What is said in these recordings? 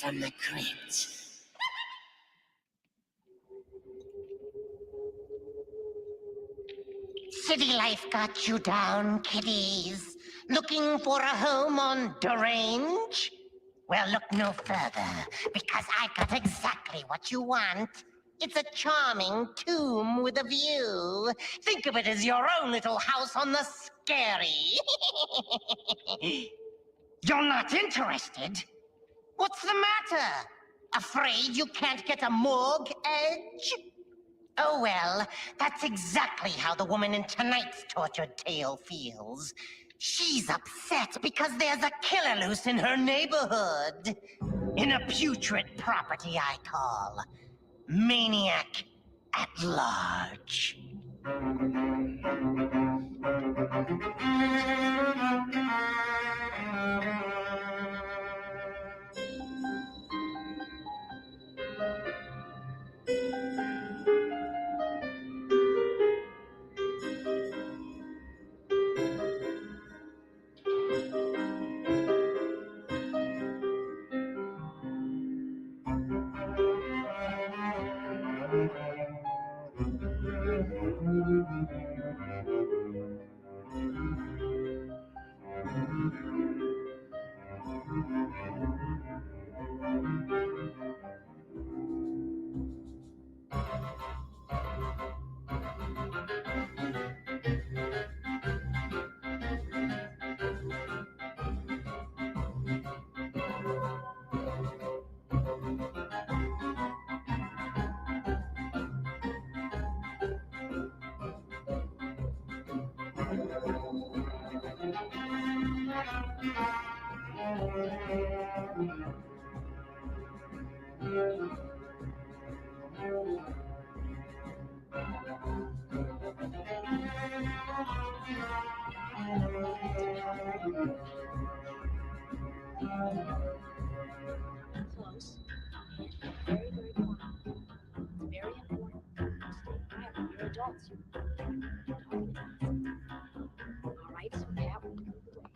from the crypt. City life got you down, kiddies. Looking for a home on Derange? Well, look no further, because I've got exactly what you want. It's a charming tomb with a view. Think of it as your own little house on the scary. You're not interested? What's the matter? Afraid you can't get a morgue edge? Oh well, that's exactly how the woman in tonight's tortured tale feels. She's upset because there's a killer loose in her neighborhood. In a putrid property I call Maniac at Large. Close. Very, very important. Very important. Stay quiet. You're adults. All right, so Pat will move away.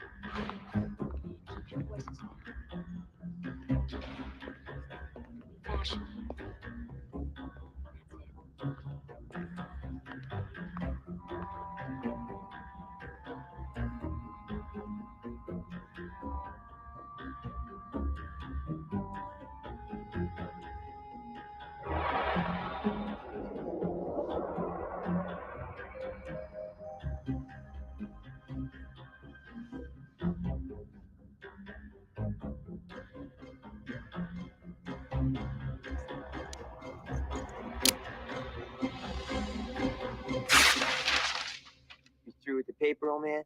Keep your voices down. Fashion. You through with the paper, old man?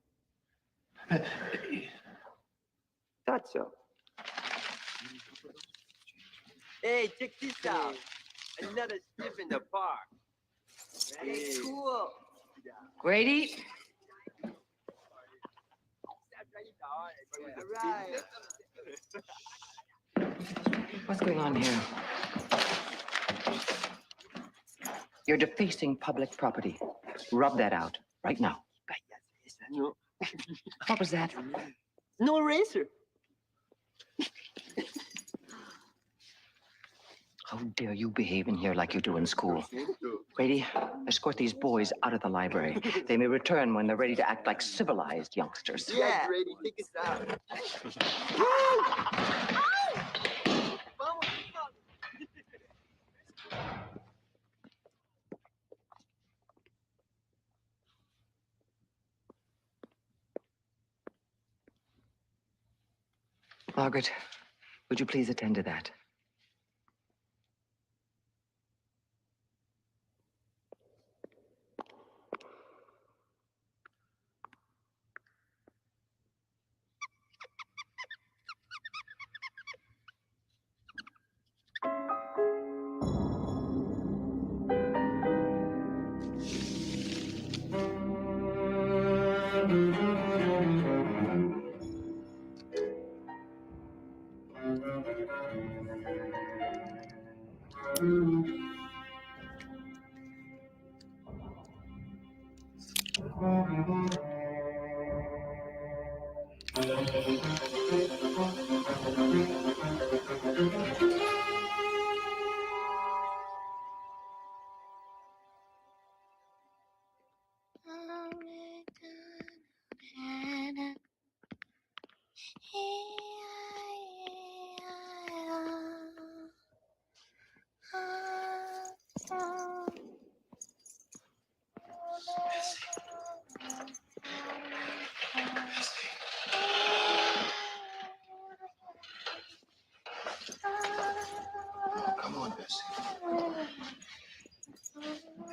Thought so. Hey, check this out. Another strip in the park. Hey, cool. Grady? All right. What's going on here? You're defacing public property. Rub that out right now. No, What was that? no eraser. How dare you behave in here like you do in school? Grady, escort these boys out of the library. They may return when they're ready to act like civilized youngsters. Yeah, Grady, take us out. Margaret, would you please attend to that?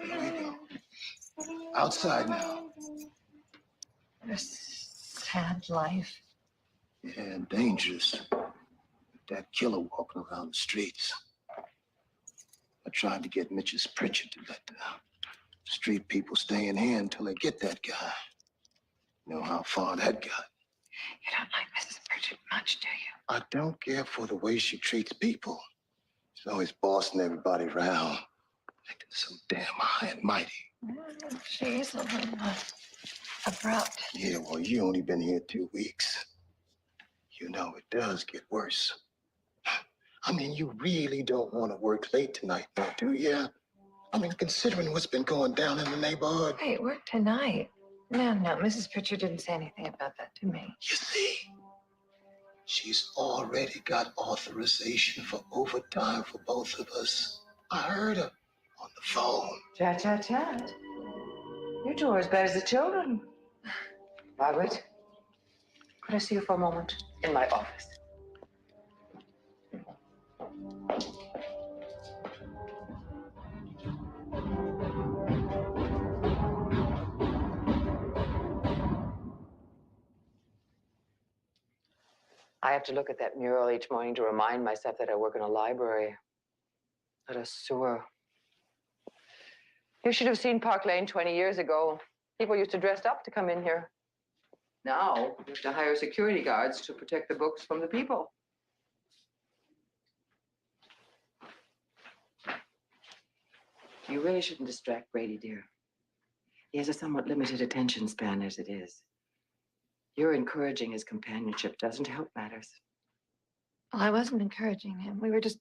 Here we go. Outside now. What a sad life. Yeah, dangerous. That killer walking around the streets. I tried to get Mitch's Pritchard to let the street people stay in here until they get that guy. You know how far that got. You don't like Mrs. Pritchard much, do you? I don't care for the way she treats people. She's always bossing everybody around, acting so damn high and mighty. She's a little abrupt. Yeah, well, you only been here 2 weeks. You know it does get worse. I mean, you really don't want to work late tonight, now, do you? I mean, considering what's been going down in the neighborhood. Hey, work tonight. No, Mrs. Pritchard didn't say anything about that to me. You see, she's already got authorization for overtime for both of us. I heard her on the phone. Chat. You two are as bad as the children. Margaret, could I see you for a moment in my office? I have to look at that mural each morning to remind myself that I work in a library, not a sewer. You should have seen Park Lane 20 years ago. People used to dress up to come in here. Now, you have to hire security guards to protect the books from the people. You really shouldn't distract Brady, dear. He has a somewhat limited attention span as it is. Your encouraging his companionship doesn't help matters. Well, I wasn't encouraging him. We were just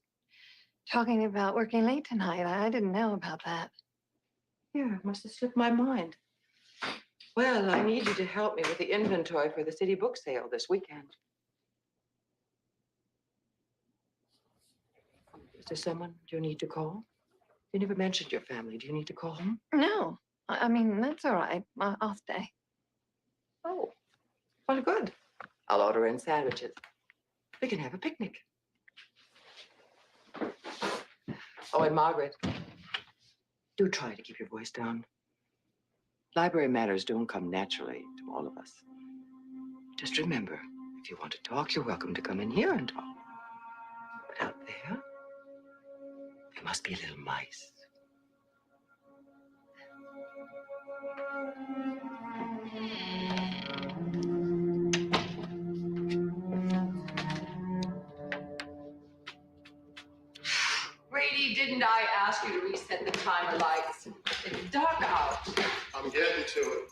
talking about working late tonight. I didn't know about that. Yeah, it must have slipped my mind. Well, I need you to help me with the inventory for the city book sale this weekend. Is there someone you need to call? You never mentioned your family. Do you need to call them? No, I mean, that's all right. I'll stay. Oh, well, good. I'll order in sandwiches. We can have a picnic. Oh, and Margaret, do try to keep your voice down. Library matters don't come naturally to all of us. Just remember, if you want to talk, you're welcome to come in here and talk. But out there, there must be little mice. Brady, didn't I ask you to reset the timer lights? It's dark out. I'm getting to it.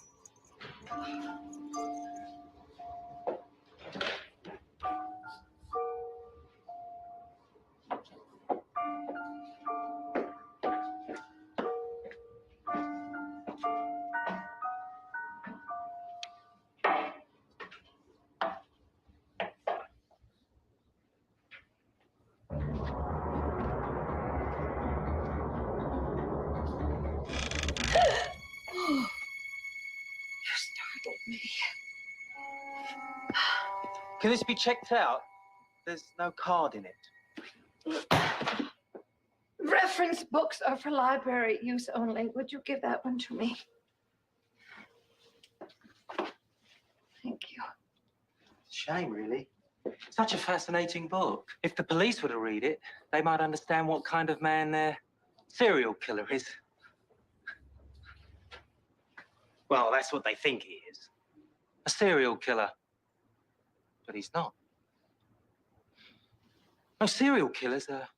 Can this be checked out? There's no card in it. Reference books are for library use only. Would you give that one to me? Thank you. Shame, really. Such a fascinating book. If the police were to read it, they might understand what kind of man their serial killer is. Well, that's what they think he is. A serial killer. But he's not. No, serial killers are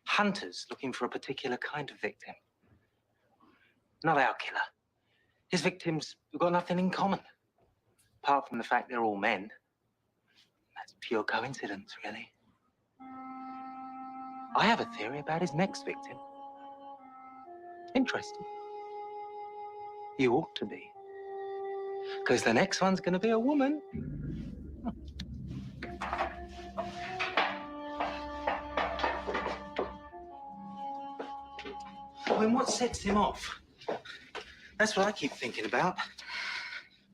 hunters looking for a particular kind of victim. Not our killer. His victims have got nothing in common, apart from the fact they're all men. That's pure coincidence, really. I have a theory about his next victim. Interesting. You ought to be. Because the next one's going to be a woman. I mean, what sets him off? That's what I keep thinking about.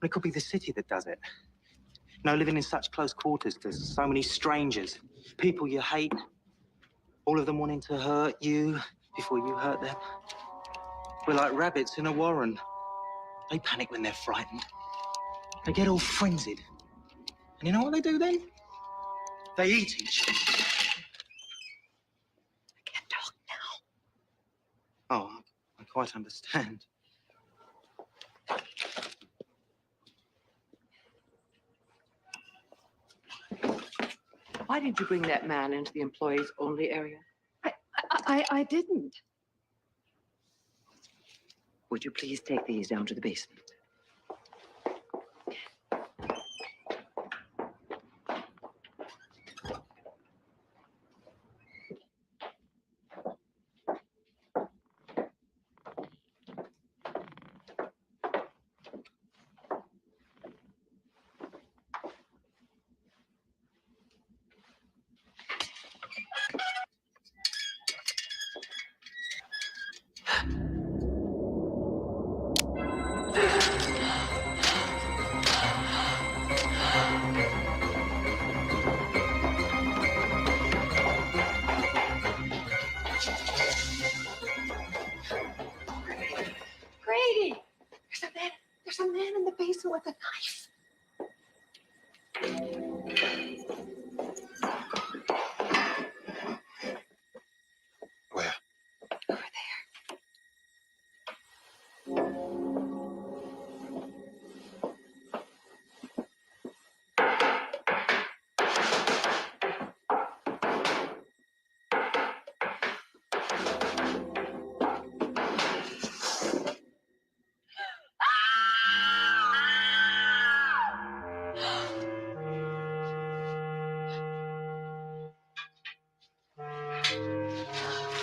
It could be the city that does it. You know, living in such close quarters, there's so many strangers, people you hate, all of them wanting to hurt you, before you hurt them. We're like rabbits in a warren. They panic when they're frightened. They get all frenzied. And you know what they do then? They eat each other. I can't talk now. Oh, I quite understand. Why did you bring that man into the employees only area? I didn't. Would you please take these down to the basement? Grady! There's a man in the basement with a knife. Where? Over there.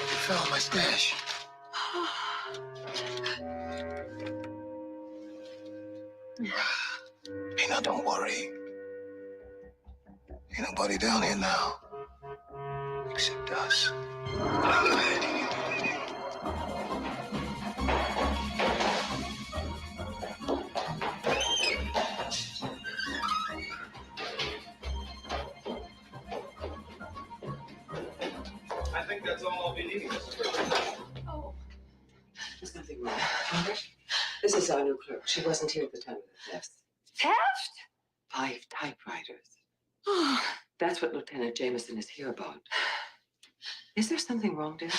You found my stash. Hey, now don't worry. Ain't nobody down here now. Except us. I think that's all I'll be needing. Oh, There's nothing wrong. Margaret, this is our new clerk. She wasn't here at the time of the theft. theft? 5 typewriters. Oh, That's what Lieutenant Jameson is here about. Is there something wrong, dear?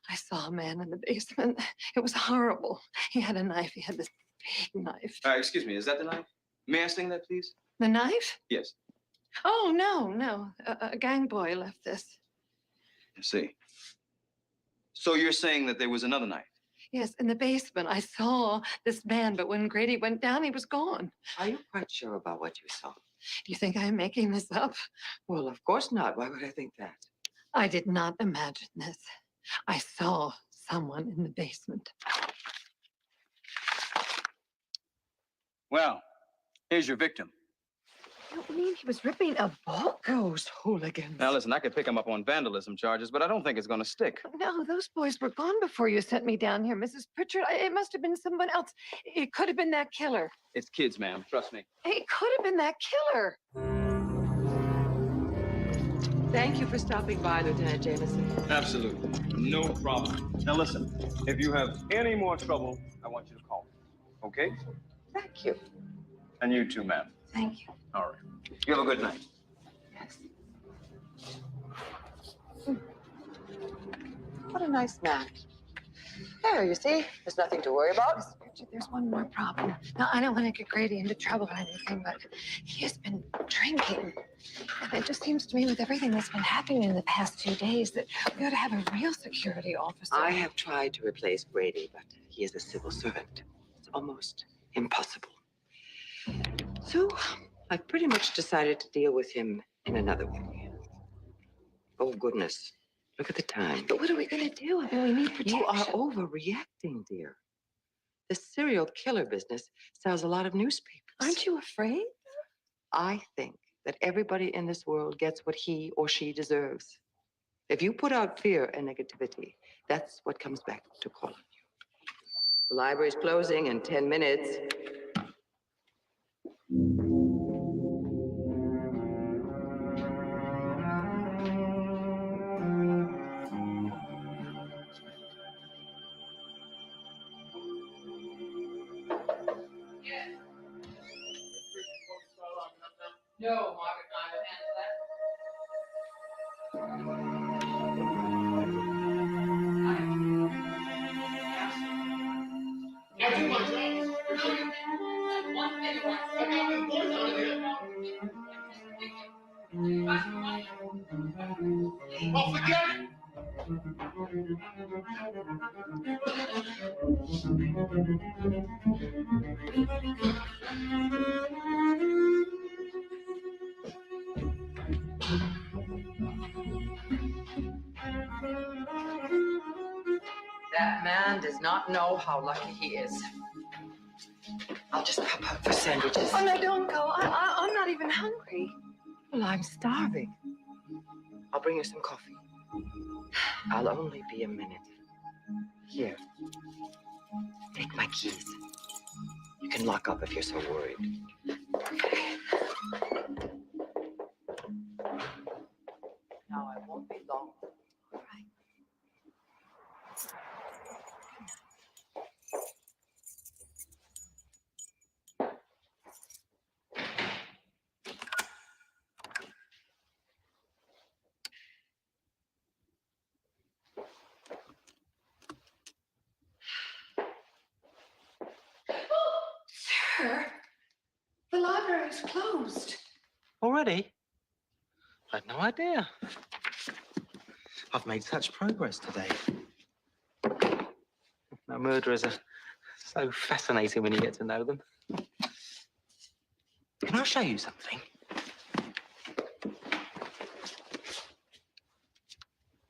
I saw a man in the basement. It was horrible. He had a knife. He had this big knife. Excuse me, is that the knife? May I sing that, please? The knife? Yes. Oh, no. A gang boy left this. I see. So you're saying that there was another knife? Yes, in the basement. I saw this man, but when Grady went down, he was gone. Are you quite sure about what you saw? Do you think I'm making this up? Well, of course not. Why would I think that? I did not imagine this. I saw someone in the basement. Well, here's your victim. You don't mean he was ripping a book? Those hooligans. Now, listen, I could pick him up on vandalism charges, but I don't think it's going to stick. No, those boys were gone before you sent me down here, Mrs. Pritchard. It must have been someone else. It could have been that killer. It's kids, ma'am. Trust me. It could have been that killer. Thank you for stopping by, Lieutenant Jameson. Absolutely. No problem. Now, listen, if you have any more trouble, I want you to call me. Okay? Thank you. And you too, ma'am. Thank you. All right. You have a good night. Yes. What a nice man. There, you see, there's nothing to worry about. Mrs. Pritchard, there's one more problem. Now, I don't want to get Grady into trouble or anything, but he has been drinking. And it just seems to me, with everything that's been happening in the past few days, that we ought to have a real security officer. I have tried to replace Brady, but he is a civil servant. It's almost impossible. So I've pretty much decided to deal with him in another way. Oh, goodness. Look at the time. But what are we going to do? I mean, we need protection. You are overreacting, dear. The serial killer business sells a lot of newspapers. Aren't you afraid? I think that everybody in this world gets what he or she deserves. If you put out fear and negativity, that's what comes back to call on you. The library's closing in 10 minutes. No, Margaret and I will handle that. I'll do my job. One thing right. I got them boys out of here. Oh, forget it. That man does not know how lucky he is. I'll just pop out for sandwiches. Oh, no, don't go. I'm not even hungry. Well, I'm starving. I'll bring you some coffee. I'll only be a minute. Here. Take my keys. You can lock up if you're so worried. Now, I won't be long. All right. Sir, the library's closed. Already? I had no idea. I've made such progress today. Now, murderers are so fascinating when you get to know them. Can I show you something?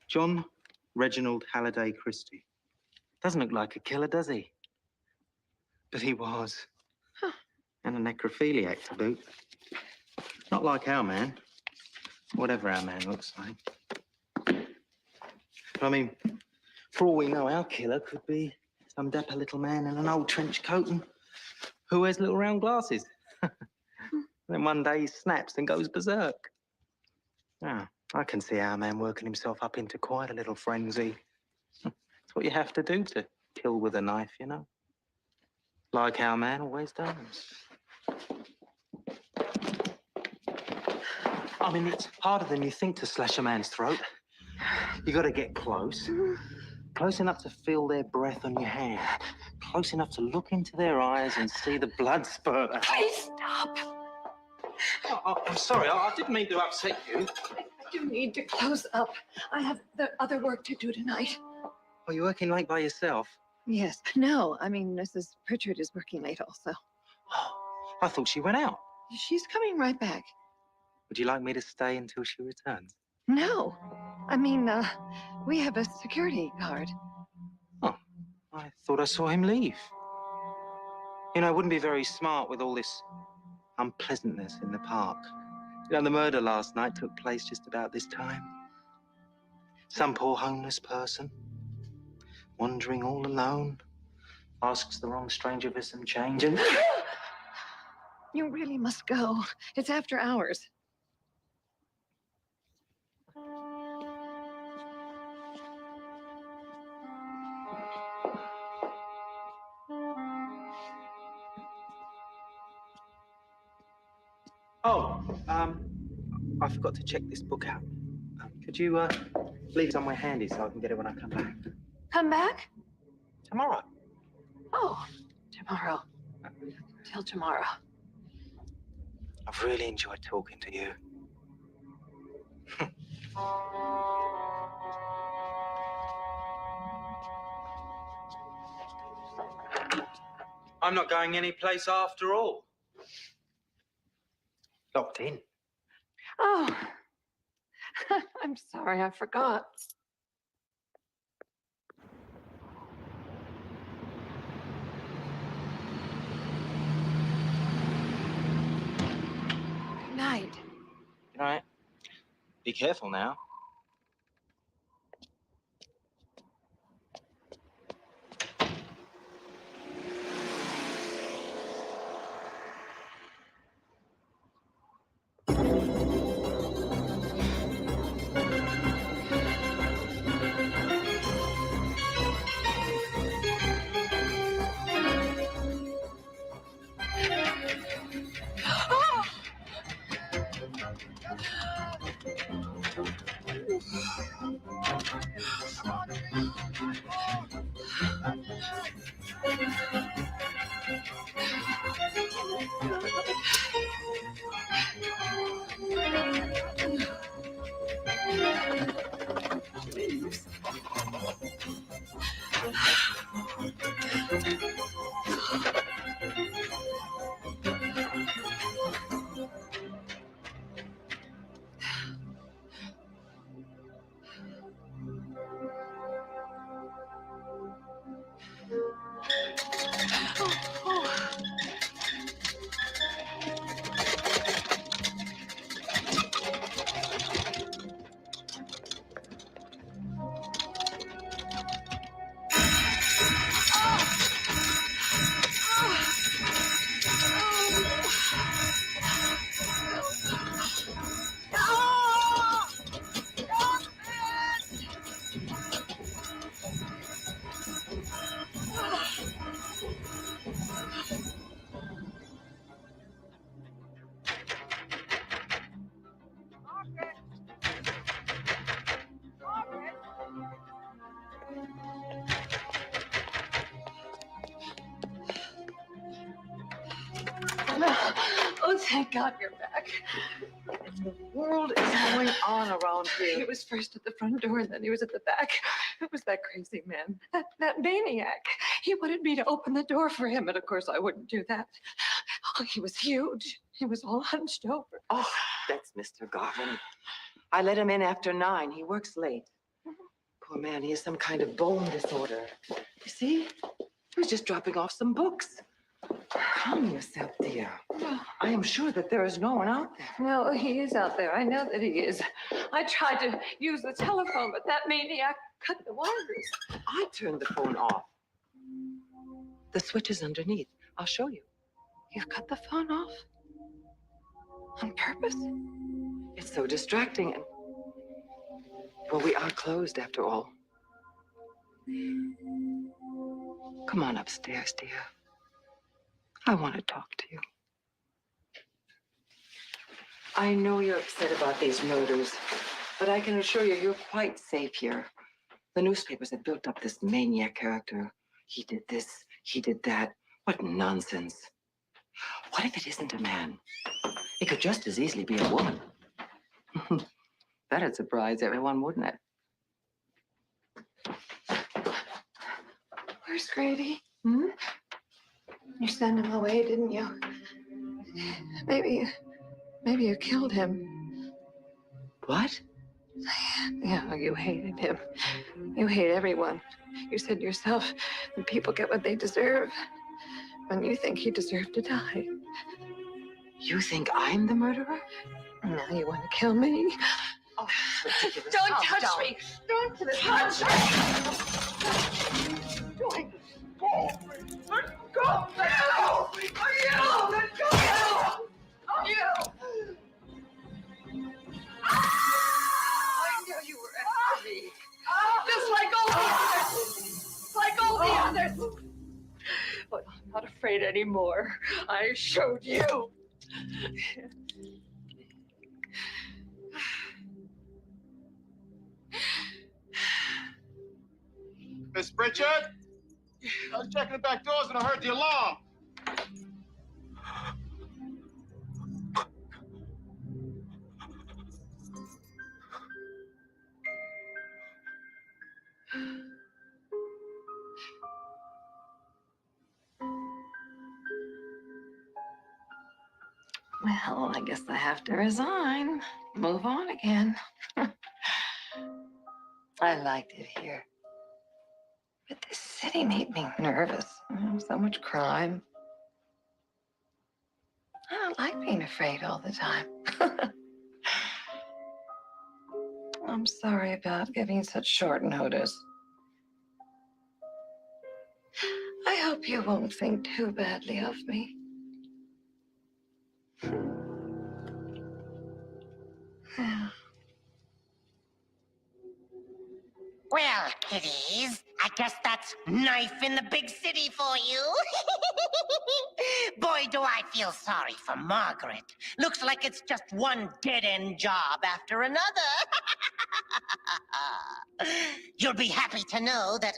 John Reginald Halliday Christie. Doesn't look like a killer, does he? But he was. Huh. And a necrophiliac to boot. Not like our man. Whatever our man looks like. I mean, for all we know, our killer could be some dapper little man in an old trench coat and who wears little round glasses. Then one day he snaps and goes berserk. Ah, I can see our man working himself up into quite a little frenzy. It's what you have to do to kill with a knife, you know. Like our man always does. I mean, it's harder than you think to slash a man's throat. You got to get close. Close enough to feel their breath on your hand. Close enough to look into their eyes and see the blood spurt out. Please stop. I'm sorry, I didn't mean to upset you. I do need to close up. I have the other work to do tonight. Are you working late by yourself? Yes. No, I mean, Mrs. Pritchard is working late also. Oh, I thought she went out. She's coming right back. Would you like me to stay until she returns? No. I mean, we have a security guard. I thought I saw him leave. You know, it wouldn't be very smart with all this unpleasantness in the park. You know, the murder last night took place just about this time. Some poor homeless person, wandering all alone, asks the wrong stranger for some change and... You really must go. It's after hours. Oh, I forgot to check this book out. Could you leave it somewhere handy so I can get it when I come back? Come back? Tomorrow. Oh, tomorrow. Till tomorrow. I've really enjoyed talking to you. I'm not going anyplace after all. Locked in. Oh, I'm sorry, I forgot. Good night. Good night. Be careful now. Oh, thank God you're back. The world is going on around He here. was first at the front door and then he was at the back. It was that crazy man, that maniac. He wanted me to open the door for him, and of course I wouldn't do that. Oh, he was huge. He was all hunched over. Oh, that's Mr. Garvin. I let him in after 9. He works late. Poor man, he has some kind of bone disorder. You see? He was just dropping off some books. Calm yourself, dear. I am sure that there is no one out there. No, he is out there. I know that he is. I tried to use the telephone, but that maniac cut the wires. I turned the phone off. The switch is underneath. I'll show you. You cut the phone off? On purpose? It's so distracting and... Well, we are closed after all. Come on upstairs, dear. I want to talk to you. I know you're upset about these murders, but I can assure you you're quite safe here. The newspapers have built up this maniac character. He did this, he did that. What nonsense. What if it isn't a man? It could just as easily be a woman. That'd surprise everyone, wouldn't it? Where's Grady? You sent him away, didn't you? Maybe you killed him. What? Yeah, you hated him. You hate everyone. You said yourself that people get what they deserve. When you think he deserved to die. You think I'm the murderer? Now you want to kill me? Oh, that's ridiculous. Don't Calm touch down. me! Don't touch me! Go! Let go! Let go! You! Let go! You! I knew you were after me. Just like all the others. Like all the others. But I'm not afraid anymore. I showed you. Miss Pritchard? I was checking the back doors and I heard the alarm. Well, I guess I have to resign. Move on again. I liked it here. But this city made me nervous. So much crime. I don't like being afraid all the time. I'm sorry about giving such short notice. I hope you won't think too badly of me. Well, kiddies, I guess that's knife in the big city for you. Boy, do I feel sorry for Margaret. Looks like it's just one dead-end job after another. You'll be happy to know that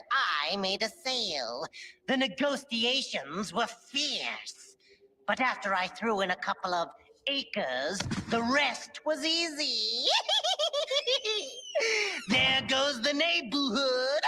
I made a sale. The negotiations were fierce. But after I threw in a couple of acres, the rest was easy. There goes the neighborhood.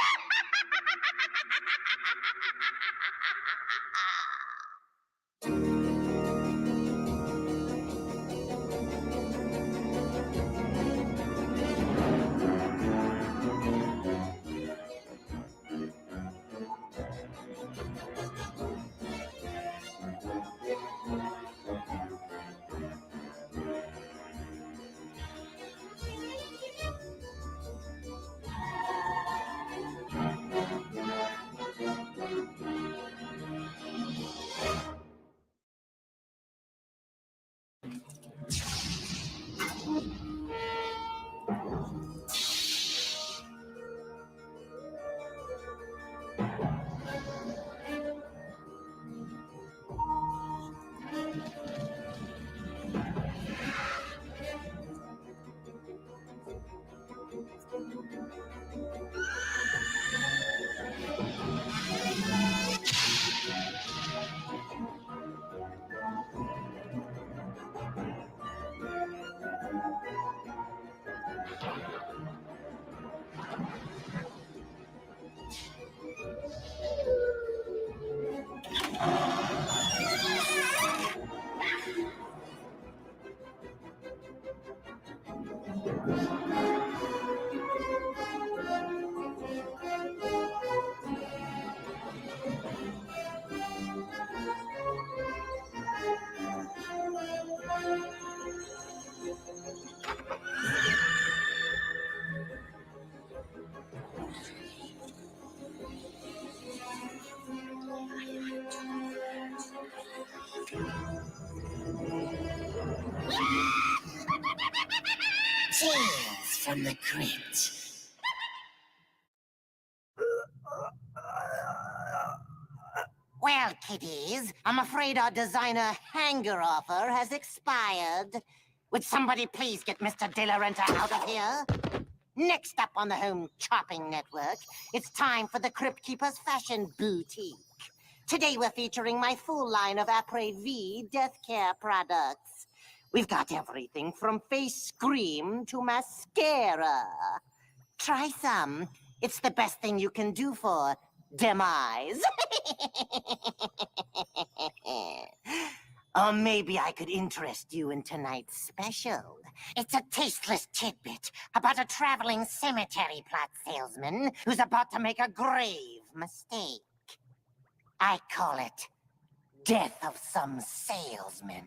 Tales from the crypt. Well, kiddies, I'm afraid our designer hanger offer has expired. Would somebody please get Mr. De La Renta out of here? Next up on the Home Chopping Network, it's time for the Crypt Keeper's Fashion Boutique. Today we're featuring my full line of Après-V death care products. We've got everything from face scream to mascara. Try some. It's the best thing you can do for demise. Or maybe I could interest you in tonight's special. It's a tasteless tidbit about a traveling cemetery plot salesman who's about to make a grave mistake. I call it Death of Some Salesman.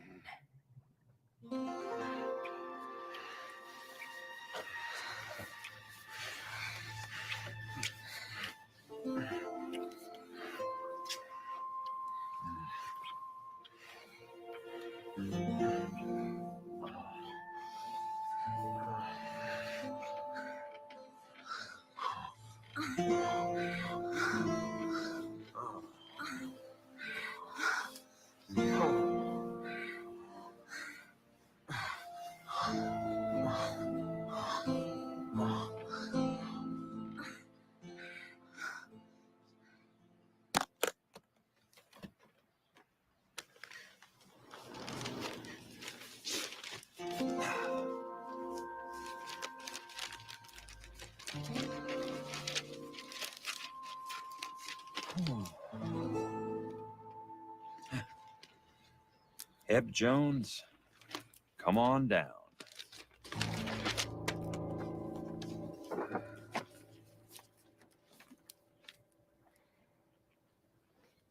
Eb Jones, come on down.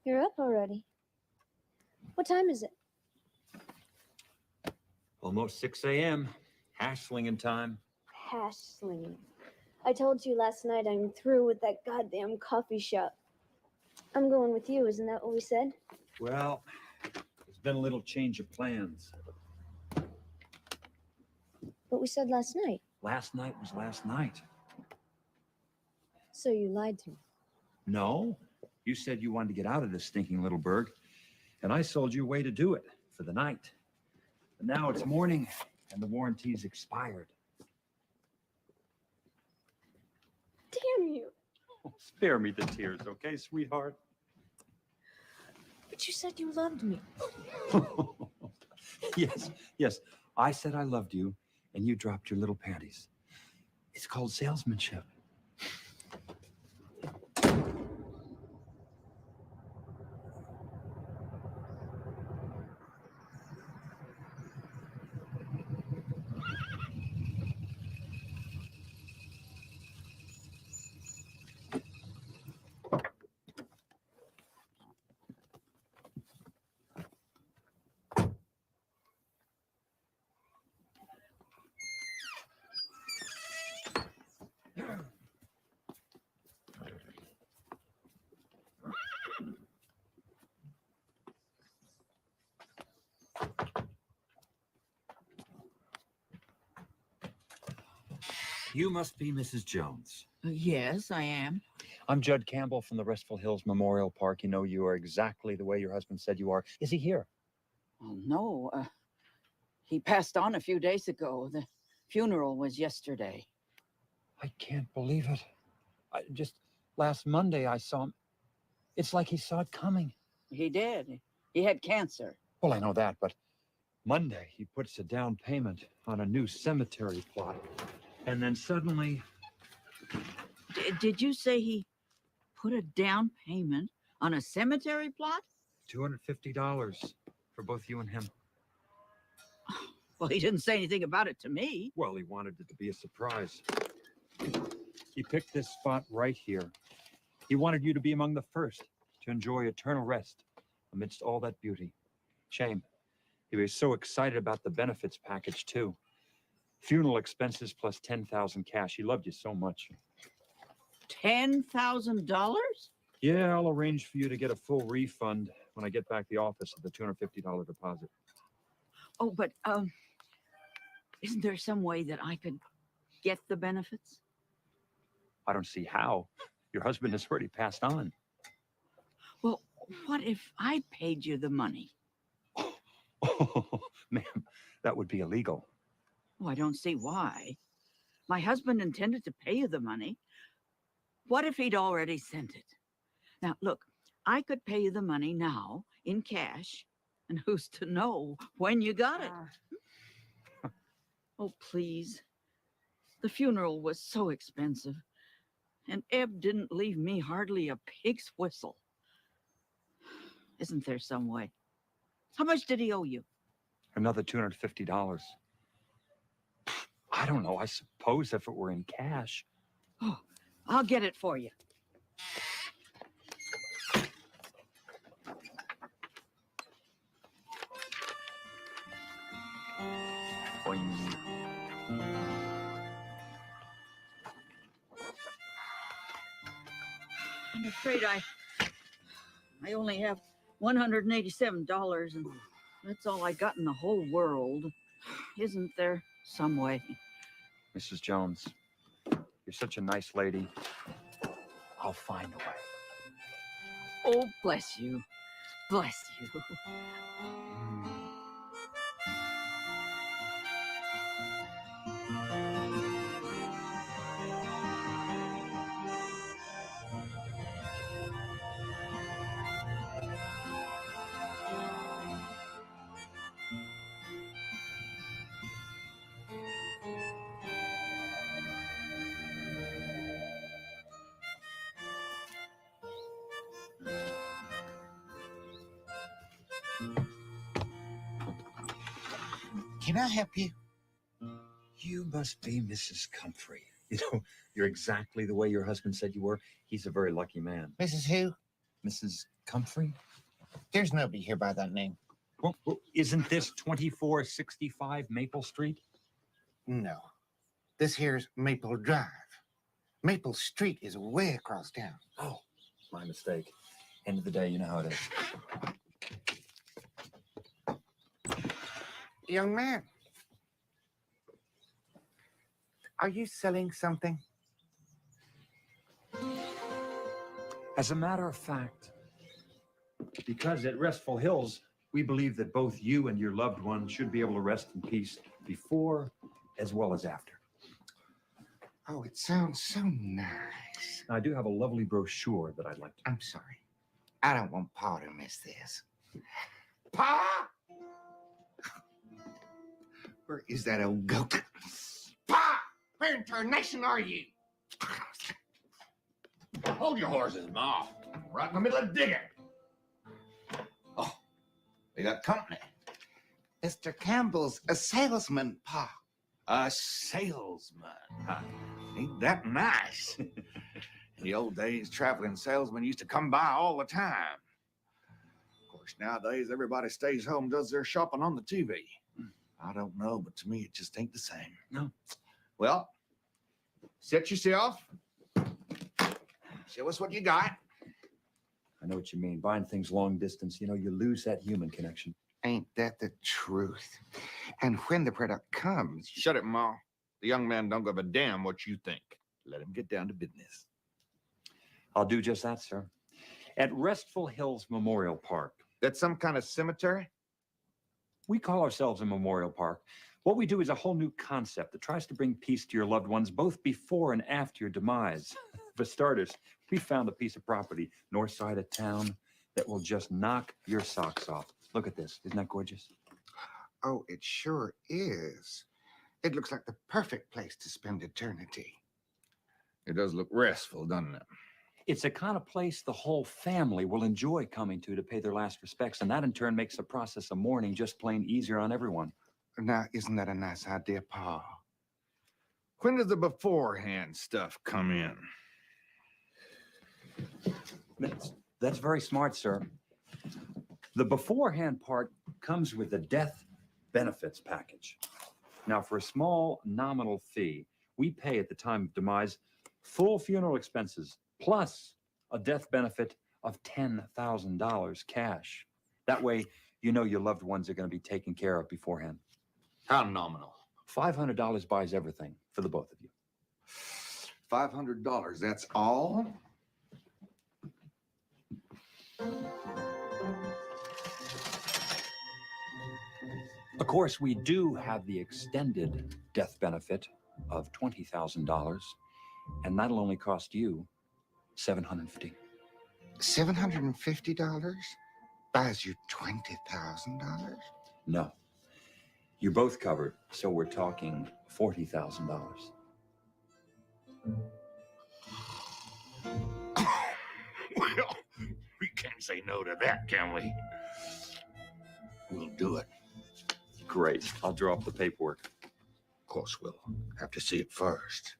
You're up already. What time is it? Almost 6 a.m. Hash slinging time. Hash slinging. I told you last night I'm through with that goddamn coffee shop. I'm going with you, isn't that what we said? Well, there's been a little change of plans. But we said last night. Last night was last night. So you lied to me. No, you said you wanted to get out of this stinking little burg, and I sold you a way to do it for the night. But now it's morning, and the warranty's expired. Damn you. Oh, spare me the tears, okay, sweetheart? But you said you loved me. Yes. I said I loved you, and you dropped your little panties. It's called salesmanship. You must be Mrs. Jones. Yes, I am. I'm Judd Campbell from the Restful Hills Memorial Park. You know, you are exactly the way your husband said you are. Is he here? Oh, no. He passed on a few days ago. The funeral was yesterday. I can't believe it. Just last Monday, I saw him. It's like he saw it coming. He did. He had cancer. Well, I know that, but Monday, he puts a down payment on a new cemetery plot. And then suddenly... Did you say he put a down payment on a cemetery plot? $250 for both you and him. Well, he didn't say anything about it to me. Well, he wanted it to be a surprise. He picked this spot right here. He wanted you to be among the first to enjoy eternal rest amidst all that beauty. Shame. He was so excited about the benefits package, too. Funeral expenses plus $10,000 cash. He loved you so much. $10,000? Yeah, I'll arrange for you to get a full refund when I get back to the office of the $250 deposit. Oh, but isn't there some way that I could get the benefits? I don't see how. Your husband has already passed on. Well, what if I paid you the money? Oh, ma'am, that would be illegal. Oh, I don't see why. My husband intended to pay you the money. What if he'd already sent it? Now, look, I could pay you the money now in cash, and who's to know when you got it? Oh, please. The funeral was so expensive, and Eb didn't leave me hardly a pig's whistle. Isn't there some way? How much did he owe you? Another $250. I don't know. I suppose if it were in cash. Oh, I'll get it for you. Boing. I'm afraid I only have $187, and that's all I got in the whole world. Isn't there some way? Mrs. Jones, you're such a nice lady. I'll find a way. Oh, bless you. Bless you. Can I help you? You must be Mrs. Comfrey. You know, you're exactly the way your husband said you were. He's a very lucky man. Mrs. Who? Mrs. Comfrey? There's nobody here by that name. Well, isn't this 2465 Maple Street? No. This here's Maple Drive. Maple Street is way across town. Oh, my mistake. End of the day, you know how it is. Young man, are you selling something? As a matter of fact, because at Restful Hills, we believe that both you and your loved one should be able to rest in peace before as well as after. Oh, it sounds so nice. I do have a lovely brochure that I'd like to. I'm sorry. I don't want Pa to miss this. Pa! Where is that old goat? Pa! Where in tarnation are you? Hold your horses, Ma. Right in the middle of digging. Oh, we got company. Mr. Campbell's a salesman, Pa. A salesman, huh? Ain't that nice? In the old days, traveling salesmen used to come by all the time. Of course, nowadays, everybody stays home, does their shopping on the TV. I don't know, but to me, it just ain't the same. No. Well, set yourself. Show us what you got. I know what you mean. Buying things long distance, you lose that human connection. Ain't that the truth? And when the product comes... Shut it, Ma. The young man don't give a damn what you think. Let him get down to business. I'll do just that, sir. At Restful Hills Memorial Park. That's some kind of cemetery? We call ourselves a memorial park. What we do is a whole new concept that tries to bring peace to your loved ones both before and after your demise. For starters, we found a piece of property north side of town that will just knock your socks off. Look at this. Isn't that gorgeous? Oh, it sure is. It looks like the perfect place to spend eternity. It does look restful, doesn't it? It's the kind of place the whole family will enjoy coming to pay their last respects, and that in turn makes the process of mourning just plain easier on everyone. Now, isn't that a nice idea, Pa? When does the beforehand stuff come in? That's very smart, sir. The beforehand part comes with the death benefits package. Now, for a small nominal fee, we pay at the time of demise full funeral expenses, plus a death benefit of $10,000 cash. That way, you know your loved ones are going to be taken care of beforehand. How nominal? $500 buys everything for the both of you. $500, that's all? Of course, we do have the extended death benefit of $20,000, and that'll only cost you $750. $750 buys you $20,000? No. You're both covered, so we're talking $40,000. Well, we can't say no to that, can we? We'll do it. Great. I'll draw up the paperwork. Of course, we'll have to see it first.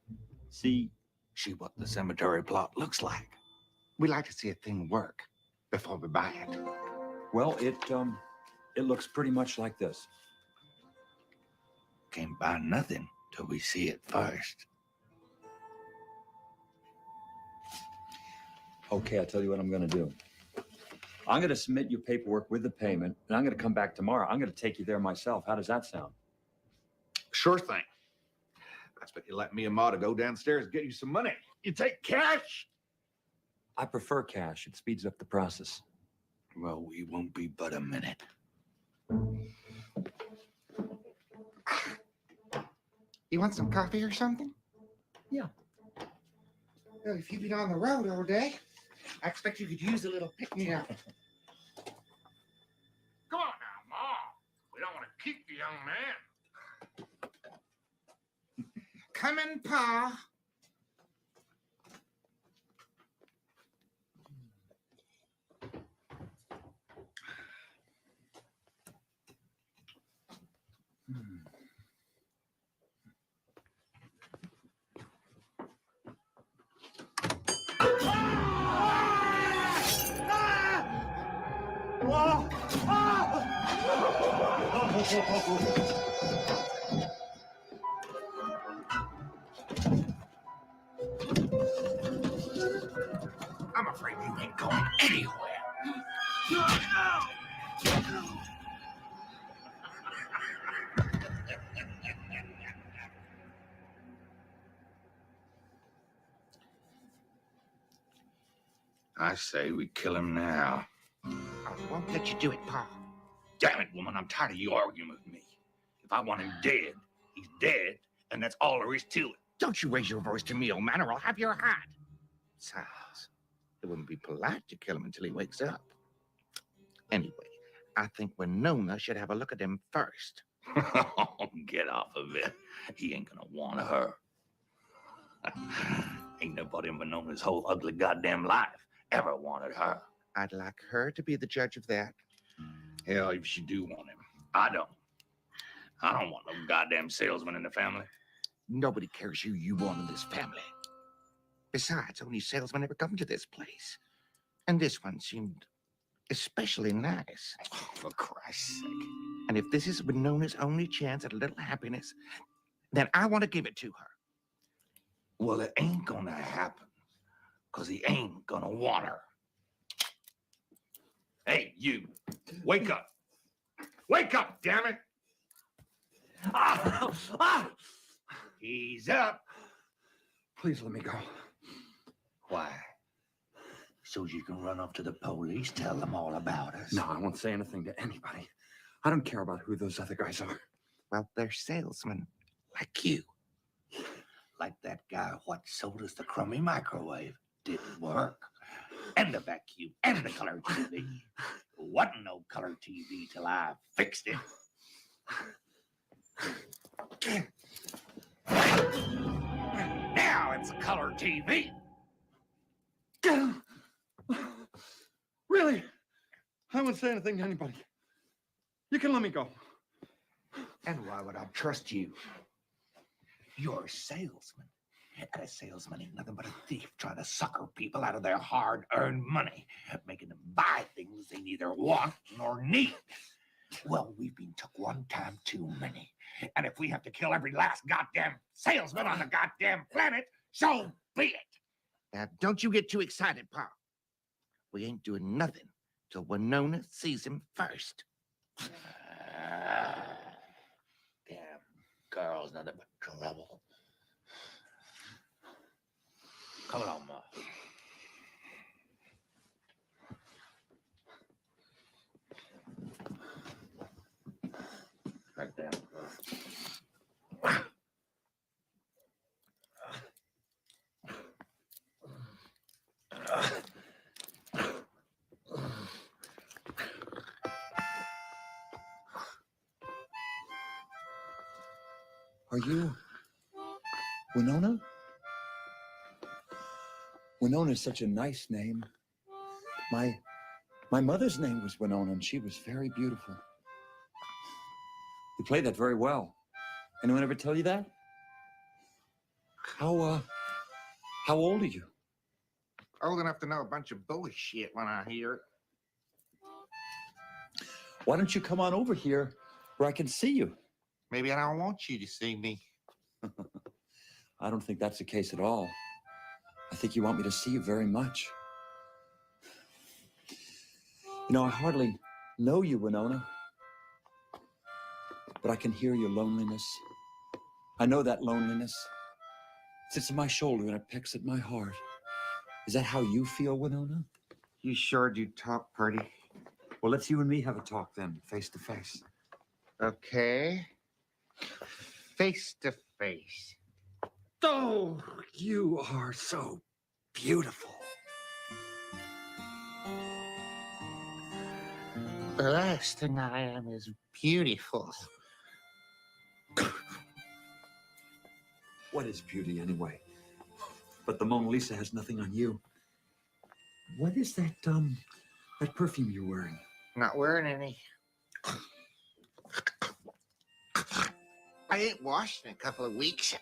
See what the cemetery plot looks like. We like to see a thing work before we buy it. Well, it looks pretty much like this. Can't buy nothing till we see it first. Okay, I'll tell you what I'm going to do. I'm going to submit your paperwork with the payment, and I'm going to come back tomorrow. I'm going to take you there myself. How does that sound? Sure thing. I expect you let me and Ma to go downstairs and get you some money. You take cash? I prefer cash. It speeds up the process. Well, we won't be but a minute. You want some coffee or something? Yeah. Well, if you've been on the road all day, I expect you could use a little pick-me-up. Come on now, Ma. We don't want to keep the young man. Coming, Pa. I'm afraid you ain't going anywhere. I say we kill him now. I won't let you do it, Pa. Damn it, woman, I'm tired of you arguing with me. If I want him dead, he's dead, and that's all there is to it. Don't you raise your voice to me, old man, or I'll have your hat. Besides, it wouldn't be polite to kill him until he wakes up. Anyway, I think Winona should have a look at him first. Get off of it. He ain't gonna want her. Ain't nobody in Winona's whole ugly goddamn life ever wanted her. I'd like her to be the judge of that. Hell, if she do want him. I don't. I don't want no goddamn salesman in the family. Nobody cares who you want in this family. Besides, only salesmen ever come to this place. And this one seemed especially nice. Oh, for Christ's sake. And if this is Winona's only chance at a little happiness, then I want to give it to her. Well, it ain't gonna happen, because he ain't gonna want her. Hey, you, wake up. Wake up, damn it. He's up. Please let me go. Why? So you can run up to the police, tell them all about us. No, I won't say anything to anybody. I don't care about who those other guys are. Well, they're salesmen, like you. Like that guy what sold us the crummy microwave. Didn't work. And the vacuum, and the color TV. Wasn't no color TV till I fixed it. Now it's a color TV. Really? I won't say anything to anybody. You can let me go. And why would I trust you? You're a salesman. And a salesman ain't nothing but a thief trying to sucker people out of their hard-earned money, making them buy things they neither want nor need. Well, we've been took one time too many. And if we have to kill every last goddamn salesman on the goddamn planet, so be it. Now, don't you get too excited, Pa. We ain't doing nothing till Winona sees him first. Damn girl's nothing but trouble. Come on, Ma. Right there. Are you Winona? Winona is such a nice name. My mother's name was Winona, and she was very beautiful. You play that very well. Anyone ever tell you that? How old are you? Old enough to know a bunch of bullshit when I hear it. Why don't you come on over here where I can see you? Maybe I don't want you to see me. I don't think that's the case at all. I think you want me to see you very much. You know, I hardly know you, Winona, but I can hear your loneliness. I know that loneliness. It sits on my shoulder and it pecks at my heart. Is that how you feel, Winona? You sure do talk pretty. Well, let's you and me have a talk then, face to face. Okay. Face to face. Oh, you are so beautiful. The last thing I am is beautiful. What is beauty anyway? But the Mona Lisa has nothing on you. What is that perfume you're wearing? Not wearing any. I ain't washed in a couple of weeks.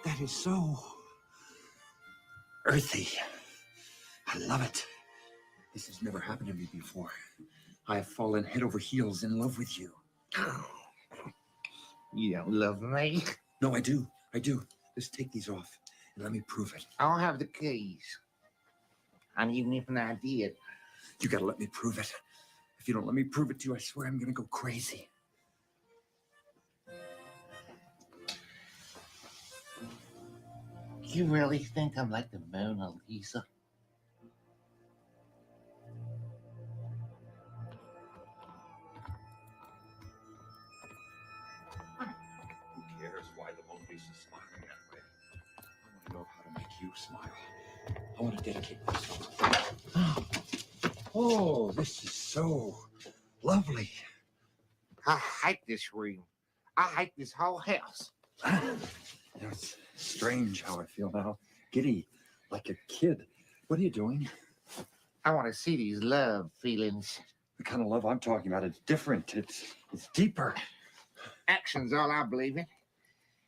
That is so earthy. I love it. This has never happened to me before. I have fallen head over heels in love with you. You don't love me? No, I do. I do. Just take these off and let me prove it. I don't have the keys. And even if I did. You gotta let me prove it. If you don't let me prove it to you, I swear I'm gonna go crazy. You really think I'm like the Mona Lisa? Who cares why the Mona Lisa's smiling that way? I want to know how to make you smile. I want to dedicate myself. Oh, this is so lovely. I hate this room. I hate this whole house. You know, it's strange how I feel now. Giddy, like a kid. What are you doing? I want to see these love feelings. The kind of love I'm talking about is different. It's deeper. Action's all I believe in.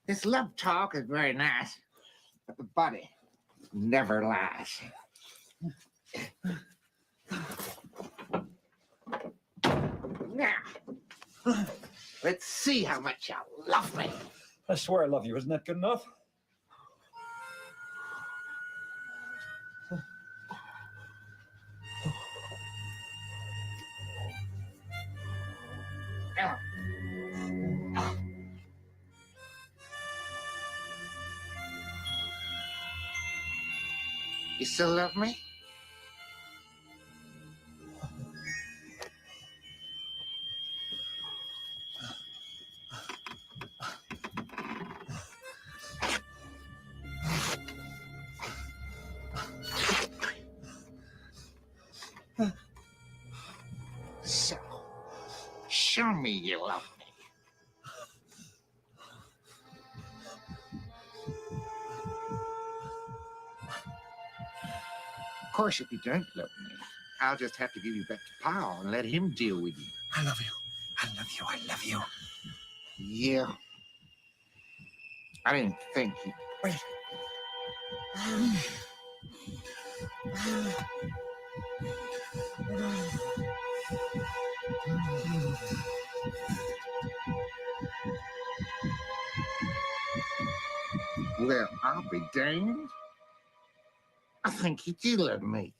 This love talk is very nice, but the body never lies. Now, let's see how much you love me. I swear I love you. Isn't that good enough? You still love me? So, show me you love me. Of course, if you don't love me, I'll just have to give you back to Paul and let him deal with you. I love you. I love you. I love you. Yeah. I didn't think you... Wait. Well, I'll be danged. I think you do love me.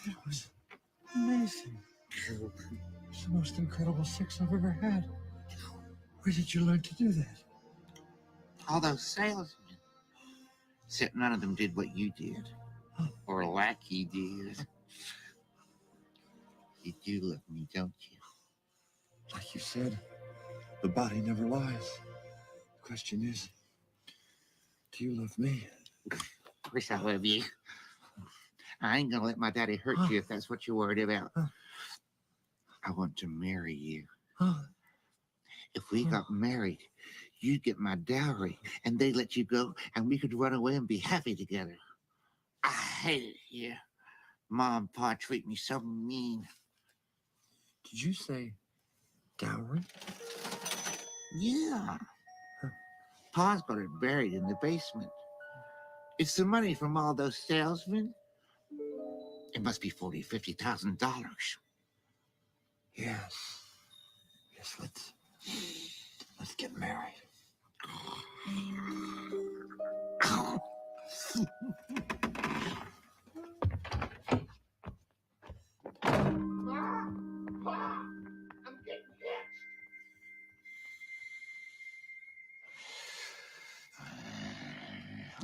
It was amazing. It's the most incredible sex I've ever had. Where did you learn to do that? All those salesmen. Except none of them did what you did. Or like you did. You do love me, don't you? Like you said, the body never lies. The question is, do you love me? Of course I love you. I ain't gonna let my daddy hurt you if that's what you're worried about. I want to marry you. If we got married, you'd get my dowry, and they'd let you go, and we could run away and be happy together. I hate it here. Mom and Pa treat me so mean. Did you say dowry? Yeah. Pa's got it buried in the basement. It's the money from all those salesmen. It must be $40,000, $50,000. Yes. Yes, let's get married.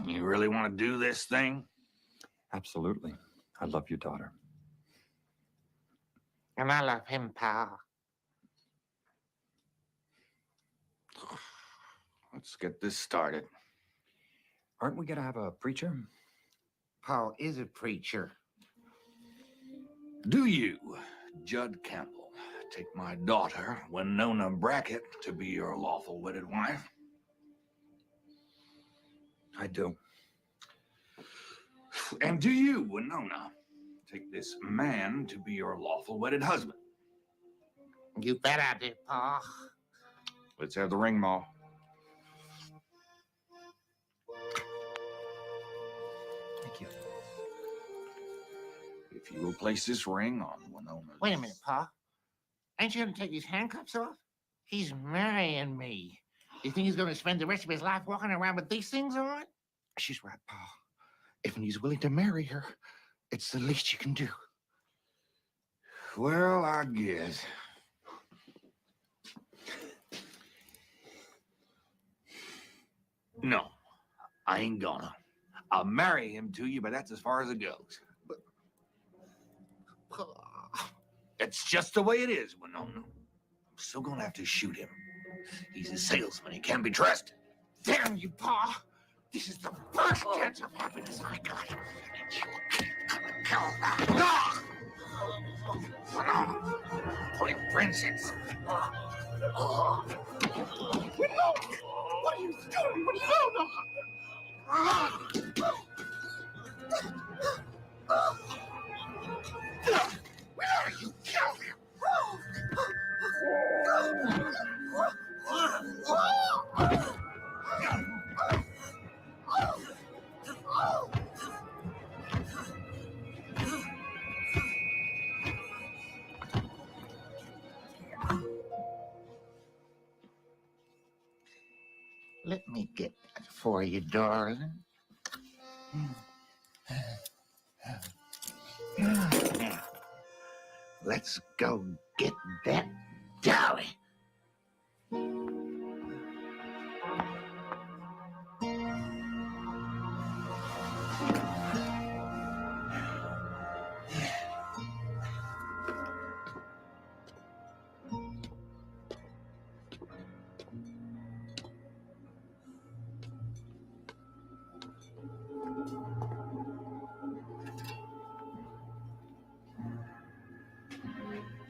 You really want to do this thing? Absolutely. I love your daughter. And I love him, pal. Let's get this started. Aren't we gonna have a preacher? Paul is a preacher. Do you, Judd Campbell, take my daughter, Winona Brackett, to be your lawful wedded wife? I do. And do you, Winona, take this man to be your lawful wedded husband? You bet I do, Pa. Let's have the ring, Ma. Thank you. If you will place this ring on Winona's... Wait a minute, Pa. Ain't you gonna take these handcuffs off? He's marrying me. You think he's gonna spend the rest of his life walking around with these things on? She's right, Pa. If he's willing to marry her, it's the least you can do. Well, I guess. No, I ain't gonna. I'll marry him to you, but that's as far as it goes. But that's just the way it is, Winona. I'm still gonna have to shoot him. He's a salesman. He can't be trusted. Damn you, Pa! This is the first chance of happiness I got. And you can't come back. Ah! Winona, holy princess. Winona! What are you doing, Winona? Where are you? Kill him! Let me get that for you, darling. Now, let's go get that dolly.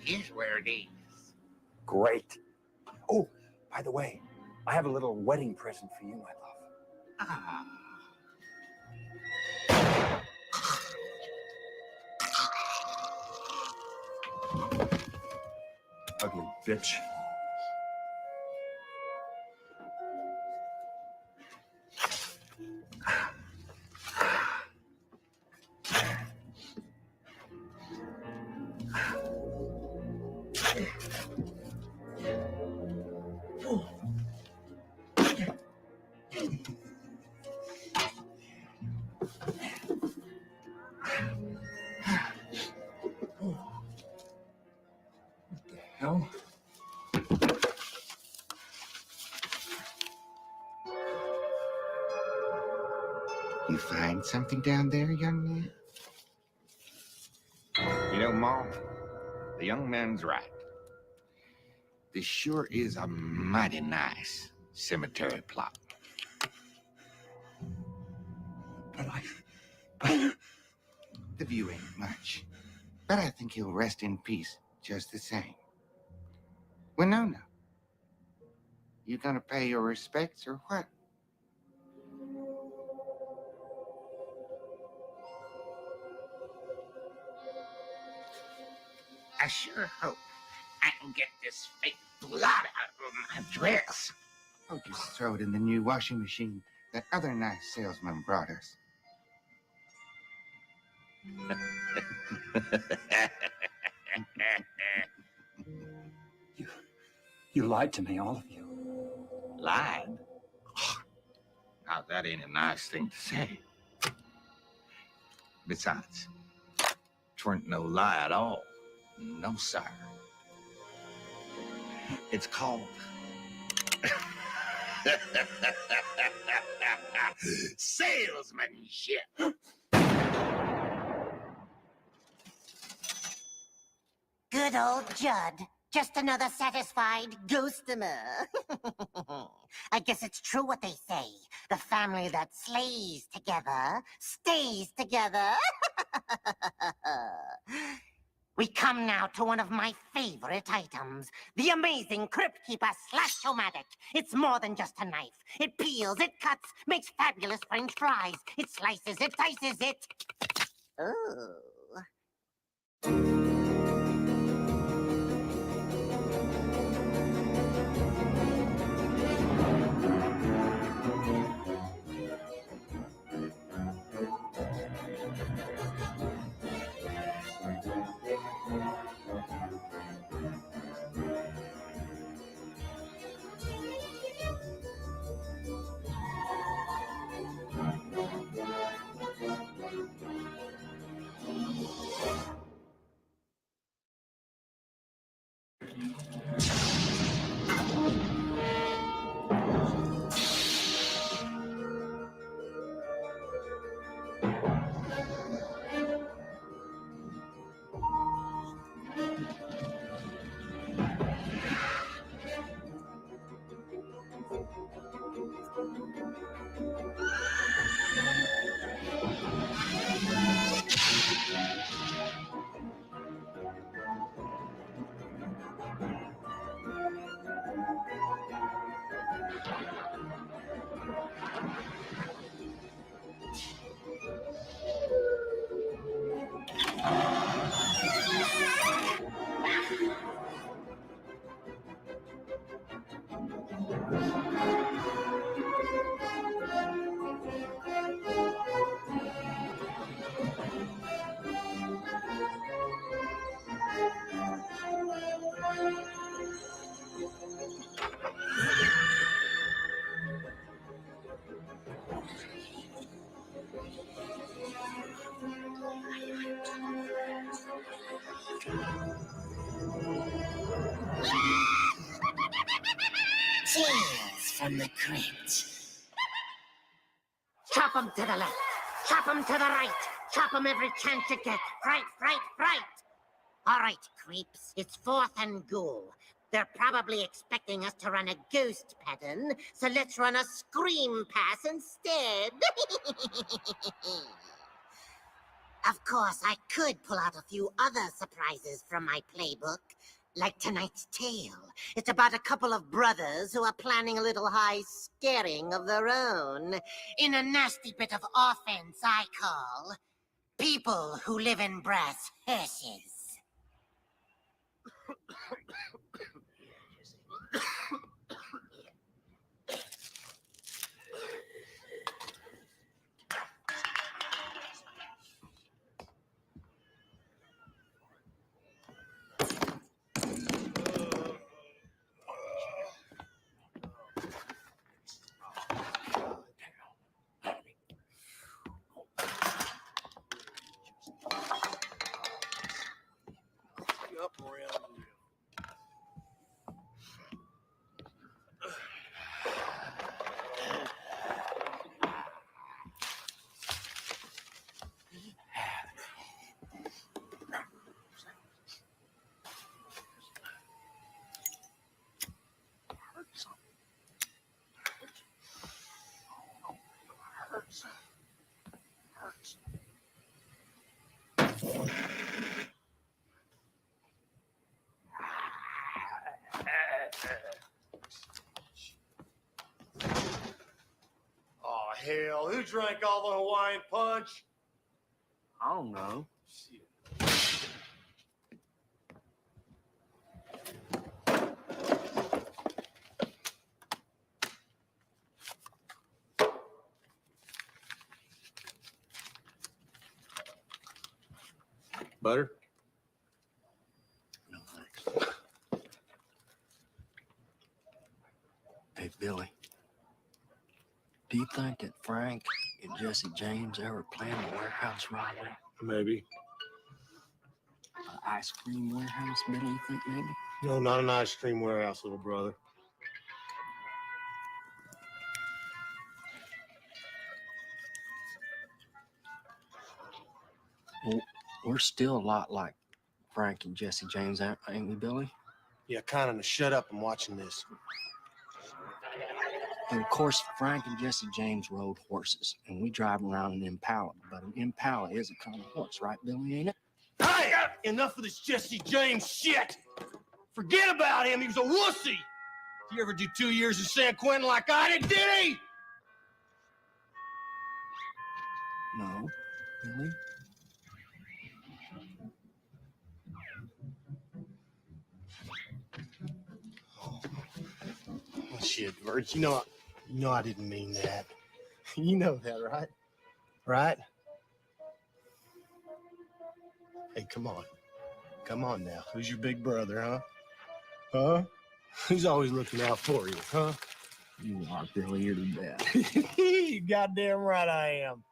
Here's where it is. Great. Oh, by the way, I have a little wedding present for you, my love. Ah. Ugly bitch. Hell? You find something down there, young man? You know, Mom, the young man's right. This sure is a mighty nice cemetery plot. But the view ain't much. But I think he'll rest in peace just the same. Winona, you gonna pay your respects or what? I sure hope I can get this fake blood out of my dress. Oh, just throw it in the new washing machine that other nice salesman brought us. You lied to me, all of you. Lied? Now, that ain't a nice thing to say. Besides, 'twern't no lie at all. No, sir. It's called salesmanship. Good old Judd. Just another satisfied ghostomer. I guess it's true what they say. The family that slays together stays together. We come now to one of my favorite items, the amazing Crypt Keeper Slash-O-Matic. It's more than just a knife. It peels, it cuts, makes fabulous French fries. It slices, it dices, it... Oh. Cheers from the crypt. Chop 'em to the left. Chop 'em to the right. Chop 'em every chance you get. Fright, fright, fright. All right, creeps. It's fourth and goal. They're probably expecting us to run a ghost pattern, so let's run a scream pass instead. Of course, I could pull out a few other surprises from my playbook, like tonight's tale. It's about a couple of brothers who are planning a little high scaring of their own in a nasty bit of offense I call People Who Live in Brass Hearses. Oh, hell, who drank all the Hawaiian punch? I don't know. Butter? No, thanks. Hey, Billy. Do you think that Frank and Jesse James ever planned a warehouse robbery? Maybe. An ice cream warehouse, Billy, you think maybe? No, not an ice cream warehouse, little brother. Well, we're still a lot like Frank and Jesse James, ain't we, Billy? Yeah, kind of. Shut up. I'm watching this. And of course, Frank and Jesse James rode horses, and we drive around an Impala. But an Impala is a kind of horse, right, Billy, ain't it? Hey! Enough of this Jesse James shit! Forget about him, he was a wussy! Did you ever do 2 years in San Quentin like I did he? No, Billy. Oh, shit, Bert. You know I didn't mean that. You know that, right? Right? Hey, come on. Come on now. Who's your big brother, huh? Huh? Who's always looking out for you, huh? You are, Billy. You're the best. You goddamn right I am.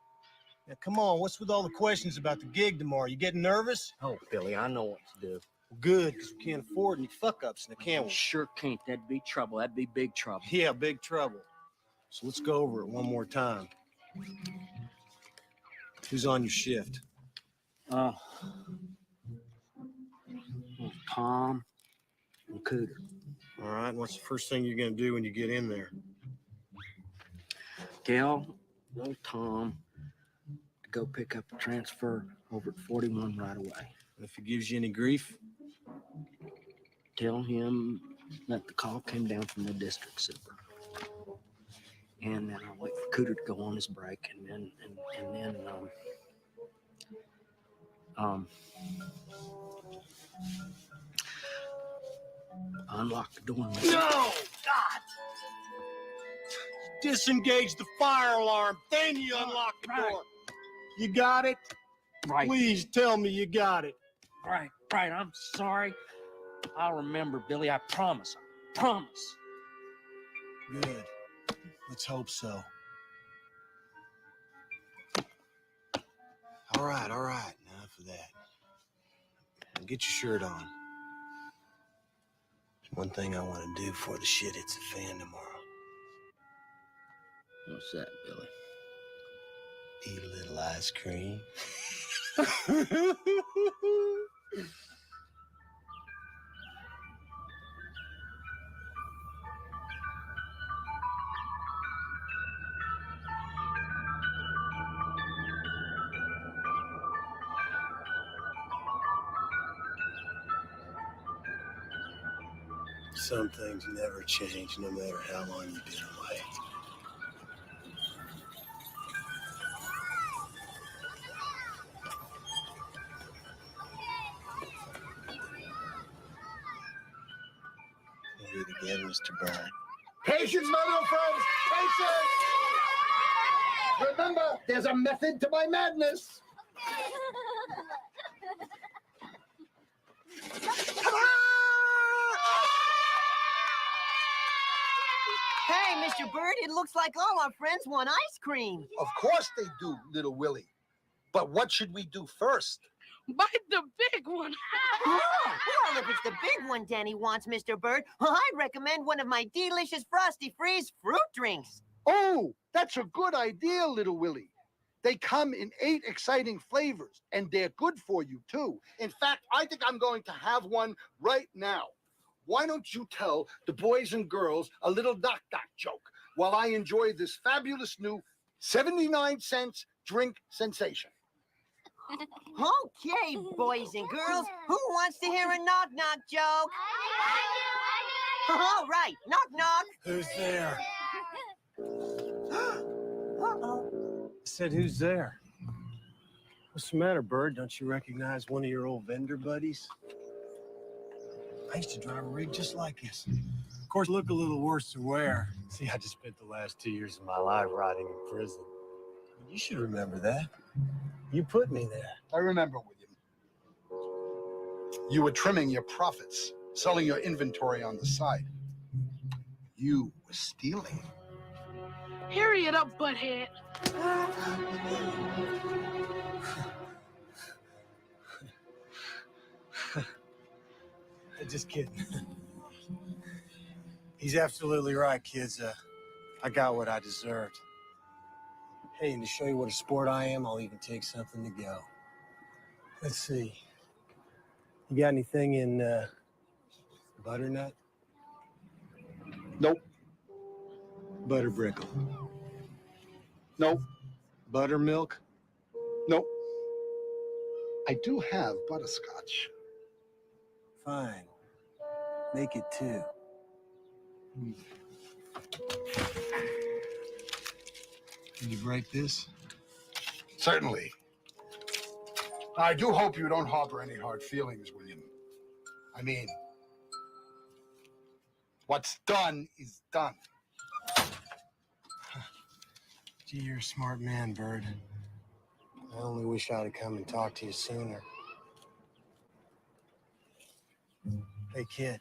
Now, come on. What's with all the questions about the gig tomorrow? You getting nervous? Oh, Billy, I know what to do. Good, because we can't afford any fuck-ups now, can we? Sure can't. That'd be trouble. That'd be big trouble. Yeah, big trouble. So let's go over it one more time. Who's on your shift? Tom and Cooter. All right, and what's the first thing you're going to do when you get in there? Tell Tom to go pick up a transfer over at 41 right away. And if he gives you any grief? Tell him that the call came down from the district super. And then I'll wait for Cooter to go on his break, and then unlock the door. No! God! Disengage the fire alarm, then you unlock the door. You got it? Right. Please tell me you got it. Right. I'm sorry. I'll remember, Billy. I promise. I promise. Good. Let's hope so. All right. Enough of that. Now get your shirt on. There's one thing I want to do before the shit hits the fan tomorrow. What's that, Billy? Eat a little ice cream. Some things never change, no matter how long you've been away. Hit it again, Mr. Byrne. Patience, my little friends! Patience! Remember, there's a method to my madness. Hey, Mr. Bird, it looks like all our friends want ice cream. Of course they do, little Willie. But what should we do first? Bite the big one. Well, if it's the big one Danny wants, Mr. Bird, I recommend one of my delicious Frosty Freeze fruit drinks. Oh, that's a good idea, little Willie. They come in 8 exciting flavors, and they're good for you, too. In fact, I think I'm going to have one right now. Why don't you tell the boys and girls a little knock-knock joke while I enjoy this fabulous new 79-cent drink sensation? Okay, boys and girls, who wants to hear a knock-knock joke? I do. All right, knock-knock. Who's there? Uh-oh. I said, who's there? What's the matter, Bird? Don't you recognize one of your old vendor buddies? I used to drive a rig just like this. Of course, look a little worse for wear. See, I just spent the last 2 years of my life rotting in prison. You should remember that. You put me there. I remember, William. You were trimming your profits, selling your inventory on the side. You were stealing. Hurry it up, butthead. Just kidding. He's absolutely right, kids. I got what I deserved. Hey, and to show you what a sport I am, I'll even take something to go. Let's see. You got anything in butternut? Nope. Butterbrickle? Nope. Buttermilk? Nope. I do have butterscotch. Fine. Make it 2. Can you break this? Certainly. I do hope you don't harbor any hard feelings, William. I mean, what's done is done. Gee, you're a smart man, Bird. I only wish I'd have come and talked to you sooner. Hey, kid.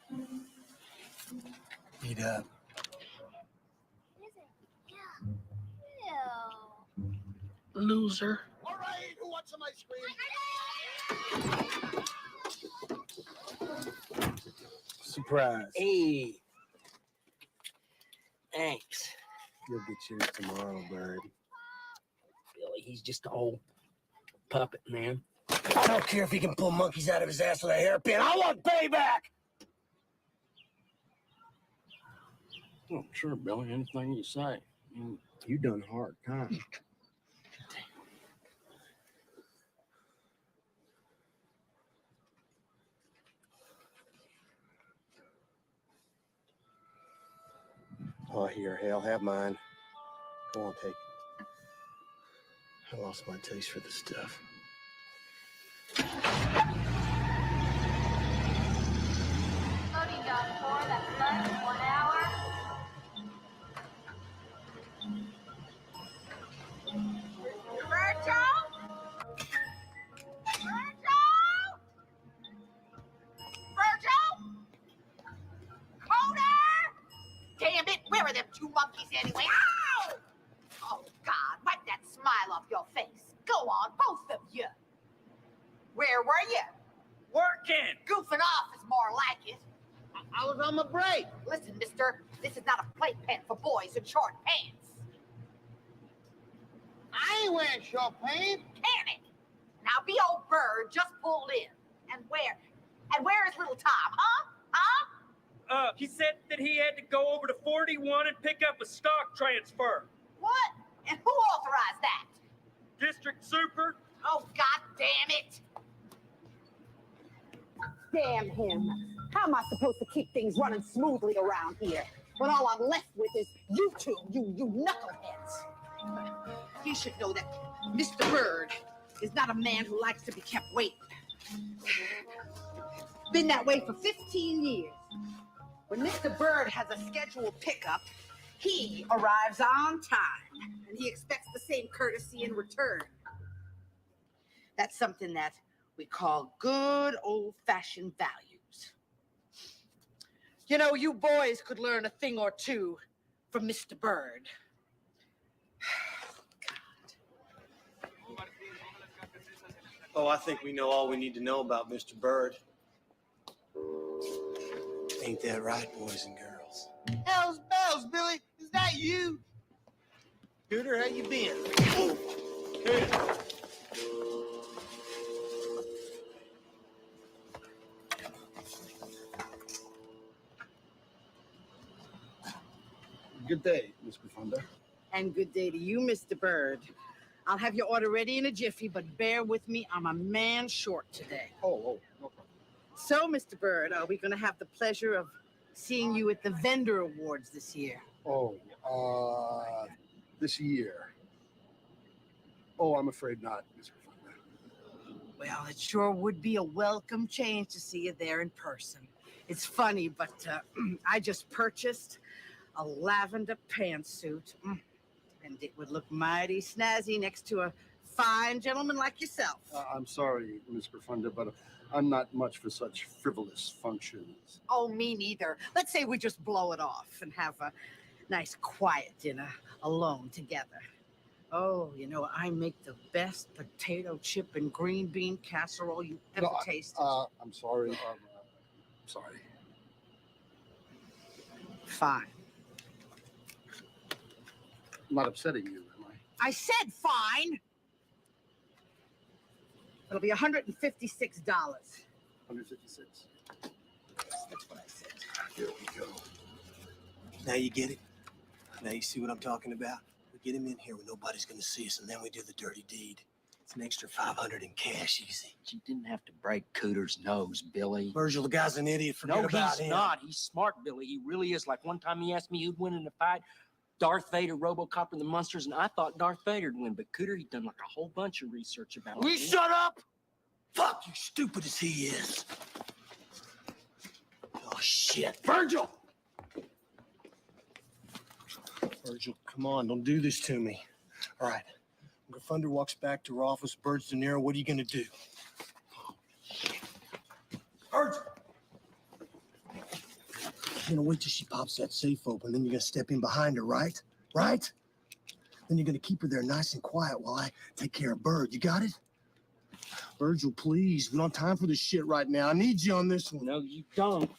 Eat up. Loser. All right, who wants some ice cream? Surprise. Hey. Thanks. You'll get yours tomorrow, Bird. Billy, he's just an old puppet, man. I don't care if he can pull monkeys out of his ass with a hairpin. I want payback! Oh, sure, Billy. Anything you say. You done hard time. Oh, here, hell, have mine. Go on, take it. I lost my taste for this stuff. Loading dock 4, that's left, 1 hour. Virgil? Virgil? Coda! Damn it, where are them 2 monkeys anyway? Ow! Oh, God, wipe that smile off your face. Go on, both of you. Where were you? Working. Goofing off is more like it. I was on my break. Listen, mister, this is not a playpen for boys in short pants. I ain't wearing short pants. Can it? Now, be old Bird just pulled in. And where is little Tom, huh? Huh? He said that he had to go over to 41 and pick up a stock transfer. What? And who authorized that? District Super. Oh, God damn it. Damn him. How am I supposed to keep things running smoothly around here when all I'm left with is you two, you knuckleheads? You should know that Mr. Bird is not a man who likes to be kept waiting. Been that way for 15 years. When Mr. Bird has a scheduled pickup, he arrives on time, and he expects the same courtesy in return. That's something that we call good old-fashioned values. You know, you boys could learn a thing or two from Mr. Bird. Oh, I think we know all we need to know about Mr. Bird. Ain't that right, boys and girls? Hell's bells, Billy. Is that you? Scooter, how you been? Good day, Miss Profunda. And good day to you, Mr. Bird. I'll have your order ready in a jiffy, but bear with me, I'm a man short today. Oh, no problem. So, Mr. Bird, are we going to have the pleasure of seeing you at the Vendor Awards this year? Oh, this year. Oh, I'm afraid not, Miss Profunda. Well, it sure would be a welcome change to see you there in person. It's funny, but I just purchased a lavender pantsuit, and it would look mighty snazzy next to a fine gentleman like yourself. I'm sorry, Miss Profunda, but I'm not much for such frivolous functions. Oh, me neither. Let's say we just blow it off and have a nice quiet dinner alone together. Oh, you know, I make the best potato chip and green bean casserole you ever tasted. I'm sorry. Sorry. Fine. I'm not upsetting you, am I? I said fine. It'll be $156. 156. That's what I said. Here we go. Now you get it? Now you see what I'm talking about? We get him in here where nobody's gonna see us, and then we do the dirty deed. It's an extra 500 in cash, easy. You didn't have to break Cooter's nose, Billy. Virgil, the guy's an idiot. Forget No, about he's him. not. He's smart, Billy. He really is. Like one time he asked me who'd win in a fight. Darth Vader, RoboCop, and the Munsters, and I thought Darth Vader'd win. But Cooter, he'd done like a whole bunch of research about Will you it. shut up? Fuck, you stupid as he is. Oh, shit. Virgil! Virgil, come on, don't do this to me. All right. When Thunder walks back to her office, Bird's De Niro, what are you gonna do? Virgil! You're gonna wait till she pops that safe open, then you're gonna step in behind her, right? Right? Then you're gonna keep her there nice and quiet while I take care of Bird. You got it? Virgil, please. We don't have time for this shit right now. I need you on this one. No, you don't.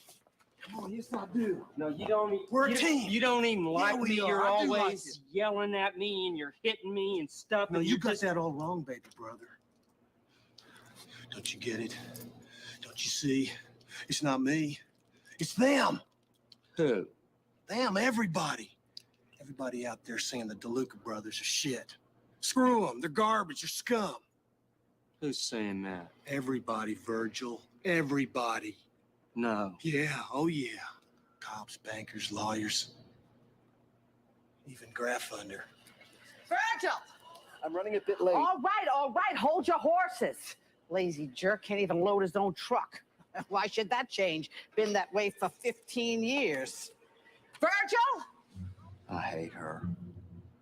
Come on, yes, I do. No, you don't. We're a you, team. You don't even like we me. are. You're I do like always yelling at me and you're hitting me and stuff. No, and you you're got just... that all wrong, baby brother. Don't you get it? Don't you see? It's not me. It's them. Who? Them, everybody. Everybody out there saying the DeLuca brothers are shit. Screw them. They're garbage. They're scum. Who's saying that? Everybody, Virgil. Everybody. No. Yeah, oh yeah. Cops, bankers, lawyers. Even Graffunder. Virgil! I'm running a bit late. All right. Hold your horses. Lazy jerk can't even load his own truck. Why should that change? Been that way for 15 years. Virgil! I hate her.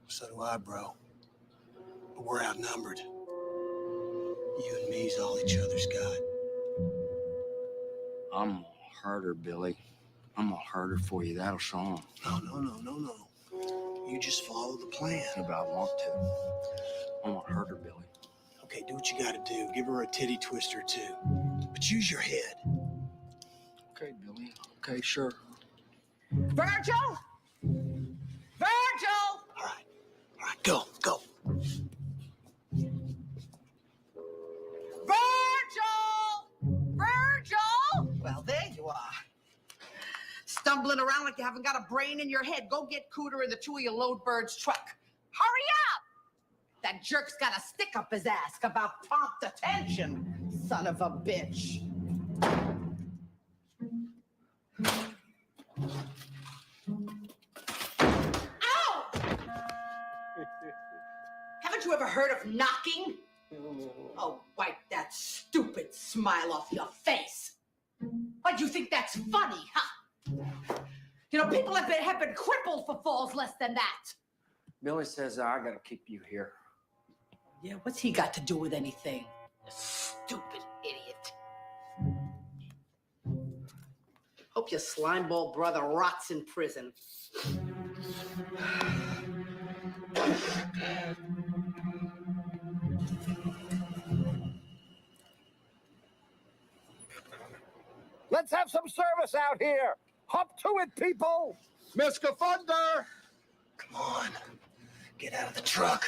So do I, bro. But we're outnumbered. You and me's all each other's got. I'm gonna hurt her, Billy. I'm gonna hurt her for you. That'll show 'em. No. You just follow the plan. Yeah, but I want to. I'm gonna hurt her, Billy. Okay, do what you gotta do. Give her a titty twister, too. But use your head. Okay, Billy. Okay, sure. Virgil! Virgil! All right, go. Virgil! Well, there you are. Stumbling around like you haven't got a brain in your head. Go get Cooter and the two of you load Bird's truck. Hurry up! That jerk's got a stick up his ass about prompt attention. Son of a bitch. Ow! Haven't you ever heard of knocking? Oh, wipe that stupid smile off your face. Why do you think that's funny, huh? You know, people have been crippled for falls less than that. Billy says I gotta keep you here. Yeah, what's he got to do with anything? You stupid idiot. Hope your slimeball brother rots in prison. Let's have some service out here. Hop to it, people. Mr. Thunder. Come on. Get out of the truck.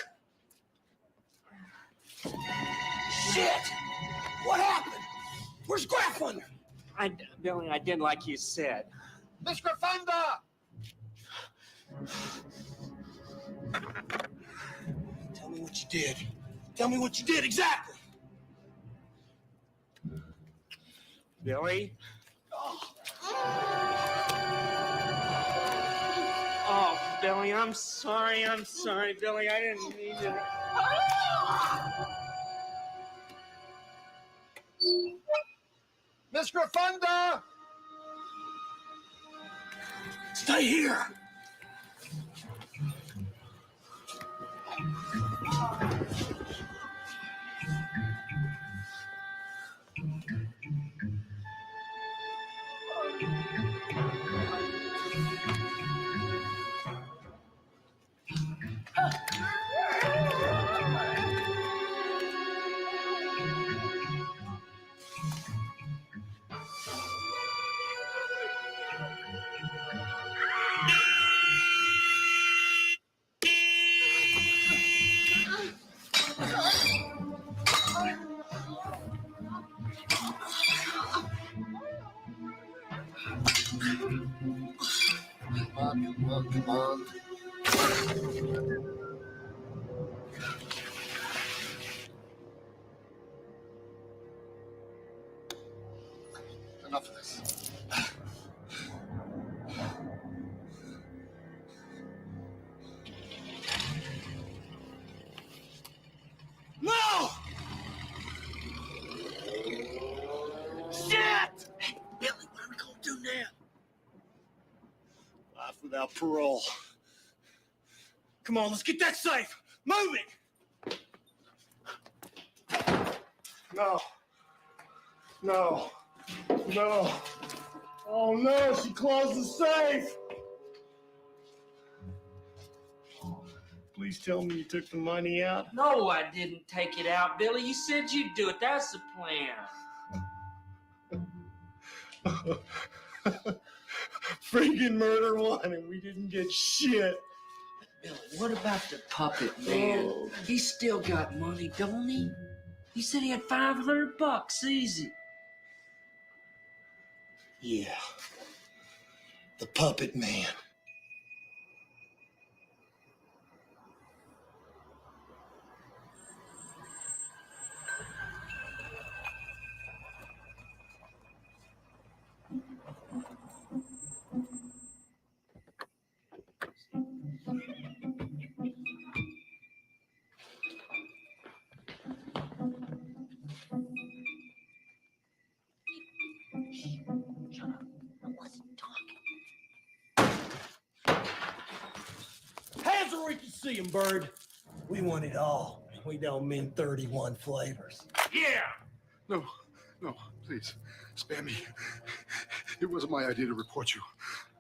Shit! What happened? Where's Graffunder? Billy, I did like you said. Mr. Thunder. Tell me what you did. Tell me what you did exactly. Billy? Oh. Oh, Billy, I'm sorry, Billy. I didn't mean to. Mr. Thunder. Stay here. Come on. Enough of this. No! Shit! Hey, Billy, what are we gonna do now? Life without parole. Come on, let's get that safe. Move it! No. No. No. Oh no, she closed the safe. Please tell me you took the money out. No, I didn't take it out, Billy. You said you'd do it. That's the plan. Freaking murder one, and we didn't get shit. Billy, what about the puppet man? Oh. He's still got money, don't he? He said he had $500 easy. Yeah. The puppet man. Hands where we can see them, Bird. We want it all. We don't mean 31 flavors. Yeah! No, no, please, spare me. It wasn't my idea to report you.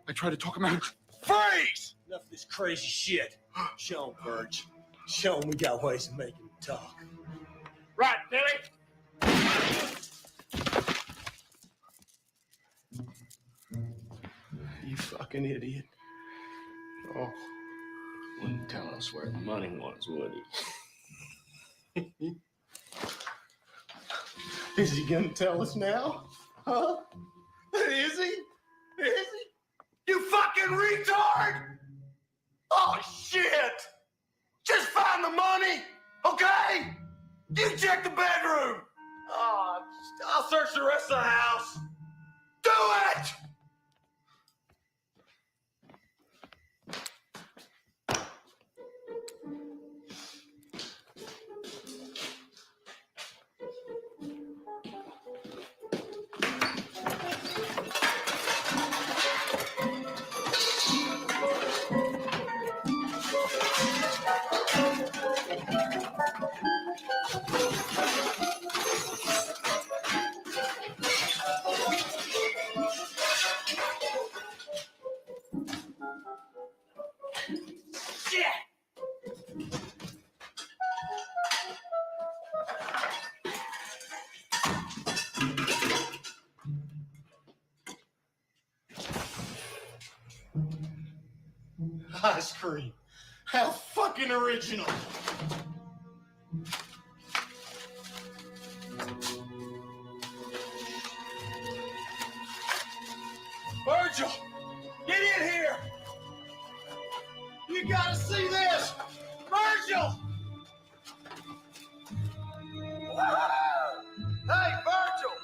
I tried to talk him out. Freeze! Enough of this crazy shit. Show 'em, Birch. Show 'em we got ways of making them talk. Right, Billy? You fucking idiot. Oh, wouldn't tell us where the money was, would he? Is he gonna tell us now? Huh? Is he? Is he? You fucking retard! Oh, shit! Just find the money, okay? You check the bedroom. Oh, I'll search the rest of the house. Do it! Ice cream. How fucking original. Virgil, get in here. You gotta see this. Virgil. Hey, Virgil.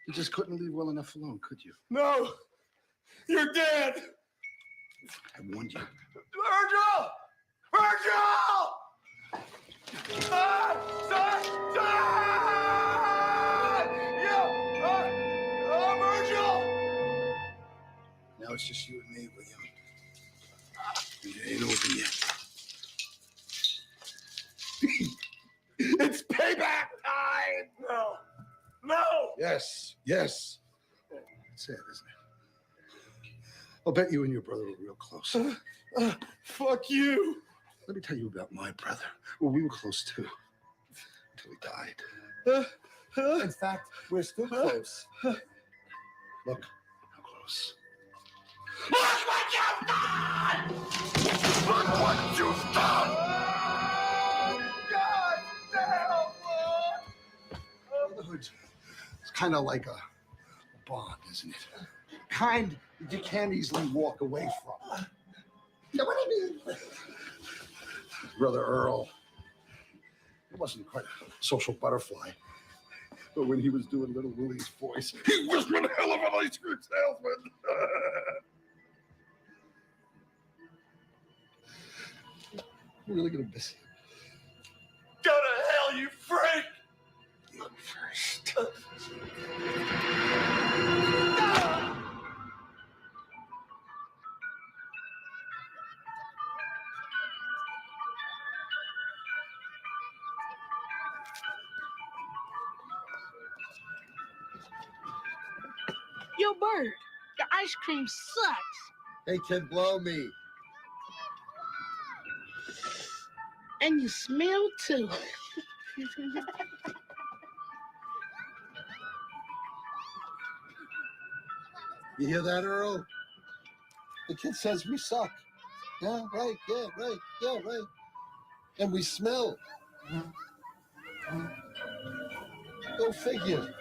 You just couldn't leave well enough alone, could you? No, you're dead. I warned you. Virgil! Virgil! Son! Virgil! Now it's just you and me, William. It ain't over yet. It's payback time! No! No! Yes, yes. That's it, isn't it? I'll bet you and your brother were real close. Fuck you! Let me tell you about my brother. Well, we were close too. Until he died. In fact, we're still close. Look how close. Look what you've done! Look what you've done! God damn, Lord! Brotherhood. It's kind of like a bond, isn't it? Kind you can't easily walk away from. You know what I mean? Brother Earl, he wasn't quite a social butterfly. But when he was doing Little Willie's voice, he was one hell of an ice cream salesman. I'm really gonna miss him. Go to hell, you freak! You first. Yo, Bird, your ice cream sucks. Hey, kid, blow me. And you smell too. You hear that, Earl? The kid says we suck. Yeah, right, yeah, right, yeah, right. And we smell. Go figure.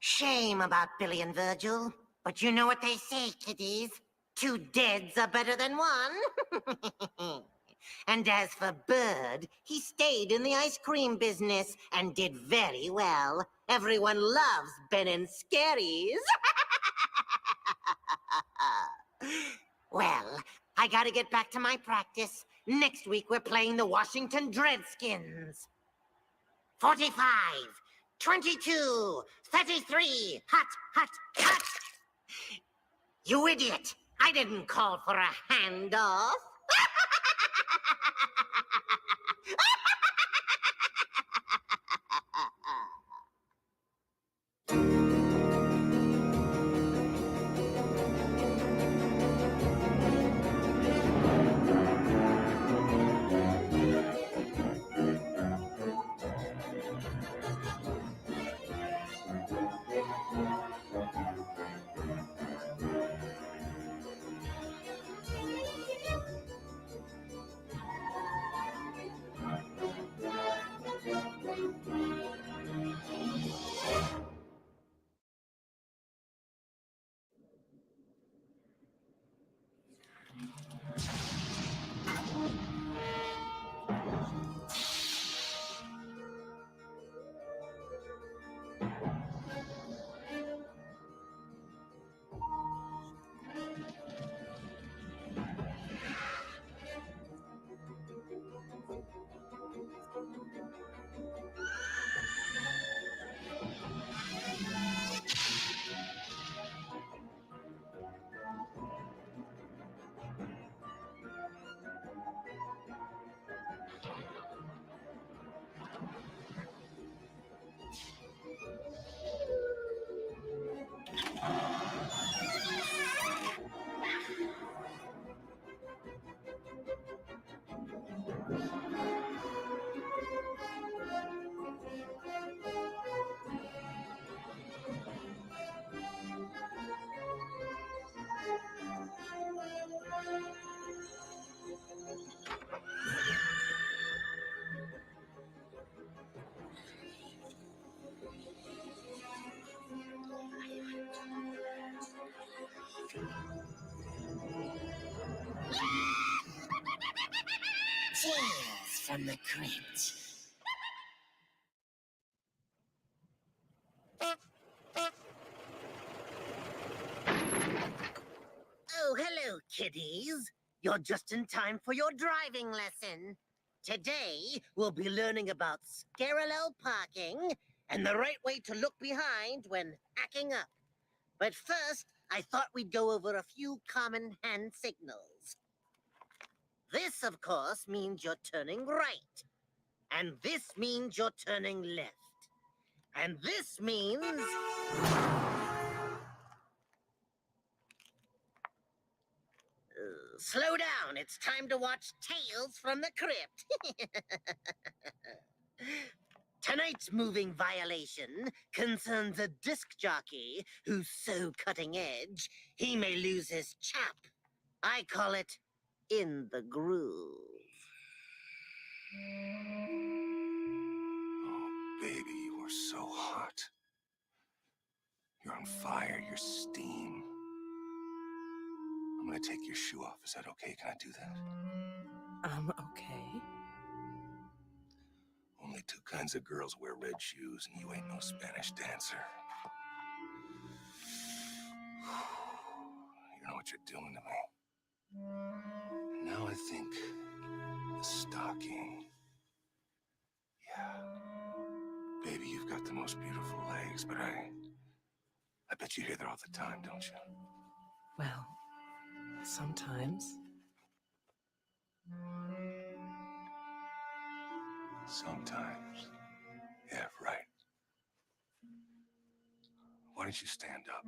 Shame about Billy and Virgil. But you know what they say, kiddies? 2 deads are better than 1. And as for Bird, he stayed in the ice cream business and did very well. Everyone loves Ben and Scaries. Well, I gotta get back to my practice. Next week we're playing the Washington Redskins. 45, 22, 33, hot, hot, hot! You idiot! I didn't call for a handoff. Tales from the crypt. Oh, hello, kiddies. You're just in time for your driving lesson. Today, we'll be learning about parallel parking and the right way to look behind when acting up. But first, I thought we'd go over a few common hand signals. This, of course, means you're turning right. And this means you're turning left. And this means... slow down. It's time to watch Tales from the Crypt. Tonight's moving violation concerns a disc jockey who's so cutting edge, he may lose his chap. I call it In the Groove. Baby, you are so hot. You're on fire, you're steam. I'm gonna take your shoe off. Is that okay? Can I do that? Okay. Only two kinds of girls wear red shoes, and you ain't no Spanish dancer. You know what you're doing to me. Now I think the stocking. Yeah. Baby, you've got the most beautiful legs, but I bet you hear that all the time, don't you? Well, sometimes. Sometimes. Yeah, right. Why don't you stand up?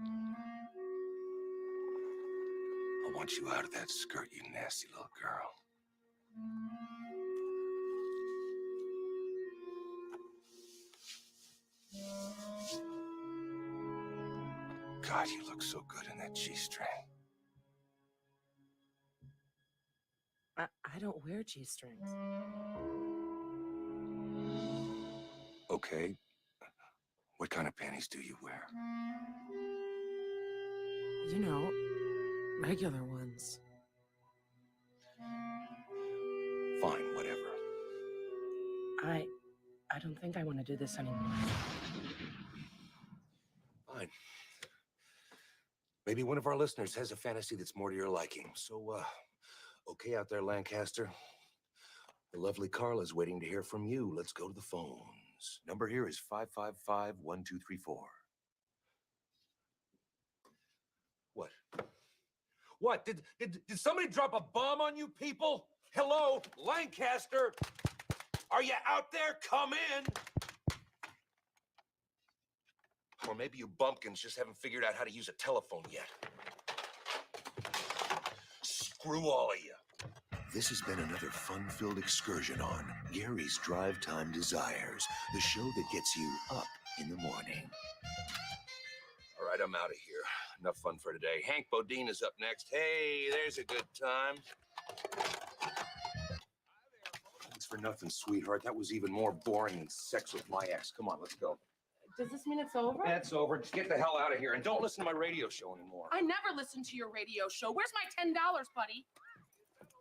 I want you out of that skirt, you nasty little girl. God, you look so good in that G-string. I don't wear G-strings. Okay. What kind of panties do you wear? You know, regular ones. Fine, whatever. I don't think I want to do this anymore. Fine. Maybe one of our listeners has a fantasy that's more to your liking. So, okay out there, Lancaster. The lovely Carla's waiting to hear from you. Let's go to the phones. Number here is 555-1234. What? What? Did somebody drop a bomb on you people? Hello, Lancaster? Are you out there? Come in. Or maybe you bumpkins just haven't figured out how to use a telephone yet. Screw all of you. This has been another fun-filled excursion on Gary's Drive Time Desires, the show that gets you up in the morning. All right, I'm out of here. Enough fun for today. Hank Bodine is up next. Hey, there's a good time. Thanks for nothing, sweetheart. That was even more boring than sex with my ex. Come on, let's go. Does this mean it's over? That's over. Just get the hell out of here and don't listen to my radio show anymore. I never listen to your radio show. Where's my $10, buddy?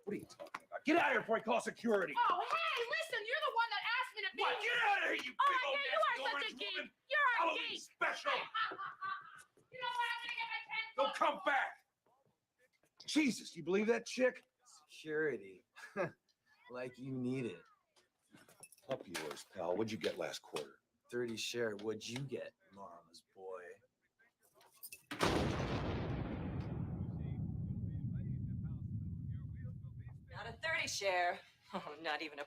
What are you talking about? Get out of here before I call security. Oh, hey, listen, you're the one that asked me to be. What? Get out of here, you Oh, big old yeah, you are nasty such a orange geek. woman. You're a Halloween geek. special. You know what? I'm gonna get my $10. Don't come back. Jesus, you believe that chick? Security. Like you need it. Up yours, pal. What'd you get last quarter? 30 share. What'd you get, Mama's boy? Not a 30 share. Oh, not even a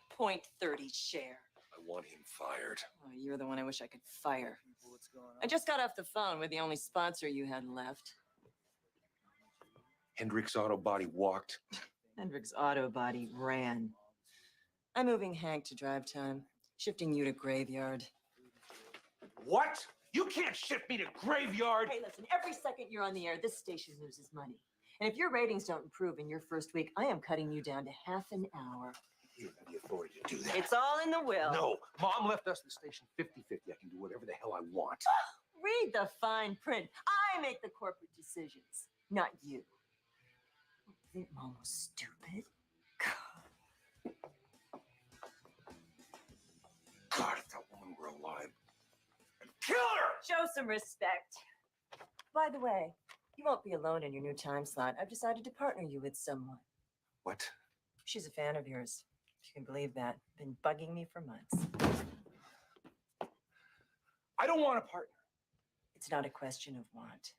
.30 share. I want him fired. Oh, you're the one I wish I could fire. What's going on? I just got off the phone with the only sponsor you had left. Hendricks Auto Body walked. Hendricks Auto Body ran. I'm moving Hank to drive time, shifting you to graveyard. What? You can't shift me to graveyard. Hey, listen, every second you're on the air, this station loses money. And if your ratings don't improve in your first week, I am cutting you down to half an hour. You don't have the authority to do that. It's all in the will. No, Mom left us the station 50-50. I can do whatever the hell I want. Read the fine print. I make the corporate decisions, not you. You think Mom was stupid? God, if that woman were alive, I'd kill her! Show some respect. By the way, you won't be alone in your new time slot. I've decided to partner you with someone. What? She's a fan of yours, if you can believe that. Been bugging me for months. I don't want a partner. It's not a question of want.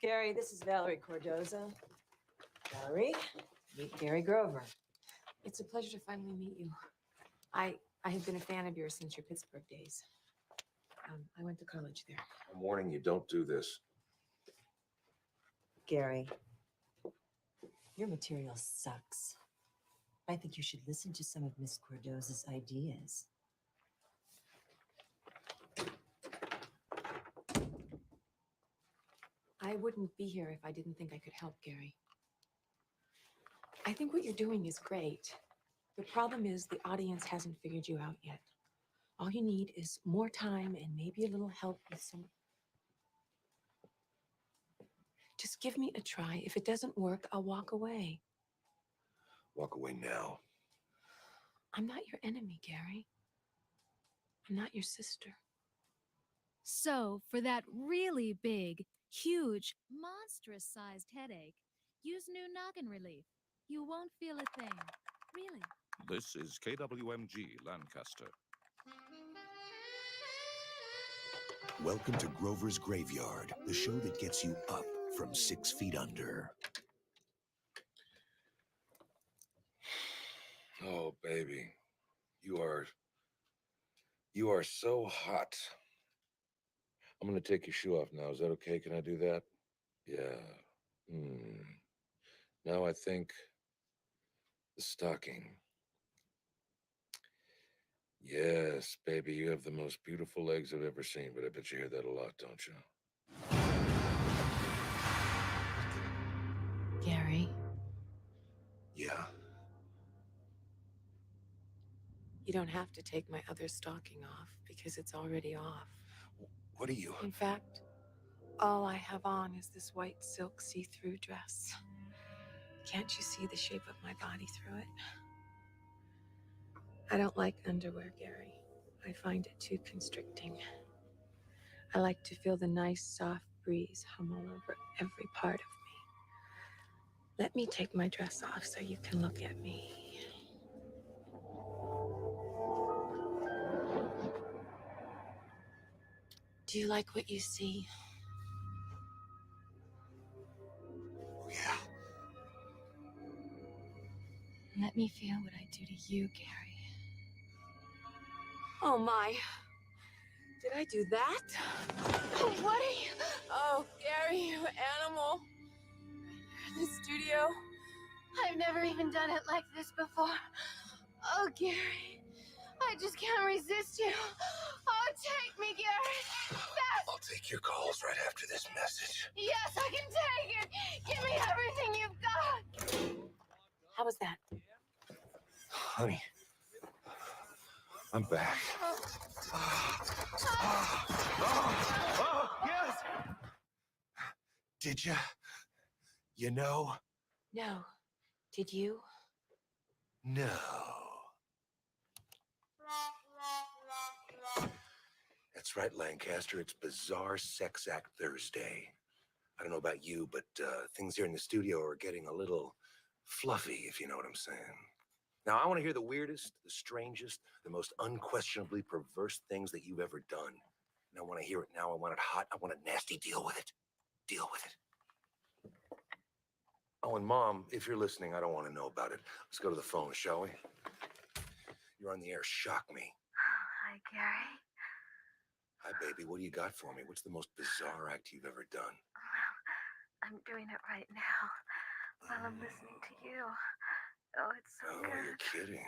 Gary, this is Valerie Cordoza. Valerie, meet Gary Grover. It's a pleasure to finally meet you. I have been a fan of yours since your Pittsburgh days. I went to college there. I'm warning you, don't do this. Gary, your material sucks. I think you should listen to some of Miss Cordoz's ideas. I wouldn't be here if I didn't think I could help, Gary. I think what you're doing is great. The problem is the audience hasn't figured you out yet. All you need is more time and maybe a little help with some... Just give me a try. If it doesn't work, I'll walk away. Walk away now. I'm not your enemy, Gary. I'm not your sister. So, for that really big, huge, monstrous-sized headache, use new noggin relief. You won't feel a thing. Really. This is KWMG Lancaster. Welcome to Grover's Graveyard, the show that gets you up from 6 feet under. Oh, baby. You are so hot. I'm gonna take your shoe off now. Is that okay? Can I do that? Yeah. Now I think the stocking. Yes, baby, you have the most beautiful legs I've ever seen, but I bet you hear that a lot, don't you? Gary, Yeah. you don't have to take my other stocking off because it's already off. What are you? In fact, all I have on is this white silk see-through dress. Can't you see the shape of my body through it? I don't like underwear, Gary. I find it too constricting. I like to feel the nice, soft breeze hum all over every part of me. Let me take my dress off so you can look at me. Do you like what you see? Oh, yeah. Let me feel what I do to you, Gary. Oh my. Did I do that? Oh, what are you? Oh, Gary, you animal. In the studio. I've never even done it like this before. Oh, Gary. I just can't resist you. Oh, take me, Gary. Fast. I'll take your calls right after this message. Yes, I can take it. Give me everything you've got. How was that? Honey, I'm back. Yes! Did you? You know? No. Did you? No. That's right, Lancaster. It's Bizarre Sex Act Thursday. I don't know about you, but things here in the studio are getting a little fluffy, if you know what I'm saying. Now, I want to hear the weirdest, the strangest, the most unquestionably perverse things that you've ever done. And I want to hear it now. I want it hot. I want it nasty. Deal with it. Deal with it. Oh, and Mom, if you're listening, I don't want to know about it. Let's go to the phone, shall we? You're on the air. Shock me. Hi, Gary. Hi, baby. What do you got for me? What's the most bizarre act you've ever done? I'm doing it right now while I'm listening to you. Oh, it's so Oh, good. you're kidding.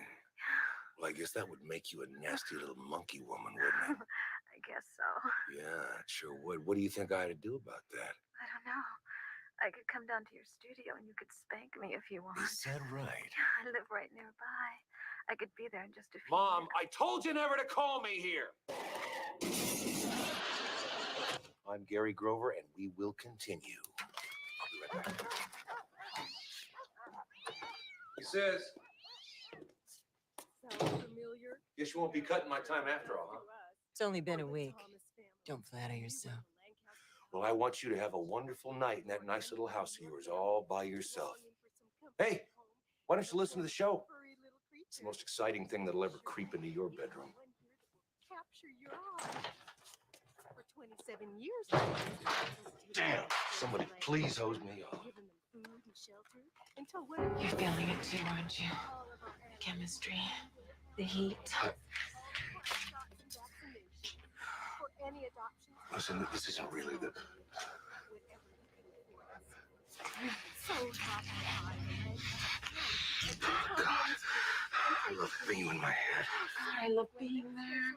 Well, I guess that would make you a nasty little monkey woman, wouldn't it? I guess so. Yeah, it sure would. What do you think I ought to do about that? I don't know. I could come down to your studio and you could spank me if you want. Is that right? I live right nearby. I could be there in just a few Mom, I told you never to call me here. I'm Gary Grover, and we will continue. I'll be right back. He says, Sounds familiar? guess you won't be cutting my time after all, huh? It's only been a week. Don't flatter yourself. Well, I want you to have a wonderful night in that nice little house of yours, all by yourself. Hey, why don't you listen to the show? It's the most exciting thing that'll ever creep into your bedroom. Capture your eye. For 27 years. Damn! Somebody please hose me off. You're feeling it too, aren't you? The chemistry, the heat. Listen, this isn't really the... So hot. I love having you in my head. God, I love being there.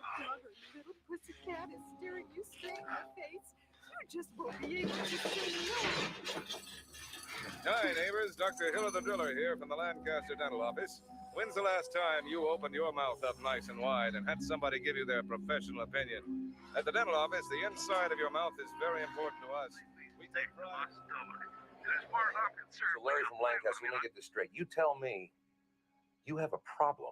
Little pussycat is staring you straight in the face. You just won't be able to say no. Hi, neighbors. Dr. Hiller the Driller here from the Lancaster Dental Office. When's the last time you opened your mouth up nice and wide and had somebody give you their professional opinion? At the dental office, the inside of your mouth is very important to us. We take pride. As far as I'm concerned, so Larry from Lancaster, let me get this straight. You tell me you have a problem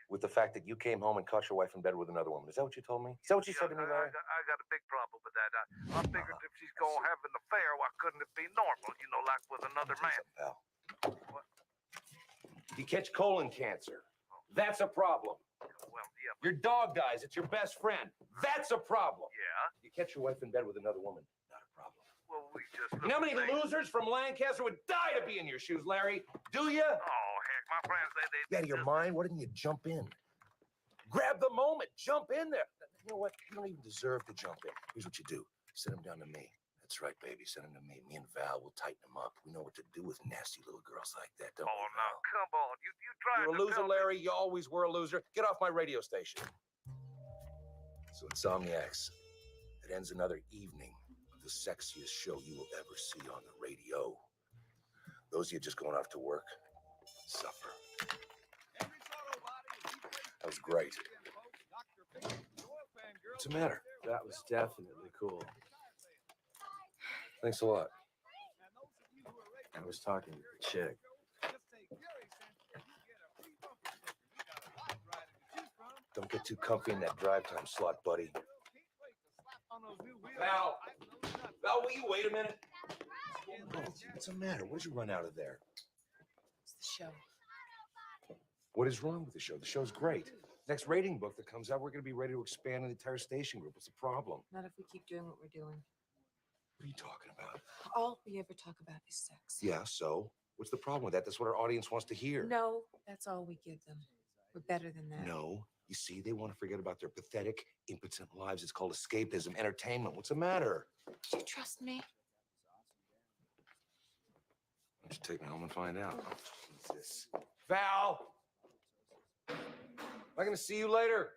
with the fact that you came home and caught your wife in bed with another woman. Is that what you told me? Is that what you said to me, Larry? I got a big problem with that. I figured if she's gonna have an affair, why couldn't it be normal? You know, like with another man. Pal. You catch colon cancer. That's a problem. Well, yeah. Your dog dies. It's your best friend. That's a problem. Yeah. You catch your wife in bed with another woman. Not a problem. Well, we just. You know how many losers from Lancaster would die to be in your shoes, Larry? Do you? Oh, heck, my friends, You out of your mind? Why didn't you jump in? Grab the moment. Jump in there. You know what? You don't even deserve to jump in. Here's what you do. Send him down to me. That's right, baby. Send him to me. Me and Val will tighten him up. We know what to do with nasty little girls like that, don't we, now, Val? come on. You tried You're a to loser, tell me- Larry. You always were a loser. Get off my radio station. So, Insomniacs, it ends another evening of the sexiest show you will ever see on the radio. Those of you just going off to work, suffer. That was great. What's the matter? That was definitely cool. Thanks a lot. I was talking to the chick. Don't get too comfy in that drive time slot, buddy. Val! Val, will you wait a minute? What's the matter? What did you run out of there? It's the show. What is wrong with the show? The show's great. Next rating book that comes out, we're going to be ready to expand the entire station group. What's the problem? Not if we keep doing what we're doing. What are you talking about? All we ever talk about is sex. Yeah, so? What's the problem with that? That's what our audience wants to hear. No, that's all we give them. We're better than that. No. You see, they want to forget about their pathetic, impotent lives. It's called escapism, entertainment. What's the matter? Do you trust me? Why don't you take me home and find out? Jesus. Val! Am I going to see you later?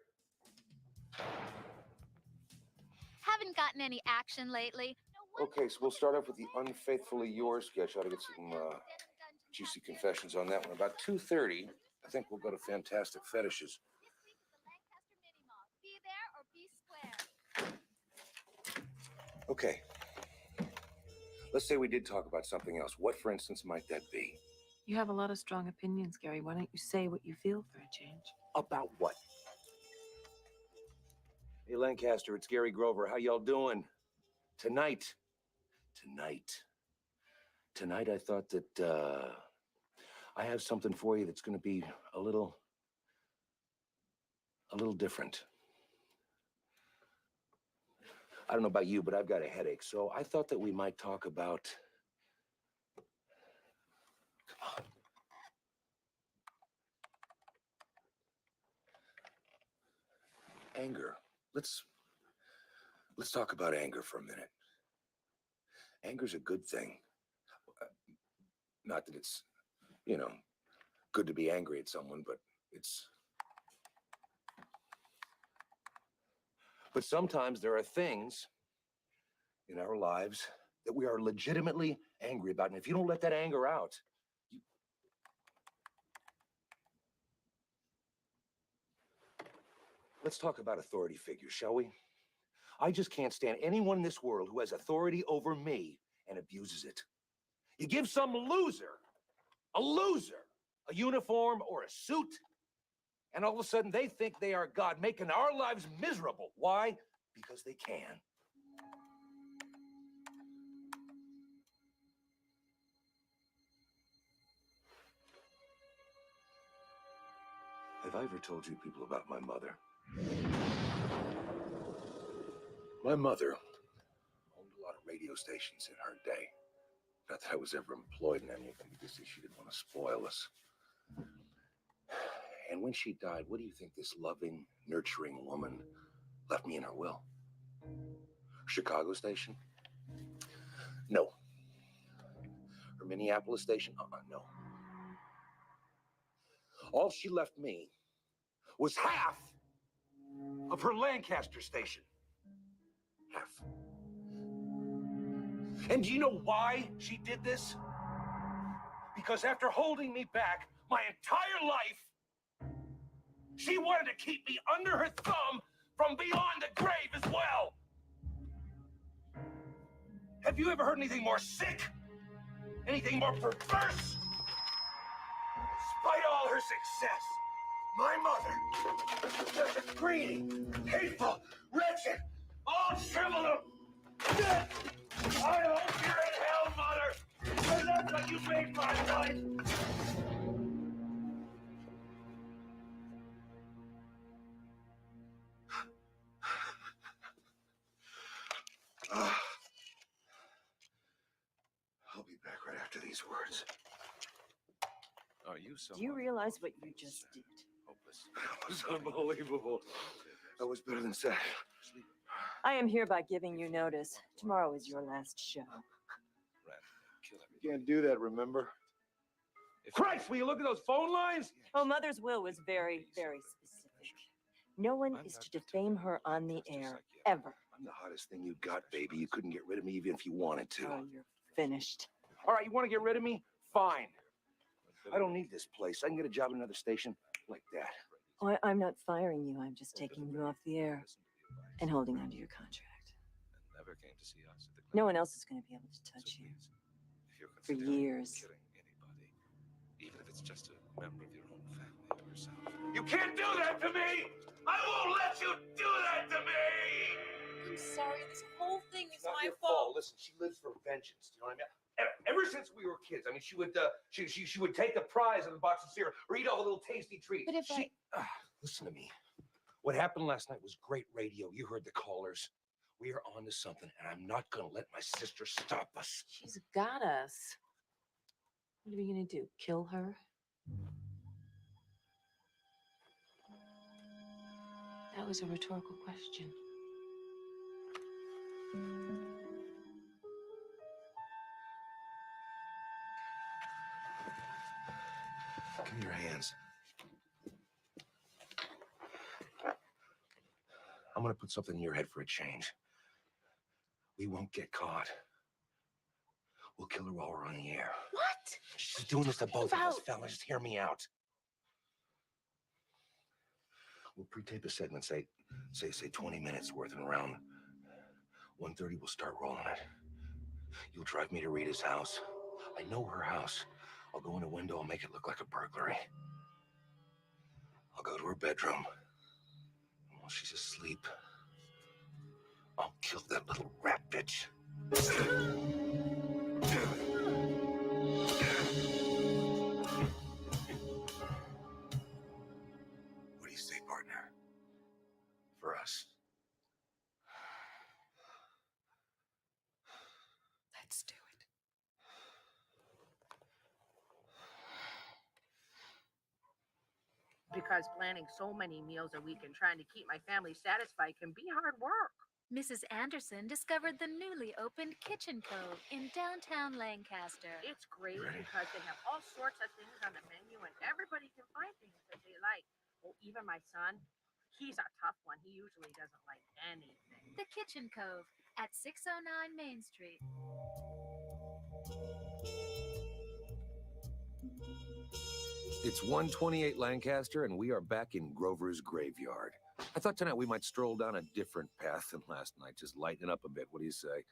Haven't gotten any action lately. Okay, so we'll start off with the Unfaithfully Yours sketch. I ought to get some juicy confessions on that one. About 2:30, I think we'll go to Fantastic Fetishes. Be there or be square. Okay. Let's say we did talk about something else. What, for instance, might that be? You have a lot of strong opinions, Gary. Why don't you say what you feel for a change? About what? Hey, Lancaster, it's Gary Grover. How y'all doing? Tonight, I thought that I have something for you that's going to be a little different. I don't know about you, but I've got a headache, so I thought that we might talk about. Come on. Anger. Let's talk about anger for a minute. Anger's a good thing. Not that it's, good to be angry at someone, but it's. But sometimes there are things in our lives that we are legitimately angry about. And if you don't let that anger out, Let's talk about authority figures, shall we? I just can't stand anyone in this world who has authority over me and abuses it. You give some loser, a uniform or a suit, and all of a sudden they think they are God, making our lives miserable. Why? Because they can. Have I ever told you people about my mother? My mother owned a lot of radio stations in her day. Not that I was ever employed in any of them, because she didn't want to spoil us. And when she died, what do you think this loving, nurturing woman left me in her will? Chicago station? No. Her Minneapolis station? No. All she left me was half of her Lancaster station. Half. And do you know why she did this? Because after holding me back my entire life, she wanted to keep me under her thumb from beyond the grave as well. Have you ever heard anything more sick? Anything more perverse? Despite all her success, my mother, such a greedy, hateful, wretched, all shriveled up. I hope you're in hell, Mother, because that's what you made my life. I'll be back right after these words. Are you so? Do you realize what you just did? Hopeless. That was unbelievable. That was better than sex. I am hereby giving you notice. Tomorrow is your last show. You can't do that, remember? Christ, will you look at those phone lines? Oh, Mother's will was very, very specific. No one is to defame her on the air, ever. I'm the hottest thing you got, baby. You couldn't get rid of me even if you wanted to. Oh, you're finished. All right, you want to get rid of me? Fine. I don't need this place. I can get a job in another station like that. Oh, I'm not firing you. I'm just taking you off the air and holding onto your contract. Never came to see us at the No one else is going to be able to touch you for years. even if it's just a member of your own family or yourself. You can't do that to me! I won't let you do that to me! I'm sorry. This whole thing is Not my your fault. Listen, she lives for vengeance. You know what I mean? Ever since we were kids, I mean, she would take the prize in the box of cereal or eat all the little tasty treats. But if Listen to me. What happened last night was great radio. You heard the callers. We are on to something, and I'm not going to let my sister stop us. She's got us. What are we gonna do? Kill her? That was a rhetorical question. Give me your hands. I'm going to put something in your head for a change. We won't get caught. We'll kill her while we're on the air. What? She's doing this to both of us, fellas. Just hear me out. We'll pre-tape a segment, say 20 minutes worth, and around 1:30 we'll start rolling it. You'll drive me to Rita's house. I know her house. I'll go in a window, I'll make it look like a burglary. I'll go to her bedroom. And while she's asleep, I'll kill that little rat bitch. What do you say, partner? For us. Let's do it. Because planning so many meals a week and trying to keep my family satisfied can be hard work. Mrs. Anderson discovered the newly opened Kitchen Cove in downtown Lancaster. It's great because they have all sorts of things on the menu and everybody can find things that they like. Well, even my son, he's a tough one. He usually doesn't like anything. The Kitchen Cove at 609 Main Street. It's 128 Lancaster, and we are back in Grover's graveyard. I thought tonight we might stroll down a different path than last night, just lighten up a bit. What do you say?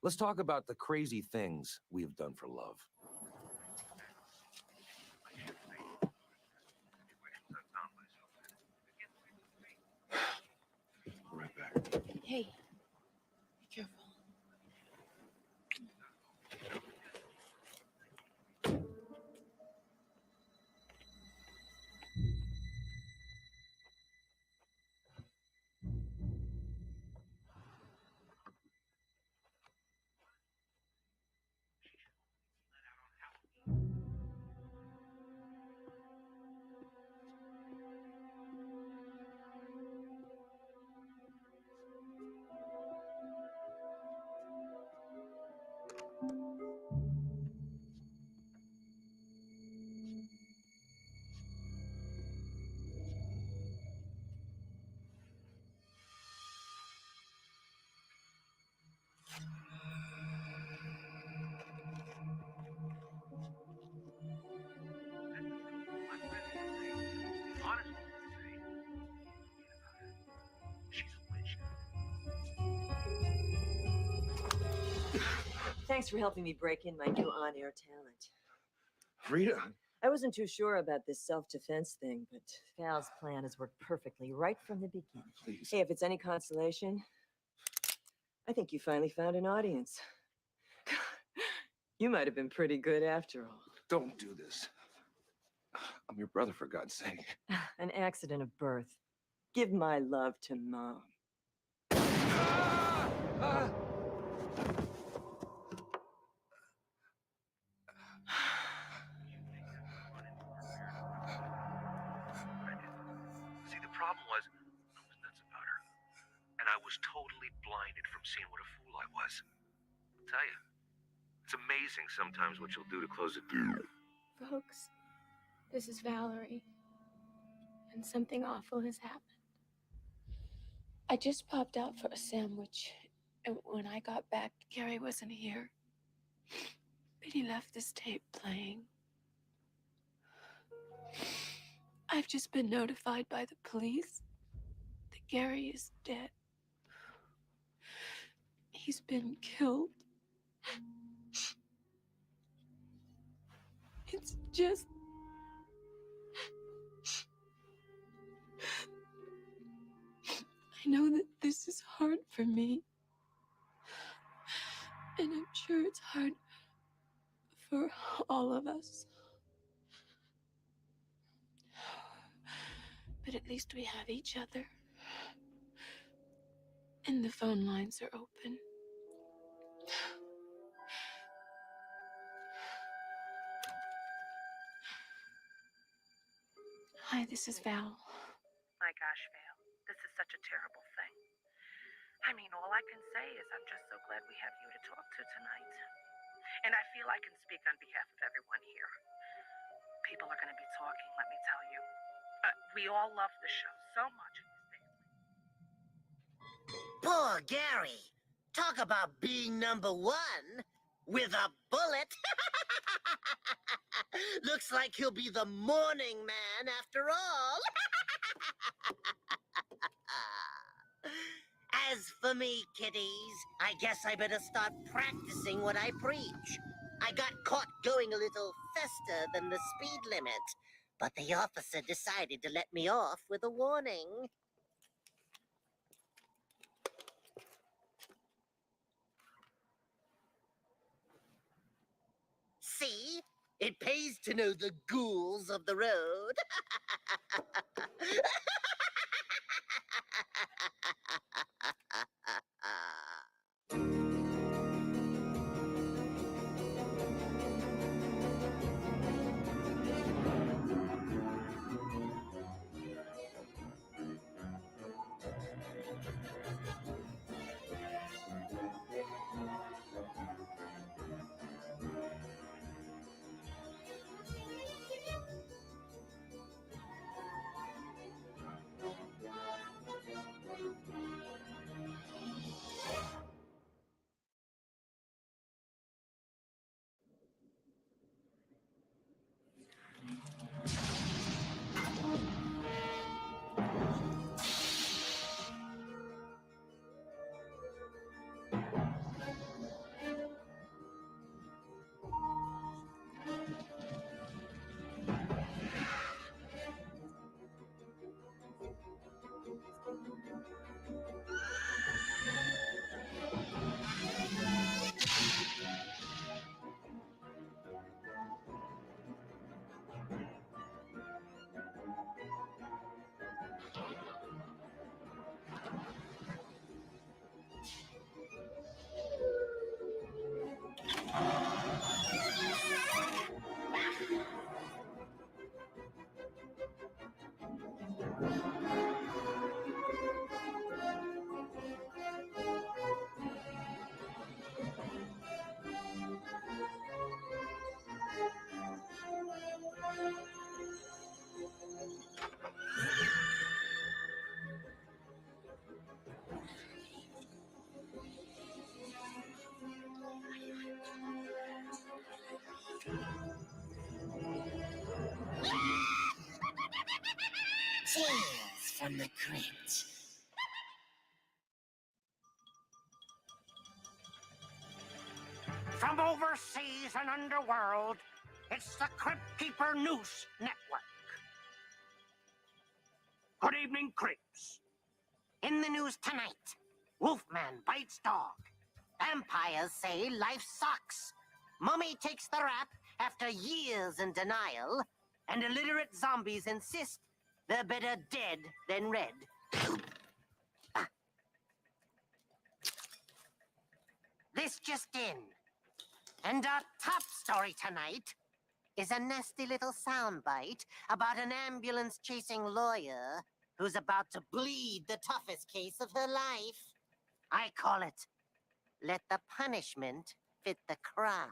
Let's talk about the crazy things we have done for love. Right back. Hey, be careful. Thanks for helping me break in my new on-air talent. Frida, I wasn't too sure about this self-defense thing, but Val's plan has worked perfectly right from the beginning. please. Hey, if it's any consolation, I think you finally found an audience. You might have been pretty good after all. Don't do this. I'm your brother, for God's sake. An accident of birth. Give my love to Mom. See, the problem was, I was nuts about her. And I was totally blinded from seeing what a fool I was. I'll tell you, it's amazing sometimes what you'll do to close a door. Folks, this is Valerie. And something awful has happened. I just popped out for a sandwich, and when I got back, Gary wasn't here. But he left this tape playing. I've just been notified by the police that Gary is dead. He's been killed. It's just... I know that this is hard for me. And I'm sure it's hard for all of us. But at least we have each other. And the phone lines are open. Hi, this is Val. My gosh, Val, this is such a terrible thing. I mean, all I can say is I'm just so glad we have you to talk to tonight. And I feel I can speak on behalf of everyone here. People are going to be talking, let me tell you. We all love the show so much. Poor Gary. Talk about being number one with a bullet. Looks like he'll be the morning man after all. As for me, kiddies, I guess I better start practicing what I preach. I got caught going a little faster than the speed limit, but the officer decided to let me off with a warning. See? It pays to know the ghouls of the road. Tales from the crypt. From overseas and underworld, it's the Crypt Keeper News Network. Good evening, Creeps. In the news tonight, Wolfman bites dog. Vampires say life sucks. Mummy takes the rap after years in denial. And illiterate zombies insist they're better dead than red. This just in. And our top story tonight is a nasty little soundbite about an ambulance-chasing lawyer who's about to bleed the toughest case of her life. I call it, let the punishment fit the crime.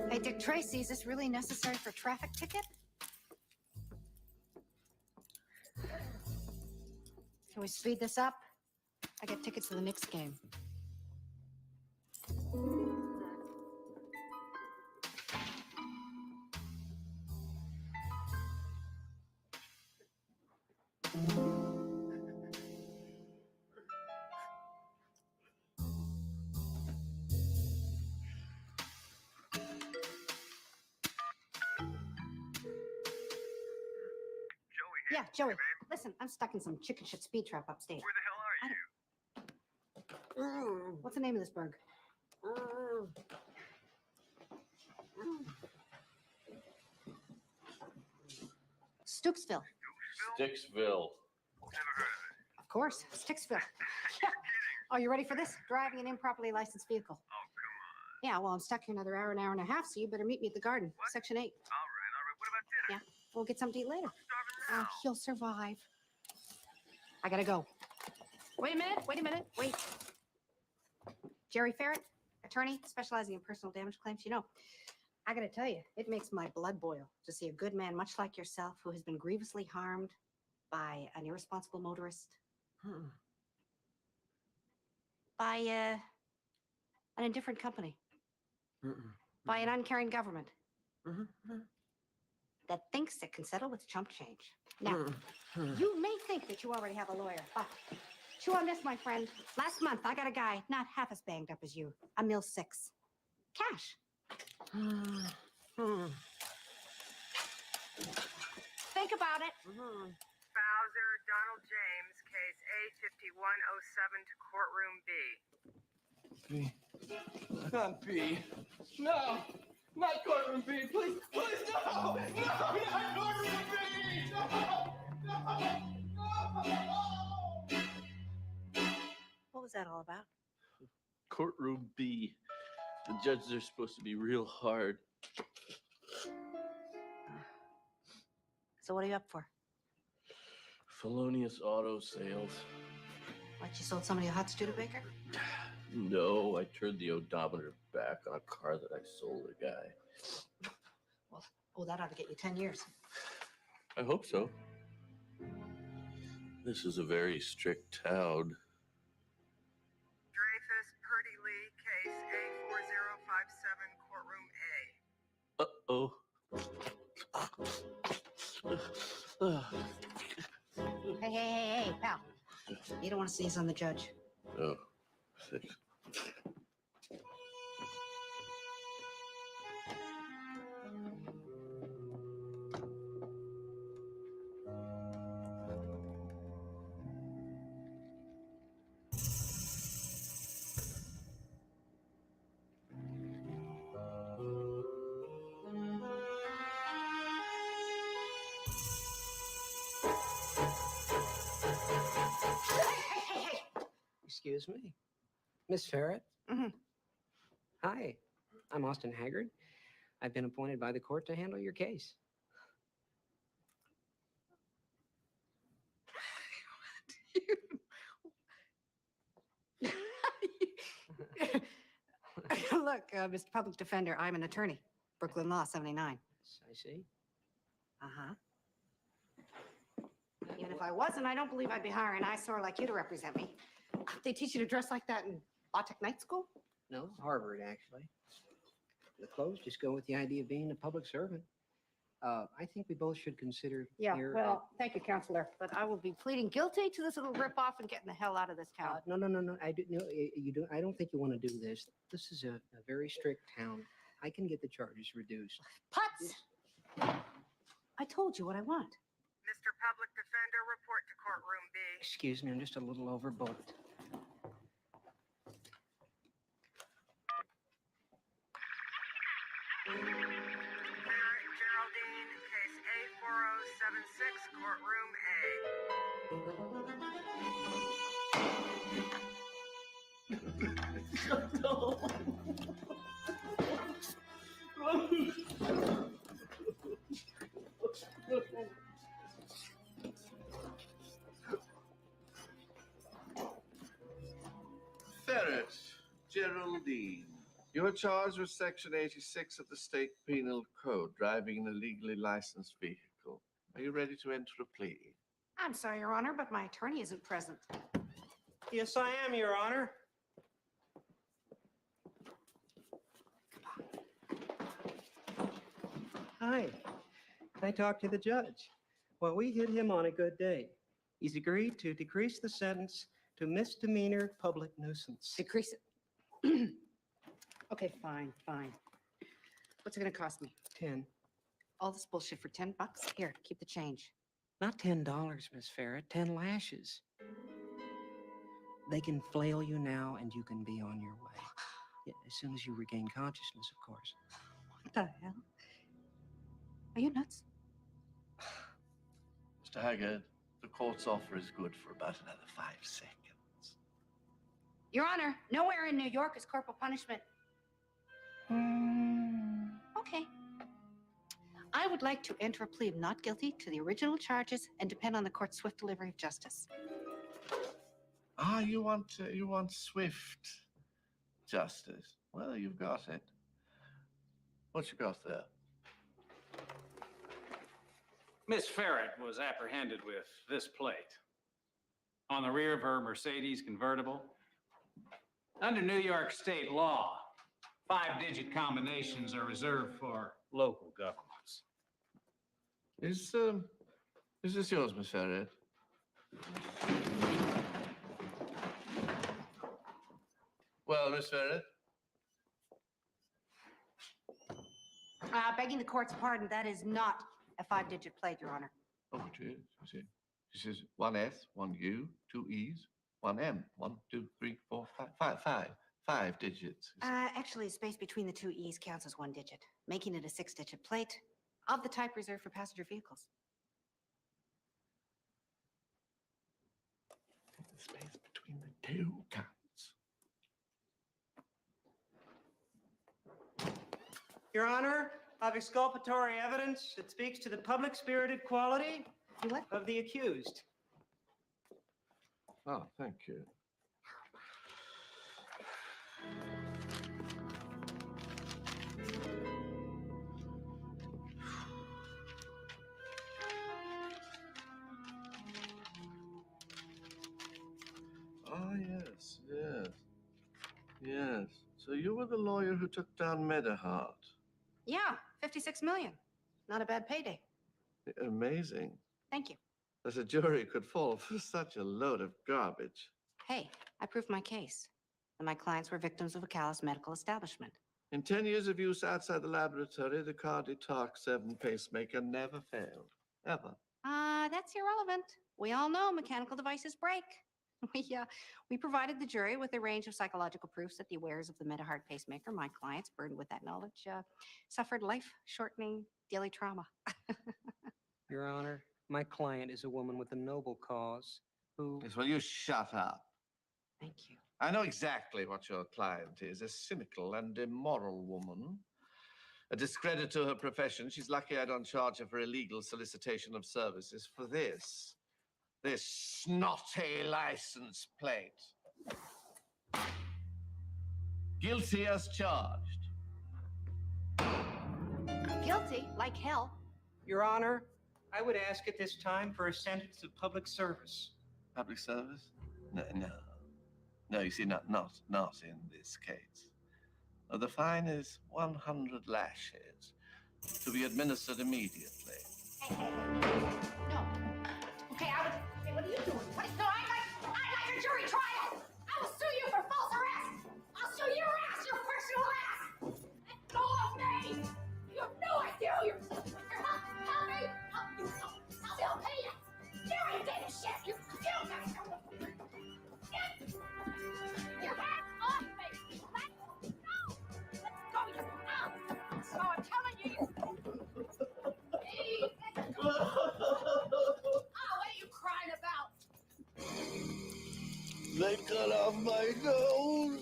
Hey, Dick Tracy, is this really necessary for a traffic ticket? Can we speed this up? I get tickets to the Knicks game. Yeah, Joey, listen, I'm stuck in some chicken shit speed trap upstate. Where the hell are you? What's the name of this burg? Stooksville. Sticksville. Of course, Sticksville. Oh, you ready for this? Driving an improperly licensed vehicle. Oh, come on. Yeah, well, I'm stuck here another hour and a half, so you better meet me at the garden, Section 8. All right. What about dinner? Yeah, we'll get something to eat later. Starving now. He'll survive. I gotta go. Wait a minute, wait. Jerry Ferret, attorney specializing in personal damage claims. You know, I gotta tell you, it makes my blood boil to see a good man much like yourself who has been grievously harmed by an irresponsible motorist. By an indifferent company. By an uncaring government. That thinks it can settle with chump change. Now, you may think that you already have a lawyer, but chew on this, my friend. Last month, I got a guy not half as banged up as you. A mil 6. Cash. Think about it. Bowser, Donald James, case A5107 to courtroom B. B. Not B. No! Not courtroom B! Please, please, no! No! Not courtroom B! No! What was that all about? Courtroom B. The judges are supposed to be real hard. So what are you up for? Felonious auto sales. What, you sold somebody a hot Studebaker? No, I turned the odometer back on a car that I sold a guy. Well, oh, that ought to get you 10 years. I hope so. This is a very strict town. Dreyfus, Purdy Lee, case A4057, courtroom A. Hey, pal. You don't want to sneeze on the judge. Oh, thanks. Excuse me. Miss Ferret? Hi, I'm Austin Haggard. I've been appointed by the court to handle your case. Look, Mr. Public Defender, I'm an attorney. Brooklyn Law 79. I see. Uh-huh. Even if I wasn't, I don't believe I'd be hiring an eyesore like you to represent me. They teach you to dress like that in Law-Tech night school? No, Harvard, actually. The clothes just go with the idea of being a public servant. I think we both should consider Yeah, your... well, thank you, counselor, but I will be pleading guilty to this little ripoff and getting the hell out of this town. No. You don't. I don't think you want to do this. This is a very strict town. I can get the charges reduced. Putz! I told you what I want. Mr. Public Defender, report to courtroom B. Excuse me, I'm just a little overbooked. Geraldine, case A4076, courtroom Ferret, Geraldine. You are charged with Section 86 of the State Penal Code, driving an illegally licensed vehicle. Are you ready to enter a plea? I'm sorry, Your Honor, but my attorney isn't present. Yes, I am, Your Honor. Hi. Can I talk to the judge? Well, we hit him on a good day. He's agreed to decrease the sentence to misdemeanor public nuisance. Decrease it. Okay, fine. What's it gonna cost me? 10. All this bullshit for $10? Here, keep the change. Not $10, Miss Ferret. 10 lashes. They can flail you now, and you can be on your way. Yeah, as soon as you regain consciousness, of course. What the hell? Are you nuts? Mr. Haggard, the court's offer is good for about another 5 seconds. Your Honor, nowhere in New York is corporal punishment. Okay. I would like to enter a plea of not guilty to the original charges and depend on the court's swift delivery of justice. Ah, you want swift justice. Well, you've got it. What you got there? Miss Ferret was apprehended with this plate on the rear of her Mercedes convertible. Under New York state law, 5-digit combinations are reserved for local governments. Is this yours, Miss Ferret? Well, Miss Ferret? Begging the court's pardon, that is not a 5-digit plate, Your Honor. Oh, it is. You see. This is 1 S, 1 U, 2 E's, 1 M. 1, 2, 3, 4, 5. 5 digits. Actually, the space between the 2 E's counts as 1 digit, making it a 6-digit plate of the type reserved for passenger vehicles. The space between the 2 counts. Your Honor, of exculpatory evidence that speaks to the public-spirited quality of the accused. Oh, thank you. Oh, yes. So you were the lawyer who took down Medahart. Yeah, 56 million. Not a bad payday. Amazing. Thank you. That a jury could fall for such a load of garbage. Hey, I proved my case. And my clients were victims of a callous medical establishment. In 10 years of use outside the laboratory, the Cardi-Talk 7 pacemaker never failed. Ever. That's irrelevant. We all know mechanical devices break. We provided the jury with a range of psychological proofs that the wearers of the Medahart pacemaker, my clients, burdened with that knowledge, suffered life-shortening daily trauma. Your Honor, my client is a woman with a noble cause who... Yes, well, you shut up. Thank you. I know exactly what your client is, a cynical and immoral woman. A discredit to her profession. She's lucky I don't charge her for illegal solicitation of services for this snotty license plate. Guilty as charged. Guilty, like hell. Your Honor, I would ask at this time for a sentence of public service. Public service? No, you see, not in this case. The fine is 100 lashes to be administered immediately. No. Okay, hey, what are you doing? No, I like a jury trial. I will sue you for false arrest. I'll sue your ass, your personal ass. Let go of me. You have no idea who you're. Help me. I'll pay you. Jerry did the shit. You guys know what. Get your hands off me. Let go. Let go. So I'm telling you. Hey, what are you crying about? They cut off my nose.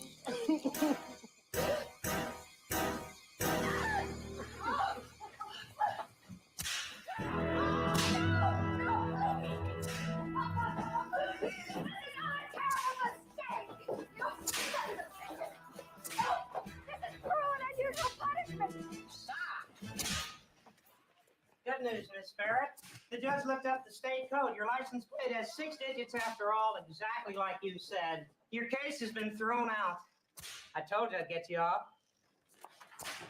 Good news, Miss Ferret. The judge looked up the state code. Your license plate has 6 digits after all, exactly like you said. Your case has been thrown out. I told you I'd get you off.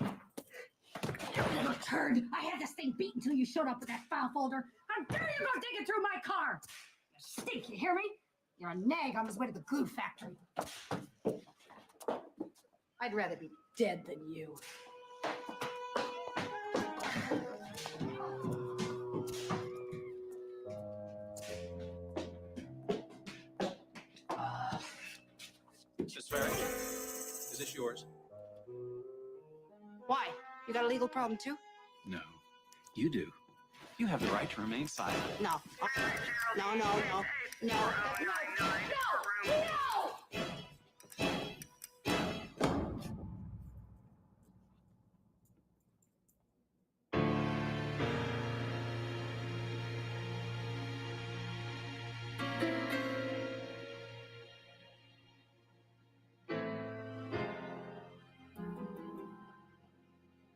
You little turd! I had this thing beat until you showed up with that file folder. How dare you go digging through my car? You stink, you hear me? You're a nag on his way to the glue factory. I'd rather be dead than you. Miss Ferret, is this yours? Why? You got a legal problem too? No, you do. You have the right to remain silent. No. No, no, no. No. No. No. No.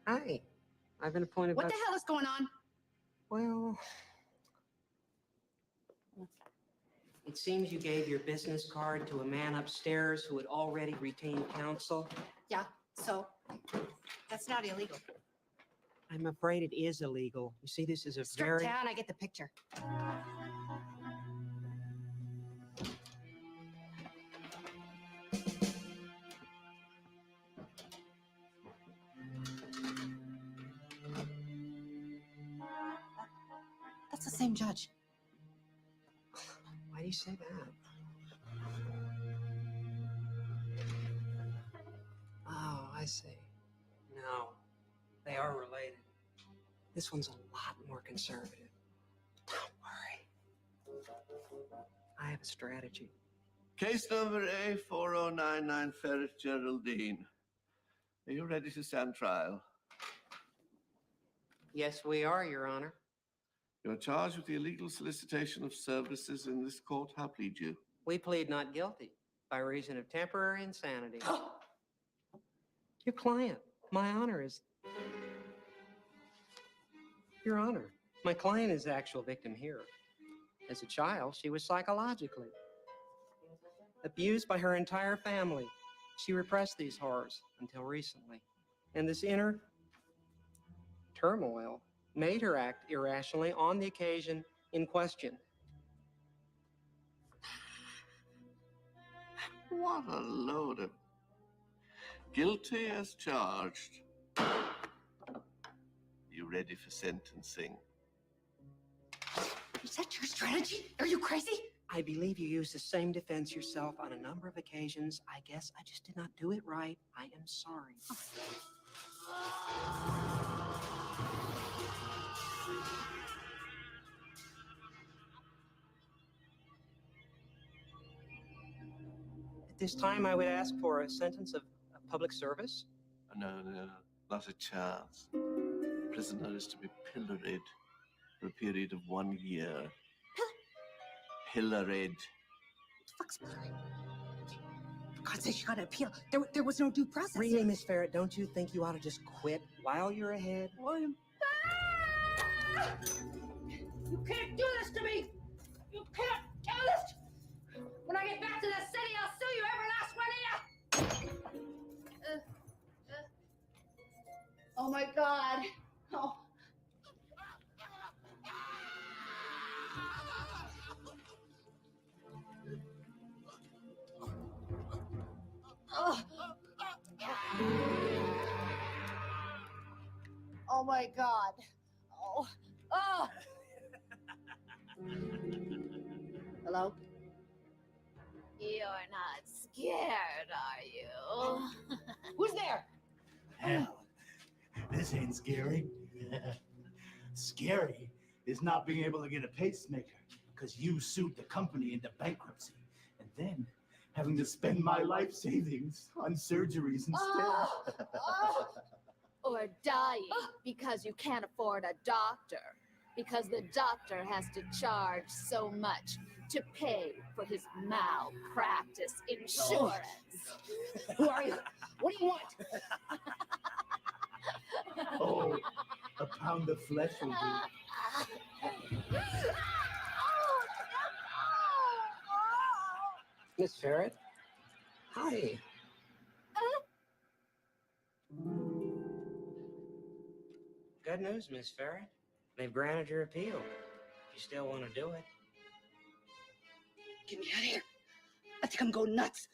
Hi. I've been appointed What by... the hell is going on? Well... It seems you gave your business card to a man upstairs who had already retained counsel. Yeah, so that's not illegal. I'm afraid it is illegal. You see, this is a Strip very... town, I get the picture. That's the same judge. Why do you say that? Oh, I see. No, they are related. This one's a lot more conservative. Don't worry. I have a strategy. Case number A4099, Ferret Geraldine. Are you ready to stand trial? Yes, we are, Your Honor. You're charged with the illegal solicitation of services in this court. How plead you? We plead not guilty by reason of temporary insanity. Your client, my honor is... Your Honor, my client is the actual victim here. As a child, she was psychologically abused by her entire family. She repressed these horrors until recently. And this inner turmoil made her act irrationally on the occasion in question. What a load of... Guilty as charged. You ready for sentencing? Is that your strategy? Are you crazy? I believe you used the same defense yourself on a number of occasions. I guess I just did not do it right. I am sorry. this time, I would ask for a sentence of public service. No, not a chance. Prisoner is to be pilloried for a period of 1 year. Pilloried. Fuck's pilloried? For God's sake, you gotta appeal. There was no due process. Really, Miss Ferret, don't you think you ought to just quit while you're ahead? William. You can't do this to me! You can't do this! When I get back to the city, I'll sue you, every last one of you! Oh my God. Oh. Oh. Oh my God. Oh. Oh. Hello? You're not scared, are you? Who's there? Hell, this ain't scary. Scary is not being able to get a pacemaker because you sued the company into bankruptcy and then having to spend my life savings on surgeries instead. Or dying because you can't afford a doctor. Because the doctor has to charge so much to pay for his malpractice insurance. Who are you? What do you want? Oh, a pound of flesh will do. Miss Ferret? Hi. Good news, Miss Ferret. They've granted your appeal. If you still want to do it. Get me out of here. I think I'm going nuts.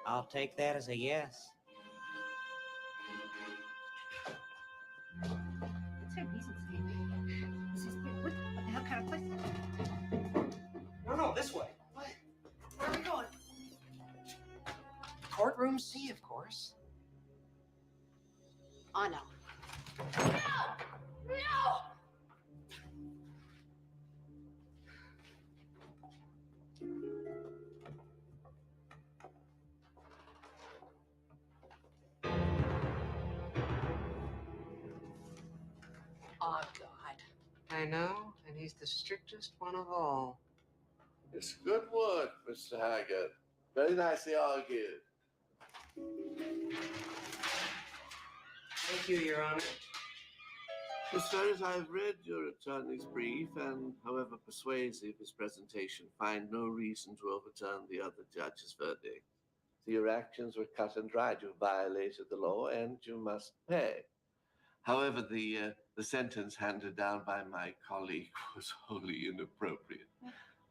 I'll take that as a yes. What's your reason, Steve? This is what the hell kind of place is it? No, this way. What? Where are we going? Courtroom C, of course. Oh, no. No! No! Oh, God. I know, and he's the strictest one of all. It's good work, Mr. Haggard. Very nicely argued. Thank you, Your Honor. As far as I've read your attorney's brief, and however persuasive his presentation, find no reason to overturn the other judge's verdict. So your actions were cut and dried. You violated the law, and you must pay. However, the sentence handed down by my colleague was wholly inappropriate.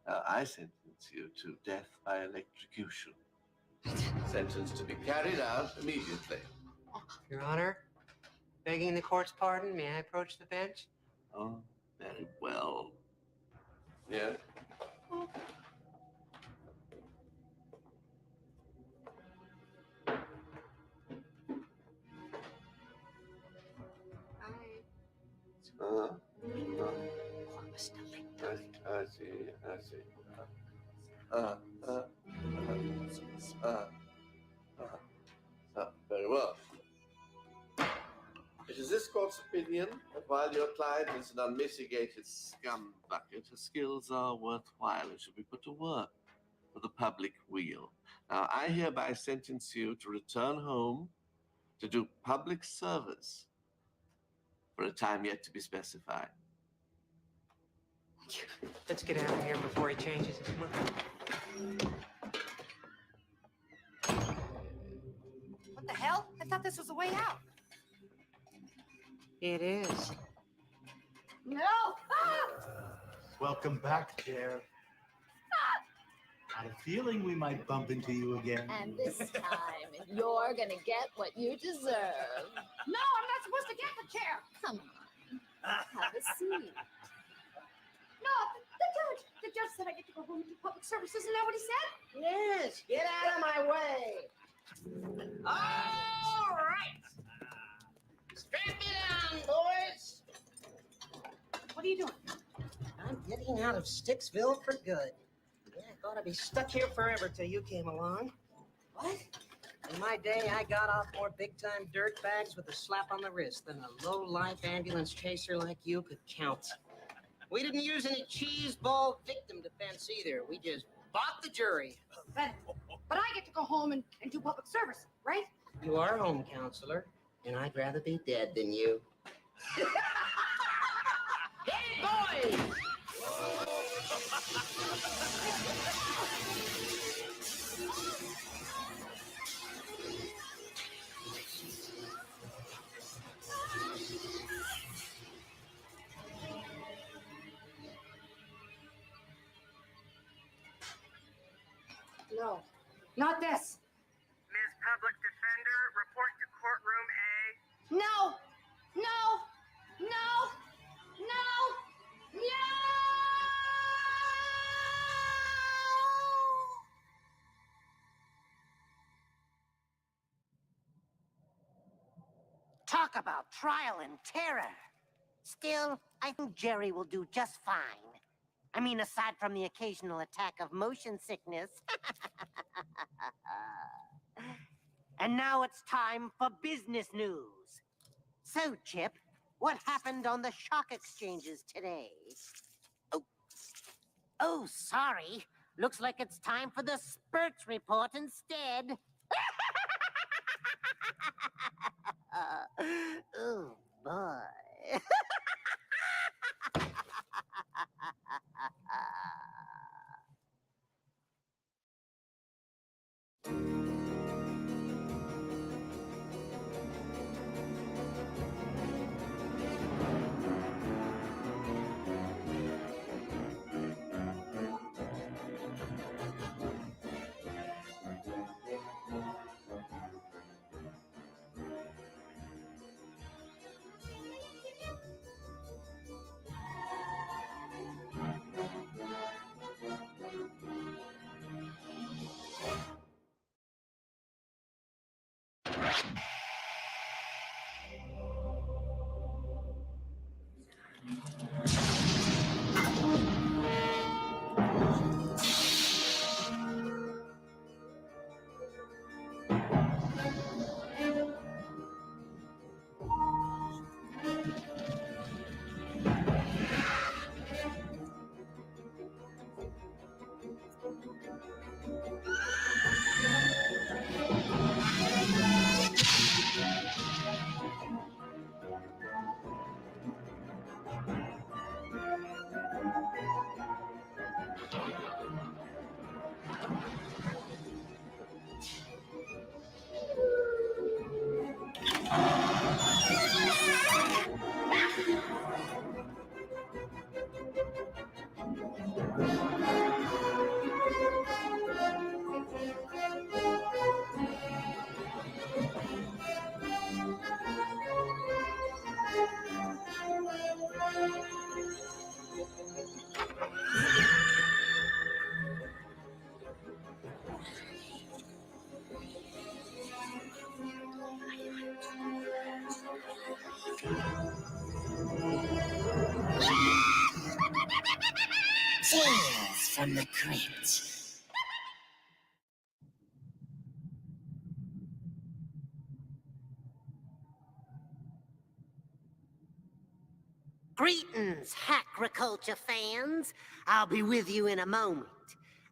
I sentence you to death by electrocution. Sentence to be carried out immediately. Your Honor, begging the court's pardon, may I approach the bench? Oh, very well. Yeah? I see. Very well. It is this court's opinion that while your client is an unmitigated scumbucket, her skills are worthwhile and should be put to work for the public weal. Now, I hereby sentence you to return home to do public service for a time yet to be specified. Let's get out of here before he changes his mind. What the hell? I thought this was the way out. It is. No! Ah! Welcome back, Chair. Had a feeling we might bump into you again. And this time, you're gonna get what you deserve. No, I'm not supposed to get the chair! Come on, have a seat. No, the judge said I get to go home and do public service. Isn't that what he said? Yes, get out of my way. All right. Strap me down, boys. What are you doing? I'm getting out of Sticksville for good. Yeah, I thought I'd be stuck here forever till you came along. What? In my day, I got off more big-time dirt bags with a slap on the wrist than a low-life ambulance chaser like you could count. We didn't use any cheese-ball victim defense either. We just bought the jury. But I get to go home and do public service, right? You are home counselor, and I'd rather be dead than you. Hey, boys! No, not this. Ms. Public Defender, report to courtroom A. No, no, no, no, no! Talk about trial and terror. Still, I think Jerry will do just fine. I mean, aside from the occasional attack of motion sickness. And now it's time for business news. So, Chip, what happened on the shock exchanges today? Oh, sorry. Looks like it's time for the Spurts report instead. Oh, boy. Tales from the crypt. Greetings, Hackriculture fans. I'll be with you in a moment.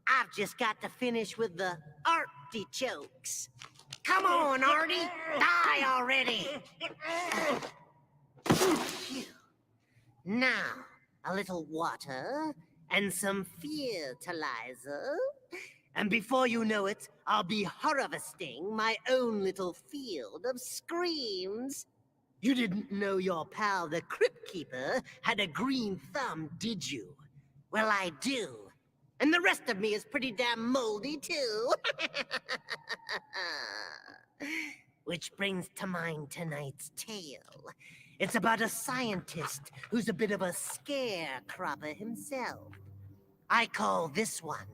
I've just got to finish with the artichokes. Come on, Artie, die already. Phew. Now, a little water and some fertilizer. And before you know it, I'll be harvesting my own little field of screams. You didn't know your pal, the Crypt Keeper, had a green thumb, did you? Well, I do. And the rest of me is pretty damn moldy, too. Which brings to mind tonight's tale. It's about a scientist who's a bit of a scarecropper himself. I call this one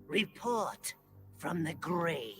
Report from the Grave.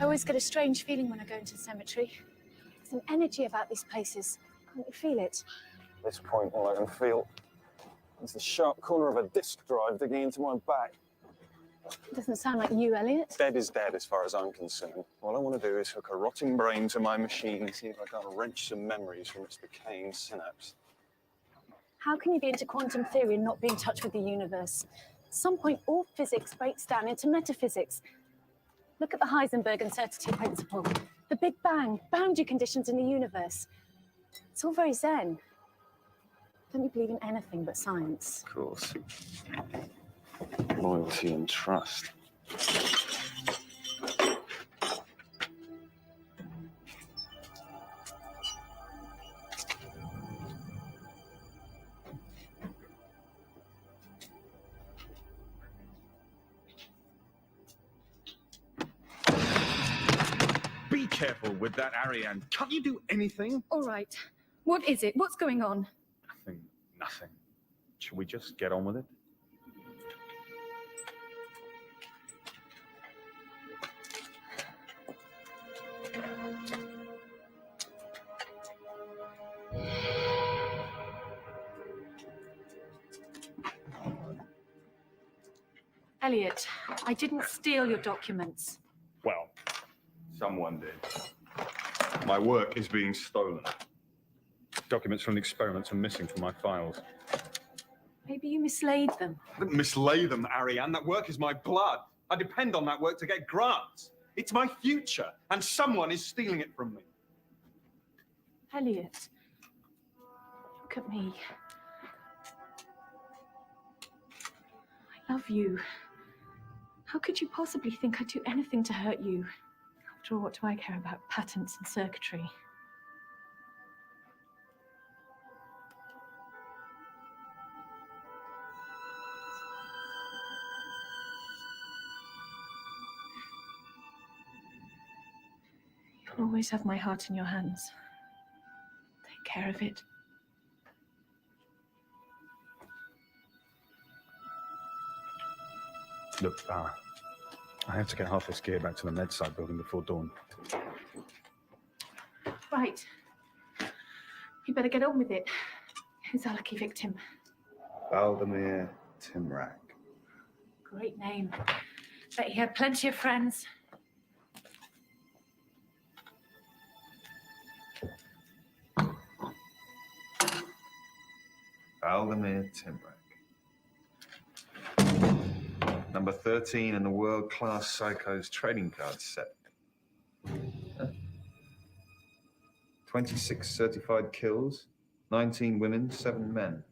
I always get a strange feeling when I go into the cemetery. There's an energy about these places. Can't you feel it? At this point, all I can feel is the sharp corner of a disk drive digging into my back. It doesn't sound like you, Elliot. Dead is dead as far as I'm concerned. All I want to do is hook a rotting brain to my machine and see if I can't wrench some memories from its decaying synapse. How can you be into quantum theory and not be in touch with the universe? At some point, all physics breaks down into metaphysics. Look at the Heisenberg uncertainty principle. The Big Bang, boundary conditions in the universe. It's all very zen. Don't you believe in anything but science? Of course. Loyalty and trust. Be careful with that, Ariane. Can't you do anything? All right. What is it? What's going on? Nothing. Should we just get on with it? Elliot, I didn't steal your documents. Well, someone did. My work is being stolen. Documents from the experiments are missing from my files. Maybe you mislaid them. I didn't mislay them, Ariane. That work is my blood. I depend on that work to get grants. It's my future, and someone is stealing it from me. Elliot, look at me. I love you. How could you possibly think I'd do anything to hurt you? After all, what do I care about patents and circuitry? You'll always have my heart in your hands. Take care of it. Look, I have to get half this gear back to the MedSite building before dawn. Right. You better get on with it. Who's our lucky victim? Valdemir Timrak. Great name. Bet he had plenty of friends. Valdemir Timrak. Number 13 in the world-class Psychos trading card set. Huh? 26 certified kills, 19 women, 7 men.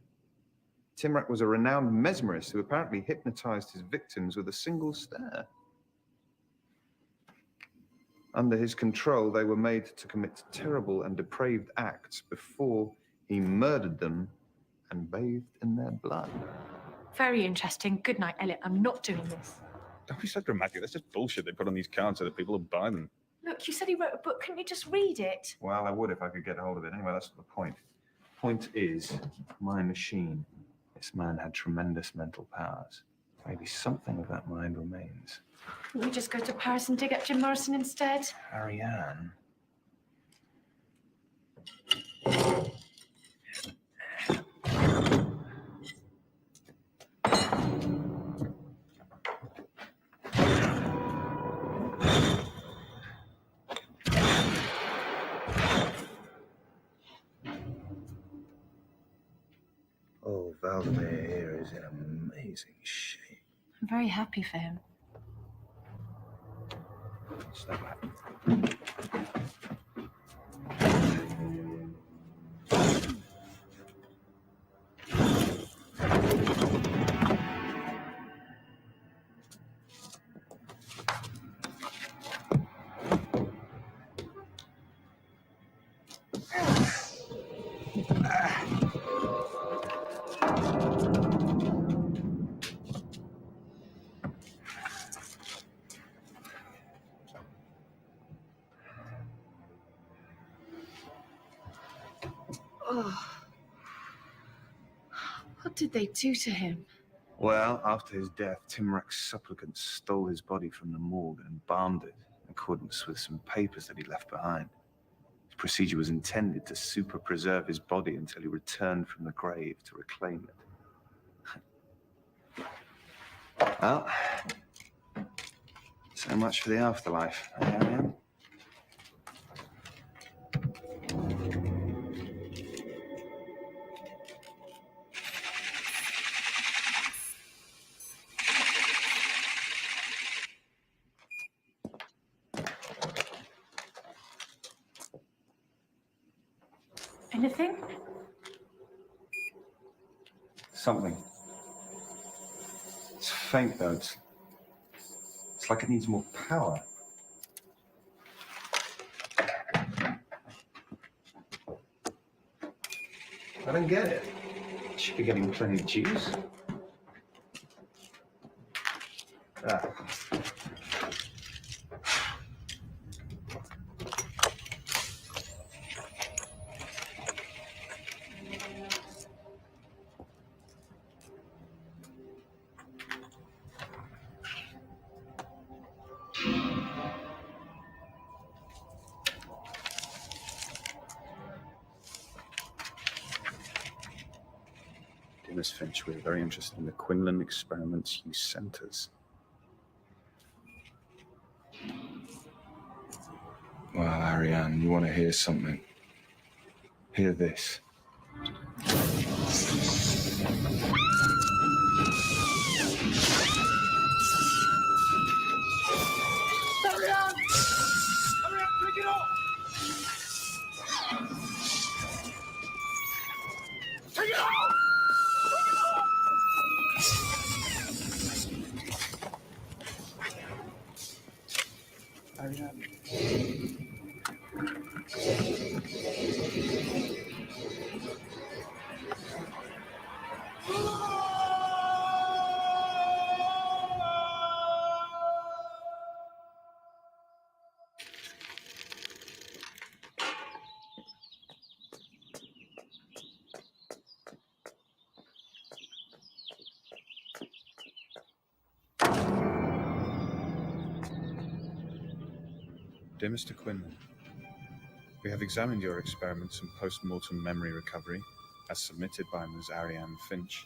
Timrak was a renowned mesmerist who apparently hypnotized his victims with a single stare. Under his control, they were made to commit terrible and depraved acts before he murdered them and bathed in their blood. Very interesting. Good night, Elliot. I'm not doing this. Don't be so dramatic. That's just bullshit they put on these cards so that people will buy them. Look, you said he wrote a book. Couldn't you just read it? Well, I would if I could get hold of it. Anyway, that's not the point. Point is, my machine. This man had tremendous mental powers. Maybe something of that mind remains. Couldn't you just go to Paris and dig up Jim Morrison instead? Ariane. Oh, Valdemir here is in amazing shape. I'm very happy for him. Stop that. Oh. What did they do to him? Well, after his death, Timrak's supplicants stole his body from the morgue and embalmed it and accordance with some papers that he left behind. His procedure was intended to super preserve his body until he returned from the grave to reclaim it. Well, so much for the afterlife. Here I am. Anything? Something. It's faint though. It's like it needs more power. I don't get it. It should be getting plenty of juice. Ah. Miss Finch, we're very interested in the Quinlan experiments you sent us. Well, Ariane, you want to hear something? Hear this. Ariane! Ariane, take it off! Take it off! Ariane. Dear Mr. Quinlan, we have examined your experiments and post-mortem memory recovery, as submitted by Ms. Ariane Finch,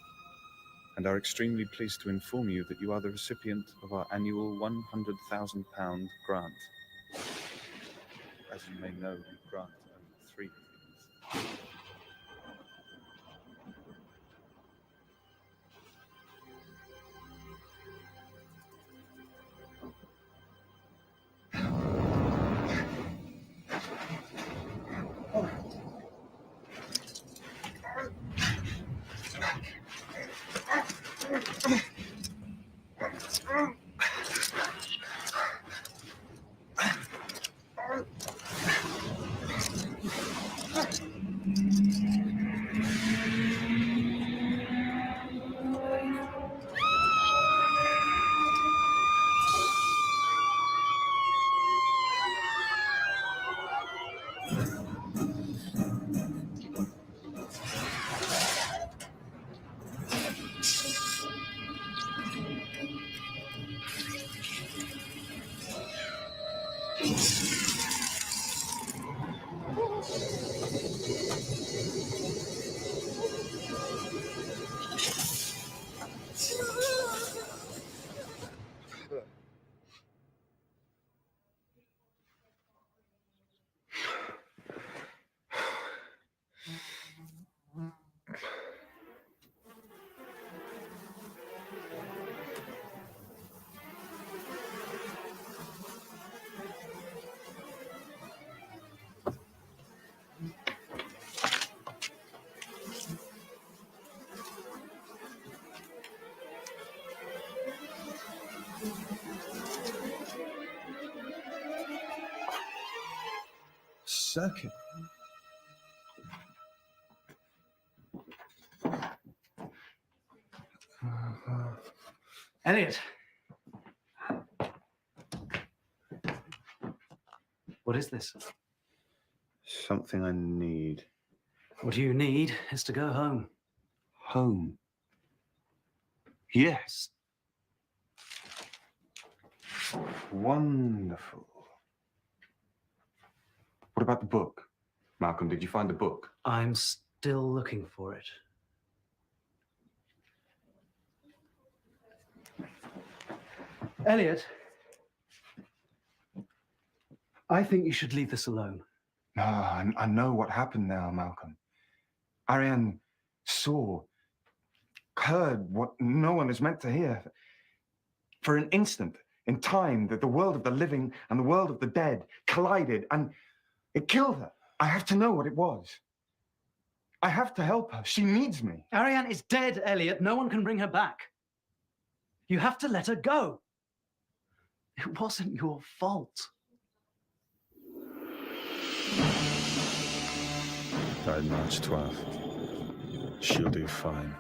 and are extremely pleased to inform you that you are the recipient of our annual £100,000 grant. As you may know, we grant only 3 things. Circuit. Elliot. What is this? Something I need. What you need is to go home. Home? Yes. Wonderful. What about the book? Malcolm, did you find the book? I'm still looking for it. Elliot, I think you should leave this alone. No, I know what happened now, Malcolm. Ariane saw, heard what no one is meant to hear. For an instant, in time, that the world of the living and the world of the dead collided, and it killed her. I have to know what it was. I have to help her. She needs me. Ariane is dead, Elliot. No one can bring her back. You have to let her go. It wasn't your fault. Died March 12th. She'll do fine.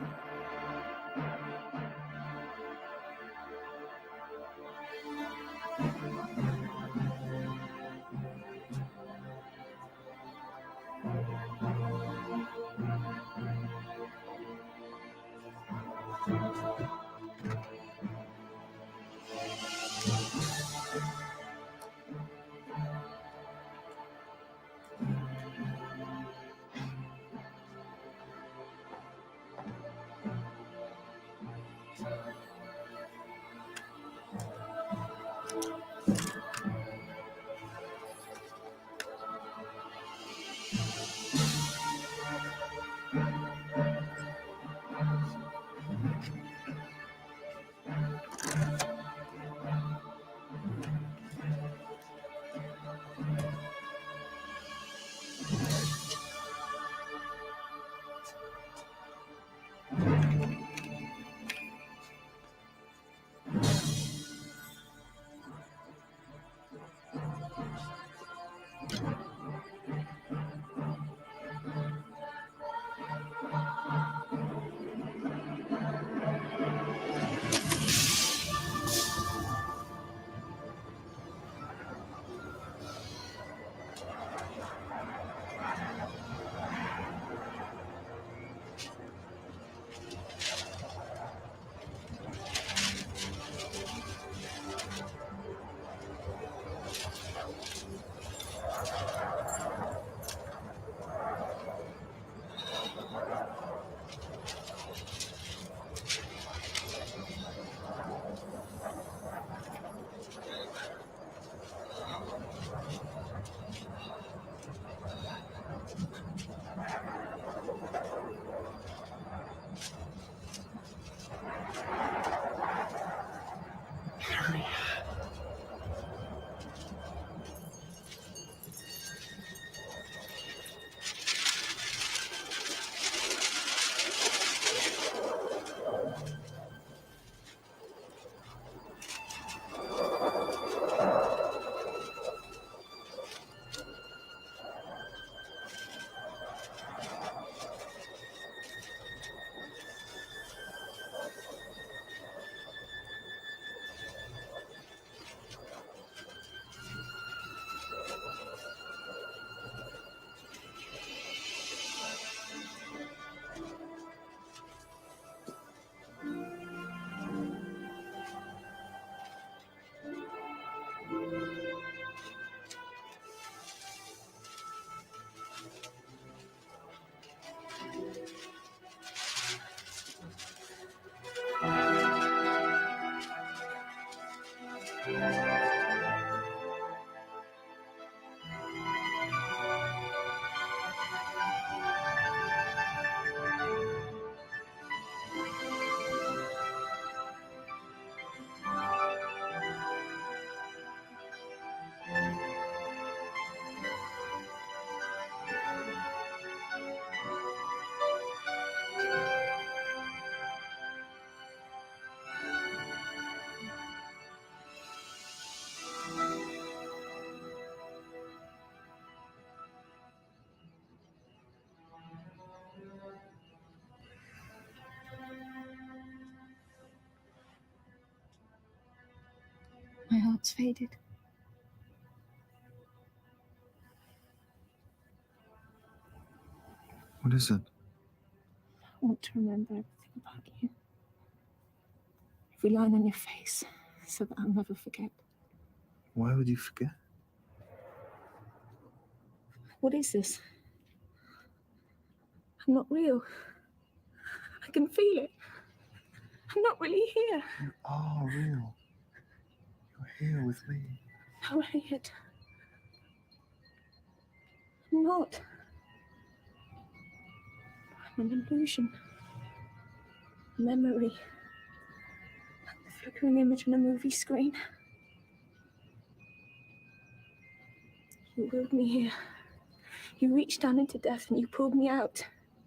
My heart's faded. What is it? I want to remember everything about you. Every line on your face, so that I'll never forget. Why would you forget? What is this? I'm not real. I can feel it. I'm not really here. You are real. You're here with me. No, Elliot. I'm not. I'm an illusion. A memory. Like the flickering image on a movie screen. You willed me here. You reached down into death and you pulled me out.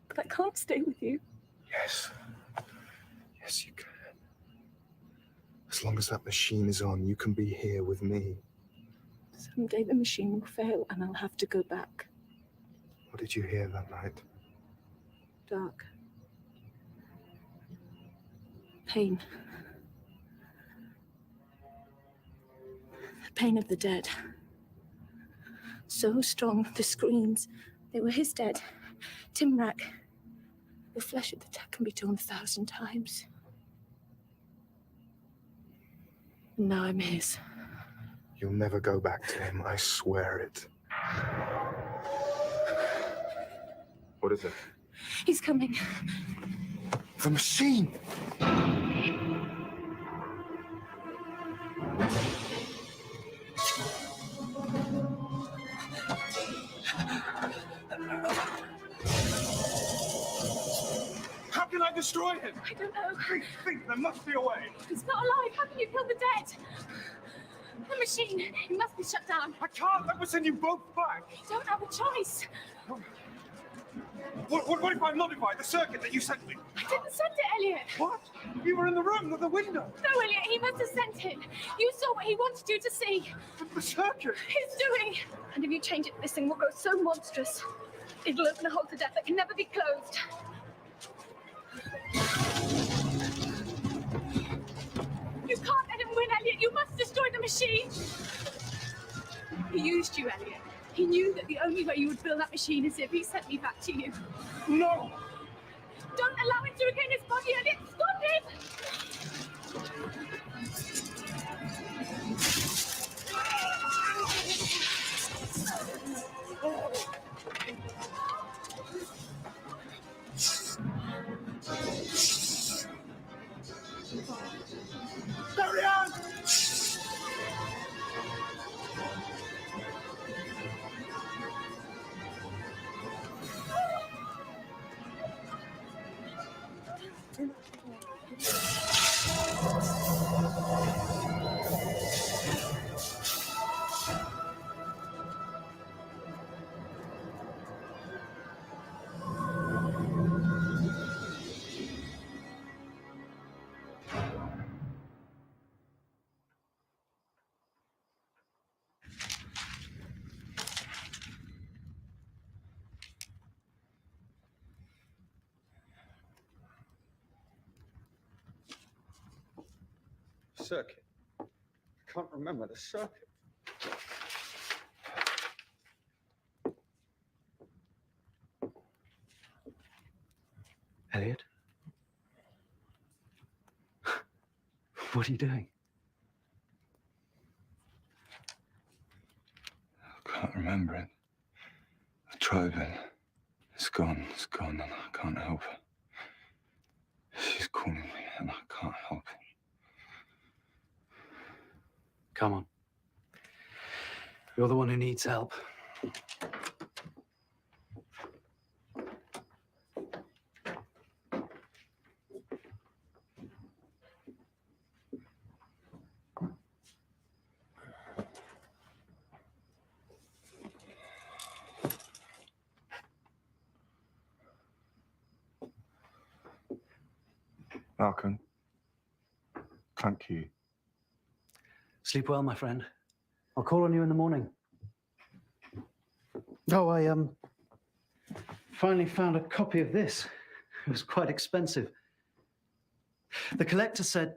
But I can't stay with you. Yes. Yes, you can. As long as that machine is on, you can be here with me. Someday the machine will fail and I'll have to go back. What did you hear that night? Dark. Pain. The pain of the dead. So strong, the screams. They were his dead. Timrak. The flesh of the dead can be torn 1,000 times. And now I'm his. You'll never go back to him, I swear it. What is it? He's coming. The machine! How can I destroy him? I don't know. Think, there must be a way. He's not alive. How can you kill the dead? The machine. It must be shut down. I can't. That would send you both back. You don't have a choice. What if I modify the circuit that you sent me? I didn't send it, Elliot. What? You were in the room with the window. No, Elliot, he must have sent it. You saw what he wanted you to see. The circuit. He's doing. And if you change it, this thing will grow so monstrous. It'll open a hole to death that can never be closed. You can't let him win, Elliot. You must destroy the machine. He used you, Elliot. He knew that the only way you would build that machine is if he sent me back to you. No! Don't allow him to regain his body, Elliot. Stop him! Carry on! Circuit. I can't remember the circuit. Elliot? What are you doing? I can't remember it. I tried, but it's gone, and I can't help her. She's calling me, and I can't help it. Come on. You're the one who needs help. Malcolm, thank you. Sleep well, my friend. I'll call on you in the morning. Oh, I finally found a copy of this. It was quite expensive. The collector said...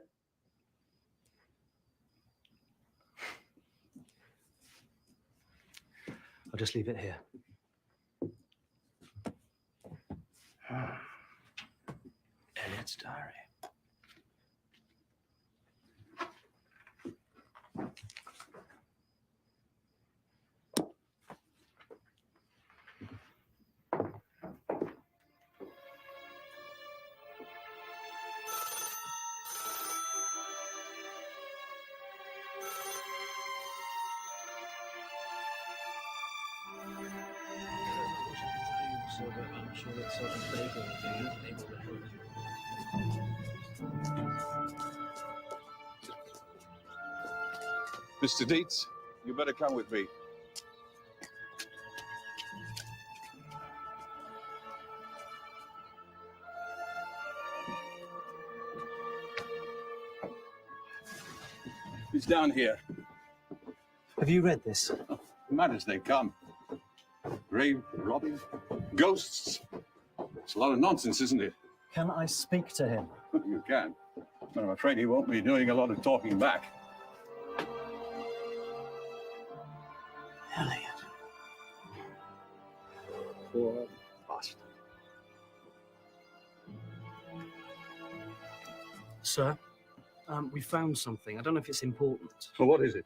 I'll just leave it here. Elliot's diary. I'm sure that Sergeant Baker will be able to help. Mr. Dietz, you better come with me. It's down here. Have you read this? Mad as they come. Grave robbing, ghosts. It's a lot of nonsense, isn't it? Can I speak to him? You can. But I'm afraid he won't be doing a lot of talking back. Elliot. Poor bastard. Sir, we found something. I don't know if it's important. Well, what is it?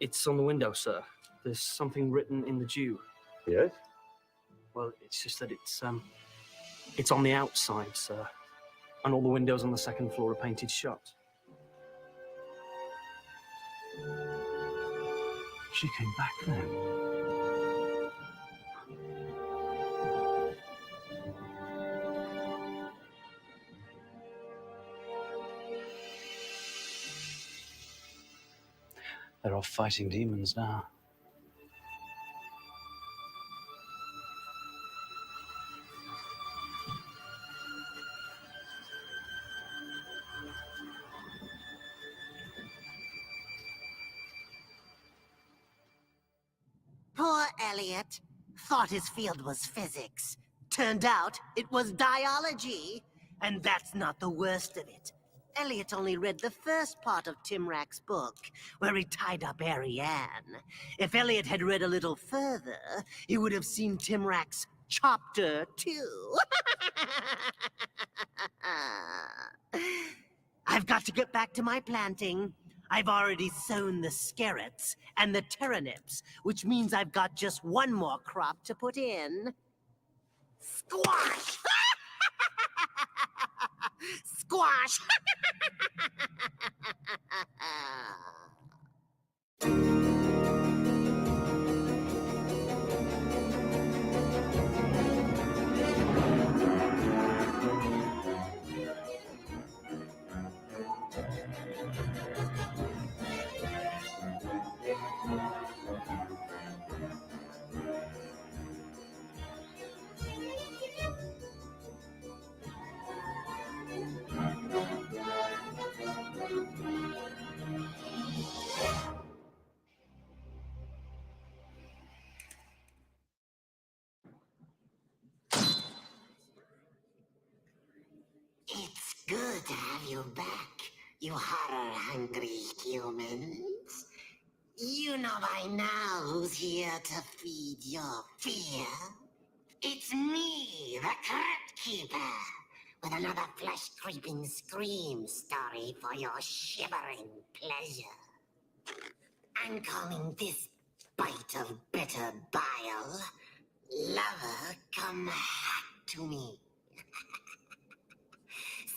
It's on the window, sir. There's something written in the dew. Yes? Well, it's just that it's on the outside, sir. And all the windows on the second floor are painted shut. She came back then. They're off fighting demons now. Poor Elliot. Thought his field was physics. Turned out it was diology. And that's not the worst of it. Elliot only read the first part of Timrack's book, where he tied up Ariane. If Elliot had read a little further, he would have seen Timrack's chapter 2. I've got to get back to my planting. I've already sown the scarrots and the turnips, which means I've got just one more crop to put in. Squash! Squash! It's good to have you back, you horror-hungry humans. You know by now who's here to feed your fear. It's me, the Crypt Keeper, with another flesh-creeping scream story for your shivering pleasure. I'm calling this bite of bitter bile, Lover, Come Back to Me.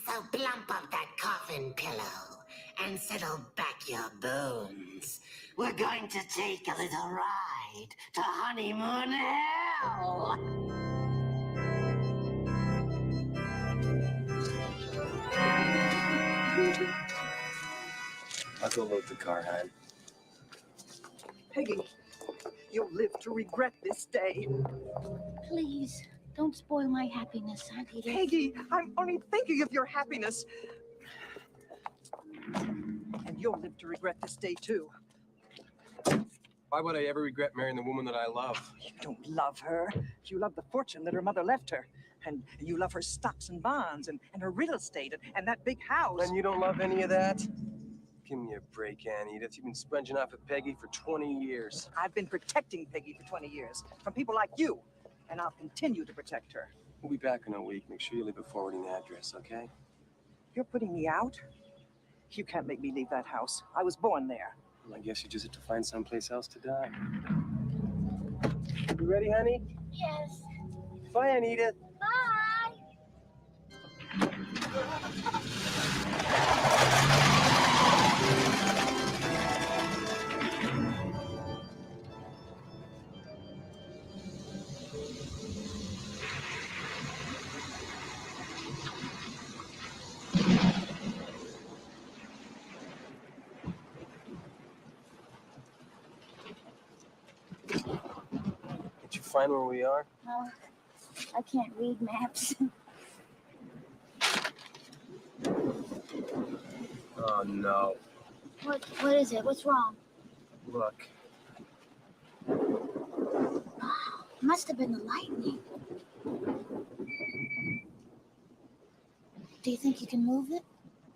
So plump up that coffin pillow and settle back your bones. We're going to take a little ride to honeymoon hell. I'll go load the car, Han. Peggy, you'll live to regret this day. Please, don't spoil my happiness, Aunt Edith. Peggy, I'm only thinking of your happiness. And you'll live to regret this day, too. Why would I ever regret marrying the woman that I love? You don't love her. You love the fortune that her mother left her. And you love her stocks and bonds and her real estate and that big house. And you don't love any of that? Give me a break, Aunt Edith. You've been sponging off of Peggy for 20 years. I've been protecting Peggy for 20 years from people like you. And I'll continue to protect her. We'll be back in a week. Make sure you leave a forwarding address, okay? You're putting me out? You can't make me leave that house. I was born there. Well, I guess you just have to find someplace else to die. You ready, honey? Yes. Bye, Aunt Edith. Bye. find where we are? No, I can't read maps. Oh, no. What is it? What's wrong? Look. Must have been the lightning. Do you think you can move it?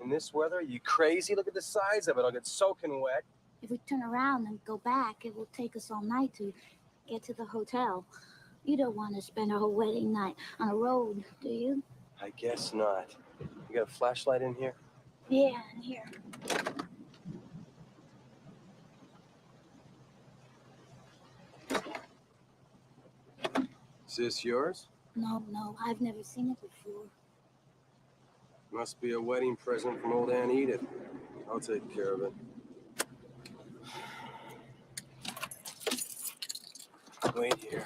In this weather, are you crazy? Look at the size of it. I'll get soaking wet. If we turn around and go back, it will take us all night to get to the hotel. You don't want to spend our whole wedding night on a road, do you? I guess not. You got a flashlight in here? Yeah, in here. Is this yours? No, I've never seen it before. Must be a wedding present from old Aunt Edith. I'll take care of it. Wait here.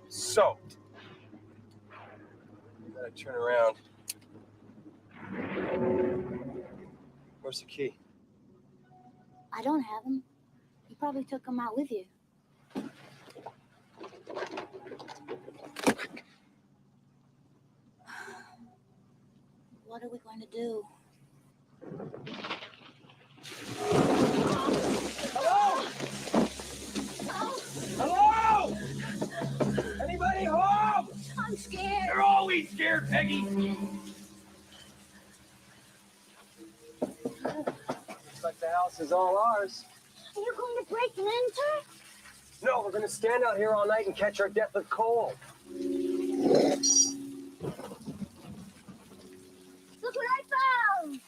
Soaked. Gotta turn around. Where's the key? I don't have them. You probably took them out with you. What are we going to do? Hello? Hello? Anybody home? I'm scared. You're always scared, Peggy. Looks like the house is all ours. Are you going to break and enter? No, we're gonna stand out here all night and catch our death of cold. Look what I found!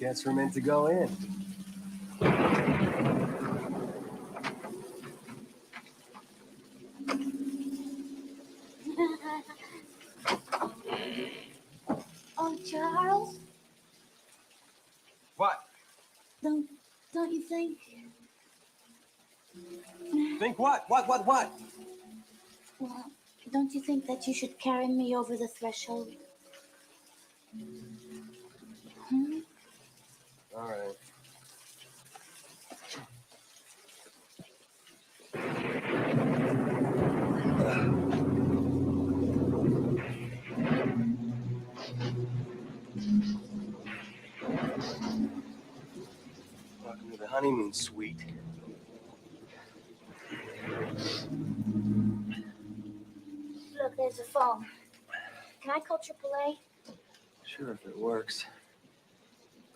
Guess we're meant to go in. Oh, Charles, What? don't you think? Think what? What? Well, don't you think that you should carry me over the threshold? Hmm? All right. Welcome to the honeymoon suite. Look, there's a phone. Can I call AAA? Sure, if it works.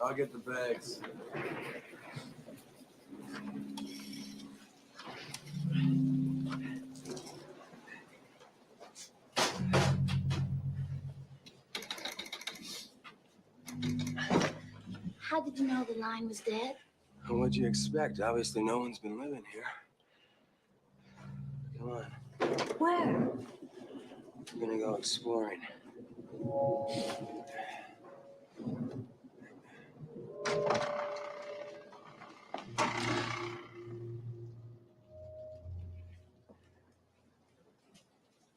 I'll get the bags. How did you know the line was dead? Well, what'd you expect? Obviously, no one's been living here. Come on, Where? we're gonna go exploring.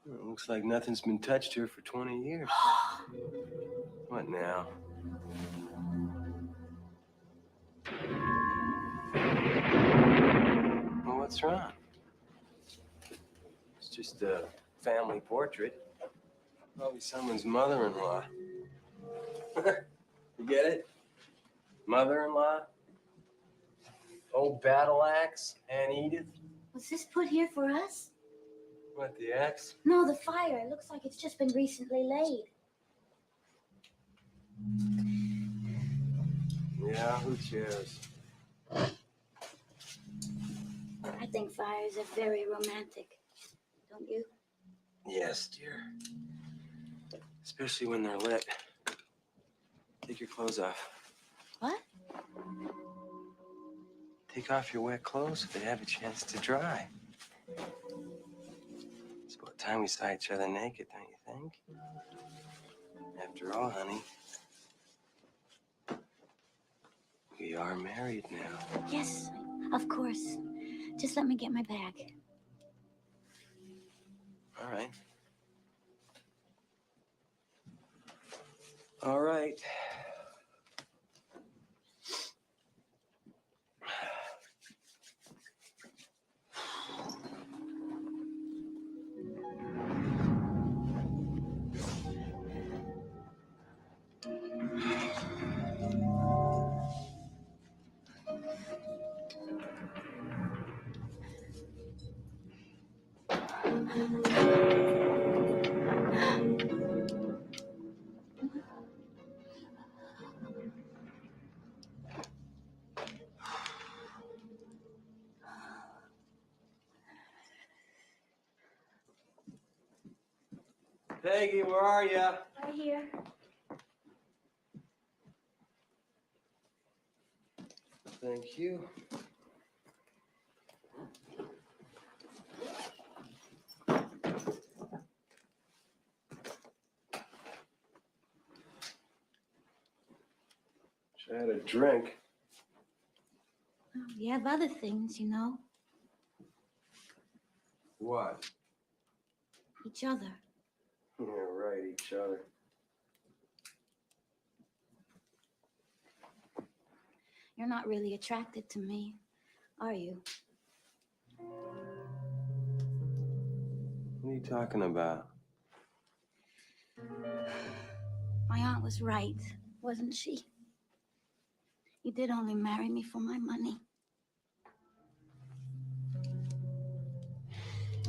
It looks like nothing's been touched here for 20 years. What now? Well, what's wrong? It's just a family portrait. Probably someone's mother-in-law. You get it? Mother-in-law? Old battle axe, Aunt Edith? Was this put here for us? What, the axe? No, the fire. It looks like it's just been recently laid. Yeah, who cares? I think fires are very romantic. Don't you? Yes, dear. Especially when they're lit. Take your clothes off. What? Take off your wet clothes so they have a chance to dry. It's about time we saw each other naked, don't you think? After all, honey, we are married now. Yes, of course. Just let me get my bag. All right. All right. Peggy, where are you? Right here. Thank you. Wish I had a drink. We have other things, you know. What? Each other. Yeah, right, each other. You're not really attracted to me, are you? What are you talking about? My aunt was right, wasn't she? You did only marry me for my money.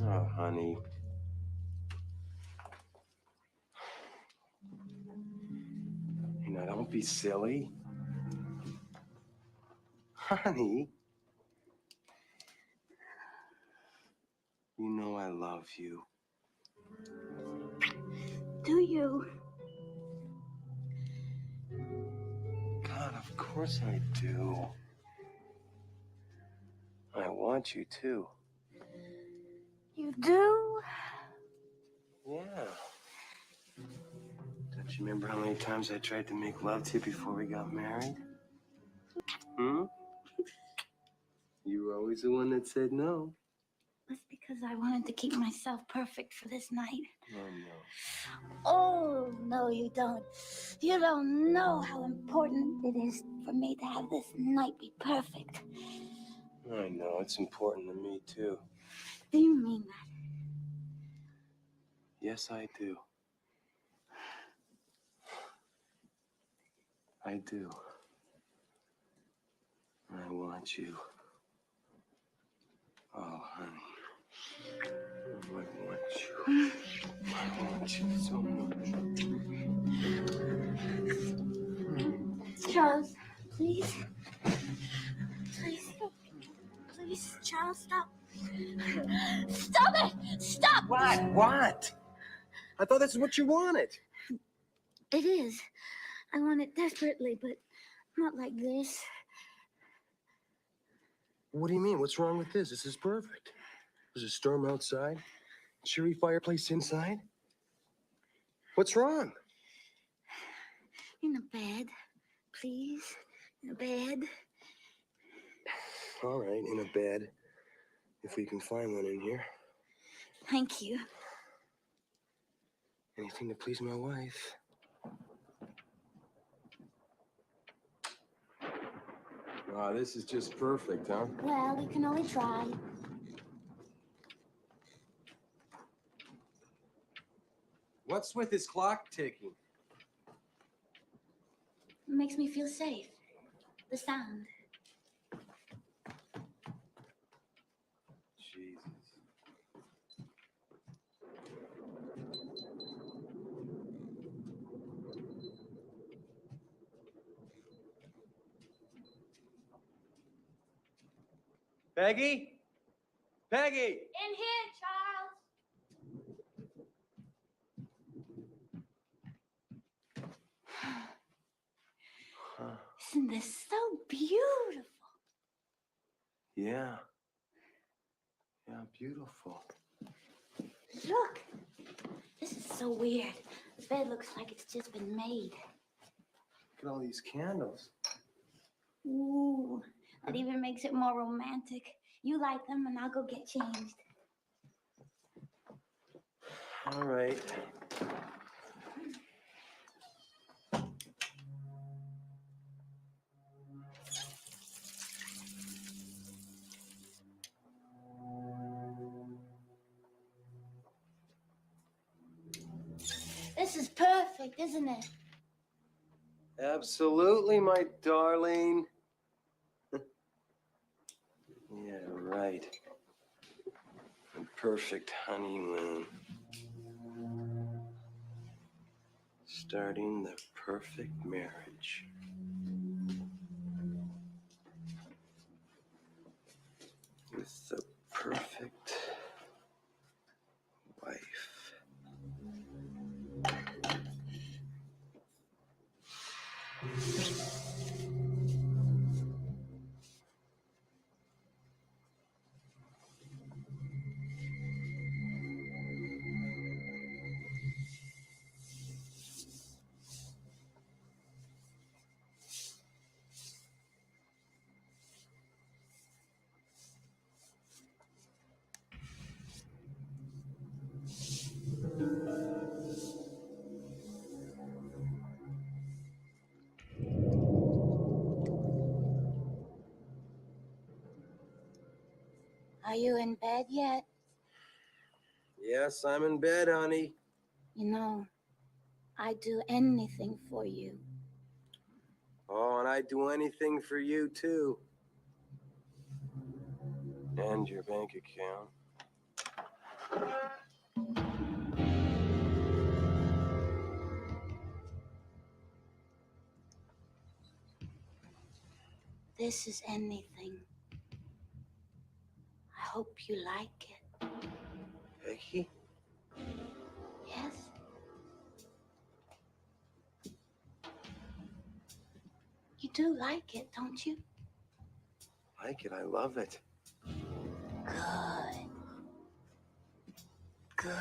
Oh, honey. You know, don't be silly. Honey. You know I love you. Do you? God, of course I do. I want you too. You do? Yeah. Don't you remember how many times I tried to make love to you before we got married? Hmm? You were always the one that said no. That's because I wanted to keep myself perfect for this night. Oh, no. Oh, no, you don't. You don't know how important it is for me to have this night be perfect. I know, it's important to me too. Do you mean that? Yes, I do. I do. I want you. Oh, honey. I want you. I want you so much. Charles, please. Please. Please, Charles, stop. Stop it! Stop! What? What? I thought this is what you wanted. It is. I want it desperately, but not like this. What do you mean? What's wrong with this? This is perfect. There's a storm outside, cheery fireplace inside. What's wrong? In a bed, please. In a bed. All right, in a bed, if we can find one in here. Thank you. Anything to please my wife. Wow, this is just perfect, huh? Well, we can only try. What's with this clock ticking? It makes me feel safe. The sound. Jesus. Peggy? Peggy! In here, Charles. Isn't this so beautiful? Yeah. Yeah, beautiful. Look, this is so weird. The bed looks like it's just been made. Look at all these candles. Ooh, that even makes it more romantic. You light them and I'll go get changed. All right. This is perfect, isn't it? Absolutely, my darling. Yeah, right. A perfect honeymoon. Starting the perfect marriage. With the perfect wife. Are you in bed yet? Yes, I'm in bed, honey. You know, I'd do anything for you. Oh, and I'd do anything for you, too. And your bank account. This is anything. I hope you like it. Becky? Yes? You do like it, don't you? Like it, I love it. Good. Good.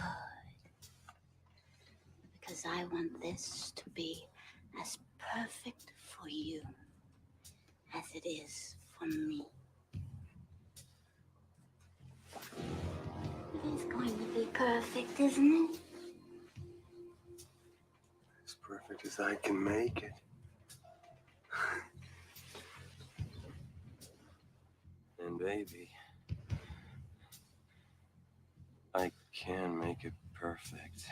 Because I want this to be as perfect for you as it is for me. It is going to be perfect, isn't it? As perfect as I can make it. And baby, I can make it perfect.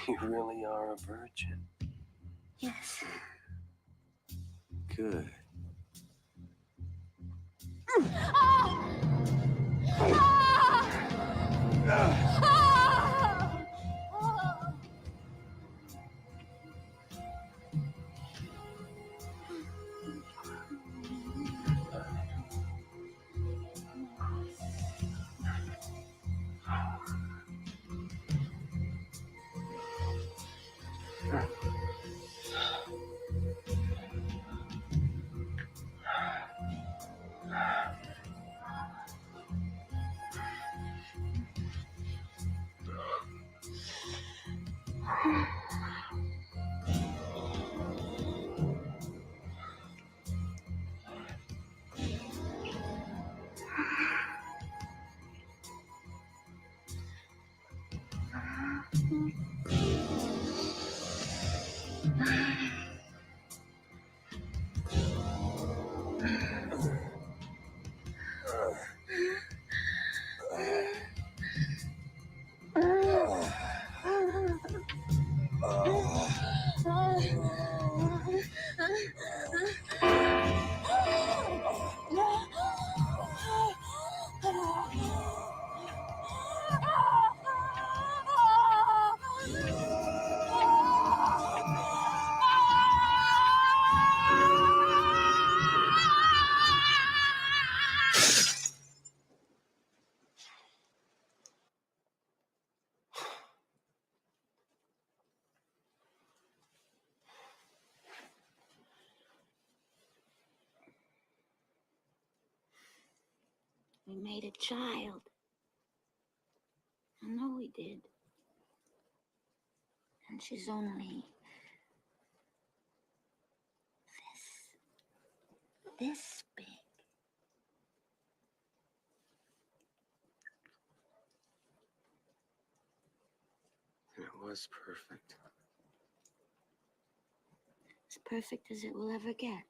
You really are a virgin. Yes. Good. We made a child. I know we did. And she's only this big. And it was perfect. As perfect as it will ever get.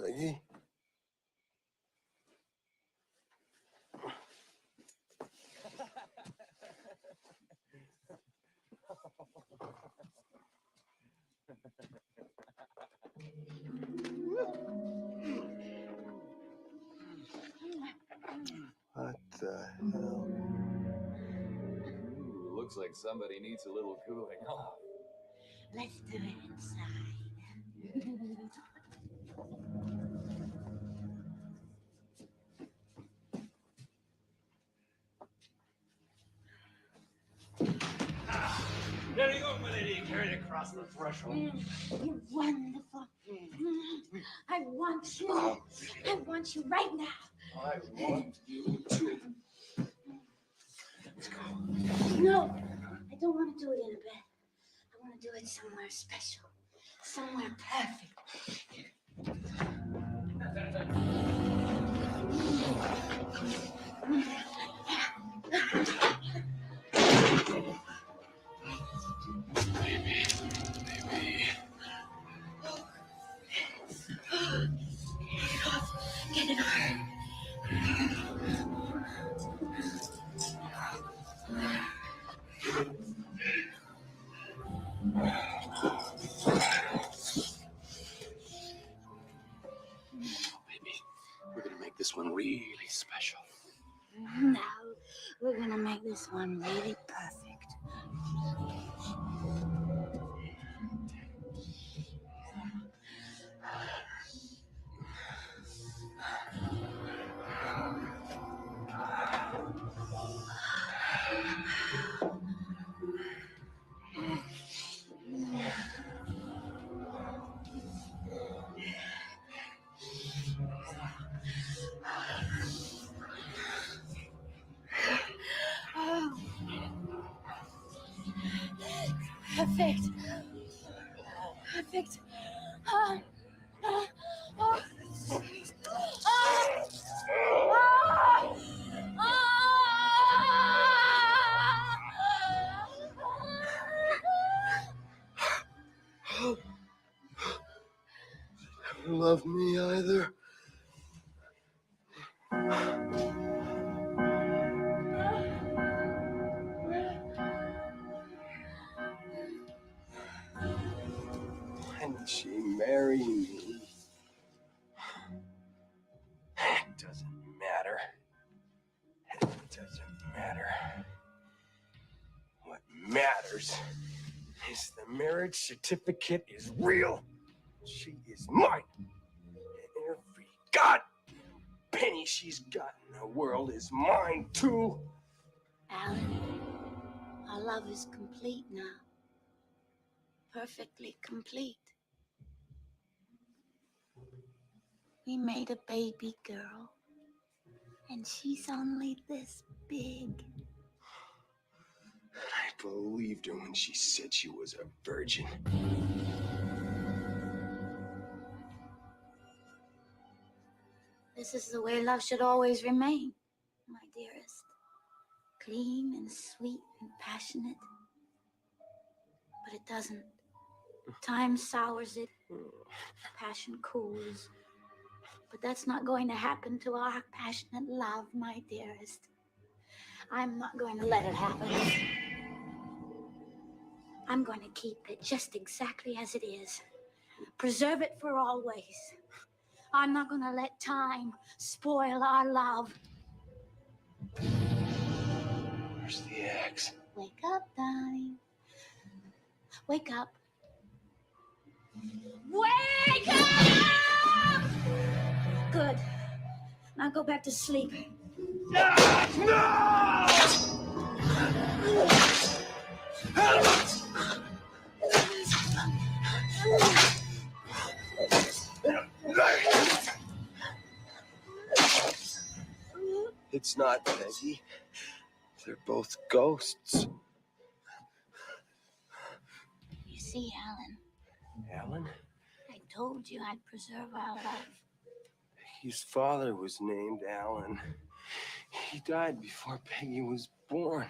Peggy? What the hell? Ooh, looks like somebody needs a little cooling off. Let's do it inside. There you go, my lady. Carried across the threshold. You're wonderful. I want you. I want you right now. I want you too. No, I don't want to do it in a bed. I want to do it somewhere special. Somewhere perfect. Get it off. We're gonna make this one really special. Now, we're gonna make this one really perfect. Oh. Perfect. Perfect. Oh. Oh. Oh. Oh. You love me either? When she marry me? It doesn't matter. It doesn't matter. What matters is the marriage certificate is real. She is mine. And every god penny she's got in the world is mine too. Alan, our love is complete now. Perfectly complete. We made a baby girl, and she's only this big. I believed her when she said she was a virgin. This is the way love should always remain, my dearest. Clean and sweet and passionate. But it doesn't. Time sours it. Passion cools. But that's not going to happen to our passionate love, my dearest. I'm not going to let it happen. I'm going to keep it just exactly as it is. Preserve it for always. I'm not going to let time spoil our love. Where's the axe? Wake up, darling. Wake up. Wake up! Good. Now go back to sleep. No! It's not, Peggy. They're both ghosts. You see, Alan, Alan? I told you I'd preserve our love. His father was named Alan. He died before Peggy was born.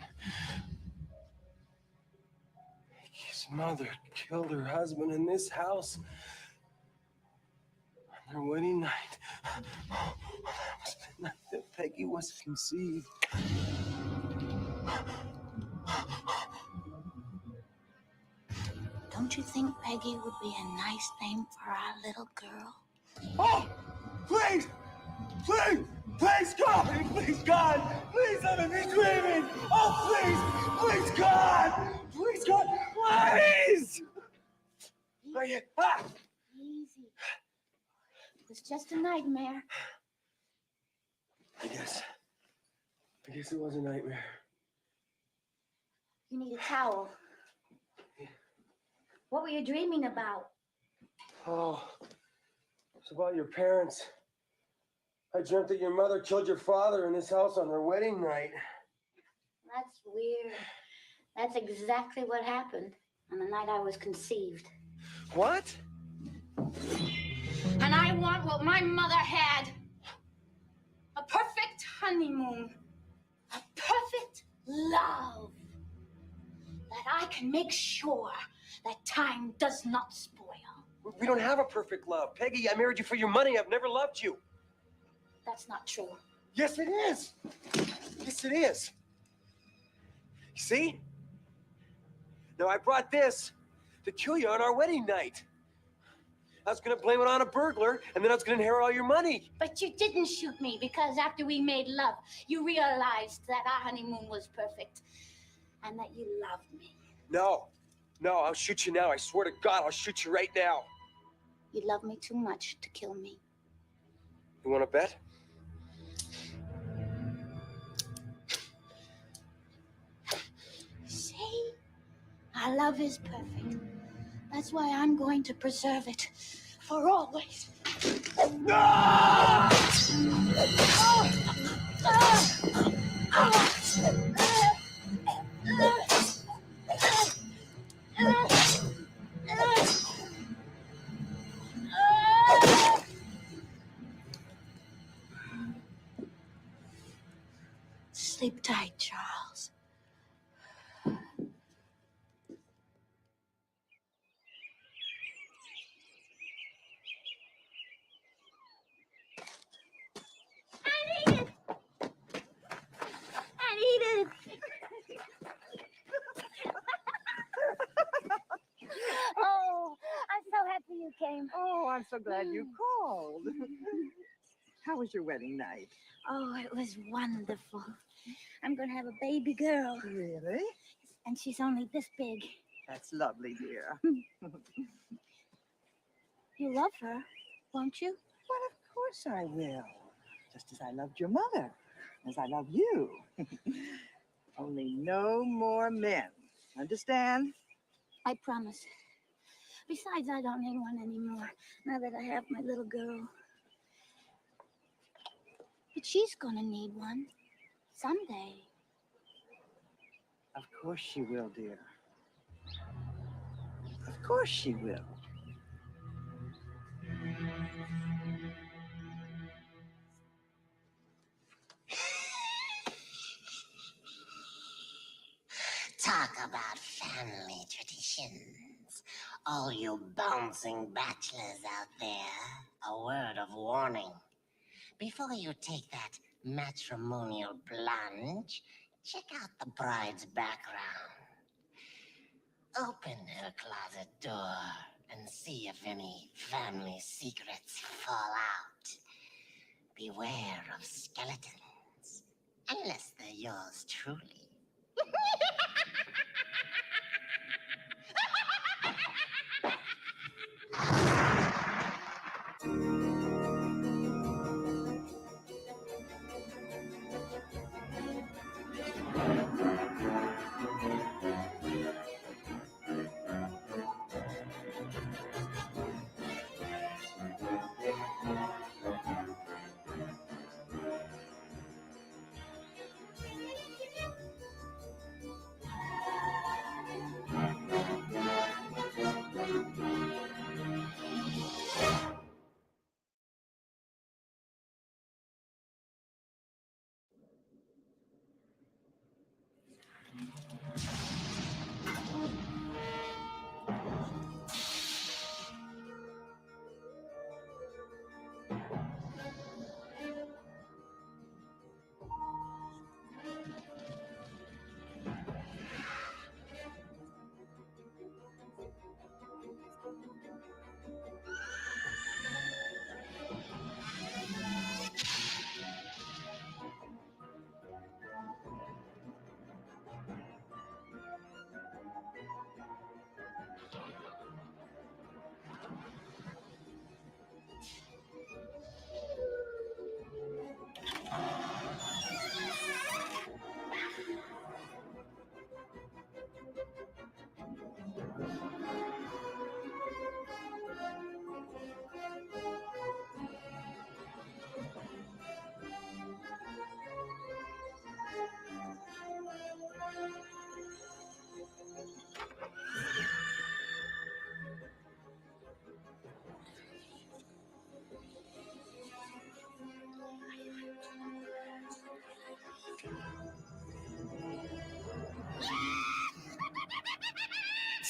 Peggy's mother killed her husband in this house on their wedding night. That was the night that Peggy was conceived. Don't you think Peggy would be a nice name for our little girl? Oh! Please! Please! Please, God! Please, God! Please let me be dreaming! Oh, please! Please, God! Please, God! Please! Oh, yeah. Ah! Easy. It was just a nightmare. I guess it was a nightmare. You need a towel. What were you dreaming about? Oh, it's about your parents. I dreamt that your mother killed your father in this house on their wedding night. That's weird. That's exactly what happened on the night I was conceived. What? And I want what my mother had. A perfect honeymoon. A perfect love. That I can make sure that time does not spoil. We don't have a perfect love. Peggy, I married you for your money. I've never loved you. That's not true. Yes, it is. Yes, it is. You see? Now, I brought this to kill you on our wedding night. I was going to blame it on a burglar, and then I was going to inherit all your money. But you didn't shoot me because after we made love, you realized that our honeymoon was perfect and that you loved me. No, I'll shoot you now. I swear to God, I'll shoot you right now. You love me too much to kill me. You want to bet? See? Our love is perfect. That's why I'm going to preserve it for always. No! Sleep tight, Charles. Oh, I'm so happy you came. Oh, I'm so glad you called. How was your wedding night? Oh, it was wonderful. I'm going to have a baby girl. Really? And she's only this big. That's lovely, dear. You love her, won't you? Well, of course I will. Just as I loved your mother, as I love you. Only no more men. Understand? I promise. Besides, I don't need one anymore, now that I have my little girl. But she's gonna need one someday. Of course she will, dear. Of course she will. Talk about family traditions. All you bouncing bachelors out there, a word of warning. Before you take that matrimonial plunge, check out the bride's background. Open her closet door and see if any family secrets fall out. Beware of skeletons, unless they're yours truly.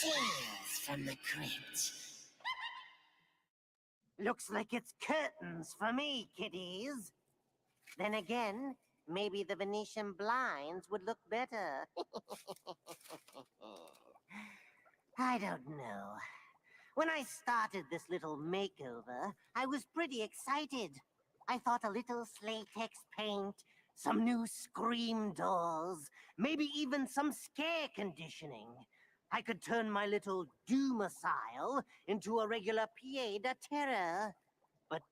Tales from the crypt. Looks like it's curtains for me, kiddies. Then again, maybe the Venetian blinds would look better. I don't know. When I started this little makeover, I was pretty excited. I thought a little Slatex paint, some new Scream dolls, maybe even some scare conditioning. I could turn my little Doomicile into a regular pied de terror. But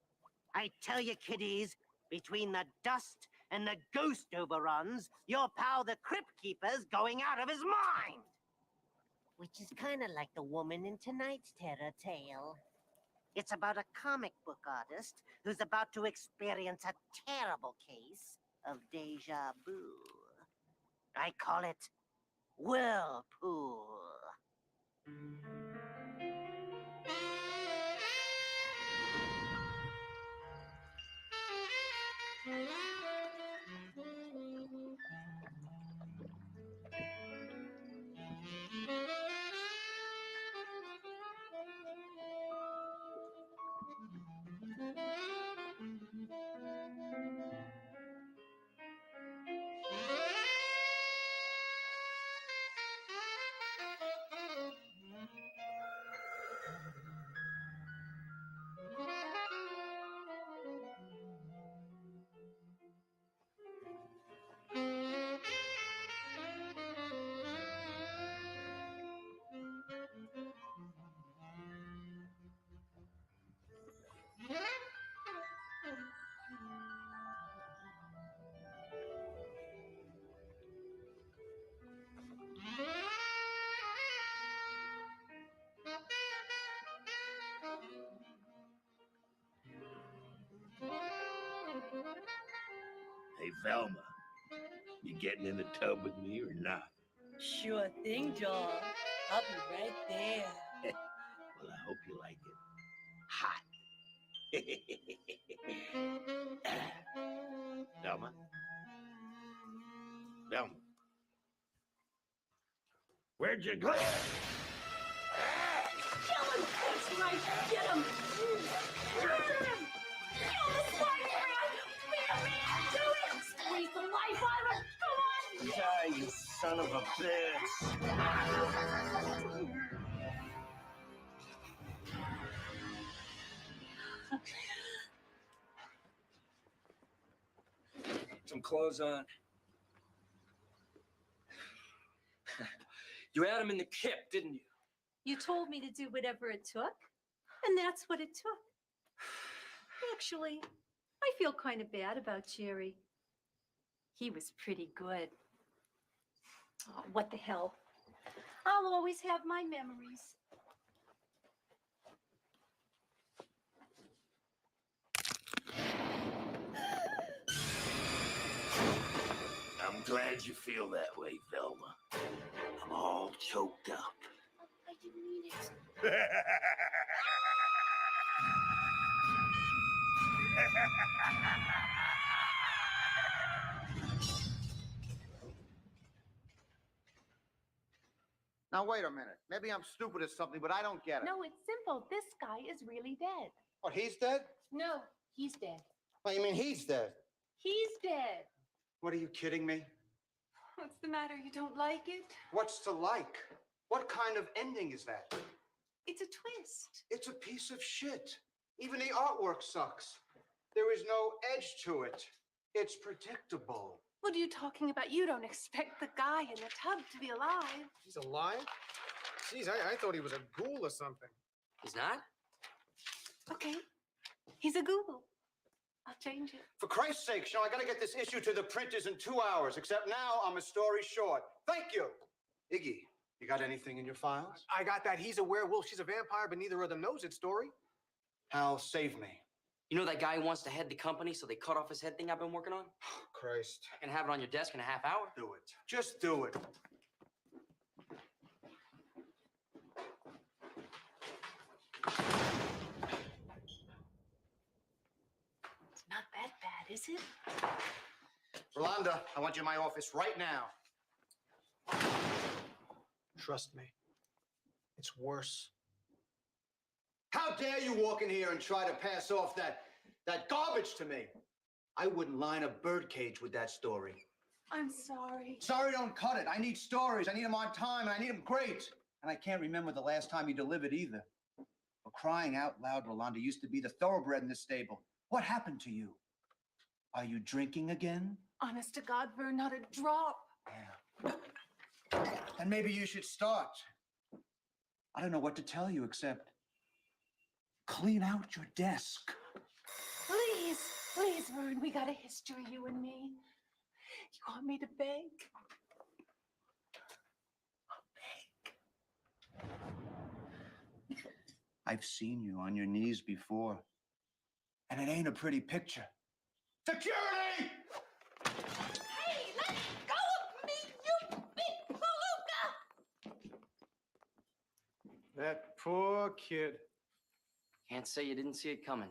I tell you, kiddies, between the dust and the ghost overruns, your pal the Crypt Keeper's going out of his mind! Which is kind of like the woman in tonight's terror tale. It's about a comic book artist who's about to experience a terrible case of deja vu. I call it Whirlpool. Hey, Velma, you getting in the tub with me or not? Sure thing, doll. I'll be right there. Well, I hope you like it hot. Velma? Velma? Where'd you go? Kill him! That's right, get him! Murder him! Kill the swine man! Be a man! Do it! Squeeze the life out of him! Come on! Die, you son of a bitch! Some clothes on. You had him in the kip, didn't you? You told me to do whatever it took, and that's what it took. Actually, I feel kind of bad about Jerry. He was pretty good. Oh, what the hell? I'll always have my memories. I'm glad you feel that way, Velma. I'm all choked up. I didn't mean it. Now, wait a minute. Maybe I'm stupid or something, but I don't get it. No, it's simple. This guy is really dead. What, he's dead? No, he's dead. What, you mean he's dead? He's dead. What, are you kidding me? What's the matter? You don't like it? What's to like? What kind of ending is that? It's a twist. It's a piece of shit. Even the artwork sucks. There is no edge to it. It's predictable. What are you talking about? You don't expect the guy in the tub to be alive. He's alive? Jeez, I thought he was a ghoul or something. He's not? Okay. He's a Google. I'll change it. For Christ's sake, Sean, I gotta get this issue to the printers in 2 hours, except now I'm a story short. Thank you. Iggy, you got anything in your files? I got that he's a werewolf, she's a vampire, but neither of them knows it story. Hal, save me. You know that guy who wants to head the company, so they cut off his head thing I've been working on? Christ. I can have it on your desk in a half hour. Do it. Just do it. It's not that bad, is it? Rolanda, I want you in my office right now. Trust me. It's worse. How dare you walk in here and try to pass off that garbage to me? I wouldn't line a birdcage with that story. I'm sorry. Sorry, don't cut it. I need stories. I need them on time, and I need them great. And I can't remember the last time you delivered either. For crying out loud, Rolanda used to be the thoroughbred in this stable. What happened to you? Are you drinking again? Honest to God, Vern, not a drop. And maybe you should start. I don't know what to tell you except clean out your desk. Please, please, Vern, we got a history, you and me. You want me to beg? I've seen you on your knees before, and it ain't a pretty picture. Security! Hey, let go of me, you big palooka! That poor kid. Can't say you didn't see it coming.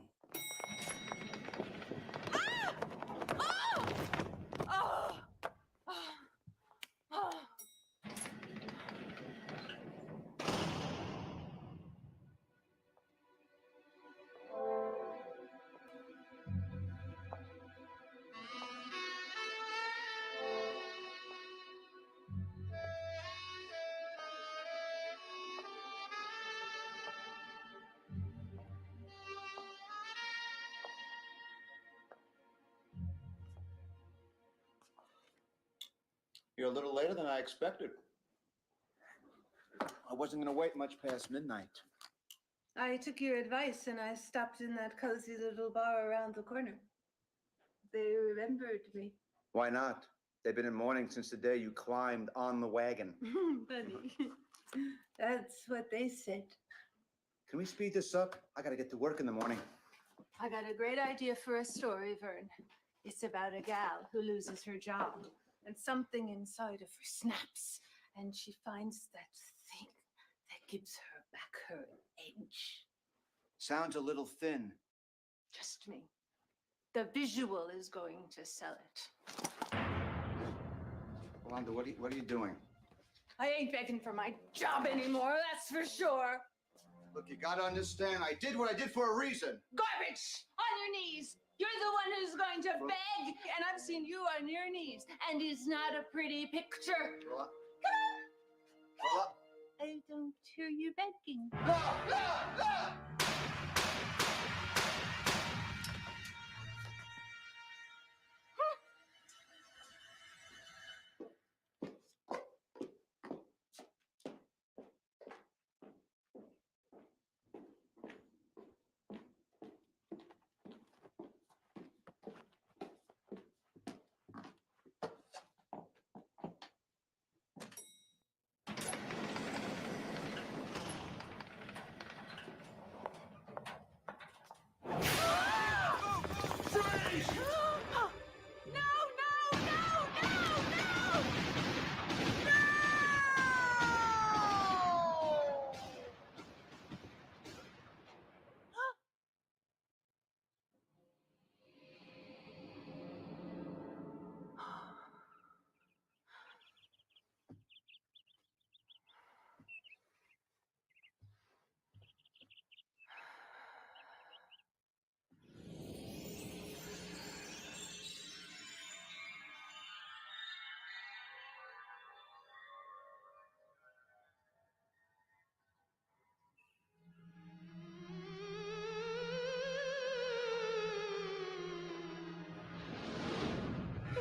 You're a little later than I expected. I wasn't going to wait much past midnight. I took your advice and I stopped in that cozy little bar around the corner. They remembered me. Why not? They've been in mourning since the day you climbed on the wagon. Funny. That's what they said. Can we speed this up? I got to get to work in the morning. I got a great idea for a story, Vern. It's about a gal who loses her job, and something inside of her snaps, and she finds that thing that gives her back her edge. Sounds a little thin. Trust me, the visual is going to sell it. Wanda, what are you doing? I ain't begging for my job anymore, that's for sure. Look, you gotta understand, I did what I did for a reason. Garbage! On your knees! You're the one who's going to beg, and I've seen you on your knees, and it's not a pretty picture. Come on! Come on! I don't hear you begging.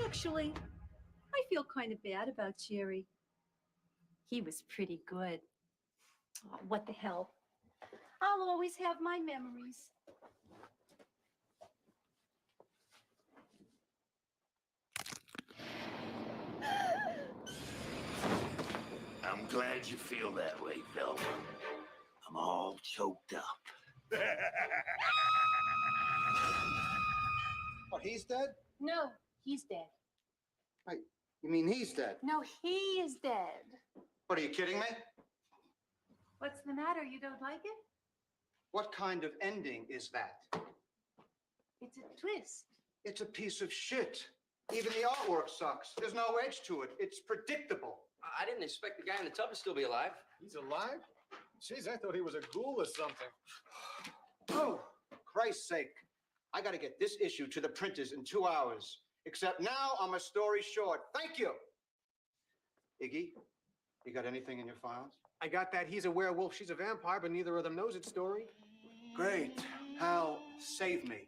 Actually, I feel kind of bad about Jerry. He was pretty good. Oh, what the hell? I'll always have my memories. I'm glad you feel that way, Velma. I'm all choked up. Oh, he's dead? No, he's dead. You mean he's dead? No, he is dead. What, are you kidding me? What's the matter? You don't like it? What kind of ending is that? It's a twist. It's a piece of shit. Even the artwork sucks. There's no edge to it. It's predictable. I didn't expect the guy in the tub to still be alive. He's alive? Jeez, I thought he was a ghoul or something. Oh, Christ's sake. I gotta get this issue to the printers in 2 hours. Except now I'm a story short. Thank you. Iggy, you got anything in your files? I got that he's a werewolf, she's a vampire, but neither of them knows it story. Great. Hal, save me.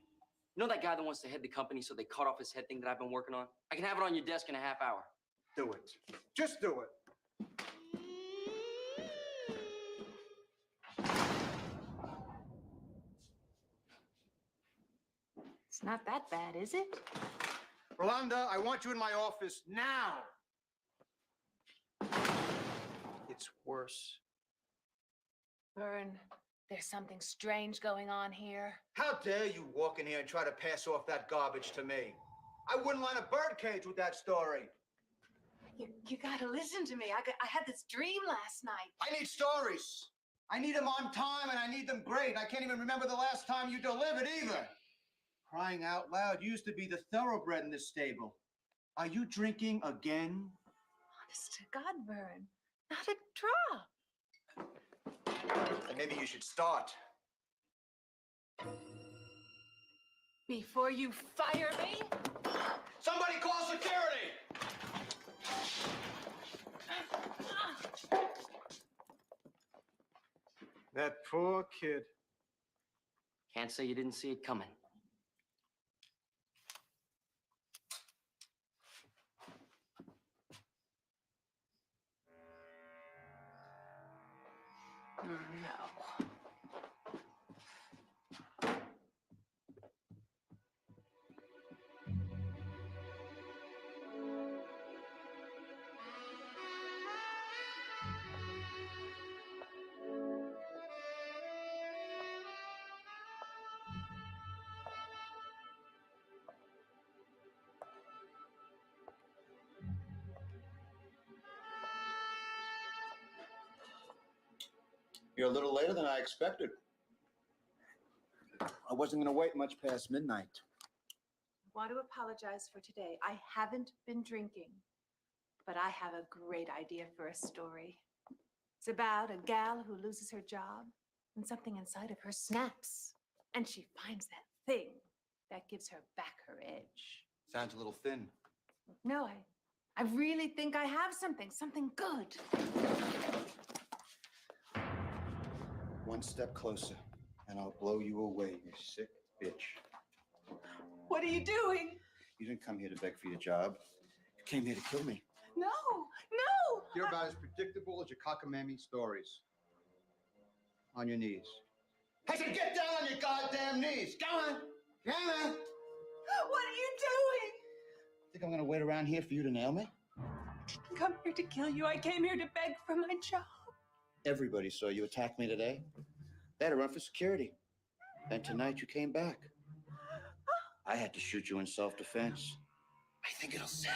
You know that guy that wants to head the company so they cut off his head thing that I've been working on? I can have it on your desk in a half hour. Do it. Just do it. It's not that bad, is it? Rolanda, I want you in my office now. It's worse. Vern, there's something strange going on here. How dare you walk in here and try to pass off that garbage to me? I wouldn't line a birdcage with that story. You gotta listen to me. I had this dream last night. I need stories. I need them on time and I need them great. I can't even remember the last time you delivered either. Crying out loud, you used to be the thoroughbred in this stable. Are you drinking again? Honest to God, Vern, not a drop. Then maybe you should start. Before you fire me? Somebody call security! That poor kid. Can't say you didn't see it coming. No. You're a little later than I expected. I wasn't going to wait much past midnight. Want to apologize for today. I haven't been drinking, but I have a great idea for a story. It's about a gal who loses her job and something inside of her snaps, and she finds that thing that gives her back her edge. Sounds a little thin. No, I really think I have something good. One step closer, and I'll blow you away, you sick bitch. What are you doing? You didn't come here to beg for your job. You came here to kill me. No, no! You're about as predictable as your cockamamie stories. On your knees. I said get down on your goddamn knees. Go on. Go on. What are you doing? Think I'm gonna wait around here for you to nail me? I didn't come here to kill you. I came here to beg for my job. Everybody saw you attack me today. They had to run for security. And tonight you came back. I had to shoot you in self-defense. I think it'll sell.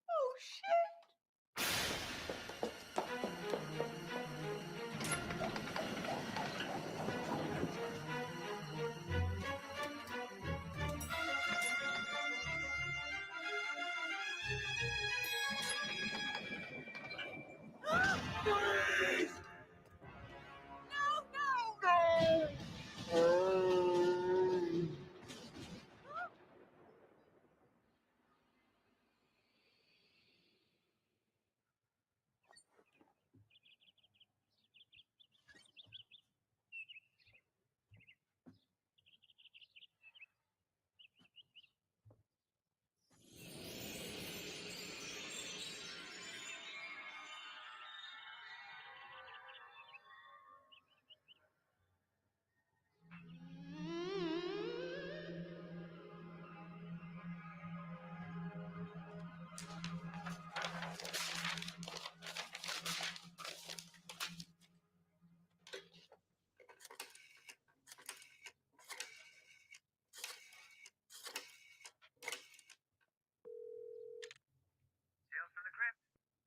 Oh, shit!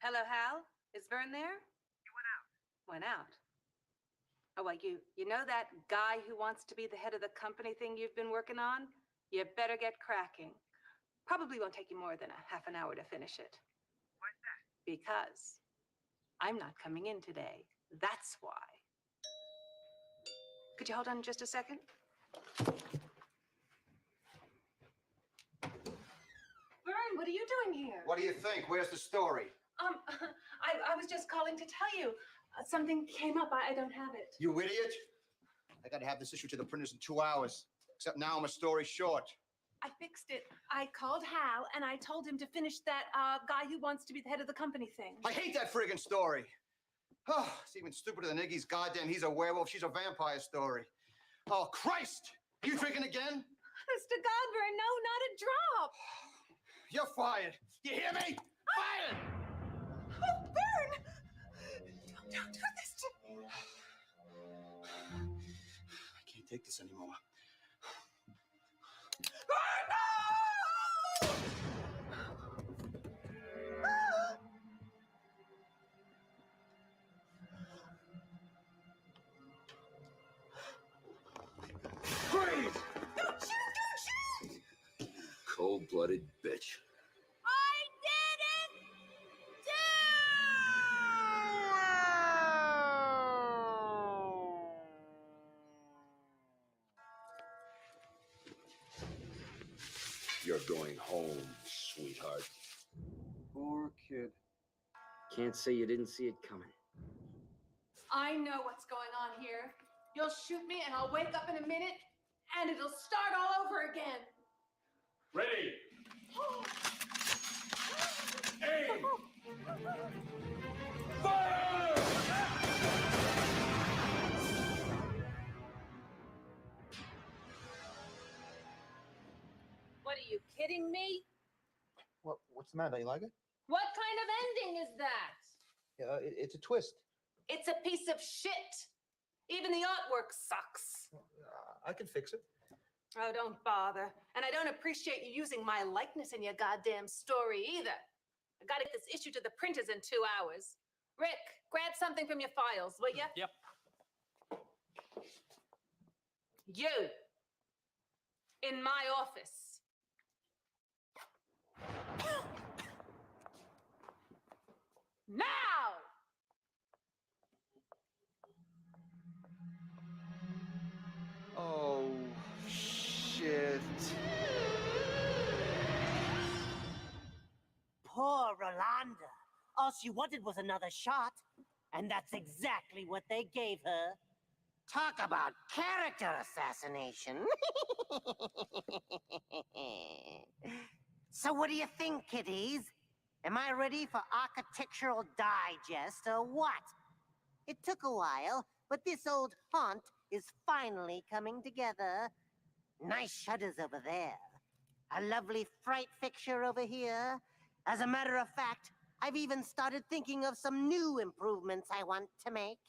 Hello, Hal? Is Vern there? He went out. Oh, well, you know that guy who wants to be the head of the company thing you've been working on? You better get cracking. Probably won't take you more than a half an hour to finish it. Why's that? Because I'm not coming in today. That's why. Could you hold on just a second? Vern, what are you doing here? What do you think? Where's the story? I was just calling to tell you. Something came up. I don't have it. You idiot! I gotta have this issue to the printers in 2 hours. Except now I'm a story short. I fixed it. I called Hal, and I told him to finish that guy who wants to be the head of the company thing. I hate that friggin' story. Oh, it's even stupider than Iggy's goddamn he's a werewolf, she's a vampire story. Oh, Christ! You drinking again? Honest to God, Vern, no, not a drop. You're fired. You hear me? Fired! Oh, Vern! Don't do this to me. I can't take this anymore. Freeze! Don't shoot! Cold-blooded bitch. I didn't You're going home, sweetheart. Poor kid. Can't say you didn't see it coming. I know what's going on here. You'll shoot me, and I'll wake up in a minute, and it'll start all over again. Ready! Aim! Fire! What are you, What's the matter? Don't you like it? What kind of ending is that? Yeah, it's a twist. It's a piece of shit. Even the artwork sucks. I can fix it. Oh, don't bother. And I don't appreciate you using my likeness in your goddamn story either. I gotta get this issue to the printers in 2 hours. Rick, grab something from your files, will ya? Yep. You. In my office. Now! Oh, shit. Poor Rolanda. All she wanted was another shot. And that's exactly what they gave her. Talk about character assassination. So what do you think, kiddies? Am I ready for Architectural Digest or what? It took a while, but this old haunt is finally coming together. Nice shutters over there. A lovely fright fixture over here. As a matter of fact, I've even started thinking of some new improvements I want to make.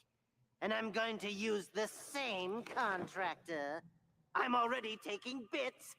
And I'm going to use the same contractor. I'm already taking bits.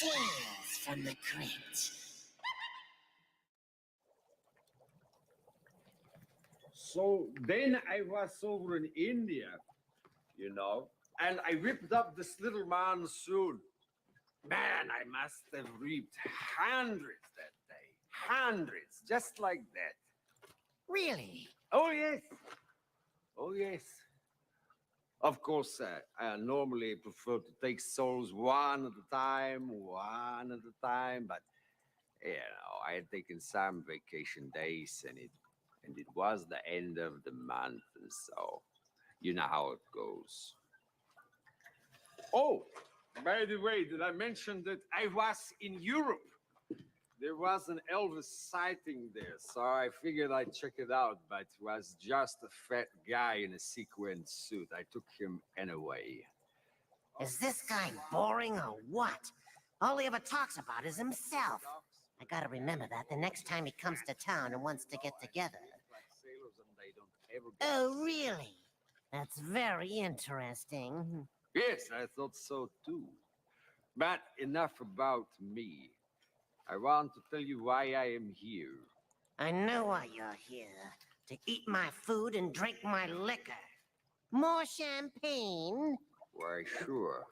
Tales from the crypt. So then I was over in India, and I ripped up this little man's suit. Man, I must have ripped hundreds that day. Hundreds, just like that. Really? Oh, yes. Oh, yes. Of course, I normally prefer to take souls one at a time, but, I had taken some vacation days, and it was the end of the month, and so you know how it goes. Oh, by the way, did I mention that I was in Europe? There was an Elvis sighting there, so I figured I'd check it out, but it was just a fat guy in a sequin suit. I took him anyway. Is this guy boring or what? All he ever talks about is himself. I gotta remember that the next time he comes to town and wants to get together. Oh, really? That's very interesting. Yes, I thought so too. But enough about me. I want to tell you why I am here. I know why you're here. To eat my food and drink my liquor. More champagne? Why, sure.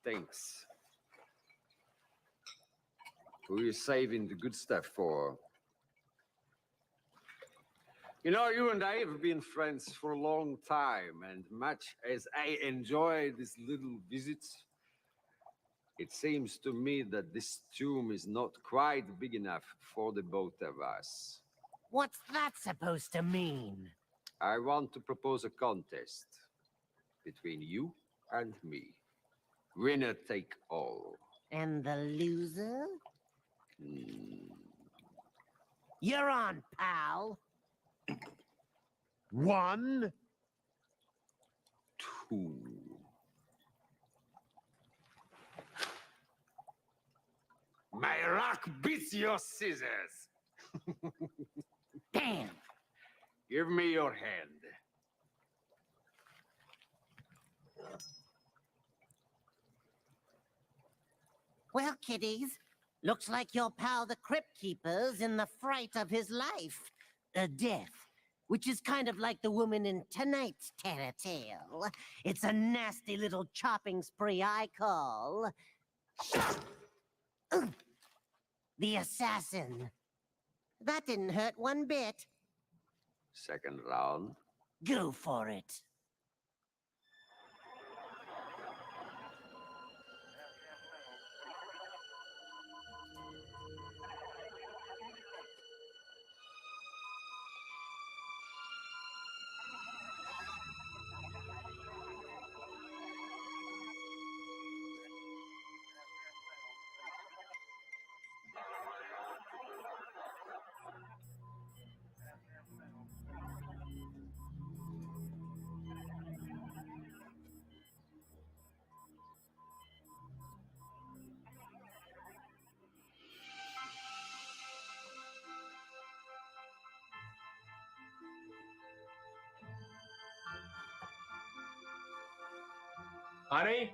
Thanks. Who are you saving the good stuff for? You know, you and I have been friends for a long time, and much as I enjoy these little visits, it seems to me that this tomb is not quite big enough for the both of us. What's that supposed to mean? I want to propose a contest between you and me. Winner take all. And the loser? Hmm. You're on, pal. 1, 2. My rock beats your scissors. Damn. Give me your hand. Well, kiddies, looks like your pal the Crypt Keeper's in the fright of his life. Death. Which is kind of like the woman in tonight's terror tale. It's a nasty little chopping spree I call... Ugh. The Assassin. That didn't hurt one bit. Second round. Go for it. Honey?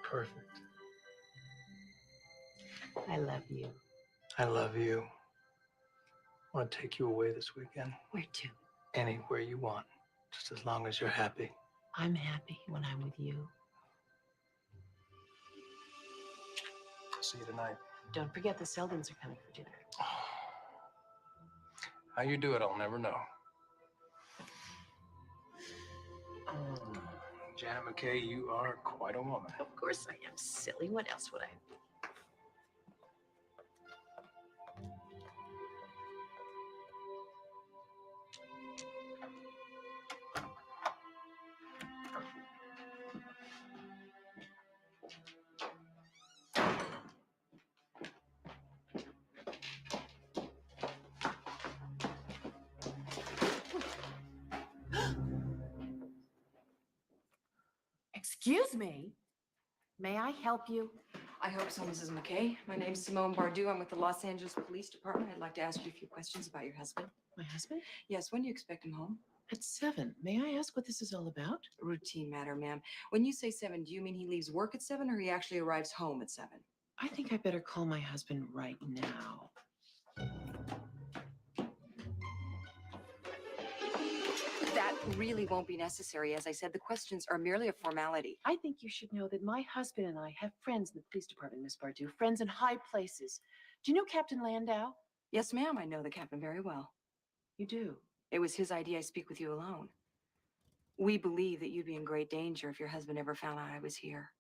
Perfect. I love you. I love you. I want to take you away this weekend. Where to? Anywhere you want, just as long as you're happy. I'm happy when I'm with you. I'll see you tonight. Don't forget the Seldons are coming for dinner. How you do it, I'll never know. Janet McKay, you are quite a woman. Of course I am, silly. What else would I? Excuse me. May I help you? I hope so, Mrs. McKay. My name's Simone Bardou. I'm with the Los Angeles Police Department. I'd like to ask you a few questions about your husband. My husband? Yes, when do you expect him home? At 7. May I ask what this is all about? Routine matter, ma'am. When you say 7, do you mean he leaves work at 7 or he actually arrives home at 7? I think I better call my husband right now. That really won't be necessary. As I said, the questions are merely a formality. I think you should know that my husband and I have friends in the police department, Miss Bardou. Friends in high places. Do you know Captain Landau? Yes, ma'am. I know the captain very well. You do? It was his idea I speak with you alone. We believe that you'd be in great danger if your husband ever found out I was here.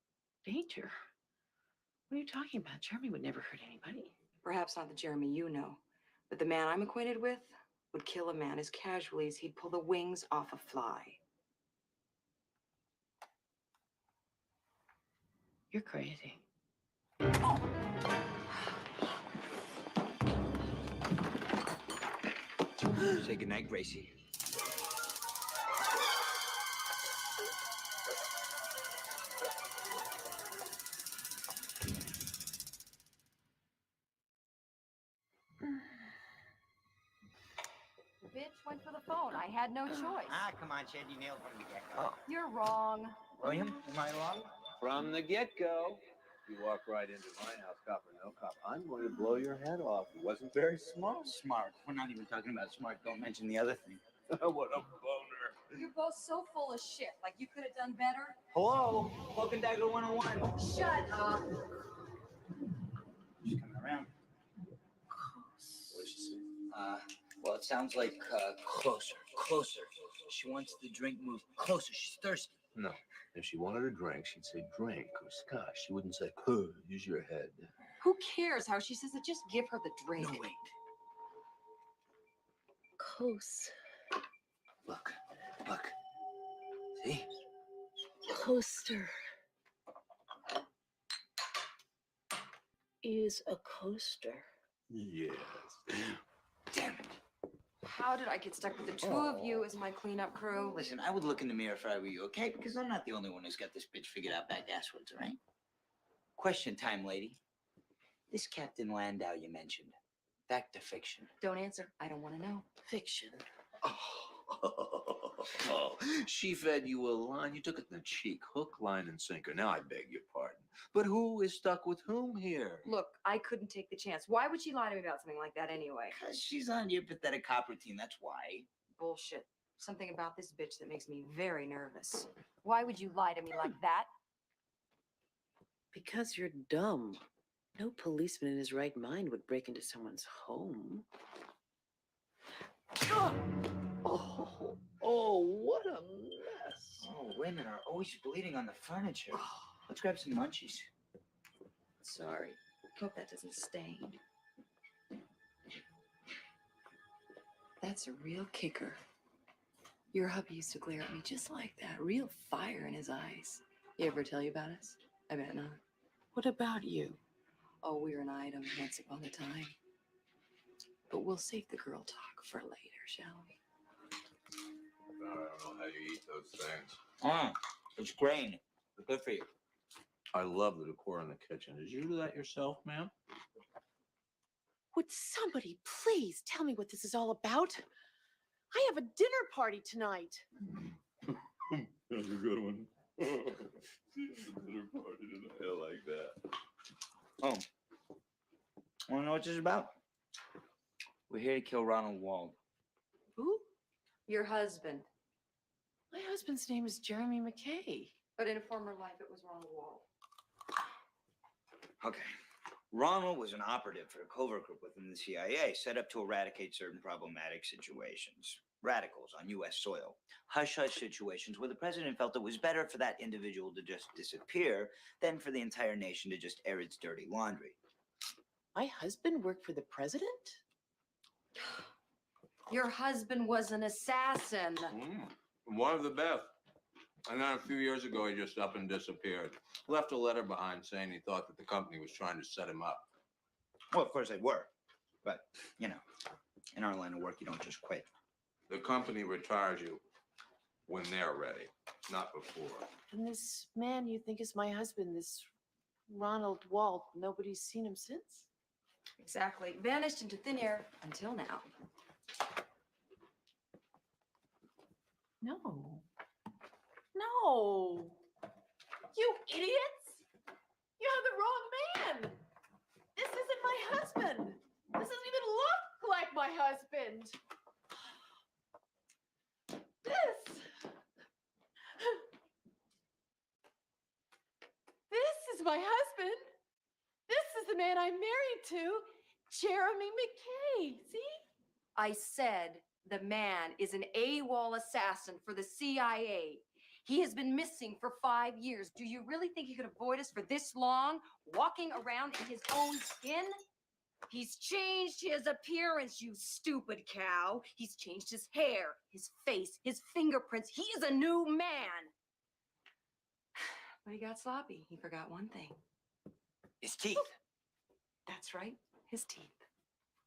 Danger? What are you talking about? Jeremy would never hurt anybody. Perhaps not the Jeremy you know, but the man I'm acquainted with would kill a man as casually as he'd pull the wings off a fly. You're crazy. Say goodnight, Gracie. The bitch went for the phone. I had no choice. Come on, Chad. You nailed it from the get-go. You're wrong. William, am I wrong? From the get-go. You walk right into my house, cop or no cop, I'm going to blow your head off. It wasn't very smart. Smart. We're not even talking about smart. Don't mention the other thing. What a boner. You're both so full of shit. Like you could have done better. Hello? Cloak and Dagger 101. Shut up. She's coming around. What did she say? Well, it sounds like closer, closer. She wants the drink moved closer. She's thirsty. No. If she wanted a drink, she'd say drink or scotch. She wouldn't say, use your head. Who cares how she says it? Just give her the drink. No, wait. Close. Look. See? Coaster. Is a coaster. Yes. Damn it. How did I get stuck with the two of you as my cleanup crew? Listen, I would look in the mirror if I were you, okay? Because I'm not the only one who's got this bitch figured out back asswards, all right? Question time, lady. This Captain Landau you mentioned, fact or fiction? Don't answer. I don't want to know. Fiction. Oh, she fed you a line. You took it in the cheek, hook, line, and sinker. Now I beg your pardon. But who is stuck with whom here? Look, I couldn't take the chance. Why would she lie to me about something like that anyway? Because she's on your pathetic cop routine, that's why. Bullshit. Something about this bitch that makes me very nervous. Why would you lie to me like that? Because you're dumb. No policeman in his right mind would break into someone's home. Oh, what a mess. Oh, women are always bleeding on the furniture. Let's grab some munchies. Sorry. Hope that doesn't stain. That's a real kicker. Your hubby used to glare at me just like that. Real fire in his eyes. You ever tell you about us? I bet not. What about you? Oh, we're an item once upon a time. But we'll save the girl talk for later, shall we? I don't know how you eat those things. It's grain. Good for you. I love the decor in the kitchen. Did you do that yourself, ma'am? Would somebody please tell me what this is all about? I have a dinner party tonight. That's a good one. Dinner party tonight. I like that. Oh. Wanna know what this is about? We're here to kill Ronald Wald. Who? Your husband. My husband's name is Jeremy McKay. But in a former life, it was Ronald Wald. Okay. Ronald was an operative for a covert group within the CIA set up to eradicate certain problematic situations. Radicals on U.S. soil. Hush-hush situations where the president felt it was better for that individual to just disappear than for the entire nation to just air its dirty laundry. My husband worked for the president? Your husband was an assassin. One of the best. And then a few years ago, he just up and disappeared. Left a letter behind saying he thought that the company was trying to set him up. Well, of course they were. But, you know, in our line of work, you don't just quit. The company retires you when they're ready, not before. And this man you think is my husband, this Ronald Wald, nobody's seen him since? Exactly. Vanished into thin air until now. No. No. You idiots! You have the wrong man! This isn't my husband! This doesn't even look like my husband! This is my husband. This is the man I'm married to, Jeremy McKay. See? I said the man is an AWOL assassin for the CIA. He has been missing for 5 years. Do you really think he could avoid us for this long, walking around in his own skin? He's changed his appearance, you stupid cow. He's changed his hair, his face, his fingerprints. He's a new man. But he got sloppy. He forgot one thing. His teeth. That's right, his teeth.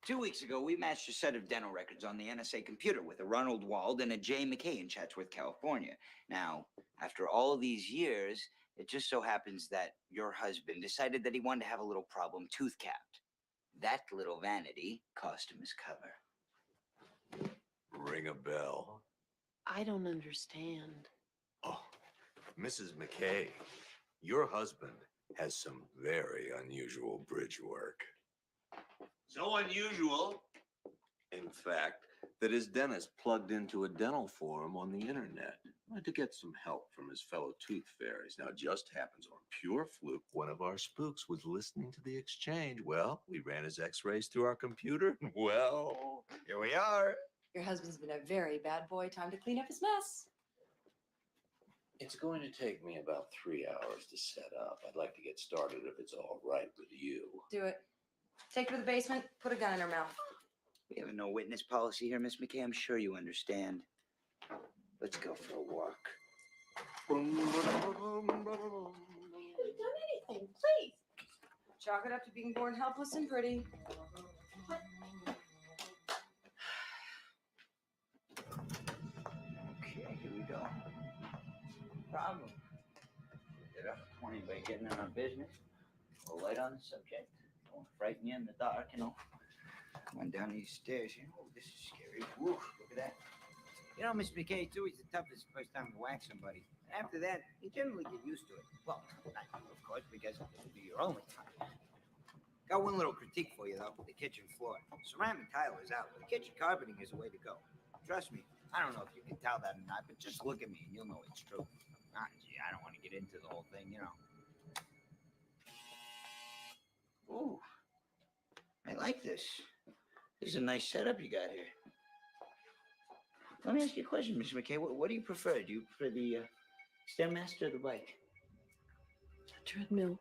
2 weeks ago, we matched a set of dental records on the NSA computer with a Ronald Wald and a Jay McKay in Chatsworth, California. Now, after all these years, it just so happens that your husband decided that he wanted to have a little problem tooth capped. That little vanity cost him his cover. Ring a bell. I don't understand. Oh, Mrs. McKay, your husband has some very unusual bridge work. So unusual, in fact, that his dentist plugged into a dental forum on the internet to get some help from his fellow tooth fairies. Now, it just happens on pure fluke, one of our spooks was listening to the exchange. Well, we ran his x-rays through our computer. Well, here we are. Your husband's been a very bad boy. Time to clean up his mess. It's going to take me about 3 hours to set up. I'd like to get started if it's all right with you. Do it. Take her to the basement, put a gun in her mouth. We have a no witness policy here, Miss McKay. I'm sure you understand. Let's go for a walk. I haven't done anything, please. Chalk it up to being born helpless and pretty. Okay, here we go. Problem. Get up 20 by getting in our business. Go light on the subject. Don't frighten you in the dark, you know. Going down these stairs here. Oh, this is scary. Woo, look at that. You know, Miss McKay, it's always the toughest first time to whack somebody. After that, you generally get used to it. Well, not you, of course, because it'll be your only time. Got one little critique for you, though. The kitchen floor. Ceramic tile is out. The kitchen carpeting is the way to go. Trust me. I don't know if you can tell that or not, but just look at me and you'll know it's true. Gee, I don't want to get into the whole thing, you know. Ooh. I like this. This is a nice setup you got here. Let me ask you a question, Miss McKay. What do you prefer? Do you prefer the Stairmaster or the bike? Treadmill.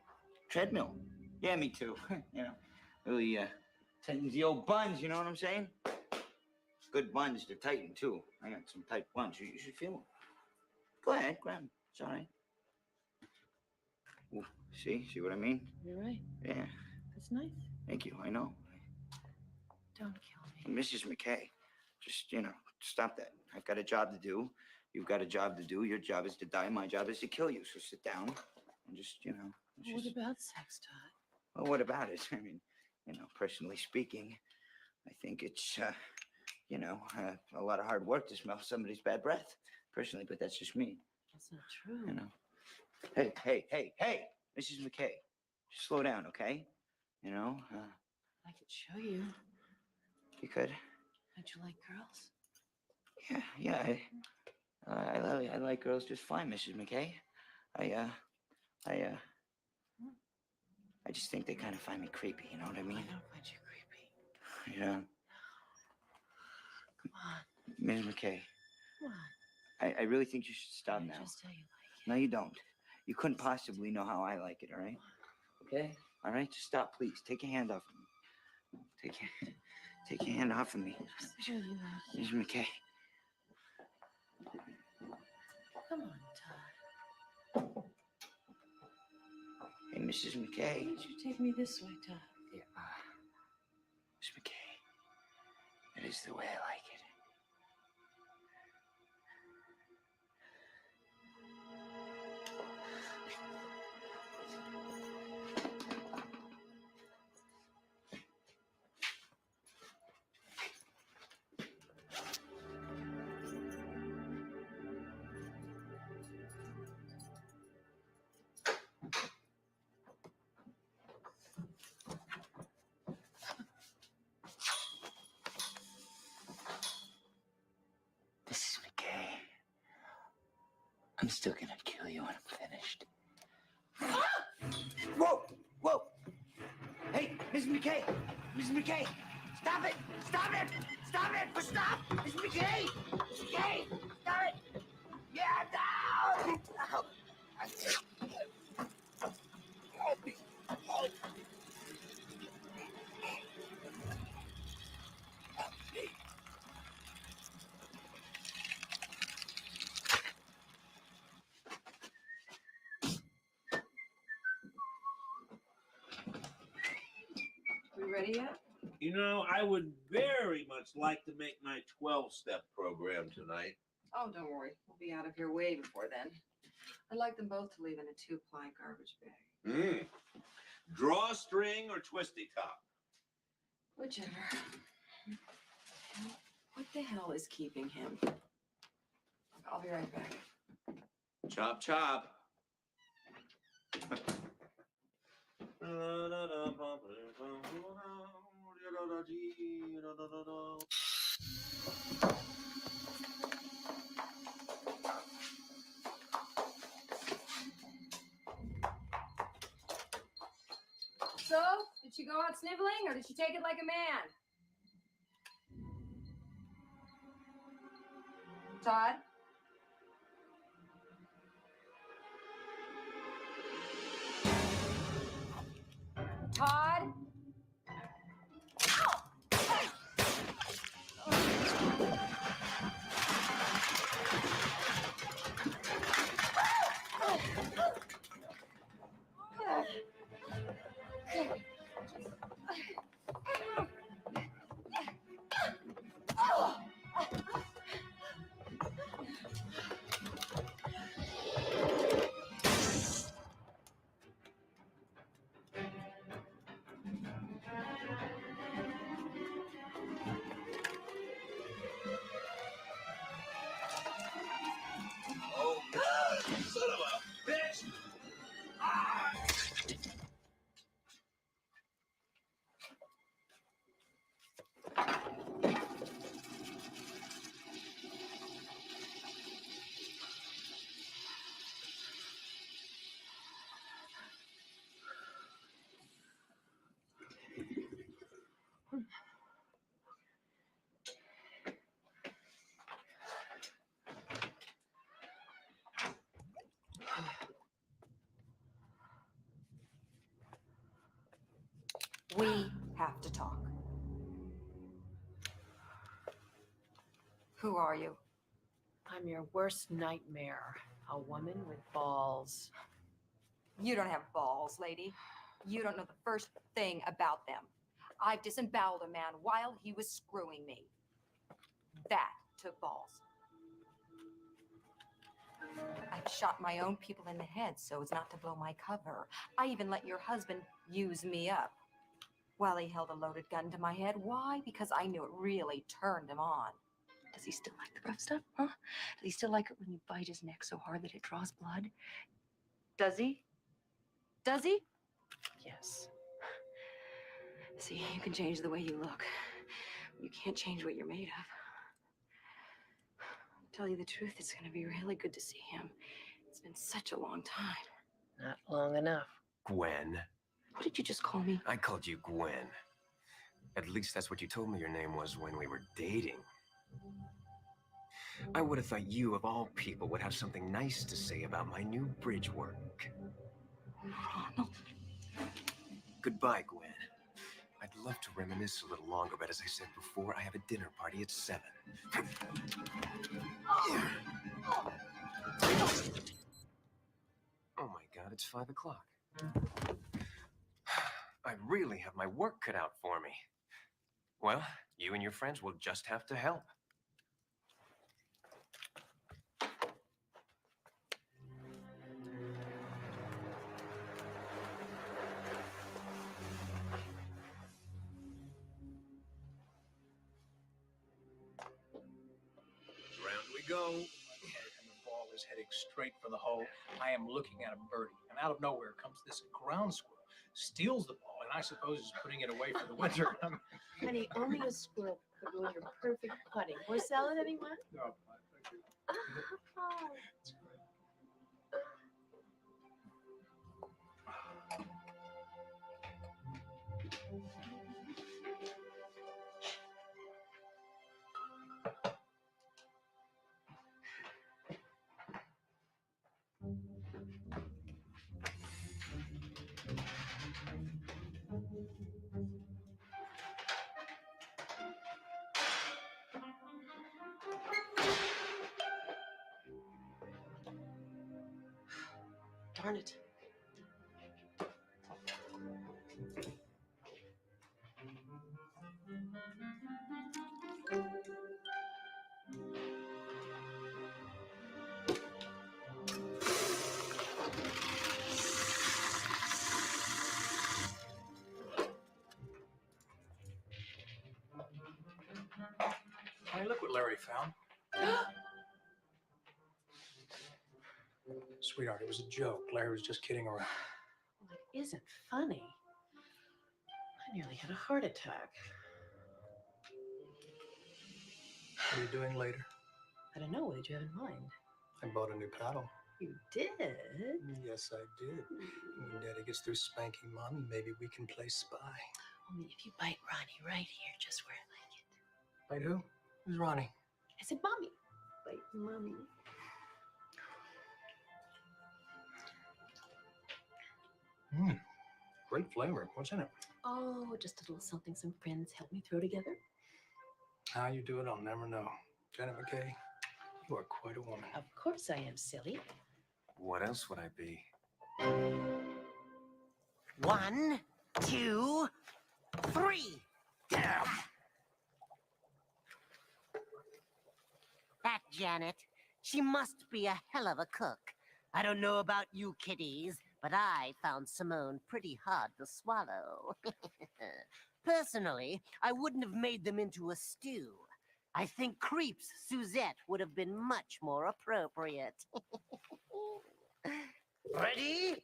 Treadmill? Yeah, me too. You know, really tightens the old buns, you know what I'm saying? Good buns to tighten, too. I got some tight buns. You should feel them. Go ahead, grab them. It's all right. Ooh, see what I mean? You're right. Yeah. That's nice. Thank you. I know. Don't kill me. And Mrs. McKay, just, you know, stop that. I've got a job to do. You've got a job to do. Your job is to die. My job is to kill you. So sit down and just, you know. What about sex, Todd? Well, what about it? I mean, you know, personally speaking, I think it's, you know, a lot of hard work to smell somebody's bad breath. Personally, but that's just me. That's not true. You know. Hey, Mrs. McKay, just slow down, okay? You know. I could show you. You could. Don't you like girls? Yeah. I like girls just fine, Mrs. McKay. I just think they kind of find me creepy. You know what I mean? I don't find you creepy. Yeah. Come on. Ms. McKay, Come on. I really think you should stop now. Just how you like No, you don't. You couldn't possibly know how I like it, all right? Okay? All right? Just stop, please. Take your hand off of me. Take your hand off of me. Just how you like Ms. McKay. Come on, Todd. Hey, Mrs. McKay. Why don't you take me this way, Todd? Yeah. Miss McKay. That is the way I like it. Mrs. McKay, I'm still gonna kill you when I'm finished. Whoa! Hey, Mrs. McKay! Mrs. McKay! Stop it! Stop it! Stop it! Stop! Mrs. McKay! Mrs. McKay! Stop it! Yeah, no! Help me! Help me! We ready yet? You know, I would very much like to make my 12-step program tonight. Oh, don't worry. We'll be out of here way before then. I'd like them both to leave in a 2-ply garbage bag. Drawstring or twisty top? Whichever. What the hell is keeping him? I'll be right back. Chop, chop. So, did she go out sniveling or did she take it like a man? Todd? Todd? Oh, son of a bitch! We have to talk. Who are you? I'm your worst nightmare. A woman with balls. You don't have balls, lady. You don't know the first thing about them. I've disemboweled a man while he was screwing me. That took balls. I've shot my own people in the head so as not to blow my cover. I even let your husband use me up while he held a loaded gun to my head. Why? Because I knew it really turned him on. Does he still like the rough stuff, huh? Does he still like it when you bite his neck so hard that it draws blood? Does he? Does he? Yes. See, you can change the way you look. You can't change what you're made of. Tell you the truth, it's gonna be really good to see him. It's been such a long time. Not long enough. Gwen. What did you just call me? I called you Gwen. At least that's what you told me your name was when we were dating. I would have thought you, of all people, would have something nice to say about my new bridge work. Ronald. Goodbye, Gwen. I'd love to reminisce a little longer, but as I said before, I have a dinner party at 7. Oh my God, it's 5 o'clock. I really have my work cut out for me. Well, you and your friends will just have to help. Round we go. And the ball is heading straight for the hole. I am looking at a birdie, and out of nowhere comes this ground squirrel, steals the ball, and I suppose is putting it away for the winter. Honey, only a squirrel could ruin your perfect putting. More salad, anyone? No, Oh. Darn it. Hey, look what Larry found. Sweetheart, it was a joke. Larry was just kidding around. Well, isn't funny. I nearly had a heart attack. What are you doing later? I don't know. What did you have in mind? I bought a new paddle. You did? Yes, I did. When Daddy gets through spanking Mommy, maybe we can play spy. Only if you bite Ronnie right here, just where I like it. Bite who? Who's Ronnie? I said, Mommy. Bite Mommy. Great flavor. What's in it? Oh, just a little something some friends helped me throw together. How you do it, I'll never know. Janet McKay, you are quite a woman. Of course I am, silly. What else would I be? 1, 2, 3. That Janet, she must be a hell of a cook. I don't know about you kiddies, but I found Simone pretty hard to swallow. Personally, I wouldn't have made them into a stew. I think Creeps Suzette would have been much more appropriate. Ready?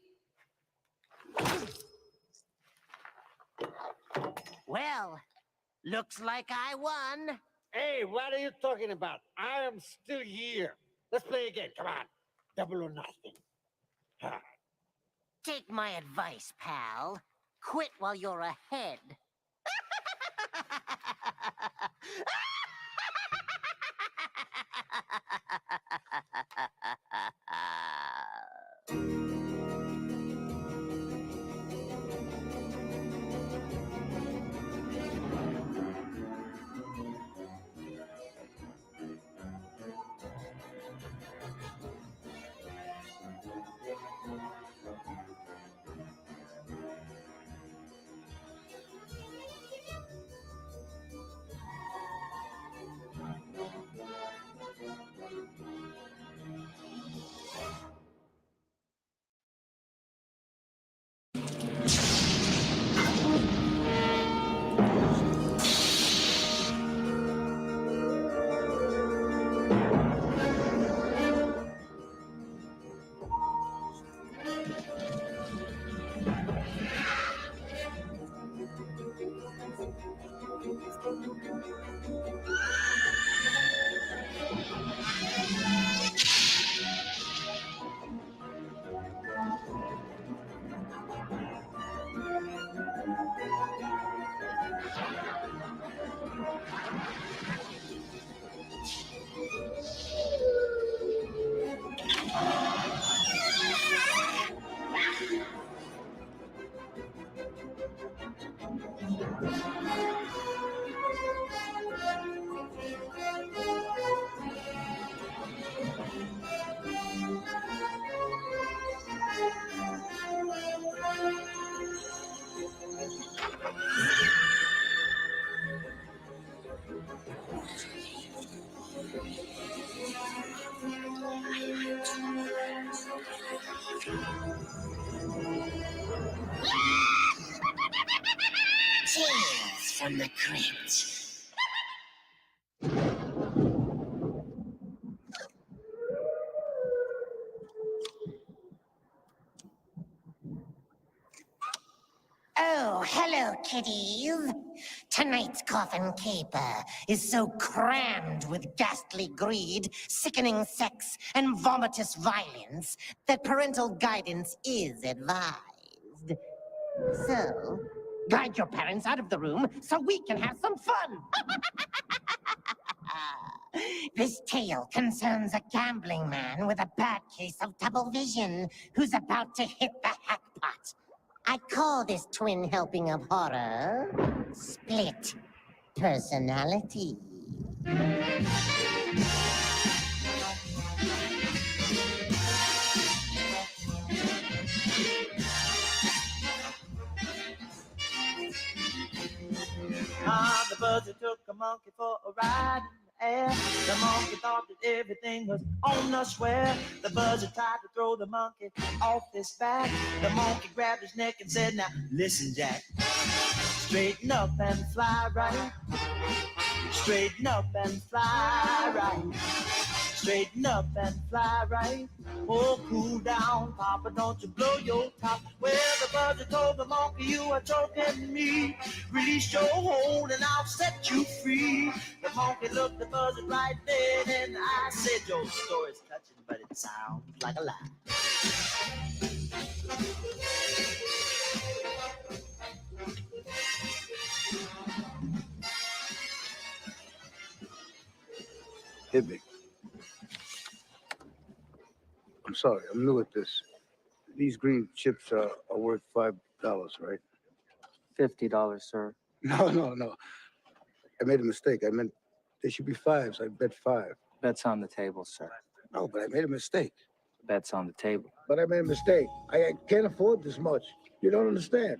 Well, looks like I won. Hey, what are you talking about? I am still here. Let's play again. Come on. Double or nothing. Ha. Take my advice, pal. Quit while you're ahead. Tales from the crypt. Oh, hello, kiddies. Tonight's coffin caper is so crammed with ghastly greed, sickening sex, and vomitous violence that parental guidance is advised. So, guide your parents out of the room so we can have some fun. This tale concerns a gambling man with a bad case of double vision who's about to hit the hackpot. I call this twin helping of horror split personality. The buzzard took a monkey for a ride in the air. The monkey thought that everything was on the square. The buzzard tried to throw the monkey off his back. The monkey grabbed his neck and said, "Now listen, Jack. Straighten up and fly right. Straighten up and fly right. straighten up and fly right. Oh, cool down, Papa, don't you blow your top. Well, the buzzard told the monkey, you are choking me. Release your hold and I'll set you free. The monkey looked the buzzard right then, and I said, your story's touching, but it sounds like a lie. Hit me. I'm sorry, I'm new at this. These green chips are worth $5, right? $50, sir. No. I made a mistake. I meant they should be fives. I bet 5. Bet's on the table, sir. No, but I made a mistake. Bet's on the table. But I made a mistake. I can't afford this much. You don't understand.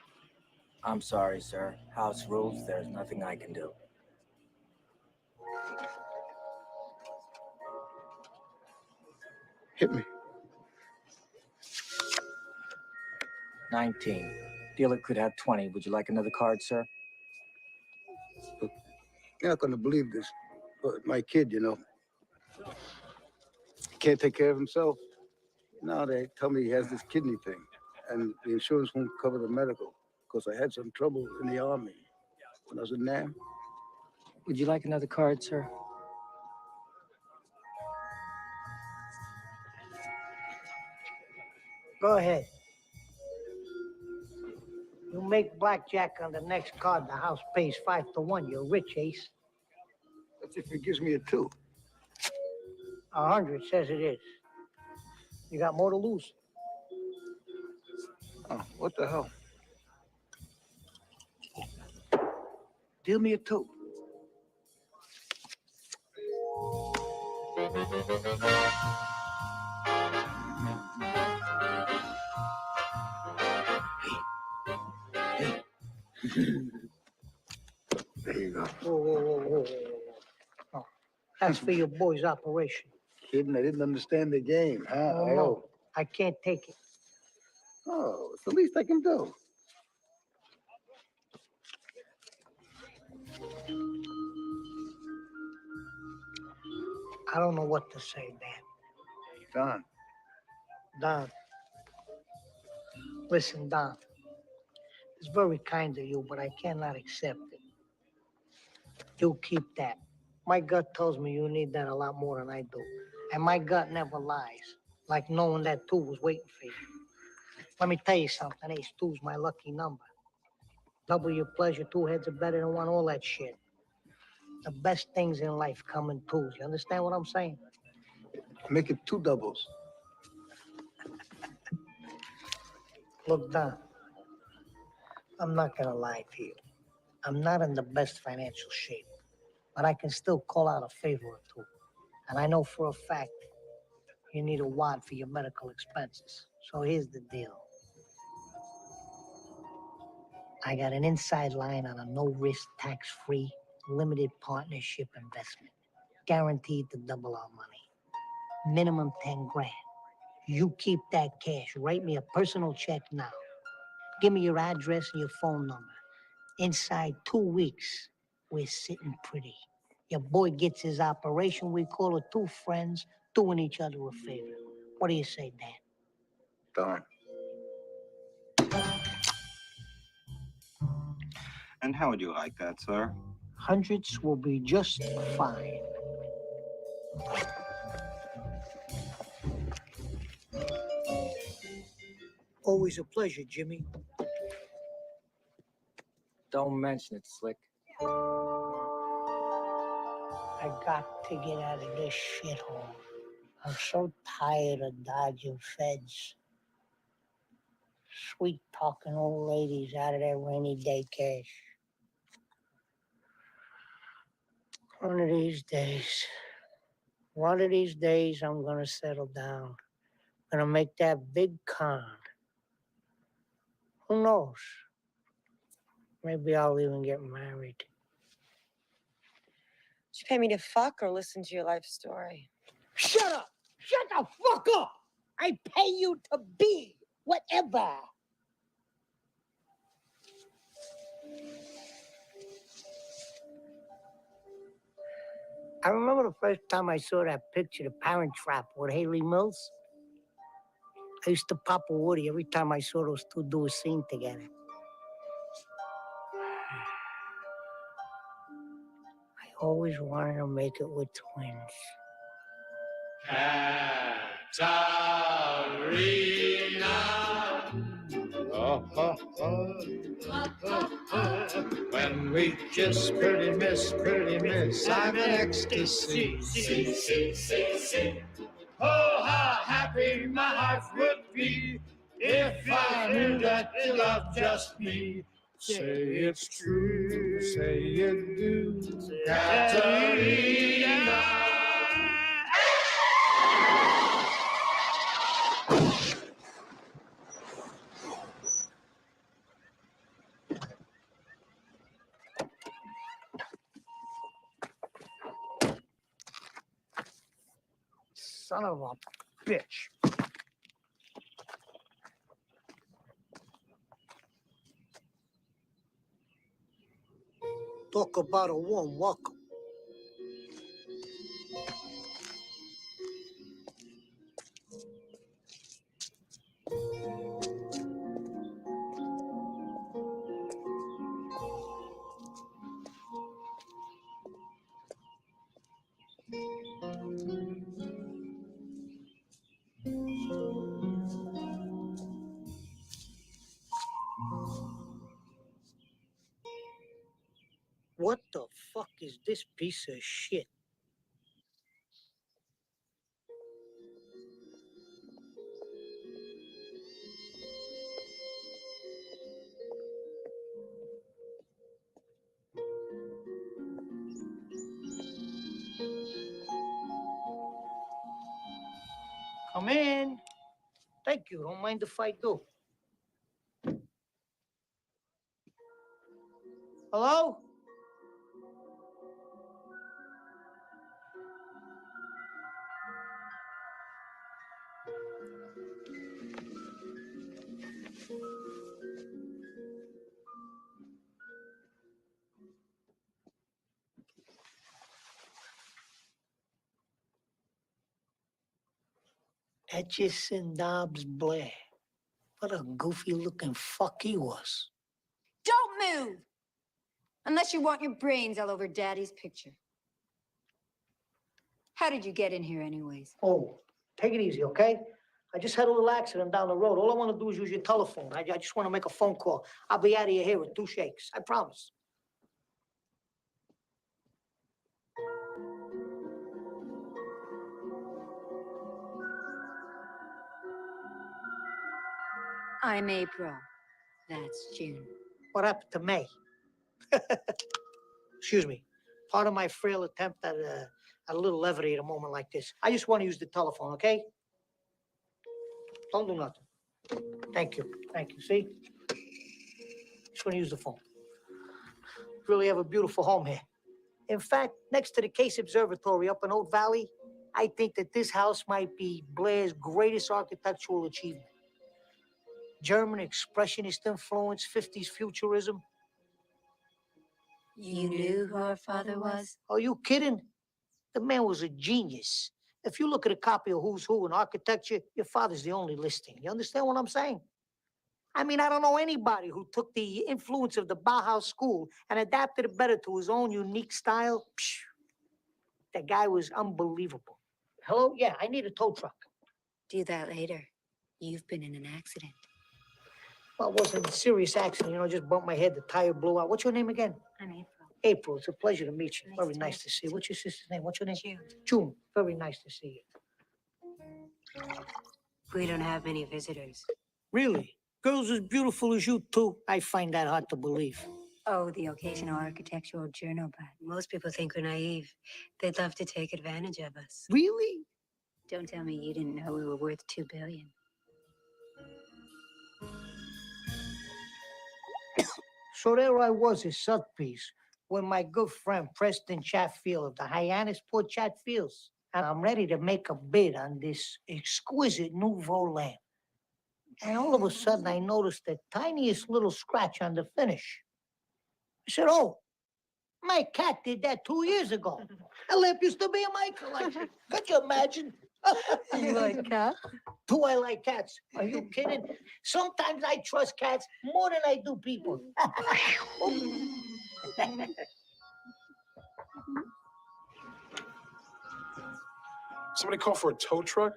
I'm sorry, sir. House rules, there's nothing I can do. Hit me. 19. Dealer could have 20. Would you like another card, sir? Look, you're not gonna believe this, but my kid, you know, can't take care of himself. Now they tell me he has this kidney thing, and the insurance won't cover the medical because I had some trouble in the army when I was in Nam. Would you like another card, sir? Go ahead. You make blackjack on the next card, the house pays 5 to 1. You're rich, Ace. That's if it gives me a 2. 100 says it is. You got more to lose. Oh, what the hell? Deal me a 2. There you go. Whoa. Oh, that's for your boy's operation. Kidding, I didn't understand the game, huh? Oh, no, I can't take it. Oh, it's the least I can do. I don't know what to say, Dan. Don. Listen, Don. It's very kind of you, but I cannot accept it. You keep that. My gut tells me you need that a lot more than I do. And my gut never lies, like knowing that 2 was waiting for you. Let me tell you something, Ace, 2's my lucky number. Double your pleasure, 2 heads are better than 1, all that shit. The best things in life come in 2s. You understand what I'm saying? Make it 2 doubles. Look, Don, I'm not gonna lie to you. I'm not in the best financial shape, but I can still call out a favor or 2. And I know for a fact you need a wad for your medical expenses. So here's the deal. I got an inside line on a no-risk, tax-free, limited partnership investment. Guaranteed to double our money. Minimum 10 grand. You keep that cash. Write me a personal check now. Give me your address and your phone number. Inside 2 weeks, we're sitting pretty. Your boy gets his operation. We call it 2 friends doing each other a favor. What do you say, Dan? Darn. And how would you like that, sir? 100s will be just fine. Always a pleasure, Jimmy. Don't mention it, Slick. I got to get out of this shithole. I'm so tired of dodging feds. Sweet-talking old ladies out of their rainy day cash. One of these days, I'm gonna settle down. Gonna make that big con. Who knows? Maybe I'll even get married. Did you pay me to fuck or listen to your life story? Shut up! Shut the fuck up! I pay you to be whatever. I remember the first time I saw that picture, The Parent Trap, with Haley Mills. I used to pop a Woody every time I saw those two do a scene together. I always wanted to make it with twins. When we kiss, pretty miss, I'm in ecstasy. Oh, how happy my heart would be if I knew that you loved just me. Say it's true, say you do, Katerina. Son of a bitch. Talk about a warm welcome. What the fuck is this piece of shit? Come in. Thank you. Don't mind if I do. Hello? Etchison Dobbs Blair. What a goofy-looking fuck he was. Don't move! Unless you want your brains all over Daddy's picture. How did you get in here anyways? Oh, take it easy, okay? I just had a little accident down the road. All I want to do is use your telephone. I just want to make a phone call. I'll be out of your hair in 2 shakes. I promise. I'm April. That's June. What happened to May? Excuse me. Part of my frail attempt at a little levity at a moment like this. I just want to use the telephone, okay? Don't do nothing. Thank you. Thank you. See? Just want to use the phone. Really have a beautiful home here. In fact, next to the Case Observatory up in Oak Valley, I think that this house might be Blair's greatest architectural achievement. German expressionist influence, 50s futurism. You knew who our father was? Are you kidding? The man was a genius. If you look at a copy of Who's Who in architecture, your father's the only listing. You understand what I'm saying? I mean, I don't know anybody who took the influence of the Bauhaus school and adapted it better to his own unique style. Phew. That guy was unbelievable. Hello? Yeah, I need a tow truck. Do that later. You've been in an accident. Well, it wasn't a serious accident, just bumped my head, the tire blew out. What's your name again? I'm April. April, it's a pleasure to meet you. Very nice to see you. What's your sister's name? What's your name? June. June, very nice to see you. We don't have many visitors. Really? Girls as beautiful as you, too? I find that hard to believe. Oh, the occasional architectural journal, but most people think we're naive. They'd love to take advantage of us. Really? Don't tell me you didn't know we were worth $2 billion. So there I was at Sotheby's with my good friend Preston Chatfield of the Hyannisport Chatfields. And I'm ready to make a bid on this exquisite Nouveau lamp. And all of a sudden, I noticed the tiniest little scratch on the finish. I said, oh, My cat did that 2 years ago. A lamp used to be in my collection. Could you imagine? You like cats? Do I like cats? Are you kidding? Sometimes I trust cats more than I do people. Somebody call for a tow truck?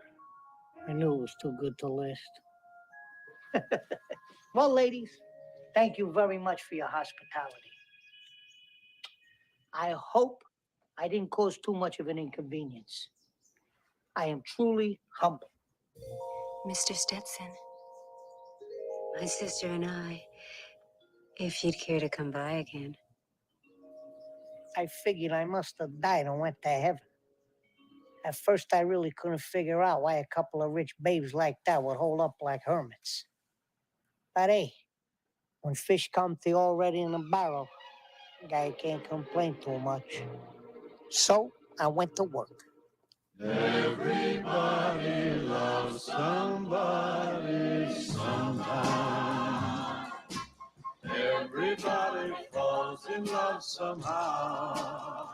I knew it was too good to last. Well, ladies, thank you very much for your hospitality. I hope I didn't cause too much of an inconvenience. I am truly humble. Mr. Stetson, my sister and I, if you'd care to come by again. I figured I must have died and went to heaven. At first, I really couldn't figure out why a couple of rich babes like that would hold up like hermits. But hey, when fish come to you already in a barrel, a guy can't complain too much. So I went to work. Everybody loves somebody sometime. Everybody falls in love somehow.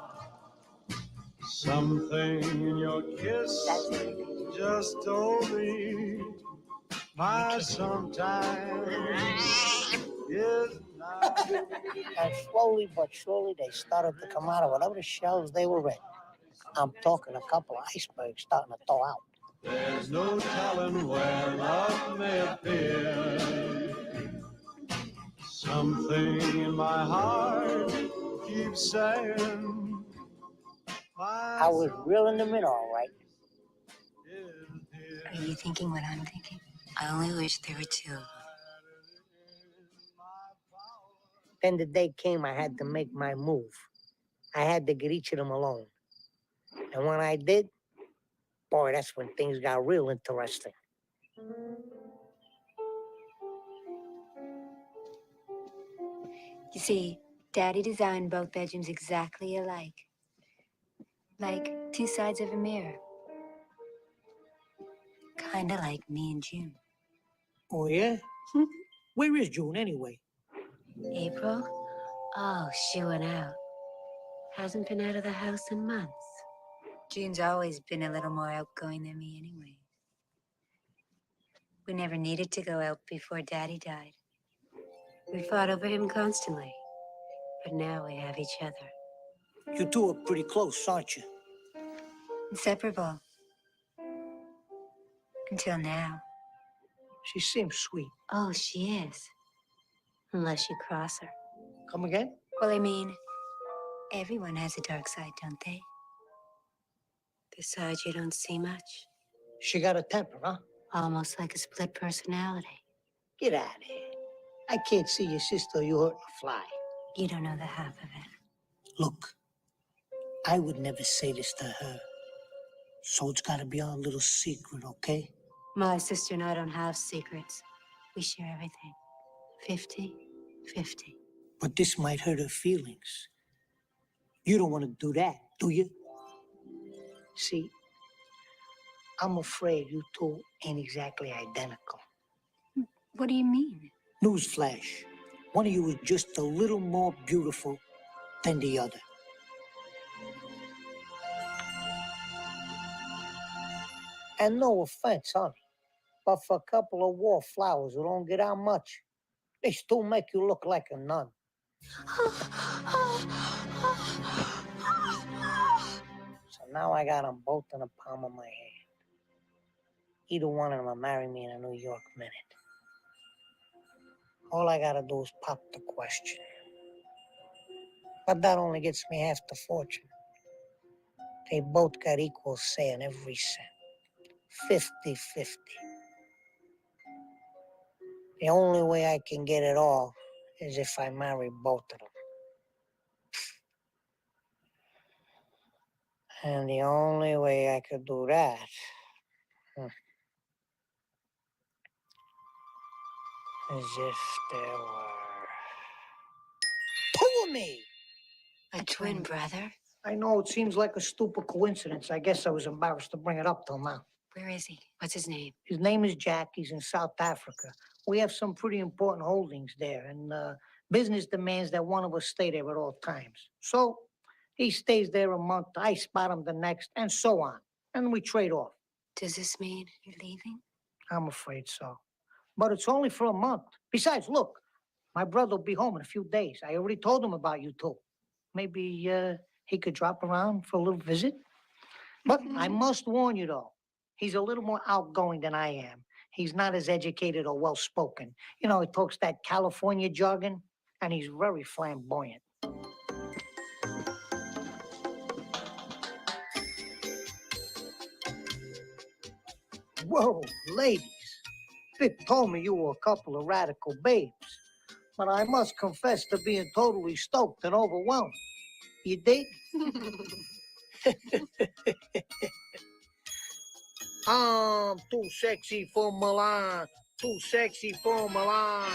Something in your kiss just told me my sometime is now. And slowly but surely, they started to come out of whatever shells they were in. I'm talking a couple of icebergs starting to thaw out. There's no telling where love may appear. Something in my heart keeps saying I was reeling them in all right. Are you thinking what I'm thinking? I only wish there were two of them. Then the day came I had to make my move. I had to get each of them alone. And when I did, boy, that's when things got real interesting. You see, Daddy designed both bedrooms exactly alike. Like two sides of a mirror. Kinda like me and June. Oh, yeah? Where is June, anyway? April? Oh, she went out. Hasn't been out of the house in months. June's always been a little more outgoing than me anyway. We never needed to go out before Daddy died. We fought over him constantly. But now we have each other. You two are pretty close, aren't you? Inseparable. Until now. She seems sweet. Oh, she is. Unless you cross her. Come again? Well, I mean, everyone has a dark side, don't they? The side you don't see much. She got a temper, huh? Almost like a split personality. Get out of here. I can't see your sister, you hurt a fly. You don't know the half of it. Look, I would never say this to her. So it's gotta be our little secret, okay? My sister and I don't have secrets. We share everything. 50-50. But this might hurt her feelings. You don't want to do that, do you? See, I'm afraid you two ain't exactly identical. What do you mean? Newsflash. One of you is just a little more beautiful than the other. And no offense, honey, but for a couple of wallflowers who don't get out much, they still make you look like a nun. So now I got them both in the palm of my hand. Either one of them will marry me in a New York minute. All I gotta do is pop the question. But that only gets me half the fortune. They both got equal say in every cent. 50-50. The only way I can get it all is if I marry both of them. And the only way I could do that is if there were two of me. A twin brother? I know it seems like a stupid coincidence. I guess I was embarrassed to bring it up till now. Where is he? What's his name? His name is Jack. He's in South Africa. We have some pretty important holdings there, and Business demands that one of us stay there at all times. So he stays there a month, I spot him the next, and so on. And we trade off. Does this mean you're leaving? I'm afraid so. But it's only for a month. Besides, look, my brother will be home in a few days. I already told him about you two. Maybe he could drop around for a little visit. But I must warn you, though, he's a little more outgoing than I am. He's not as educated or well-spoken. You know, he talks that California jargon, and he's very flamboyant. Whoa, ladies. Vic told me you were a couple of radical babes. But I must confess to being totally stoked and overwhelmed. You dig? I'm too sexy for Milan. Too sexy for Milan.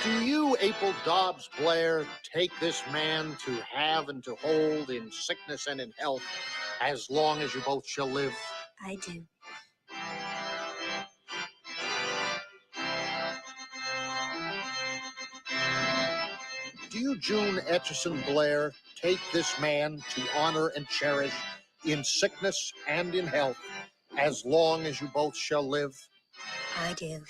Do you, April Dobbs Blair, take this man to have and to hold in sickness and in health as long as you both shall live? I do. Do you, June Etchison Blair, take this man to honor and cherish in sickness and in health as long as you both shall live? I do.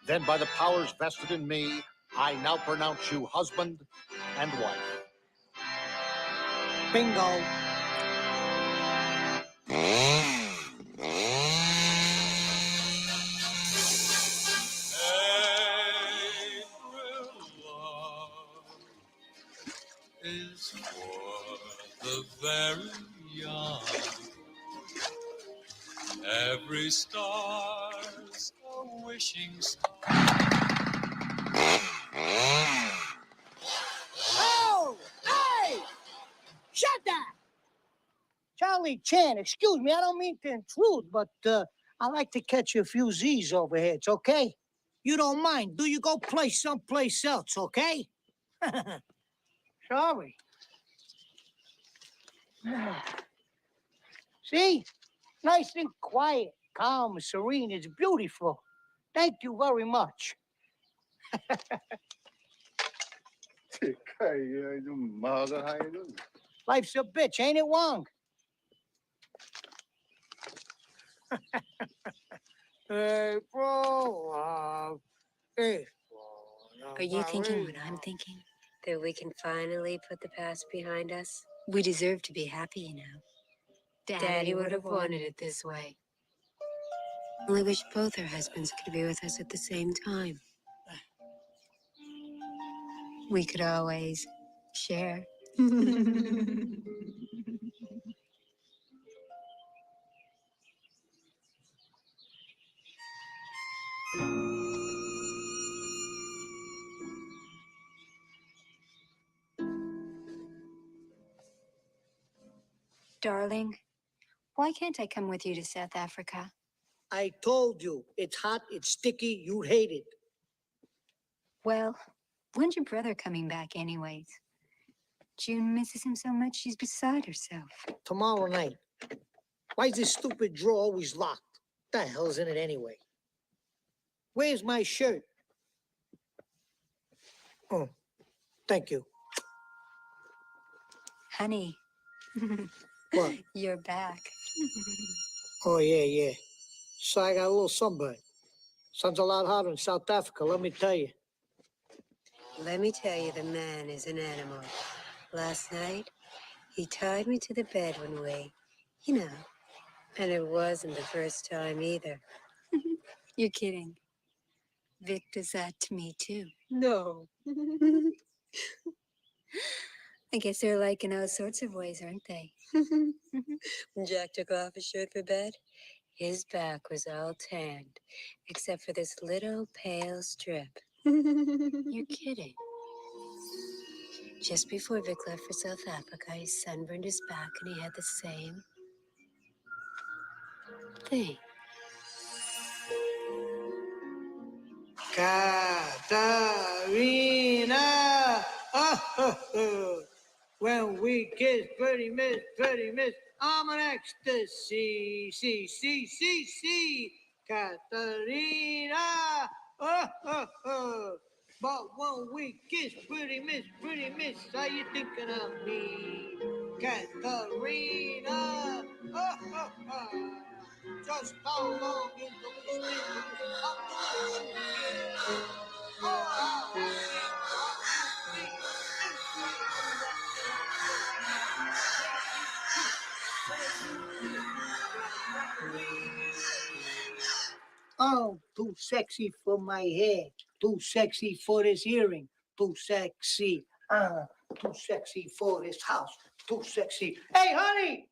Then by the powers vested in me, I now pronounce you husband and wife. Bingo. Is for the very young. Every star's a wishing star. Oh! Hey! Shut that! Charlie Chan, excuse me, I don't mean to intrude, but I like to catch a few Z's over here. It's okay? You don't mind. Do you go play someplace else, okay? Sorry. See? Nice and quiet, calm, serene. It's beautiful. Thank you very much. Life's a bitch, ain't it, Wong? April, Are you thinking what I'm thinking? That we can finally put the past behind us? We deserve to be happy, you know. Daddy would have wanted it this way. Only wish both our husbands could be with us at the same time. We could always share. Darling, why can't I come with you to South Africa? I told you, it's hot, it's sticky, you'd hate it. Well, when's your brother coming back anyways? June misses him so much she's beside herself. Tomorrow night. Why's this stupid drawer always locked? What the hell's in it anyway? Where's my shirt? Oh, thank you. Honey. What? You're back. Oh, yeah. So I got a little sunburn. Sun's a lot hotter in South Africa, let me tell you. Let me tell you, the man is an animal. Last night, he tied me to the bed when we, you know, and it wasn't the first time either. You're kidding. Vic does that to me, too. No. I guess they're like in all sorts of ways, aren't they? When Jack took off his shirt for bed, his back was all tanned, except for this little pale strip. You're kidding. Just before Vic left for South Africa, he sunburned his back and he had the same thing. Katarina! Oh, when we kiss, pretty miss, I'm an ecstasy. See, Katarina! Oh. But one week kiss, pretty miss, how you thinking of me? Katarina, just how long is the listening of the little kid? Oh, how oh, too sexy for my hair, too sexy for this earring, too sexy, too sexy for this house, too sexy. Hey, honey,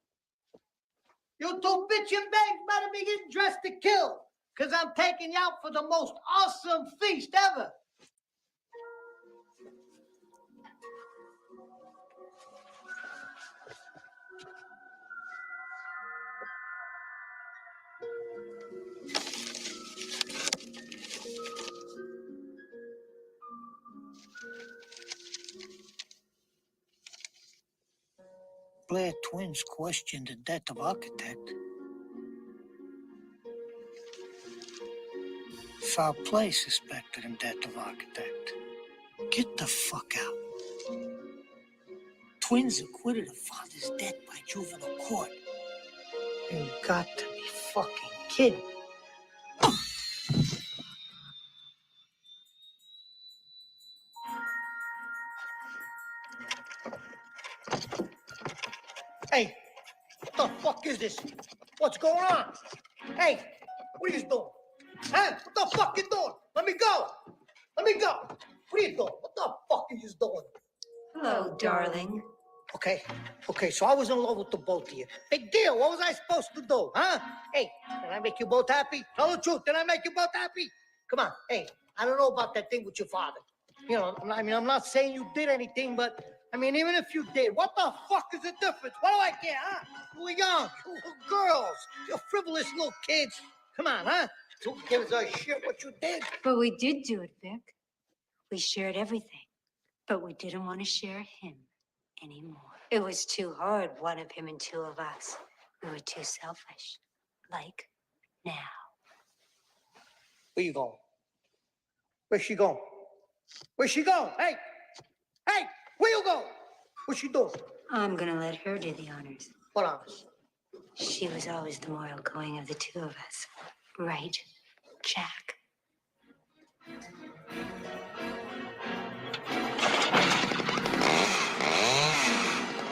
you two bitchin' bags better be getting dressed to kill, because I'm taking you out for the most awesome feast ever. Blair twins questioned the death of architect. Foul play suspected in death of architect. Get the fuck out. Twins acquitted of father's death by juvenile court. You got to be fucking kidding. Hey, what the fuck is this? What's going on? Hey, what are you doing? Huh? What the fuck you doing? Let me go. Let me go. What are you doing? What the fuck are you doing? Hello, darling. Okay, so I was in love with the both of you. Big deal. What was I supposed to do, huh? Hey, did I make you both happy? Tell the truth. Did I make you both happy? Come on. Hey, I don't know about that thing with your father. You know, I'm not saying you did anything, but even if you did, what the fuck is the difference? What do I care, huh? We're young, we're girls, you're frivolous little kids. Come on, huh? Who gives a shit what you did? But we did do it, Vic. We shared everything, but we didn't want to share him anymore. It was too hard, one of him and two of us. We were too selfish. Like now. Where you going? Where's she going? Where's she going? Hey! Hey! Where you going? What's she doing? I'm gonna let her do the honors. What honors? She was always the more outgoing of the two of us. Right, Jack?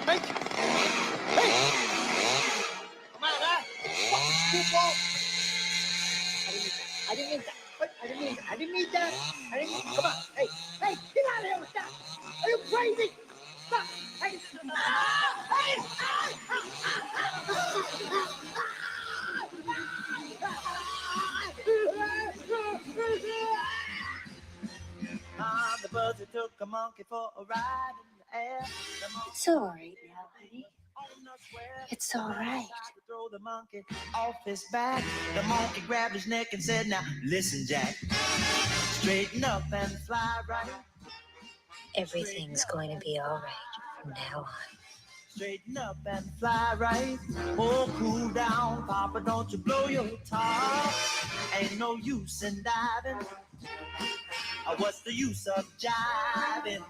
Hey! Hey! Come on, huh? Fucking goofball! I didn't mean that. I didn't mean that. Come on. Hey, get out of here with that. Are you crazy? Stop. Hey. The buzzer took a monkey for a ride in the air. It's all right now, honey. It's all right. Throw the monkey off his back. The monkey grabbed his neck and said, "Now listen, Jack. Straighten up and fly right. Everything's going to be all right from now on." Straighten up and fly right. Oh, cool down, Papa, don't you blow your top. Ain't no use in diving. What's the use of jiving?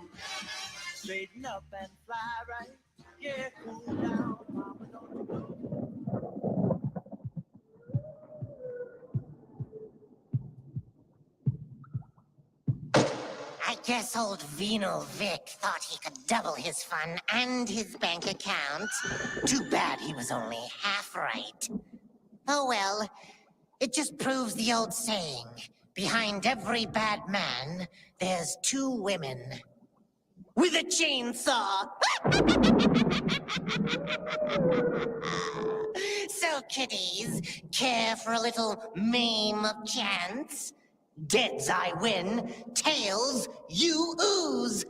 Straighten up and fly right. Yeah, cool down, Papa, don't you blow. I guess old Vino Vic thought he could double his fun and his bank account. Too bad he was only half right. Oh well, it just proves the old saying. Behind every bad man, there's two women. With a chainsaw! So, kiddies, care for a little maim of chance? Deads I win, tails you ooze!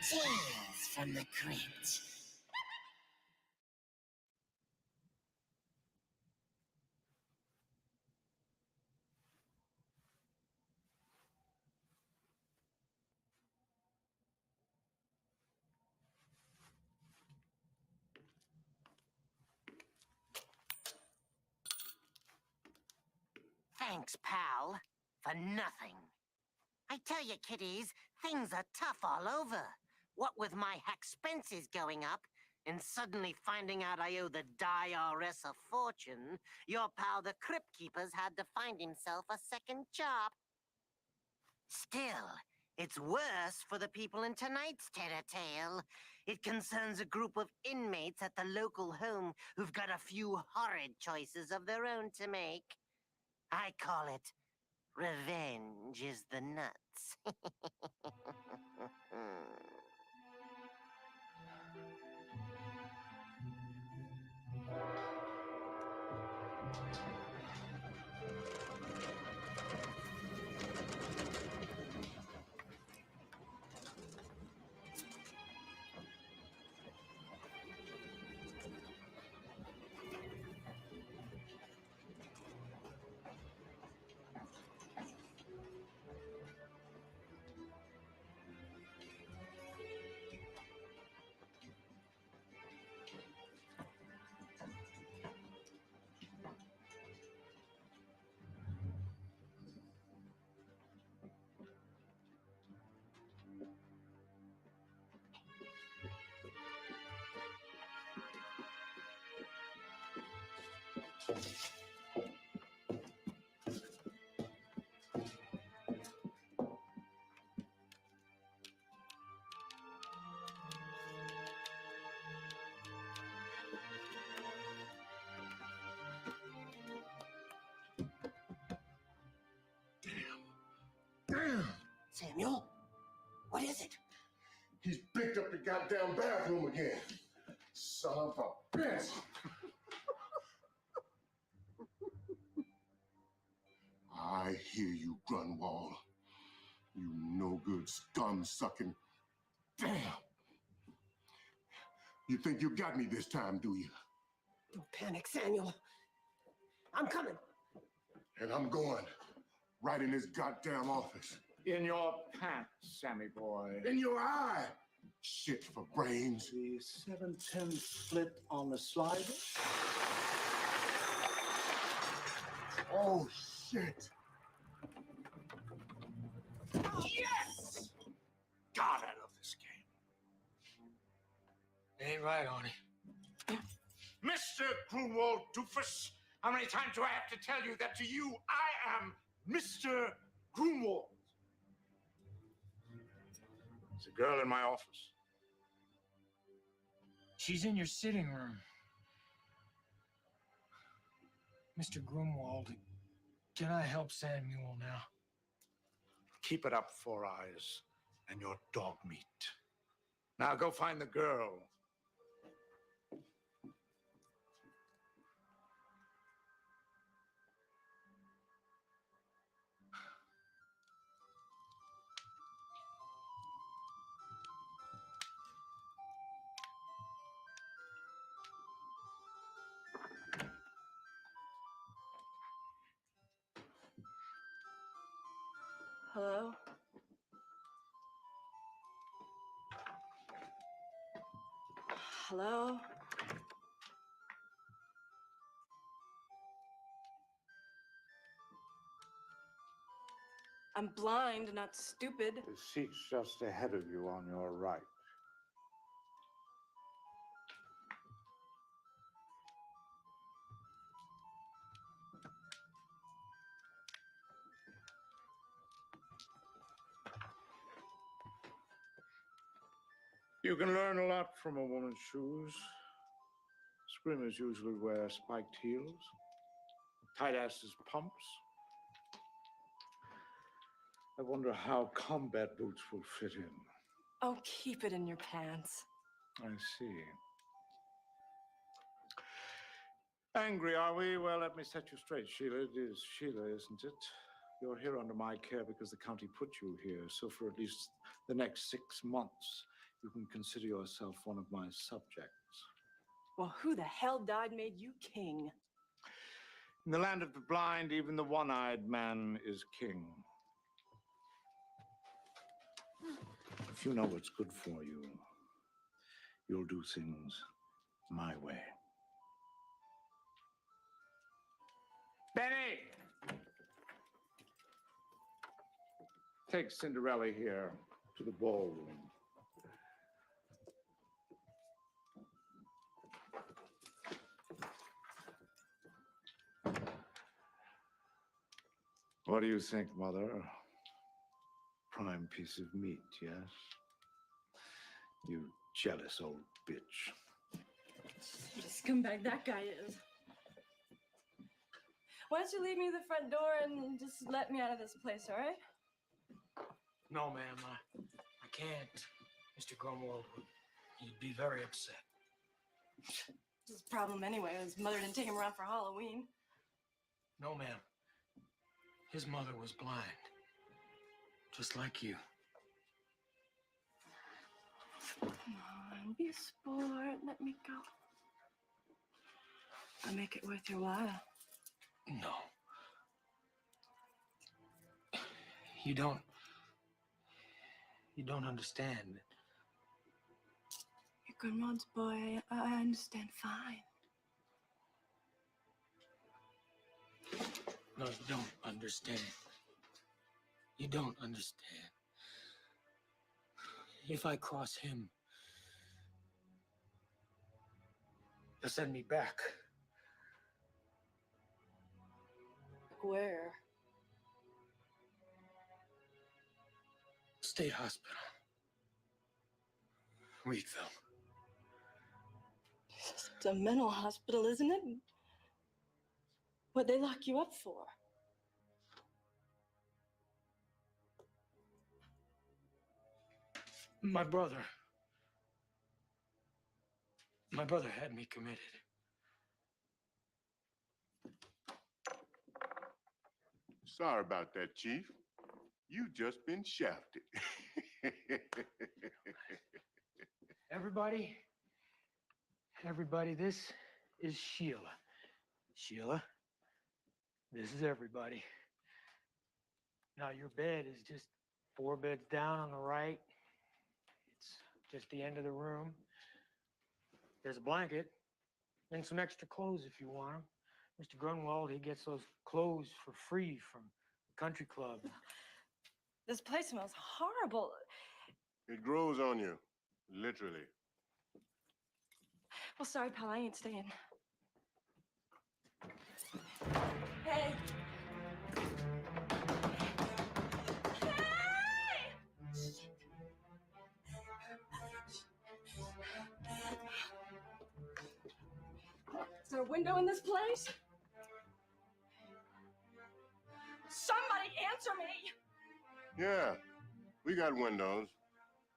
Tales from the crypt. Thanks, pal, for nothing. I tell you, kiddies, things are tough all over. What with my expenses going up, and suddenly finding out I owe the IRS a fortune, your pal the Crypt Keepers had to find himself a second job. Still, it's worse for the people in tonight's Tattletale. It concerns a group of inmates at the local home who've got a few horrid choices of their own to make. I call it revenge is the nuts. Damn! Samuel, what is it? He's picked up the goddamn bathroom again. Son of a bitch! I hear you, Grunwald. You no-good scum-sucking. Damn! You think you got me this time, do you? Don't panic, Samuel. I'm coming. And I'm going. Right in his goddamn office. In your pants, Sammy boy. In your eye! Shit for brains. The 710 split on the slider. Oh, shit. Yes! God, I love this game. Ain't right, Arnie. Mr. Grunwald Doofus, how many times do I have to tell you that to you, I am Mr. Grunwald? There's a girl in my office. She's in your sitting room. Mr. Grunwald, can I help Samuel now? Keep it up, Four Eyes, and your dog meat. Now go find the girl. Hello? Hello? I'm blind, not stupid. The seat's just ahead of you on your right. You can learn a lot from a woman's shoes. Screamers usually wear spiked heels, tight asses pumps. I wonder how combat boots will fit in. Oh, keep it in your pants. I see. Angry, are we? Well, let me set you straight, Sheila. It is Sheila, isn't it? You're here under my care because the county put you here. So for at least the next 6 months, you can consider yourself one of my subjects. Well, who the hell died made you king? In the land of the blind, even the one-eyed man is king. If you know what's good for you, you'll do things my way. Benny! Take Cinderella here to the ballroom. What do you think, Mother? Prime piece of meat, yes? You jealous old bitch. What a scumbag that guy is. Why don't you leave me the front door and just let me out of this place, all right? No, ma'am, I can't. Mr. Grunwald, he'd be very upset. His problem anyway. His mother didn't take him around for Halloween. No, ma'am. His mother was blind. Just like you. Come on, be a sport. Let me go. I'll make it worth your while. No. You don't understand. You're Grunwald's boy. I understand fine. No, you don't understand. You don't understand. If I cross him, he'll send me back. Where? State hospital. Wheatville. It's a mental hospital, isn't it? What'd they lock you up for? My brother had me committed. Sorry about that, Chief. You just been shafted. Everybody, this is Sheila. Sheila, this is everybody. Now, your bed is just 4 beds down on the right. It's just the end of the room. There's a blanket and some extra clothes if you want them. Mr. Grunwald, he gets those clothes for free from the country club. This place smells horrible. It grows on you, literally. Well, sorry, pal, I ain't staying. Hey! Is there a window in this place? Somebody answer me! Yeah, we got windows,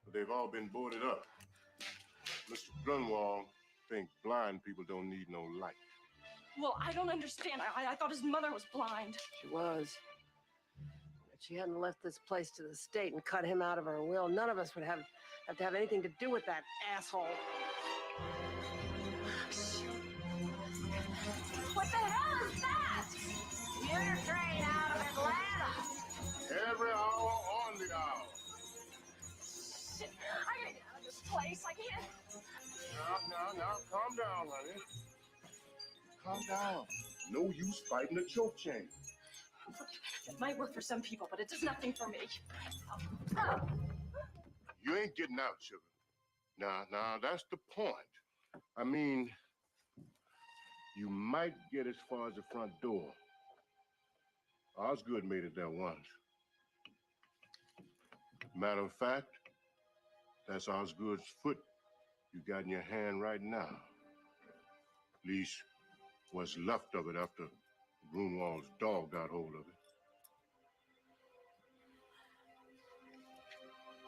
but they've all been boarded up. Mr. Grunwald thinks blind people don't need no light. Well, I don't understand. I thought his mother was blind. She was. If she hadn't left this place to the state and cut him out of her will, none of us would have to have anything to do with that asshole. What the hell is that? Commuter train out of Atlanta. Every hour on the hour. Shit, I gotta get out of this place. I can't. Now, calm down, honey. Calm down. No use fighting a choke chain. It might work for some people, but it does nothing for me. You ain't getting out, sugar. Now, that's the point. I mean, you might get as far as the front door. Osgood made it there once. Matter of fact, that's Osgood's foot you got in your hand right now. At least what's left of it after Grunwald's dog got hold of it.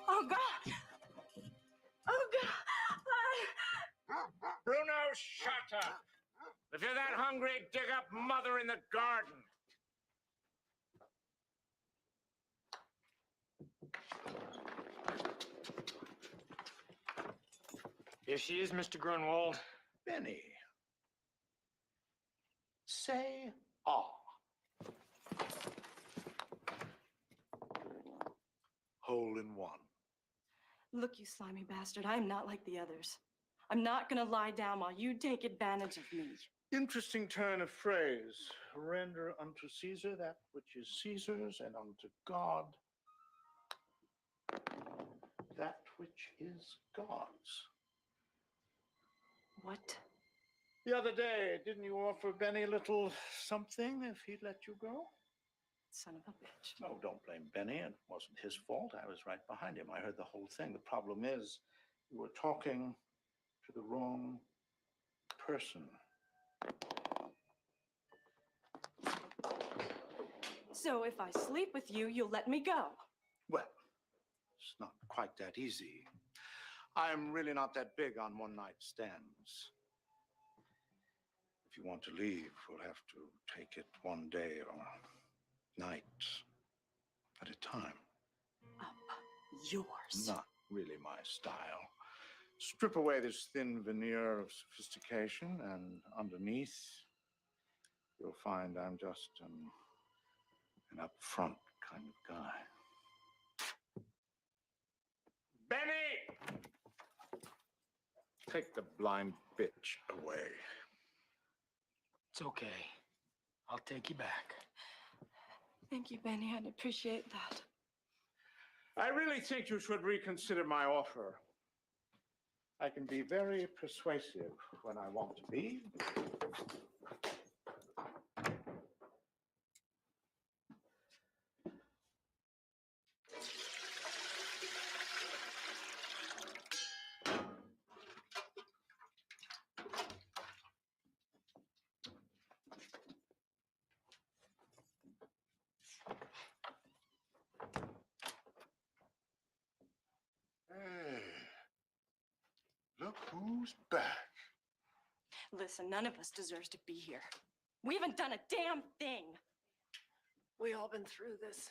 Oh, God! Oh, God! Bruno, shut up! If you're that hungry, dig up Mother in the garden. Here she is, Mr. Grunwald. Benny. Say ah. Hole in one. Look, you slimy bastard, I am not like the others. I'm not gonna lie down while you take advantage of me. Interesting turn of phrase. Render unto Caesar that which is Caesar's, and unto God that which is God's. What? The other day, didn't you offer Benny a little something if he'd let you go? Son of a bitch. No, don't blame Benny. It wasn't his fault. I was right behind him. I heard the whole thing. The problem is, you were talking to the wrong person. So if I sleep with you, you'll let me go. Well, it's not quite that easy. I'm really not that big on one-night stands. If you want to leave, we'll have to take it one day or night at a time. Up yours. Not really my style. Strip away this thin veneer of sophistication, and underneath, you'll find I'm just an upfront kind of guy. Benny! Take the blind bitch away. It's okay. I'll take you back. Thank you, Benny. I'd appreciate that. I really think you should reconsider my offer. I can be very persuasive when I want to be. Look who's back. Listen, none of us deserves to be here. We haven't done a damn thing. We all been through this.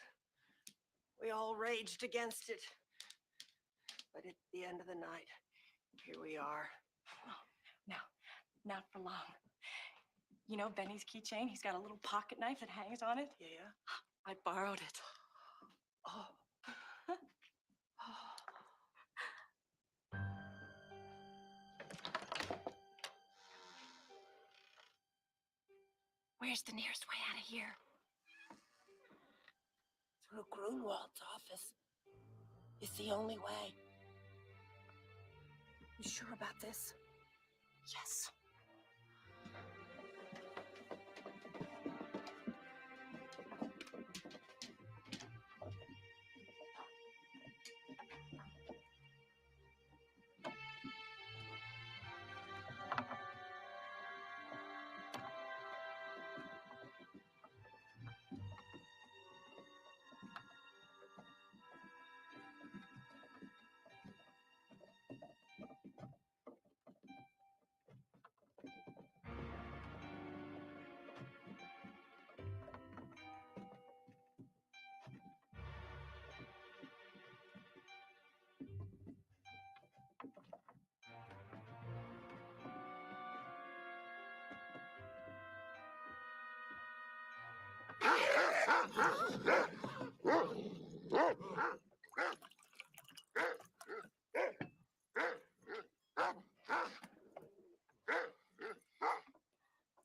We all raged against it. But at the end of the night, here we are. No, not for long. You know Benny's keychain? He's got a little pocket knife that hangs on it. Yeah? I borrowed it. Oh. Where's the nearest way out of here? Through Grunwald's office. It's the only way. You sure about this? Yes.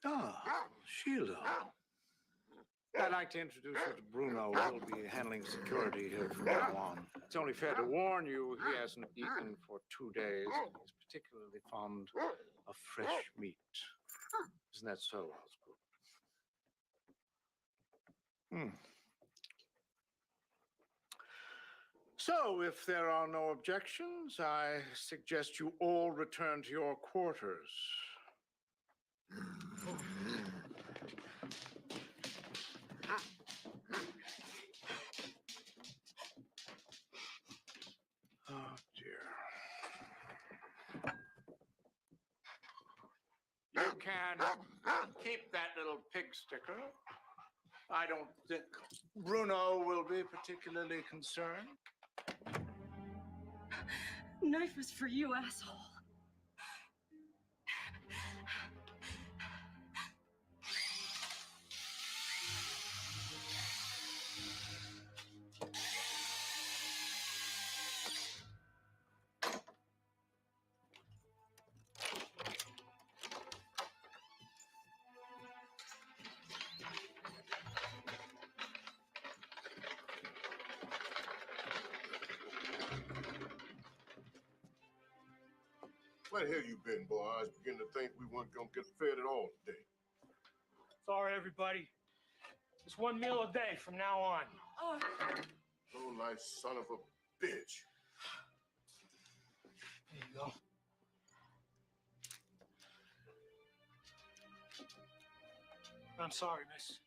Ah, Sheila. I'd like to introduce you to Bruno. He'll be handling security here from now on. It's only fair to warn you he hasn't eaten for 2 days. And he's particularly fond of fresh meat. Isn't that so, Osgood? So, if there are no objections, I suggest you all return to your quarters. Oh, dear. You can keep that little pig sticker. I don't think Bruno will be particularly concerned. Knife was for you, asshole. Where the hell you been, boy? I was beginning to think we weren't gonna get fed at all today. Sorry, everybody. Just one meal a day from now on. Oh. Low-life son of a bitch. There you go. I'm sorry, miss.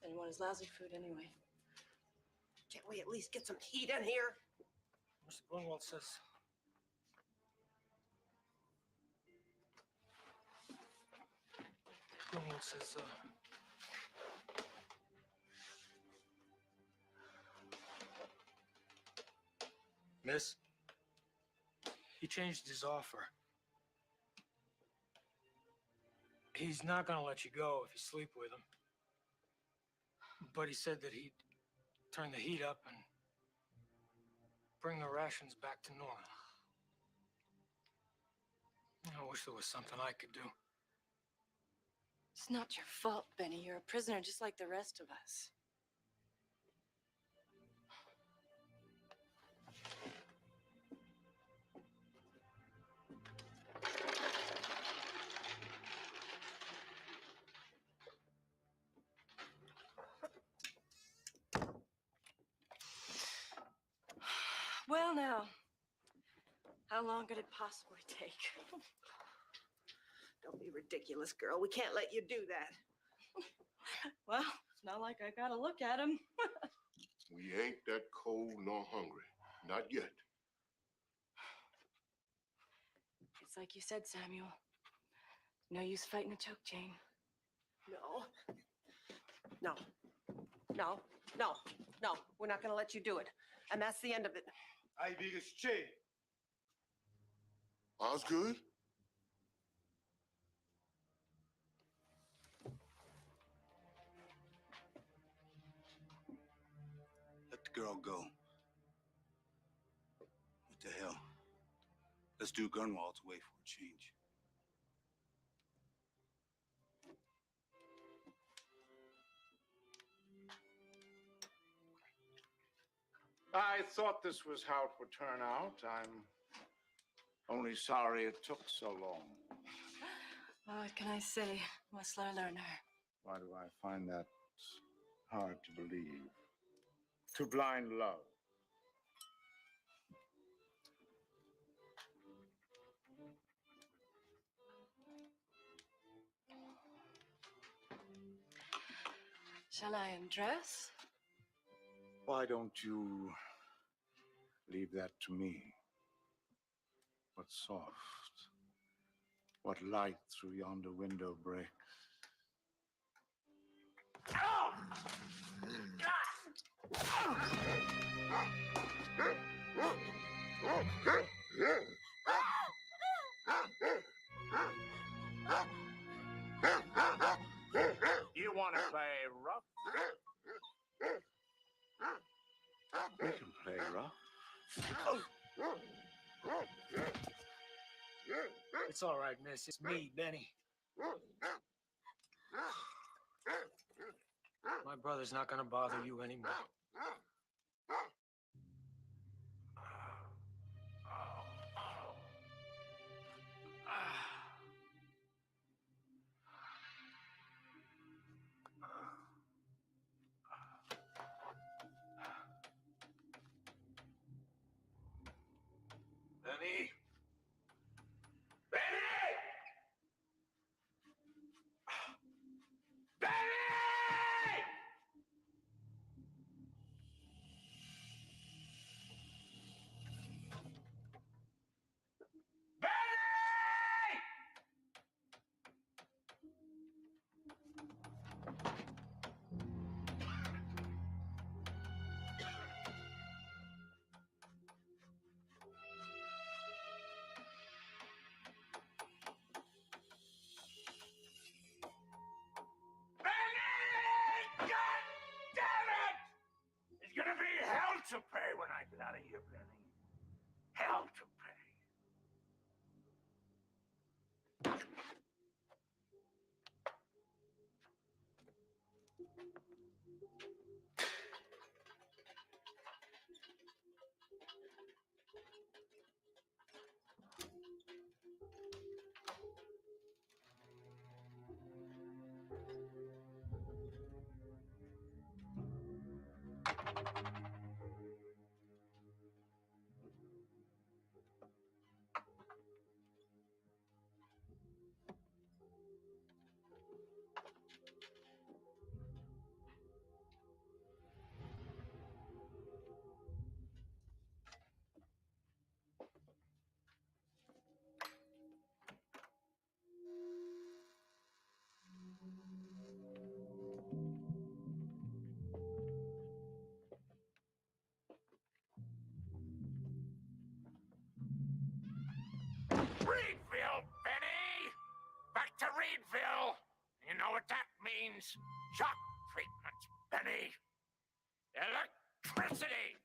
And you want his lousy food anyway. Can't we at least get some heat in here? Mr. Grunwald says. Grunwald says, Miss, he changed his offer. He's not gonna let you go if you sleep with him. But he said that he'd turn the heat up and bring the rations back to normal. I wish there was something I could do. It's not your fault, Benny. You're a prisoner just like the rest of us. Well, now, how long could it possibly take? Don't be ridiculous, girl. We can't let you do that. Well, it's not like I gotta look at him. We ain't that cold nor hungry. Not yet. It's like you said, Samuel. No use fighting a choke chain. No. No. No. No. No. We're not gonna let you do it. And that's the end of it. Osgood? Let the girl go. What the hell? Let's do Grunwald's way for a change. I thought this was how it would turn out. I'm only sorry it took so long. Well, what can I say? Whistler learner. Why do I find that hard to believe? To blind love. Shall I undress? Why don't you leave that to me? What's soft? What light through yonder window breaks? You want to play rough? We can play rough. It's all right, miss. It's me, Benny. My brother's not gonna bother you anymore. Benny? Gonna be hell to pay when I get out of here, Benny. Hell to pay. means shock treatment, Benny. Electricity.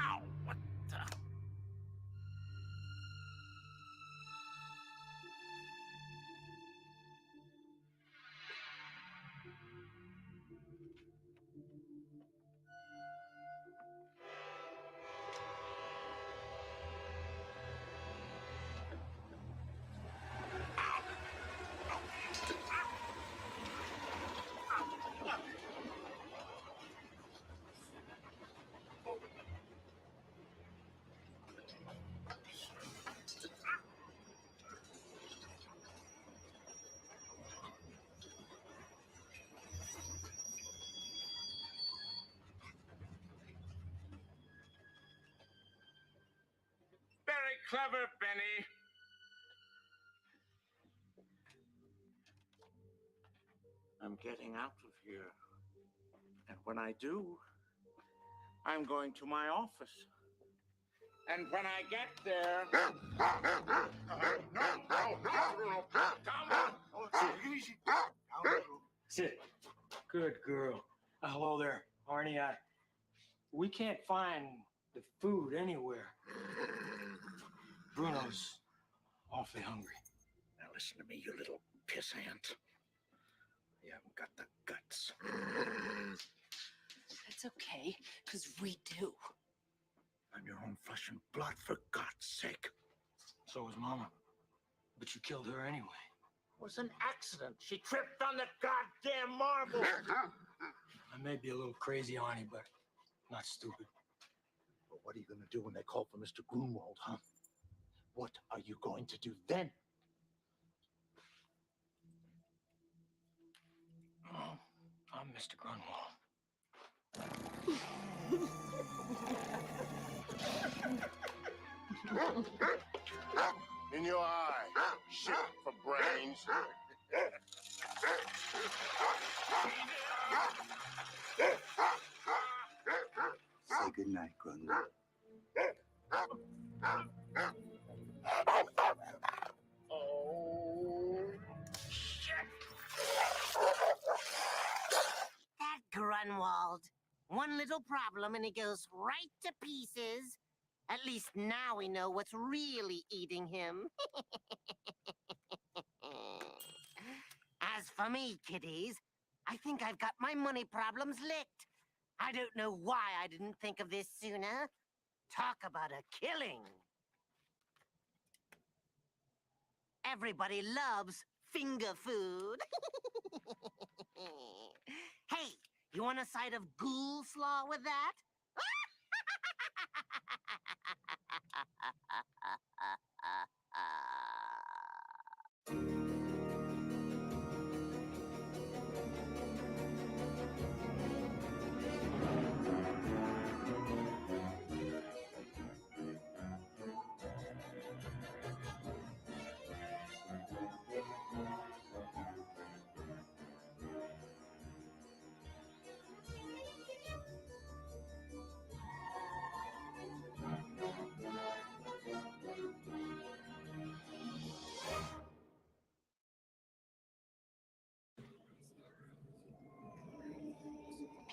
Ow, what the? Very clever, Benny. I'm getting out of here. And when I do, I'm going to my office. And when I get there... Sit. Good girl. Hello there, Arnie. We can't find the food anywhere. Bruno's awfully hungry. Now listen to me, you little pissant. You haven't got the guts. That's okay, because we do. I'm your own flesh and blood, for God's sake. So was Mama. But you killed her anyway. It was an accident. She tripped on the goddamn marble. I may be a little crazy, Arnie, but not stupid. But what are you going to do when they call for Mr. Grunwald, huh? What are you going to do then? Oh, I'm Mr. Grunwald. In your eye. Shit for brains. Say goodnight, Grunwald. That Grunwald. One little problem and he goes right to pieces. At least now we know what's really eating him. As for me, kiddies, I think I've got my money problems licked. I don't know why I didn't think of this sooner. Talk about a killing. Everybody loves finger food. Hey, you want a side of ghoul slaw with that?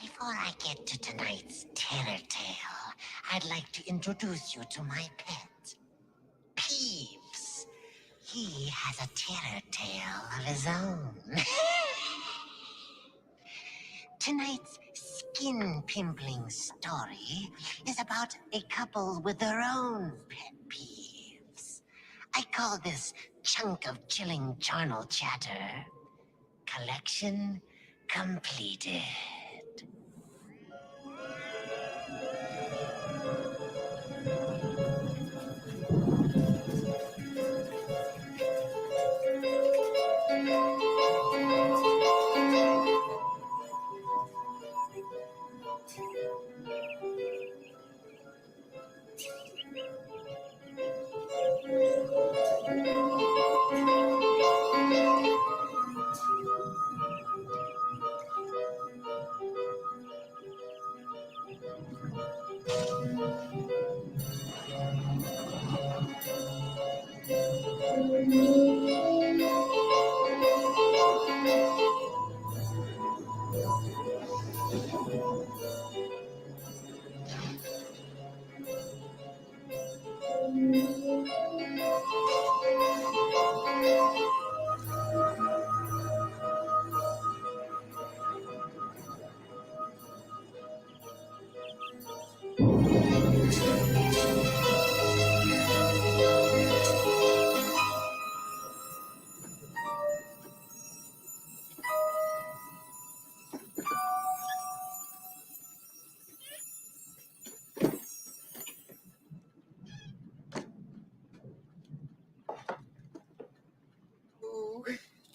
Before I get to tonight's terror tale, I'd like to introduce you to my pet, Peeves. He has a terror tale of his own. Tonight's skin-pimpling story is about a couple with their own pet peeves. I call this chunk of chilling charnel chatter collection completed.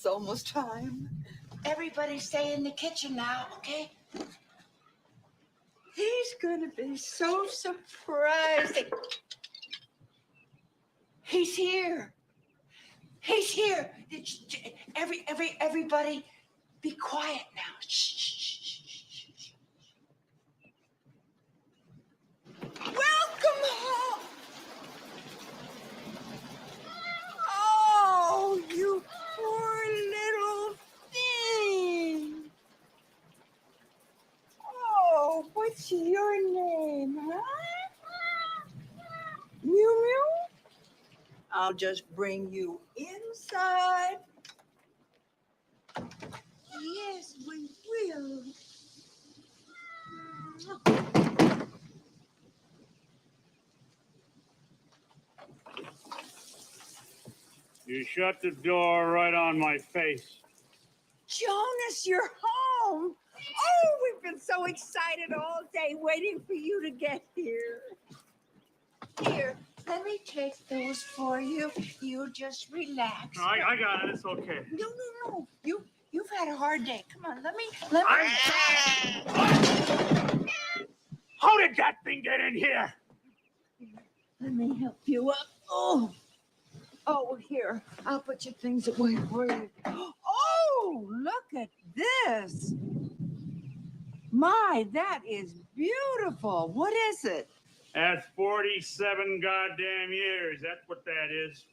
It's almost time. Everybody stay in the kitchen now, okay? He's gonna be so surprised. He's here. He's here. Everybody, be quiet now. Shh. Welcome home. Oh, you poor little thing. Oh, what's your name, huh? Mew Mew? I'll just bring you inside. Yes, we will. You shut the door right on my face. Jonas, you're home. Oh, we've been so excited all day waiting for you to get here. Here, let me take those for you. You just relax. No, I got it. It's okay. No. You've had a hard day. Come on, let me. How did that thing get in here? Let me help you up. Oh, here. I'll put your things away for you. Oh, look at this. My, that is beautiful. What is it? That's 47 goddamn years. That's what that is.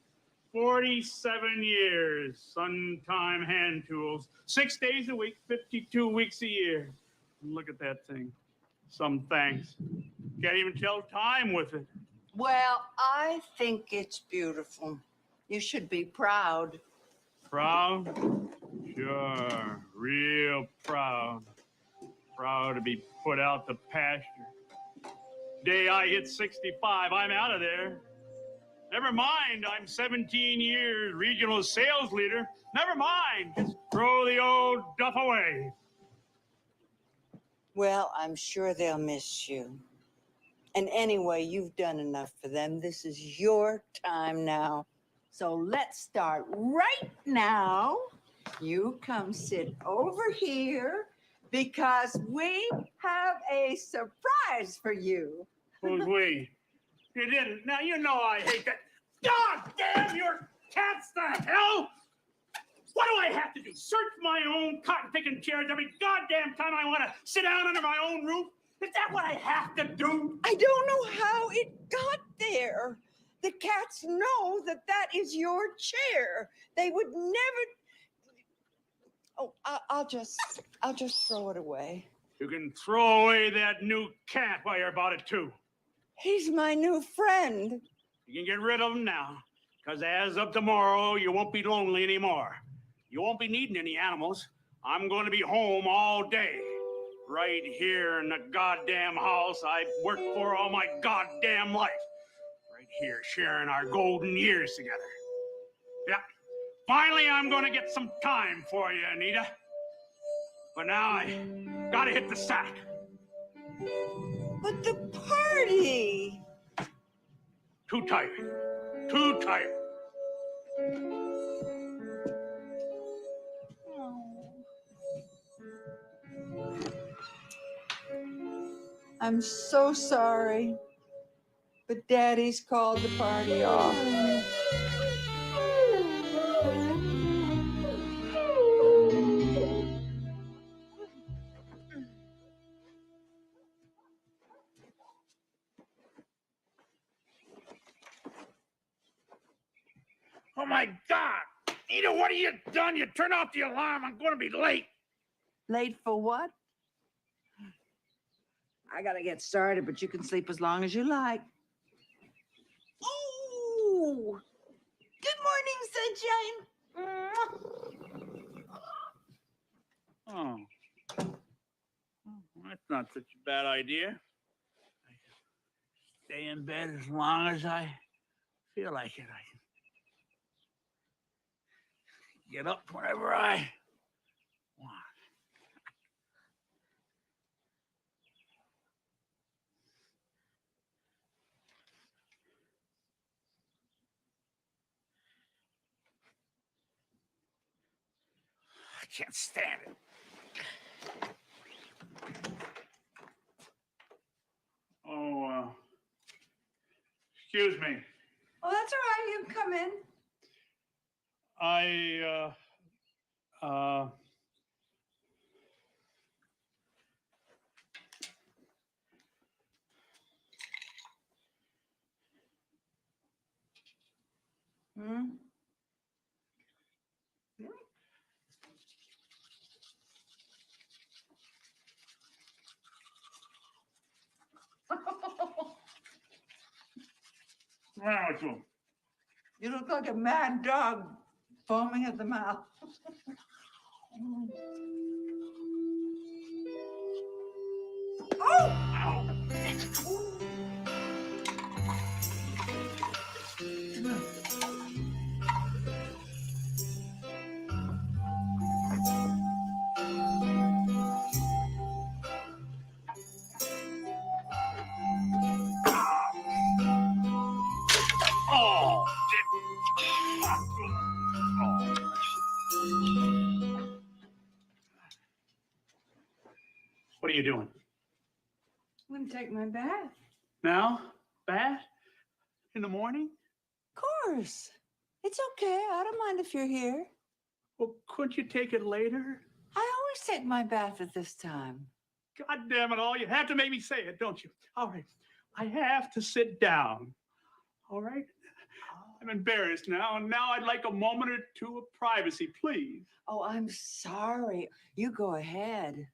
47 years. Sun-time hand tools. 6 days a week, 52 weeks a year. Look at that thing. Some thanks. Can't even tell time with it. Well, I think it's beautiful. You should be proud. Proud? Sure. Real proud. Proud to be put out to pasture. Day I hit 65, I'm out of there. Never mind, I'm 17 years regional sales leader. Never mind, just throw the old duff away. Well, I'm sure they'll miss you. And anyway, you've done enough for them. This is your time now. So let's start right now. You come sit over here because we have a surprise for you. Who's we? You didn't. Now, you know I hate that. God damn your cats to hell! What do I have to do? Search my own cotton-picking chairs every goddamn time I want to sit down under my own roof? Is that what I have to do? I don't know how it got there. The cats know that that is your chair. They would never. Oh, I'll just throw it away. You can throw away that new cat while you're about it, too. He's my new friend. You can get rid of him now, because as of tomorrow, you won't be lonely anymore. You won't be needing any animals. I'm going to be home all day. Right here in the goddamn house I've worked for all my goddamn life. Right here, sharing our golden years together. Yeah. Finally, I'm going to get some time for you, Anita. But now I gotta hit the sack. But the party! Too tired. Too tired. I'm so sorry, but Daddy's called the party off. Oh my God! Anita, what have you done? You turn off the alarm. I'm going to be late. Late for what? I gotta get started, but you can sleep as long as you like. Oh! Good morning, sunshine. Oh. Well, that's not such a bad idea. I can stay in bed as long as I feel like it. I can get up whenever I want. can't stand it. Oh, excuse me. Oh, that's all right. You can come in. Hmm? What's wrong with you? You look like a mad dog foaming at the mouth. Oh, what are you doing? I'm gonna take my bath. Now? Bath? In the morning? Of course. It's okay. I don't mind if you're here. Well, couldn't you take it later? I always take my bath at this time. God damn it all. You have to make me say it, don't you? All right. I have to sit down. All right? I'm embarrassed now, and now I'd like a moment or two of privacy, please. Oh, I'm sorry. You go ahead.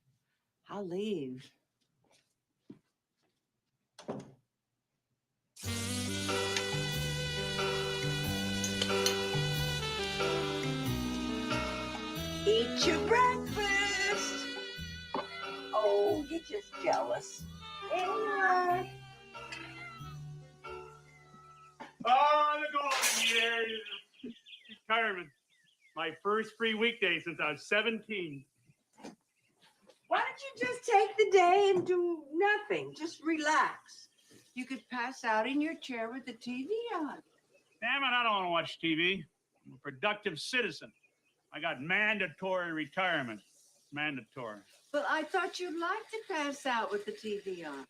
I'll leave. Eat your breakfast. Oh, you're just jealous. Anyway. Oh, the golden years. Retirement. My first free weekday since I was 17. Why don't you just take the day and do nothing? Just relax. You could pass out in your chair with the TV on. Damn it, I don't want to watch TV. I'm a productive citizen. I got mandatory retirement. Mandatory. But I thought you'd like to pass out with the TV on.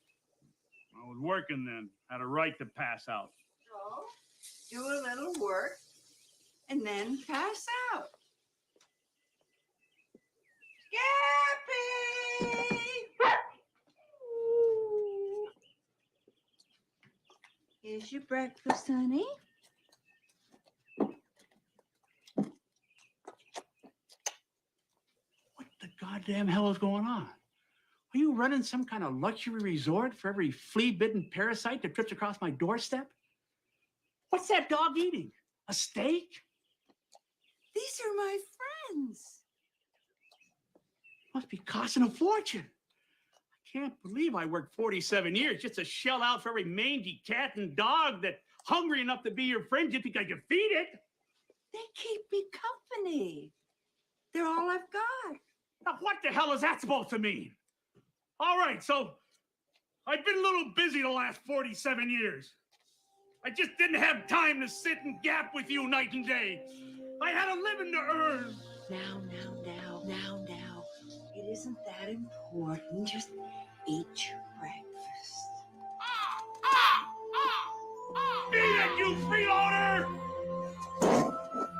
I was working then. Had a right to pass out. So, do a little work and then pass out. Scappy! Here's your breakfast, honey. What the goddamn hell is going on? Are you running some kind of luxury resort for every flea-bitten parasite that trips across my doorstep? What's that dog eating? A steak? These are my friends. Must be costing a fortune. I can't believe I worked 47 years just to shell out for every mangy cat and dog that's hungry enough to be your friend just because you feed it. They keep me company. They're all I've got. Now, what the hell is that supposed to mean? All right, so I've been a little busy the last 47 years. I just didn't have time to sit and gap with you night and day. I had a living to earn. Now. It isn't that important. Just eat your breakfast. Eat it, you freeloader!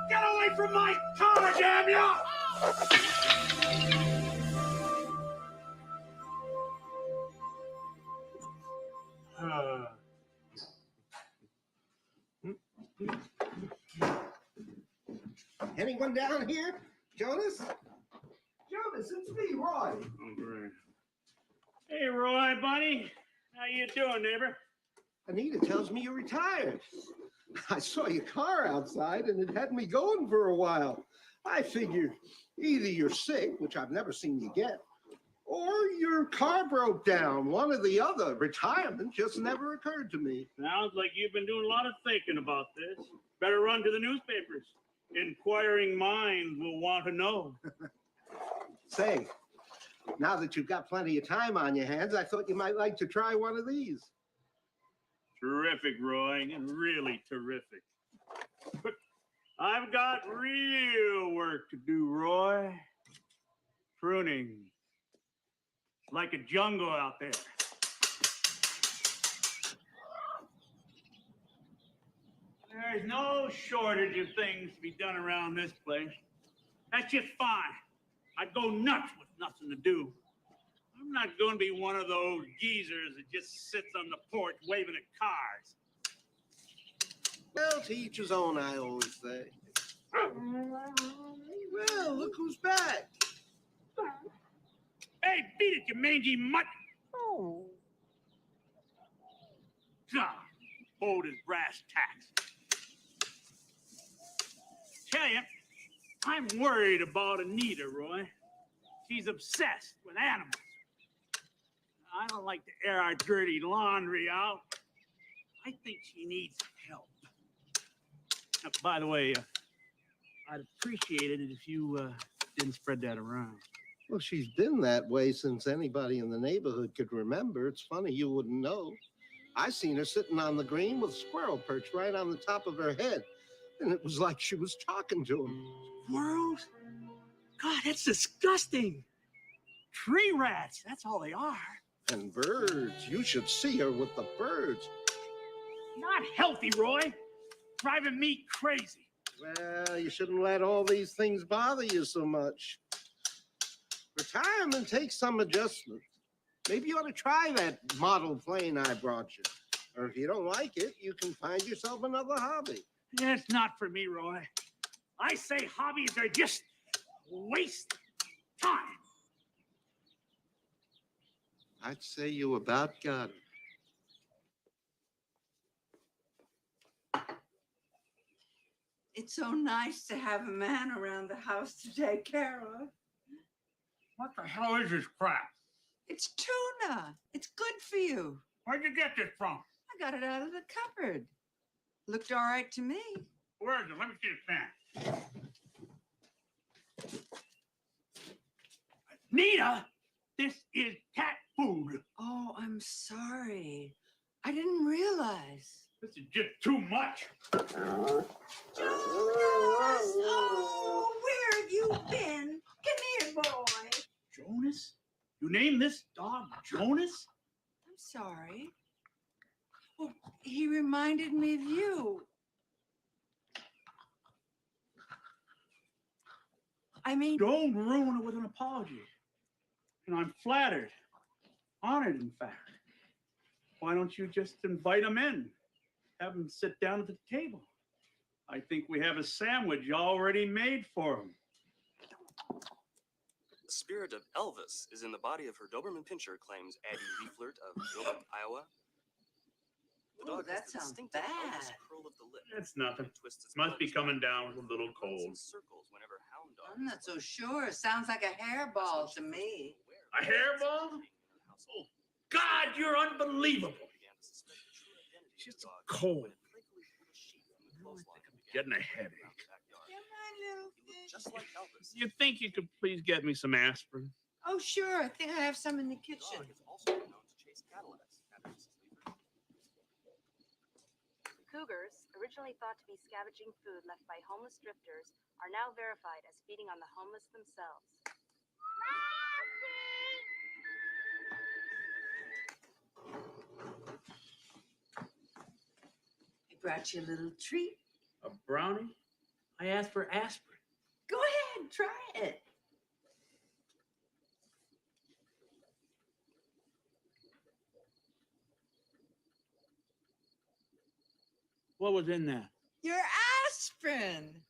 Get away from my car, damn ya! Anyone down here? Jonas? Jonas, it's me, Roy. Oh, great. Hey, Roy, buddy. How you doing, neighbor? Anita tells me you're retired. I saw your car outside and it had me going for a while. I figured either you're sick, which I've never seen you get, or your car broke down. One or the other. Retirement just never occurred to me. Sounds like you've been doing a lot of thinking about this. Better run to the newspapers. Inquiring minds will want to know. Say, now that you've got plenty of time on your hands, I thought you might like to try one of these. Terrific, Roy. Really terrific. But I've got real work to do, Roy. Pruning. It's like a jungle out there. There's no shortage of things to be done around this place. That's just fine. I'd go nuts with nothing to do. I'm not going to be one of those geezers that just sits on the porch waving at cars. Well, to each his own, I always say. Well, look who's back. Hey, beat it, you mangy mutt! Oh. God, bold as brass tacks. Tell you, I'm worried about Anita, Roy. She's obsessed with animals. I don't like to air our dirty laundry out. I think she needs help. Now, by the way, I'd appreciate it if you didn't spread that around. Well, she's been that way since anybody in the neighborhood could remember. It's funny you wouldn't know. I seen her sitting on the green with a squirrel perched right on the top of her head. And it was like she was talking to him. Squirrels? God, that's disgusting. Tree rats, that's all they are. And birds. You should see her with the birds. Not healthy, Roy. Driving me crazy. Well, you shouldn't let all these things bother you so much. Retirement takes some adjustment. Maybe you ought to try that model plane I brought you. Or if you don't like it, you can find yourself another hobby. It's not for me, Roy. I say hobbies are just waste time. I'd say you about got it. It's so nice to have a man around the house to take care of. What the hell is this crap? It's tuna. It's good for you. Where'd you get this from? I got it out of the cupboard. Looked all right to me. Where is it? Let me see the pan. Nita, this is cat food. Oh, I'm sorry. I didn't realize. This is just too much. Jonas! Oh, where have you been? Come here, boy. Jonas? You named this dog Jonas? I'm sorry. Well, he reminded me of you. I mean... Don't ruin it with an apology. And I'm flattered. Honored, in fact. Why don't you just invite him in? Have him sit down at the table. I think we have a sandwich already made for him. The spirit of Elvis is in the body of her Doberman Pinscher, claims Addie Leaflert of Gilbert, Iowa. The dog that has the sounds distinctive bad. Elvis curl of the lip. It's nothing. Twists its Must be paws coming back down and with a little forth, runs in cold. circles whenever hound dogs I'm not so sure. Sounds like a hairball to me. A hairball? Oh, God, you're unbelievable. It's just a cold. Getting a headache. Just like Elvis. You think you could please get me some aspirin? Oh, sure. I think I have some in the kitchen. The dog is also known to chase Cadillacs. Cougars, originally thought to be scavenging food left by homeless drifters, are now verified as feeding on the homeless themselves. I brought you a little treat. A brownie? I asked for aspirin. Go ahead, try it. What was in that? Your aspirin.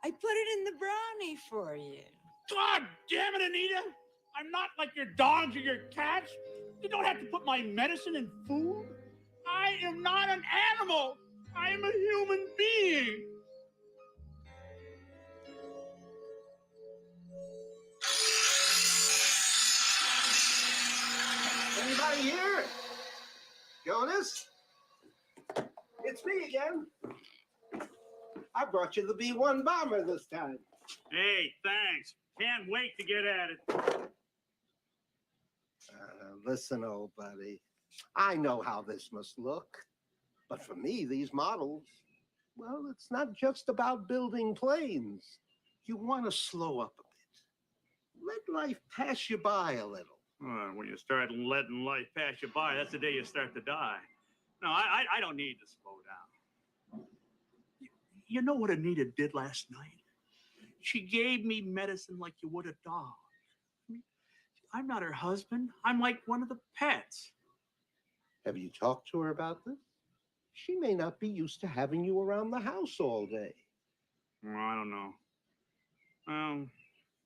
I put it in the brownie for you. God damn it, Anita! I'm not like your dogs or your cats. You don't have to put my medicine in food. I am not an animal. I am a human being. Anybody here? Jonas? It's me again. I brought you the B-1 bomber this time. Hey, thanks. Can't wait to get at it. Listen, old buddy. I know how this must look. But for me, these models, well, it's not just about building planes. You want to slow up a bit. let life pass you by a little. When you start letting life pass you by, that's the day you start to die. No, I don't need to slow down. You know what Anita did last night? She gave me medicine like you would a dog. I'm not her husband. I'm like one of the pets. Have you talked to her about this? She may not be used to having you around the house all day. Well, I don't know.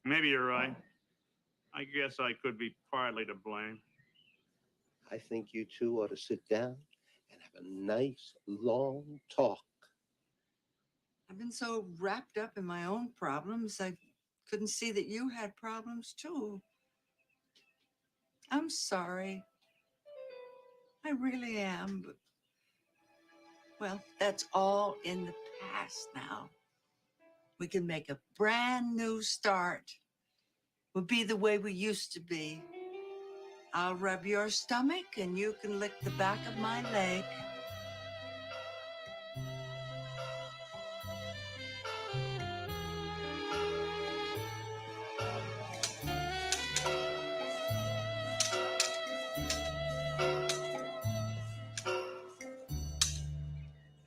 Maybe you're right. I guess I could be partly to blame. I think you two ought to sit down and have a nice, long talk. I've been so wrapped up in my own problems, I couldn't see that you had problems too. I'm sorry. I really am, but, well, that's all in the past now. We can make a brand new start. We'll be the way we used to be. I'll rub your stomach and you can lick the back of my leg.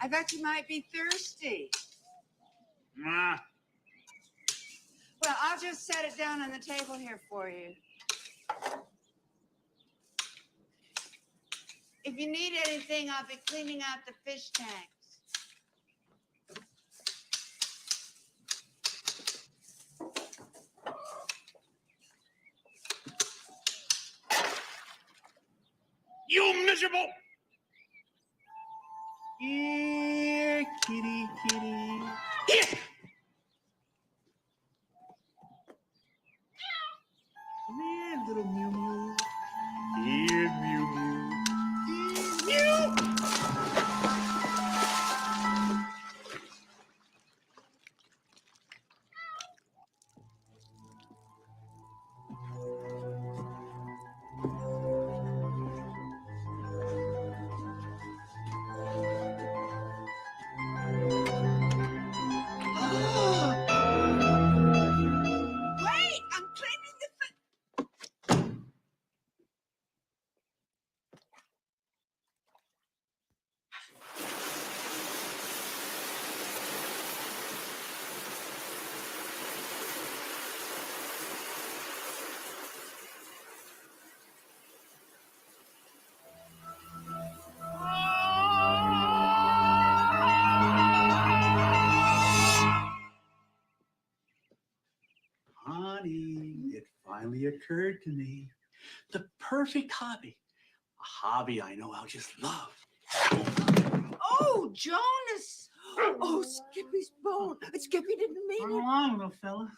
I thought you might be thirsty. Nah. Well, I'll just set it down on the table here for you. If you need anything, I'll be cleaning out the fish tanks. You miserable! Here, kitty, kitty. Here! Come here, little Mew Mew. Here, Mew Mew. Mew! Wait, I'm cleaning the Honey, it finally occurred to me. The perfect hobby. A hobby I know I'll just love. Oh, Jonas! Oh, Skippy's bone. Skippy didn't mean Run it. along, little fella.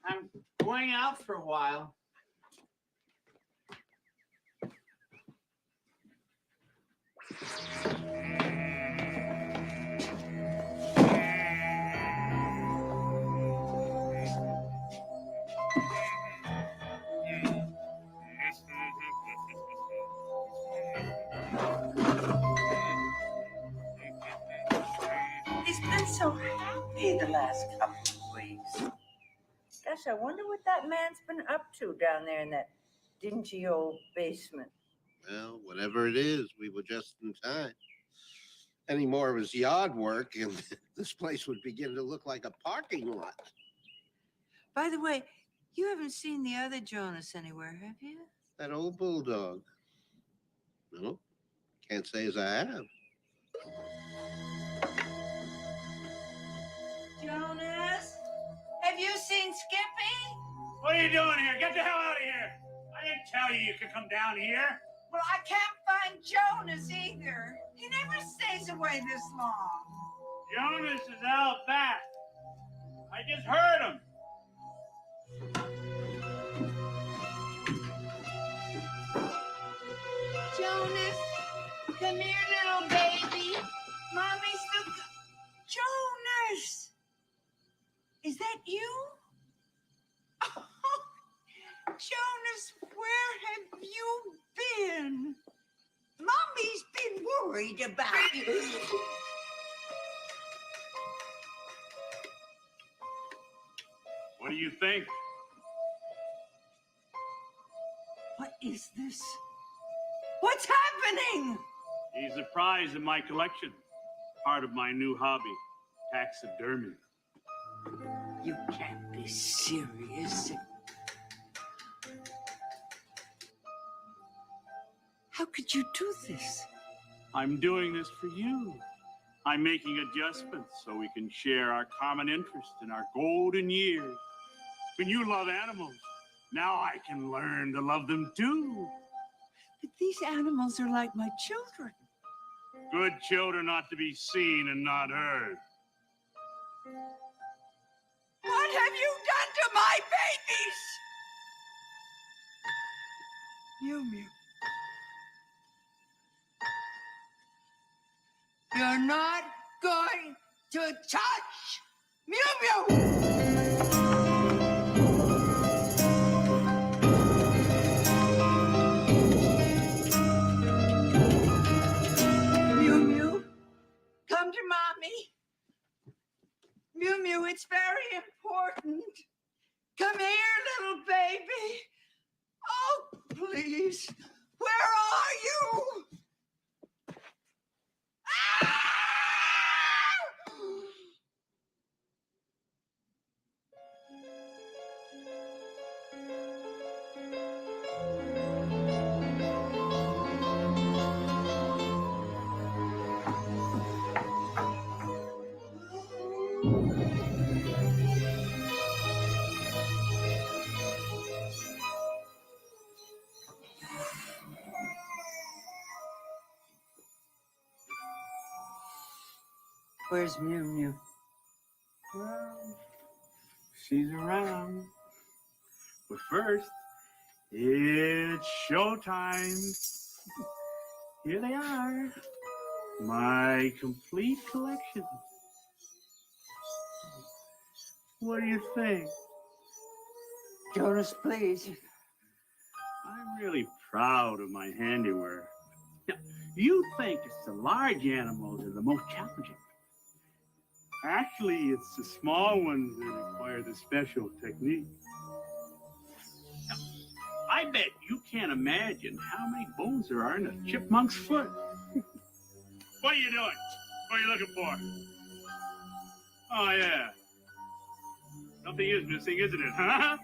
I'm going out for a while. He's been so happy the last couple of weeks. Gosh, I wonder what that man's been up to down there in that dingy old basement. Well, whatever it is, we were just in time. Any more of his yard work, and this place would begin to look like a parking lot. By the way, you haven't seen the other Jonas anywhere, have you? That old bulldog. No, can't say as I have. Jonas? Have you seen Skippy? What are you doing here? Get the hell out of here! I didn't tell you you could come down here. Well, I can't find Jonas either. He never stays away this long. Jonas is out back. I just heard him. Jonas, come here, little baby. Mommy's looking. Jonas! Is that you? Oh, Jonas, where have you been? Mommy's been worried about you. do you think? What is this? What's happening? He's a prize in my collection. Part of my new hobby, taxidermy. You can't be serious. How could you do this? I'm doing this for you. I'm making adjustments so we can share our common interest in our golden years. When you love animals, now I can learn to love them too. But these animals are like my children. Good children ought to be seen and not heard. What have you done to my babies? Mew Mew. You're not going to touch Mew Mew! Mew Mew, come to mommy. Mew Mew, it's very important. Come here, little baby. Oh, please. Where are you? Where's Mew Mew? Well, she's around. But first, it's showtime. Here they are. My complete collection. What do you think? Jonas, please. I'm really proud of my handiwork. Now, you think it's the large animals that are the most challenging. Actually, it's the small ones that require the special technique. Now, I bet you can't imagine how many bones there are in a chipmunk's foot. What are you doing? What are you looking for? Oh, yeah. Something is missing, isn't it, huh?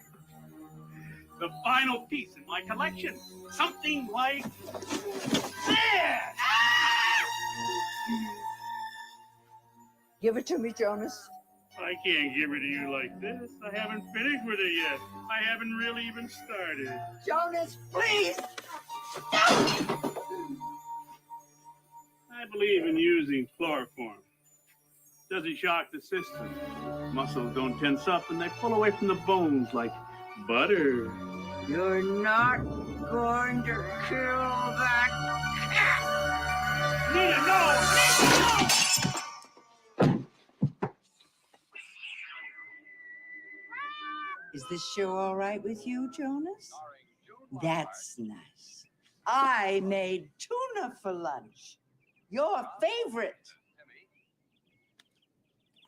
The final piece in my collection. Something like there! Give it to me, Jonas. I can't give it to you like this. I haven't finished with it yet. I haven't really even started. Jonas, please! I believe in using chloroform. Doesn't shock the system. Muscles don't tense up and they pull away from the bones like butter. You're not going to kill that cat! Nina, no! Nina, no! Is this show all right with you, Jonas? That's nice. I made tuna for lunch. Your favorite.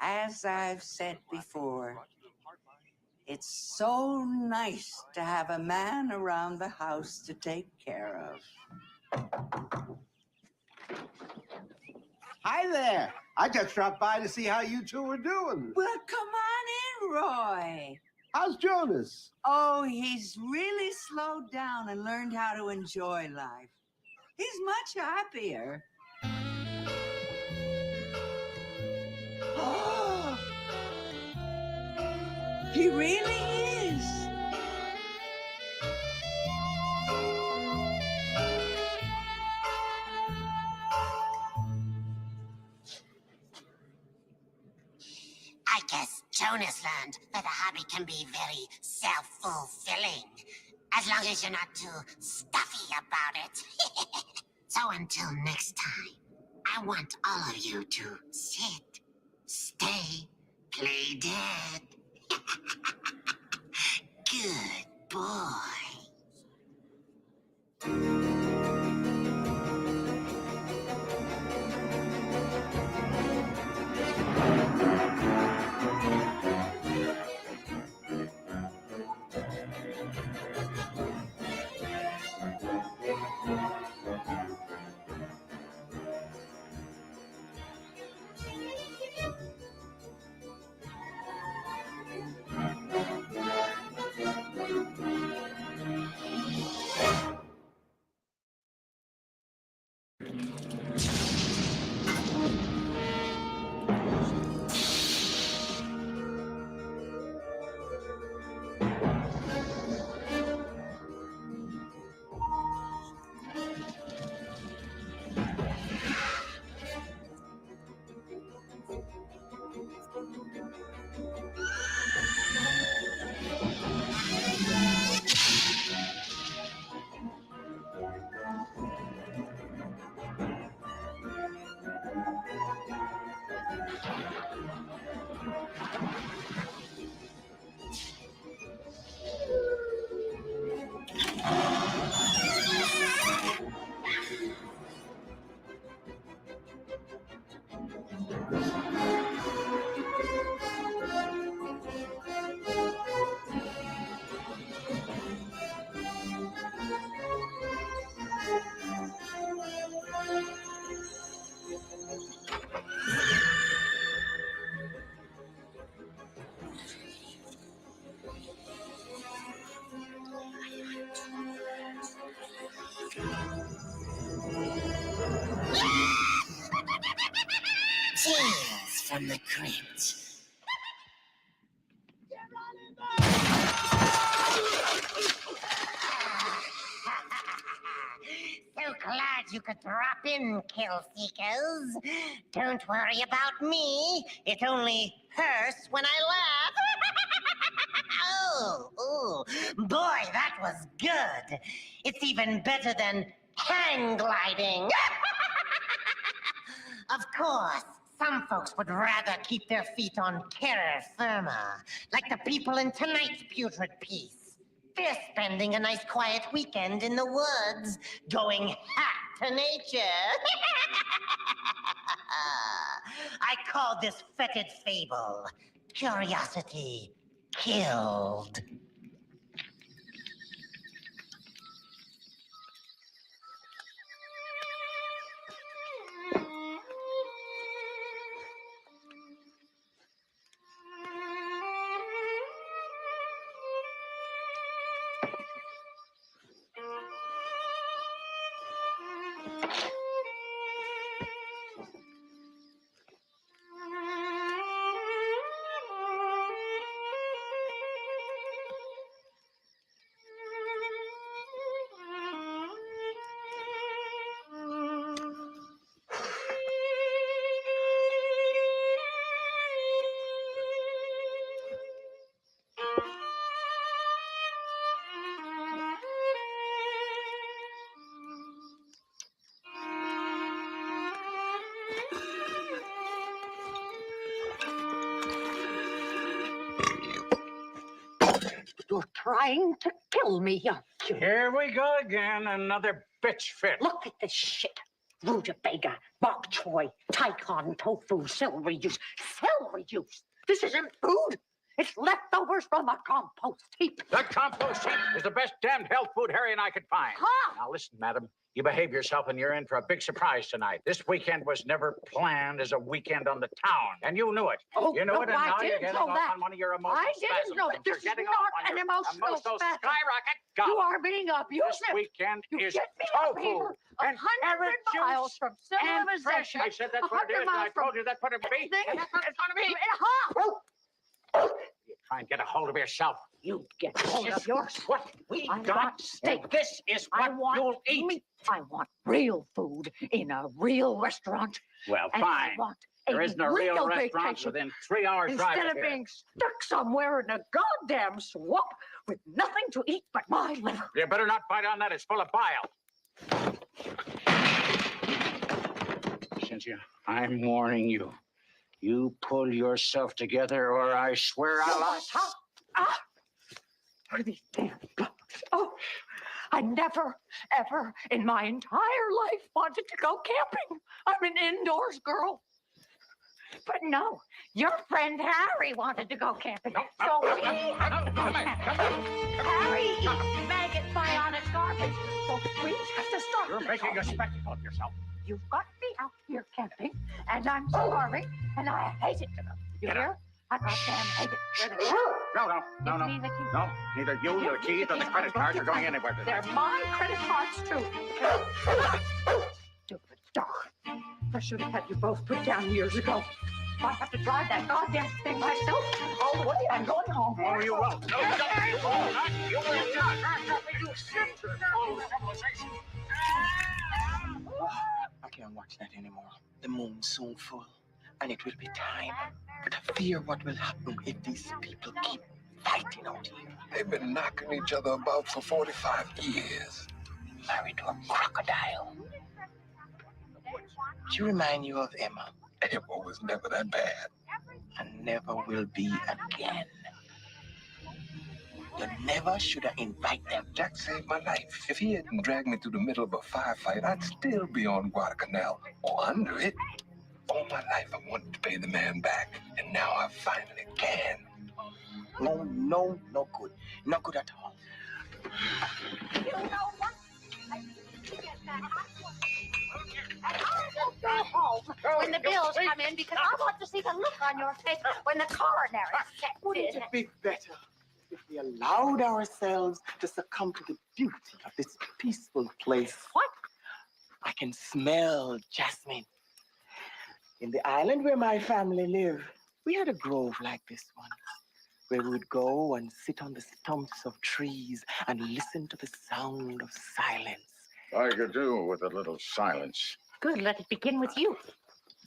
As I've said before, it's so nice to have a man around the house to take care of. Hi there. I just dropped by to see how you two were doing. Well, come on in, Roy. How's Jonas? Oh, he's really slowed down and learned how to enjoy life. He's much happier. Oh, he really is. I guess Jonas learned that a hobby can be very self-fulfilling, as long as you're not too stuffy about it. So until next time, I want all of you to sit, stay, play dead. Good boy. from the crypt. So glad you could drop in, Kill Seekers. Don't worry about me. It only hurts when I laugh. Oh, boy, that was good. It's even better than hang gliding. Of course, some folks would rather keep their feet on terra firma, like the people in tonight's putrid piece. They're spending a nice quiet weekend in the woods, going hat to nature. I call this fetid fable Curiosity Killed. You're trying to kill me, aren't you? Here we go again, another bitch fit. Look at this shit. Rutabaga, bok choy, taikon, tofu, celery juice. Celery juice? This isn't food. It's leftovers from a compost heap. That compost heap is the best damned health food Harry and I could find. Huh? Now listen, madam. You behave yourself and you're in for a big surprise tonight. This weekend was never planned as a weekend on the town. And you knew it. Oh, you knew no, it, and I now you're didn't getting know off that. on one of your emotional I didn't spasms, know and that. you're This is getting not off on an your emotional spasm. skyrocket. Go. You are being abusive. This weekend You is get me up tofu here and 100 carrot miles juice from and fresh. civilization. I said that's what it is, and I told you that's what it would be. And that's what it's going to be. You try and get a hold of yourself. You get hold of yours. What we I got. want steak. This is I what want you'll eat. meat. I want real food in a real restaurant. Well, And fine. I want There isn't a real restaurant vacation within 3 hours drive instead of of here. being stuck somewhere in a goddamn swamp with nothing to eat but my liver. You better not bite on that. It's full of bile. Cynthia, I'm warning you. You pull yourself together or I swear I'll... What are these damn bugs? Oh, I never, ever in my entire life wanted to go camping. I'm an indoors girl. But no, your friend Harry wanted to go camping. So he had to go camping. Harry eats maggot bionic garbage. So we have to start. You're making a spectacle of yourself. You've got me out here camping, and I'm starving, and I hate it. You hear? I goddamn hate it. Where the No. Give me the keys. No, neither you, nor the keys, nor the credit cards are going anywhere They're tonight. my credit cards, too. Stupid dog. I should have had you both put down years ago. I have to drive that goddamn thing myself all the way. I'm going home. Oh, you won't. No, you don't. You will not. You will not. You censor all civilization. I can't watch that anymore. The moon's soon full, and it will be time. But I fear what will happen if these people keep fighting out here. They've been knocking each other about for 45 years. Married to a crocodile. She remind you of Emma. Emma was never that bad. And never will be again. You never should have invited them. Jack saved my life. If he hadn't dragged me through the middle of a firefight, I'd still be on Guadalcanal or under it. All my life I wanted to pay the man back, and now I finally can. No good. No good at all. You know what? I need to get that hot one. And I will go home when the bills come in because I want to see the look on your face when the coroner steps Wouldn't in. it be better if we allowed ourselves to succumb to the beauty of this peaceful place? What? I can smell jasmine. In the island where my family lived, we had a grove like this one, where we would go and sit on the stumps of trees and listen to the sound of silence. I could do with a little silence. Good, let it begin with you.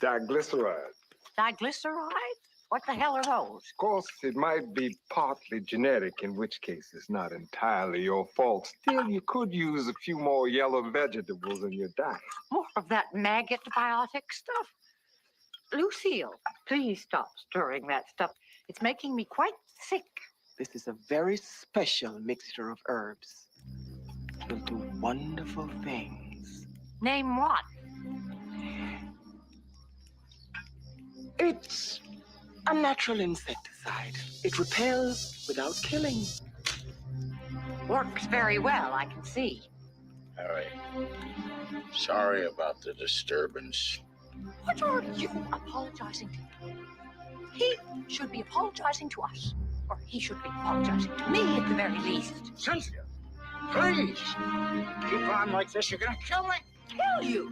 Diglyceride. Diglyceride? What the hell are those? Of course, it might be partly genetic, in which case it's not entirely your fault. Still, you could use a few more yellow vegetables in your diet. More of that maggot biotic stuff? Lucille, please stop stirring that stuff. It's making me quite sick. This is a very special mixture of herbs. It will do wonderful things. Name what? It's a natural insecticide. It repels without killing. Works very well, I can see. All right. Sorry about the disturbance. What are you apologizing to? He should be apologizing to us. Or he should be apologizing to me at the very least. Cynthia, please. Keep on like this, you're gonna kill me. Kill you?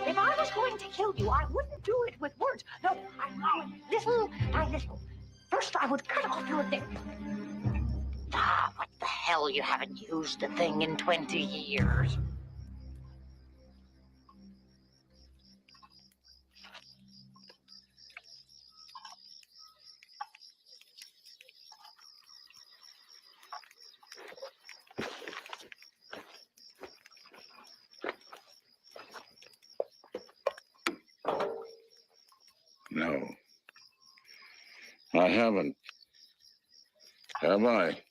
If I was going to kill you, I wouldn't do it with words. No, I would little by little. First, I would cut off your dick. Ah, what the hell? You haven't used the thing in 20 years. No. I haven't. Have I?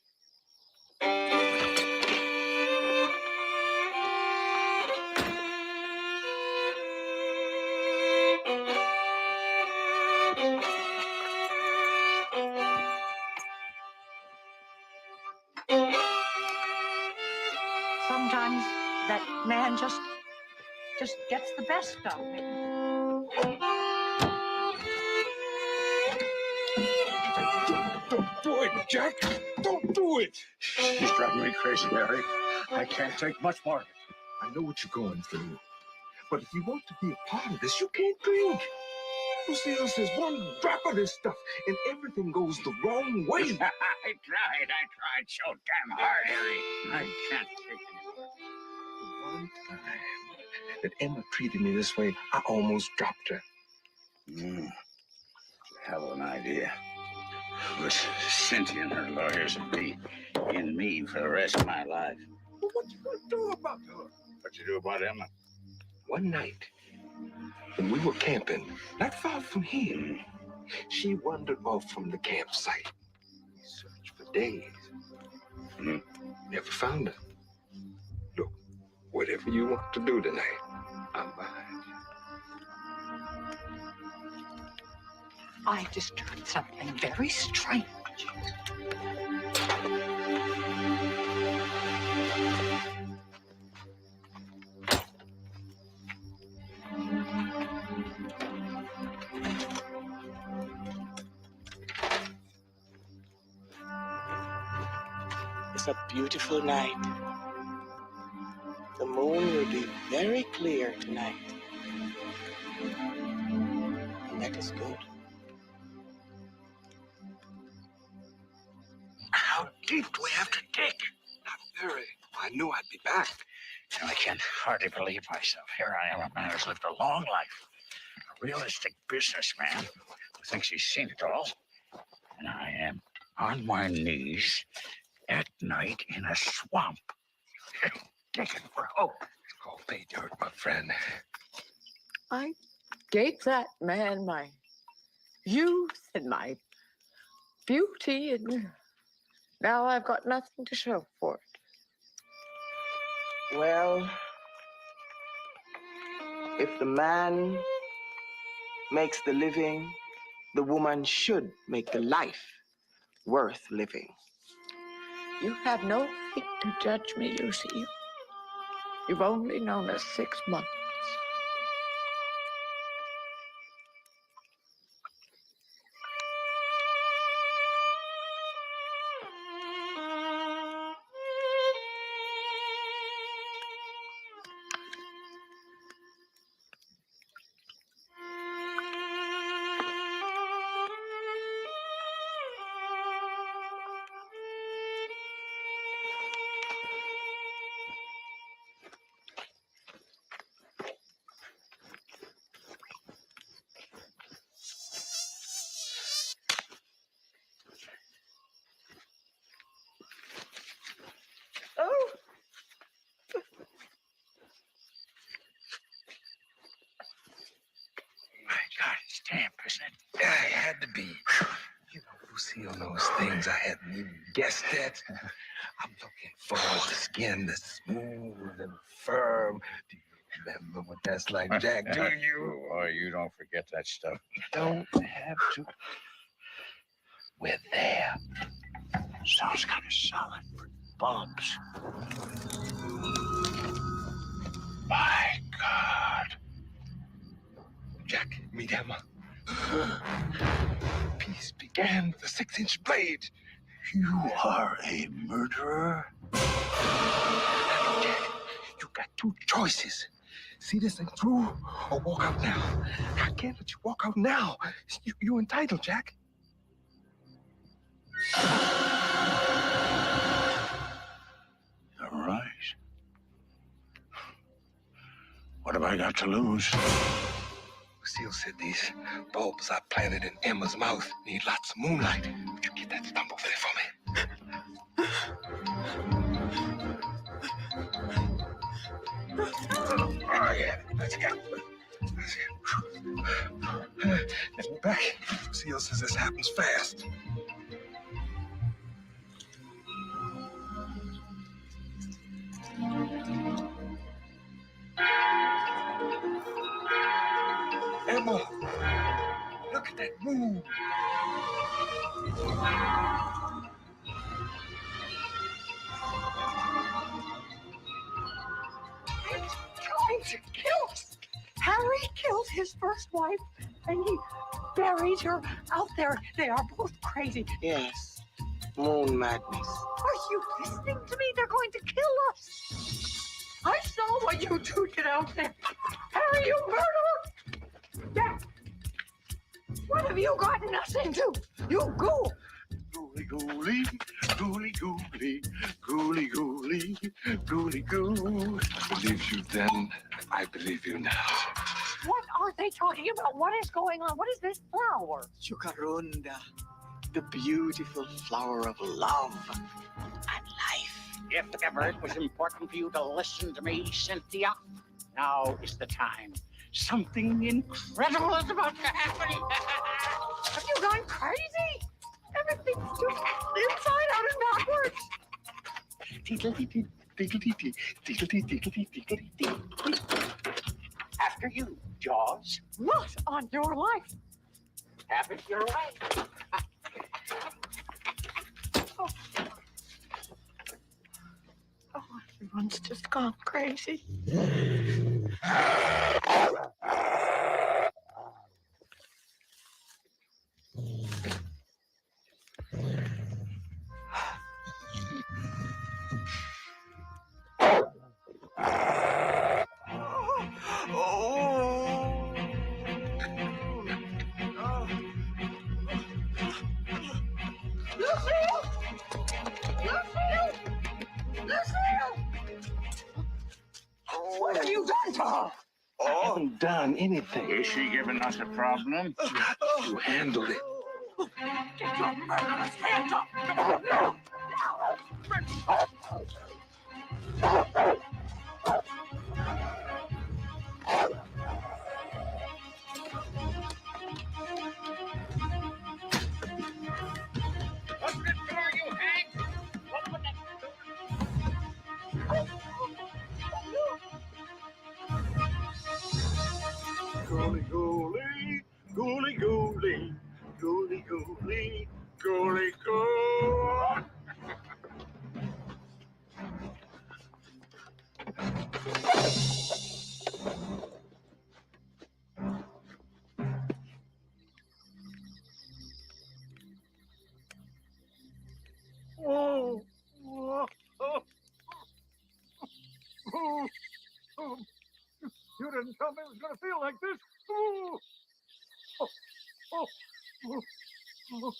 Sometimes that man just gets the best of me. Don't do it, Jack. Don't do it. She's driving me crazy, Larry. I can't take much more. I know what you're going through. But if you want to be a part of this, you can't drink. Lucille says one drop of this stuff and everything goes the wrong way. I tried so damn hard, Harry. I can't take it. One time that Emma treated me this way, I almost dropped her. Hell of an idea. But Cynthia and her lawyers would be in me for the rest of my life. Well, what you gonna do about her? What you do about Emma? One night, when we were camping, not far from here, she wandered off from the campsite. We searched for days. Never found her. Look, whatever you want to do tonight, I'm behind you. I just heard something very strange. It's a beautiful night. The moon will be very clear tonight. And that is good. How deep do we have to dig? Not very. I knew I'd be back. And I can hardly believe myself. Here I am, a man who's lived a long life. A realistic businessman who thinks he's seen it all. And I am on my knees at night in a swamp, digging for hope. It's called pay dirt, my friend. I gave that man my youth and my beauty, and now I've got nothing to show for it. Well, if the man makes the living, the woman should make the life worth living. You have no right to judge me, Lucy. You've only known us 6 months. be. You know, Lucille knows things I hadn't even guessed at. I'm looking for the skin that's smooth and firm. Do you remember what that's like, Jack? Do you? Oh, you don't forget that stuff. Don't have to. We're there. Sounds kind of solid for bumps. My God. Jack, meet Emma. Peace began with a 6-inch blade. You are a murderer? Jack, you got two choices. See this thing through or walk out now. I can't let you walk out now. You're entitled, Jack. You're right. What have I got to lose? Lucille said these bulbs I planted in Emma's mouth need lots of moonlight. Would you get that stump over there for me? Oh, yeah. Let's go. Let's go. Let me back. Lucille says this happens fast. Emma, look at that moon. He's trying to kill us. Harry killed his first wife, and he buried her out there. They are both crazy. Yes. Moon madness. Are you listening to me? They're going to kill us. I saw what you two did out there. Harry, you murderer! Jack, what have you gotten us into? You go. Gooly gooly, gooly gooly, gooly gooly, gooly goo. I believe you then, I believe you now. What are they talking about? What is going on? What is this flower? Chukarunda, the beautiful flower of love and life. If ever it was important for you to listen to me, Cynthia, now is the time. Something incredible is about to happen. Have you gone crazy? Everything's just inside out and backwards. After you, Jaws. Not on your life. Have it your way. Oh, everyone's just gone crazy. What have you done to her? I haven't done anything. Is she giving us a problem? You handled it. Get your murderous hands up! Now! Open the door, you hag! Open Gooly gooly, gooly gooly, gooly gooly, gooly goo. Oh, oh, oh, oh, oh. You didn't tell me it was going to feel like this. Oh, oh, oh, oh, oh,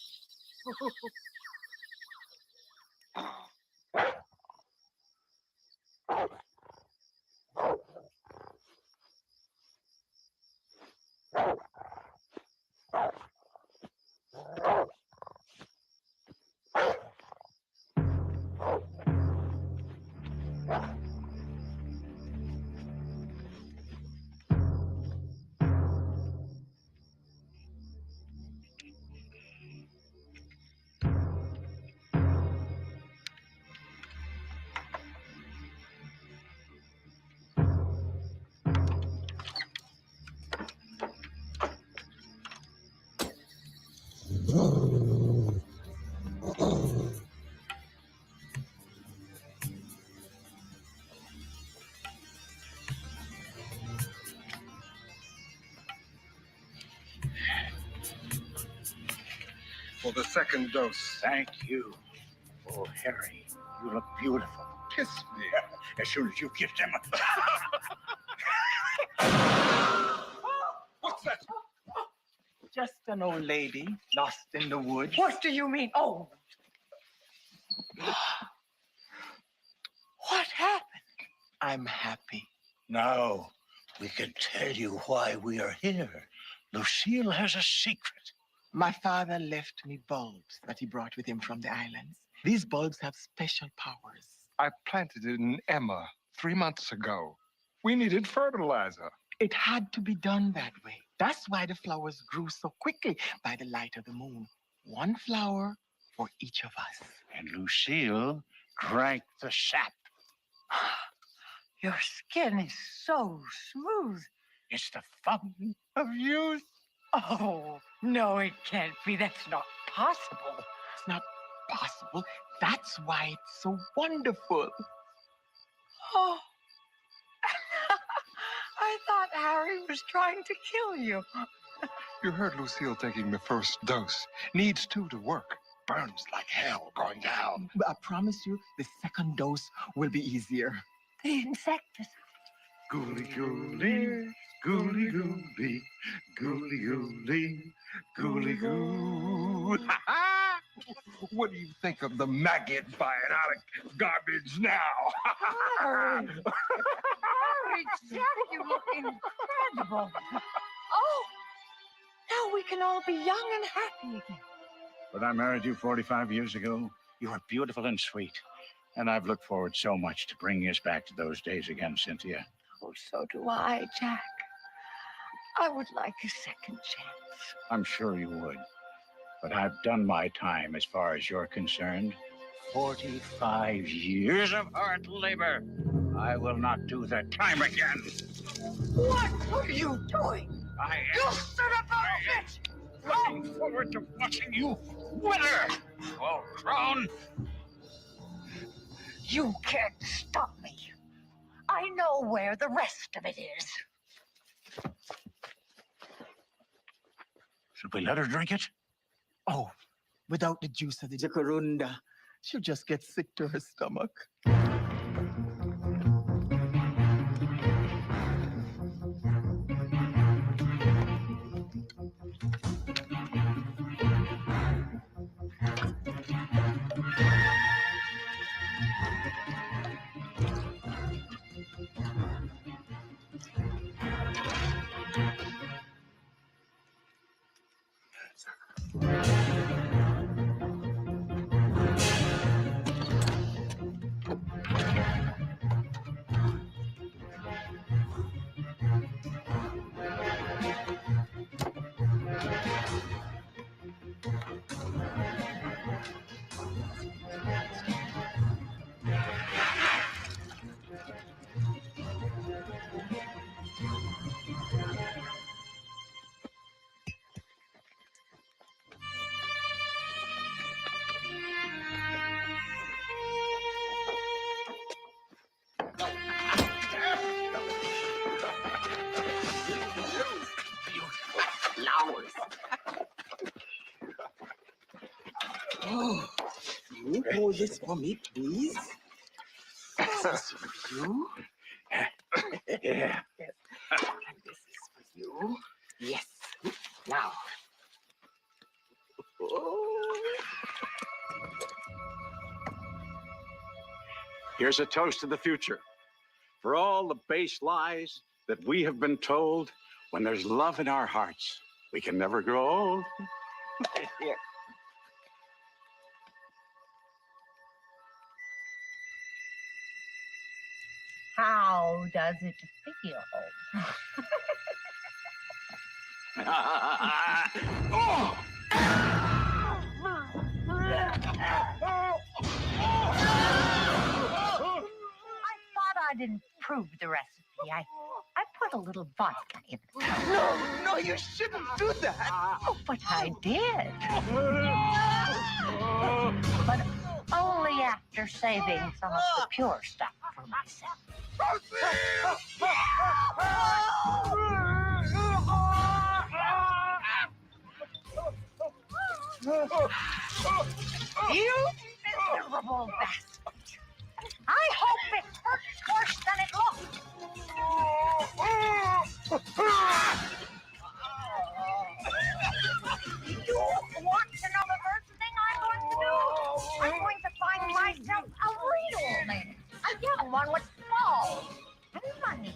For the second dose. Thank you. Oh, Harry, you look beautiful. Kiss me. As soon as you kiss him. What's that? Just an old lady lost in the woods. What do you mean? Oh. What happened? I'm happy. Now, we can tell you why we are here. Lucille has a secret. My father left me bulbs that he brought with him from the islands. These bulbs have special powers. I planted it in Emma 3 months ago. We needed fertilizer. It had to be done that way. That's why the flowers grew so quickly by the light of the moon. One flower for each of us. And Lucille drank the sap. Your skin is so smooth. It's the fountain of youth. Oh, no, it can't be. That's not possible. It's not possible. That's why it's so wonderful. Oh. I thought Harry was trying to kill you. You heard Lucille taking the first dose. Needs 2 to work. Burns like hell going down. But I promise you, the second dose will be easier. The insecticide. Gooly gooly, gooly gooly, gooly gooly, gooly goo. What do you think of the maggot biotic garbage now? Harry! Harry, Jack, you look incredible. Oh, now we can all be young and happy again. When I married you 45 years ago, you were beautiful and sweet. And I've looked forward so much to bringing us back to those days again, Cynthia. Oh, so do I, Jack. I would like a second chance. I'm sure you would. But I've done my time as far as you're concerned. 45 years of hard labor. I will not do that time again. What are you doing? I am. You son of a bitch! Looking forward to watching you wither, old crone. You can't stop me. I know where the rest of it is. Should we let her drink it? Oh, without the juice of the jacaranda, she'll just get sick to her stomach. Oh, you hold this for me, please. This is for you. Yeah. Yes. And this is for you. Yes. Now. Oh. Here's a toast to the future. For all the base lies that we have been told, when there's love in our hearts, we can never grow old. Here. How does it feel? Oh! I thought I'd improve the recipe. I put put a little vodka in it. No, you shouldn't do that. Oh, but I did. But only after saving some of the pure stuff for myself. You miserable bastard. I hope it hurts worse than it looks. You want to know the first thing I'm going to do? I'm going to find myself a real man. A young one with balls and money.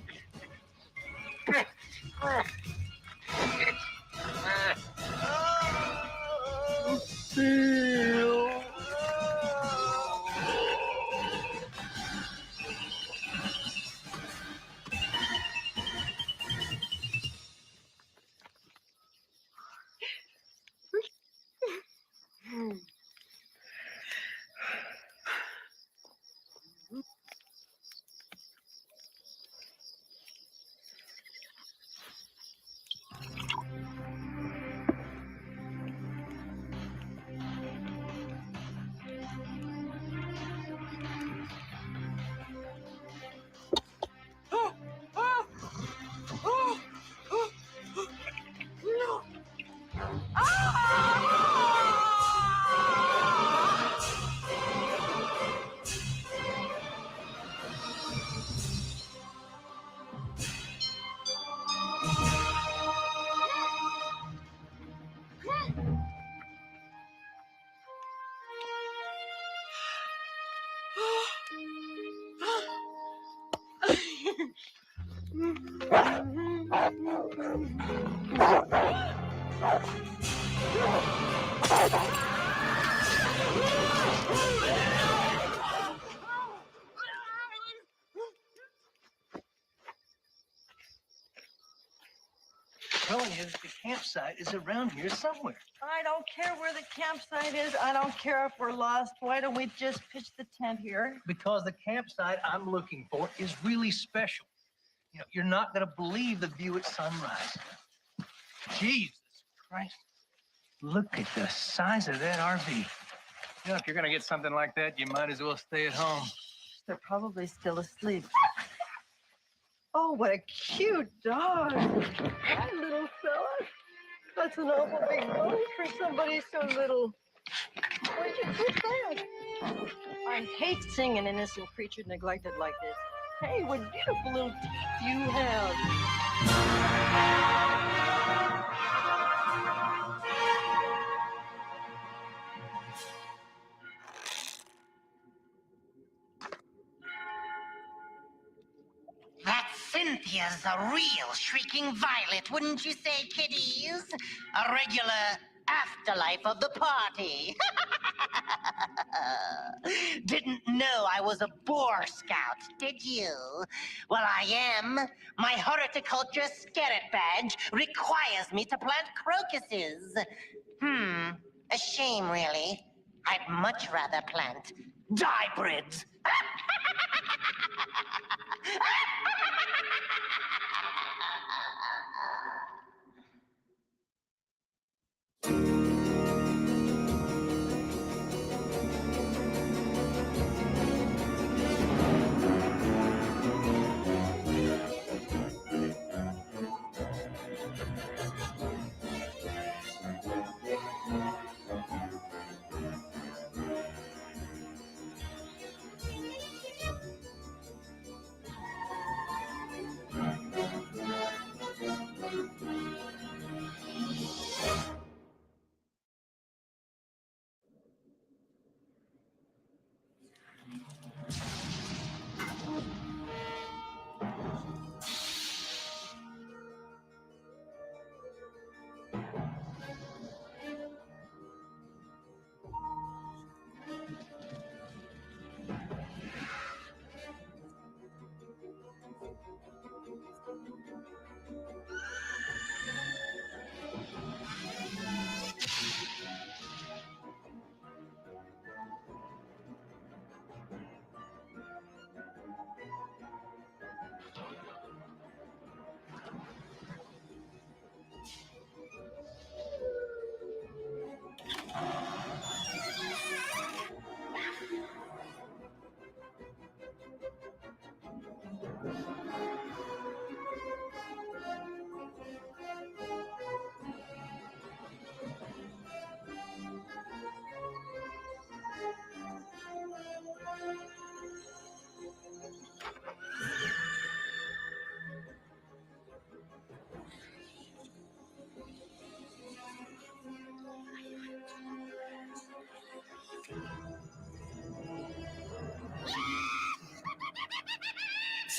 Telling you that the campsite is around here somewhere. I don't care where the campsite is. I don't care if we're lost. Why don't we just pitch the tent here? Because the campsite I'm looking for is really special. You know, you're not going to believe the view at sunrise. Jesus Christ. Look at the size of that RV. You know, if you're going to get something like that, you might as well stay at home. They're probably still asleep. Oh, what a cute dog. Hi, little fella. That's an awful big bone for somebody so little. Where'd you put that? I hate seeing an innocent creature neglected like this. Hey, what beautiful little teeth you have. That Cynthia's a real shrieking violet, wouldn't you say, kiddies? A regular afterlife of the party. Didn't know I was a Boer Scout, did you? Well, I am. My horticulture scarret badge requires me to plant crocuses. A shame, really. I'd much rather plant hybrids.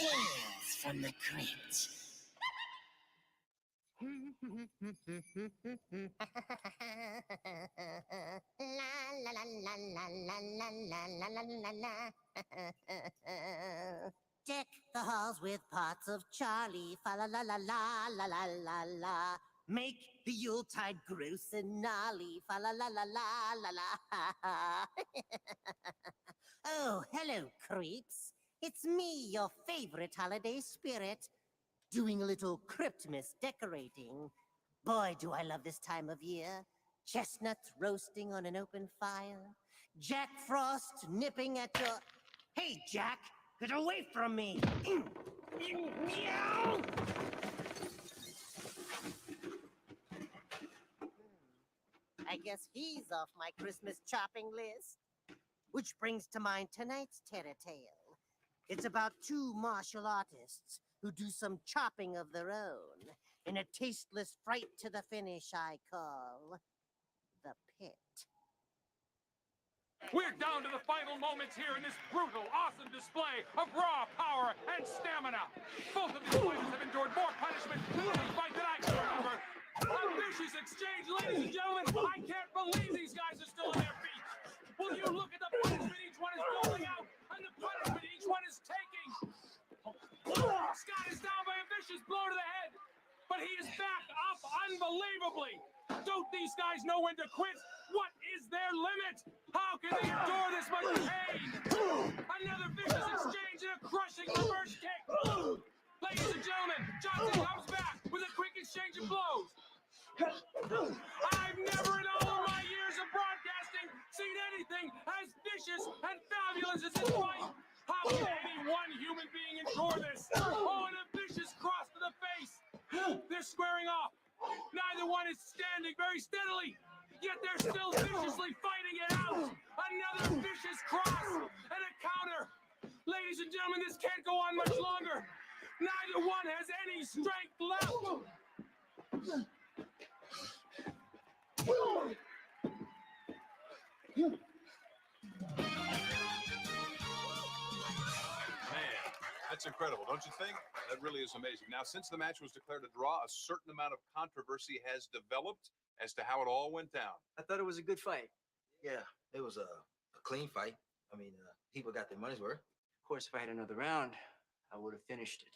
Tales from the Crypt. Deck the halls with parts of Charlie, fa la la la la la la la la. Make the Yuletide gross and gnarly, fa la la la la la la. Oh, hello, creeps. It's me, your favorite holiday spirit, doing a little Cryptmas decorating. Boy, do I love this time of year. Chestnuts roasting on an open fire. Jack Frost nipping at your... Hey, Jack, get away from me! I guess he's off my Christmas chopping list. Which brings to mind tonight's terror tale. It's about two martial artists who do some chopping of their own in a tasteless fright to the finish I call The Pit. We're down to the final moments here in this brutal, awesome display of raw power and stamina. Both of these fighters have endured more punishment than any fight that I can remember. A vicious exchange, ladies and gentlemen. I can't believe these guys are still on their feet. Will you look at the punishment each one is doling out and the punishment each one is taking? Scott is down by a vicious blow to the head, but he is back up unbelievably. Don't these guys know when to quit? What is their limit? How can they endure this much pain? Another vicious exchange and a crushing reverse kick. Ladies and gentlemen, Johnson comes back with a quick exchange of blows. I've never in all of my years of broadcasting seen anything as vicious and fabulous as this fight. How can any one human being endure this? Oh, and a vicious cross to the face. They're squaring off. Neither one is standing very steadily, yet they're still viciously fighting it out. Another vicious cross and a counter. Ladies and gentlemen, this can't go on much longer. Neither one has any strength left. That's incredible, don't you think? That really is amazing. Now, since the match was declared a draw, a certain amount of controversy has developed as to how it all went down. I thought it was a good fight. Yeah, it was a clean fight. I mean, people got their money's worth. Of course, if I had another round, I would have finished it.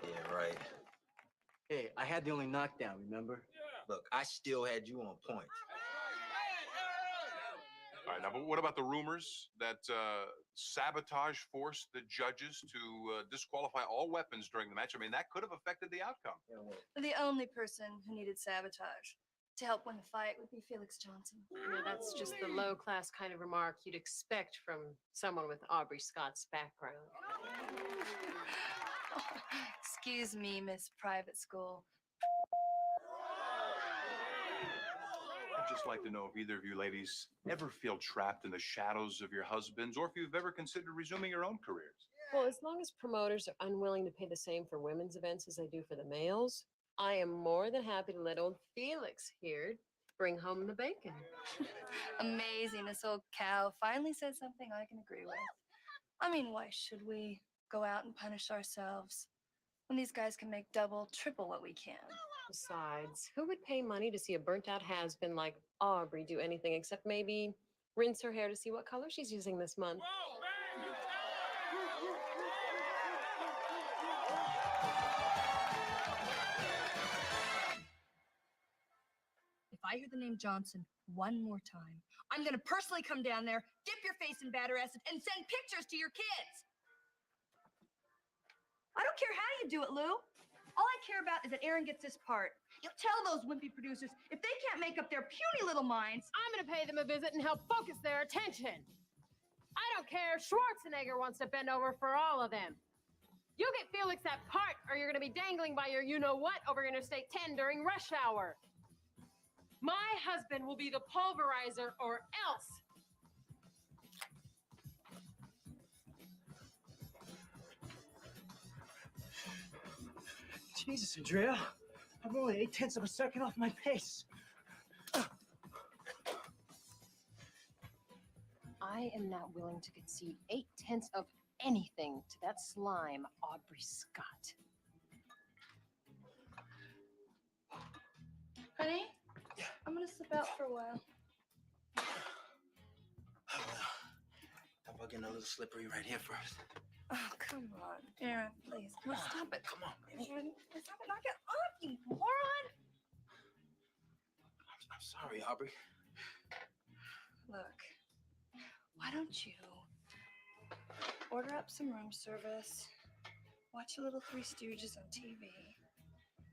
Yeah, right. Hey, I had the only knockdown, remember? Look, I still had you on point. All right, now, but what about the rumors that Sabotage forced the judges to disqualify all weapons during the match? I mean, that could have affected the outcome. The only person who needed Sabotage to help win the fight would be Felix Johnson. That's just the low-class kind of remark you'd expect from someone with Aubrey Scott's background. Excuse me, Miss Private School. I'd just like to know if either of you ladies ever feel trapped in the shadows of your husbands, or if you've ever considered resuming your own careers. Well, as long as promoters are unwilling to pay the same for women's events as they do for the males, I am more than happy to let old Felix here bring home the bacon. Amazing. This old cow finally said something I can agree with. I mean, why should we go out and punish ourselves when these guys can make double, triple what we can? Besides, who would pay money to see a burnt-out has-been like Aubrey do anything except maybe rinse her hair to see what color she's using this month? If I hear the name Johnson one more time, I'm gonna personally come down there, dip your face in batter acid, and send pictures to your kids. I don't care how you do it, Lou. All I care about is that Aaron gets this part. You tell those wimpy producers, if they can't make up their puny little minds... I'm gonna pay them a visit and help focus their attention. I don't care. Schwarzenegger wants to bend over for all of them. You get Felix that part, or you're gonna be dangling by your you-know-what over Interstate 10 during rush hour. My husband will be the pulverizer or else. Jesus, Andrea. I'm only 0.8 of a second off my pace. I am not willing to concede 0.8 anything to that slime, Aubrey Scott. Honey, I'm gonna slip out for a while. How about getting a little slippery right here first? Oh, come on. Aaron, please. No, stop it. Come on. Aaron, stop it. Knock it off, you moron. I'm sorry, Aubrey. Look, why don't you order up some room service, watch a little Three Stooges on TV.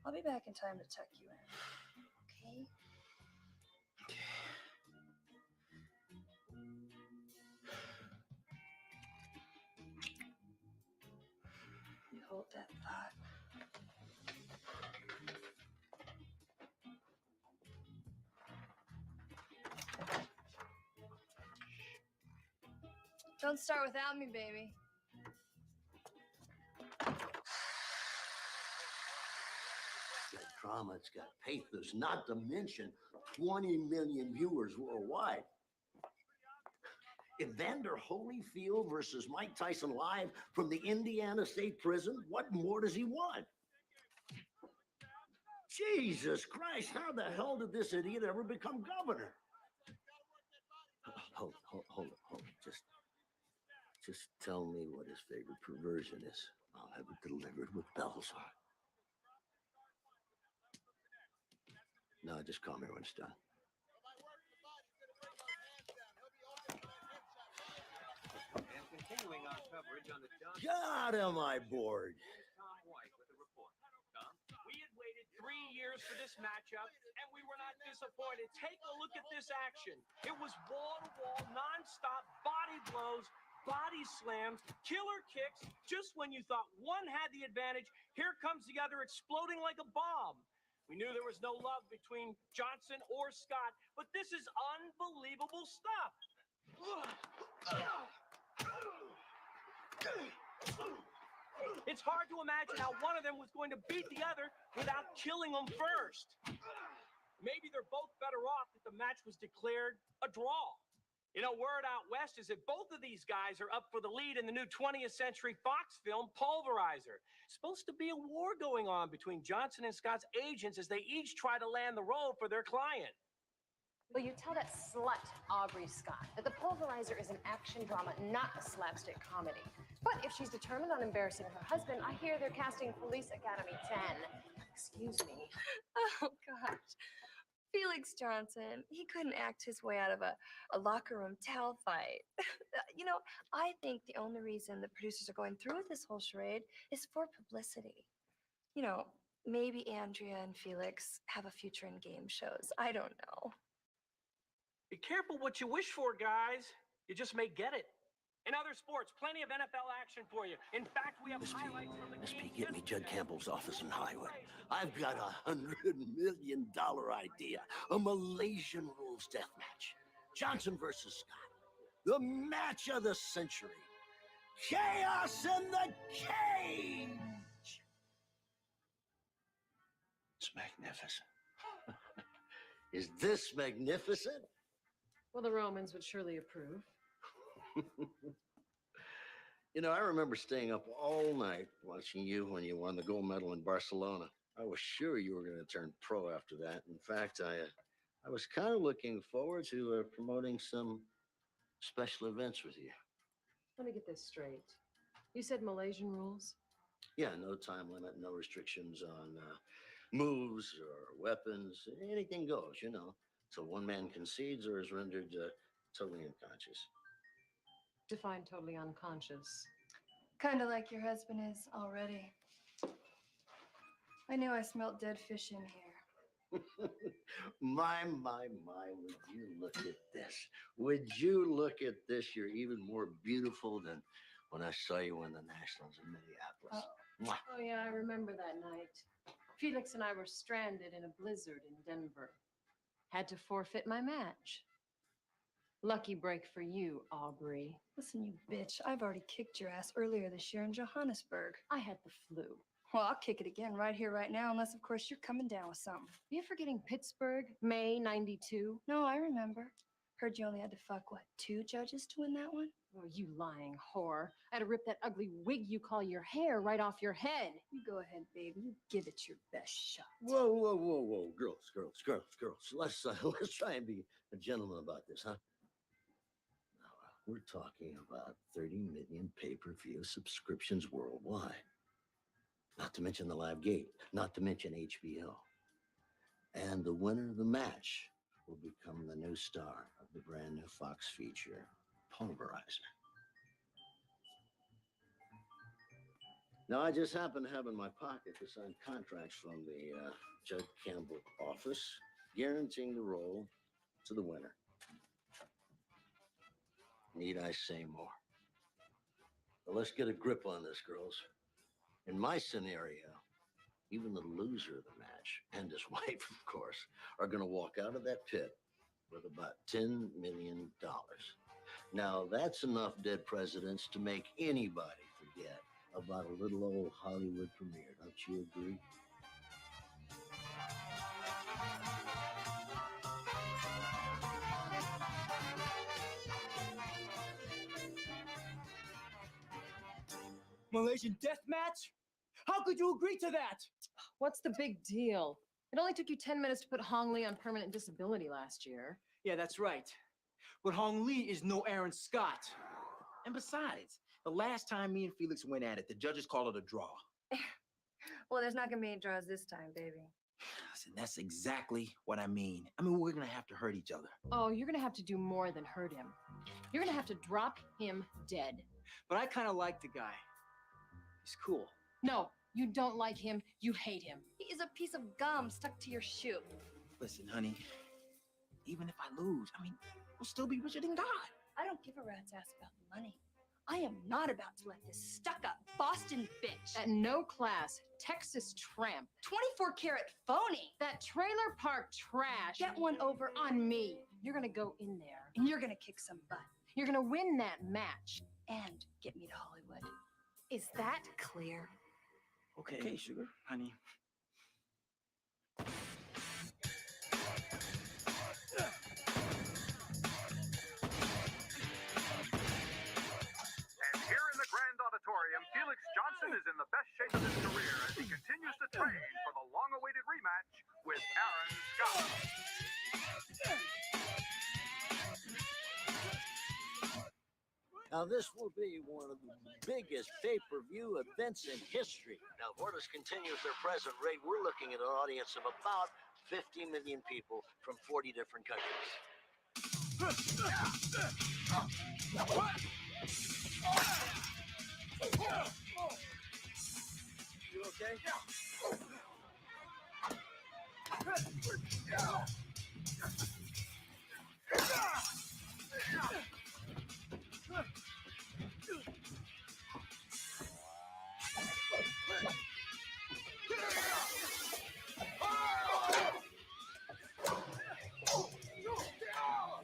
I'll be back in time to tuck you in, okay? You hold that thought. Don't start without me, baby. It's got drama, it's got pathos, not to mention 20 million viewers worldwide. Evander Holyfield versus Mike Tyson live from the Indiana State Prison. What more does he want? Jesus Christ, how the hell did this idiot ever become governor? Hold it. Just tell me what his favorite perversion is. I'll have it delivered with bells on. No, just call me when it's done. And continuing our coverage on the Johnson. God, am I bored? Tom White with the report. Tom? We had waited 3 years for this matchup, and we were not disappointed. Take a look at this action. It was wall-to-wall, non-stop body blows, body slams, killer kicks. Just when you thought one had the advantage, here comes the other exploding like a bomb. We knew there was no love between Johnson or Scott, but this is unbelievable stuff. It's hard to imagine how one of them was going to beat the other without killing them first. Maybe they're both better off that the match was declared a draw. You know, word out west is that both of these guys are up for the lead in the new 20th Century Fox film, Pulverizer. It's supposed to be a war going on between Johnson and Scott's agents as they each try to land the role for their client. Well, you tell that slut, Aubrey Scott, that The Pulverizer is an action drama, not a slapstick comedy. But if she's determined on embarrassing her husband, I hear they're casting Police Academy 10. Excuse me. Oh, gosh. Felix Johnson, he couldn't act his way out of a locker room towel fight. You know, I think the only reason the producers are going through with this whole charade is for publicity. You know, maybe Andrea and Felix have a future in game shows. I don't know. Be careful what you wish for, guys. You just may get it. In other sports, plenty of NFL action for you. In fact, we have highlights from the game. Get me Judd Campbell's office in Hollywood. I've got $100 million idea. A Malaysian rules death match. Johnson versus Scott. The match of the century. Chaos in the cage. It's magnificent. Is this magnificent? Well, the Romans would surely approve. You know, I remember staying up all night watching you when you won the gold medal in Barcelona. I was sure you were going to turn pro after that. In fact, I was kind of looking forward to promoting some special events with you. Let me get this straight. You said Malaysian rules? Yeah, no time limit, no restrictions on moves or weapons. Anything goes, you know. So one man concedes or is rendered totally unconscious. Define totally unconscious. Kind of like your husband is already. I knew I smelled dead fish in here. My, would you look at this? Would you look at this? You're even more beautiful than when I saw you win the Nationals in Minneapolis. Mwah. Oh, yeah, I remember that night. Felix and I were stranded in a blizzard in Denver. Had to forfeit my match. Lucky break for you, Aubrey. Listen, you bitch. I've already kicked your ass earlier this year in Johannesburg. I had the flu. Well, I'll kick it again right here, right now, unless, of course, you're coming down with something. Are you forgetting Pittsburgh, May '92? No, I remember. Heard you only had to fuck, what, 2 judges to win that one? Oh, you lying whore. I had to rip that ugly wig you call your hair right off your head. You go ahead, baby. You give it your best shot. Whoa, whoa, whoa, whoa. Girls. Let's try and be a gentleman about this, huh? Now, we're talking about 30 million pay-per-view subscriptions worldwide. Not to mention the live gate, not to mention HBO. And the winner of the match will become the new star of the brand new Fox feature, Pulverizer. Now, I just happen to have in my pocket the signed contracts from the Judd Campbell office, guaranteeing the role to the winner. Need I say more? Well, let's get a grip on this, girls. In my scenario, even the loser of the match, and his wife, of course, are going to walk out of that pit with about $10 million. Now, that's enough dead presidents to make anybody forget about a little old Hollywood premiere. Don't you agree? Malaysian death match? How could you agree to that? What's the big deal? It only took you 10 minutes to put Hong Lee on permanent disability last year. Yeah, that's right. But Hong Lee is no Aaron Scott. And besides, the last time me and Felix went at it, the judges called it a draw. Well, there's not gonna be any draws this time, baby. Listen, that's exactly what I mean. I mean, we're gonna have to hurt each other. Oh, you're gonna have to do more than hurt him. You're gonna have to drop him dead. But I kind of like the guy. He's cool. No, you don't like him. You hate him. He is a piece of gum stuck to your shoe. Listen, honey, even if I lose, I mean, we'll still be richer than God. I don't give a rat's ass about the money. I am not about to let this stuck-up Boston bitch. That no-class Texas tramp. 24-karat phony. That trailer park trash. Get one over on me. You're gonna go in there. And you're gonna kick some butt. You're gonna win that match. And get me to Hollywood. Is that clear? Okay, sugar, honey. And here in the Grand Auditorium, Felix Johnson is in the best shape of his career as he continues to train for the long-awaited rematch with Aaron Scott. Now, this will be one of the biggest pay-per-view events in history. Now, if Orders continues their present rate, we're looking at an audience of about 50 million people from 40 different countries. You okay?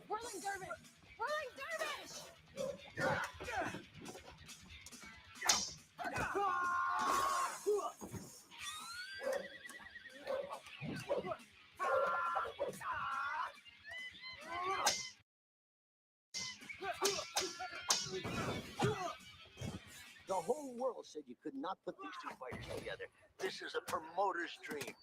Whirling dervish! Whirling dervish! The whole world said you could not put these two fighters together. This is a promoter's dream.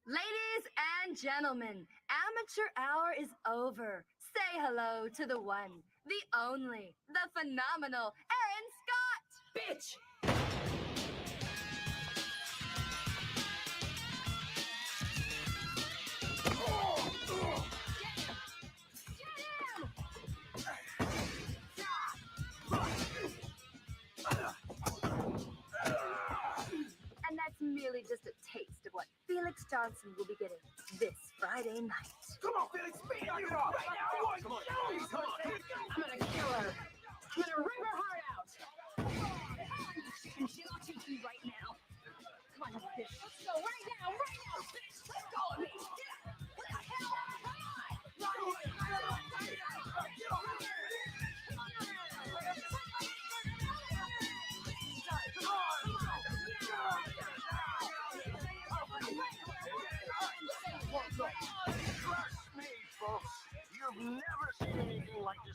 Ladies and gentlemen, amateur hour is over. Say hello to the one, the only, the phenomenal Aaron Scott! Bitch! And that's merely just a taste of what Felix Johnson will be getting this Friday night. Come on, Felix, speed it up right now! Come on, come on. I'm gonna kill her. I'm gonna rip her heart out. And she'll teach you right now. Come on, you bitch. Let's go right now, bitch. Let's go at me. What the hell?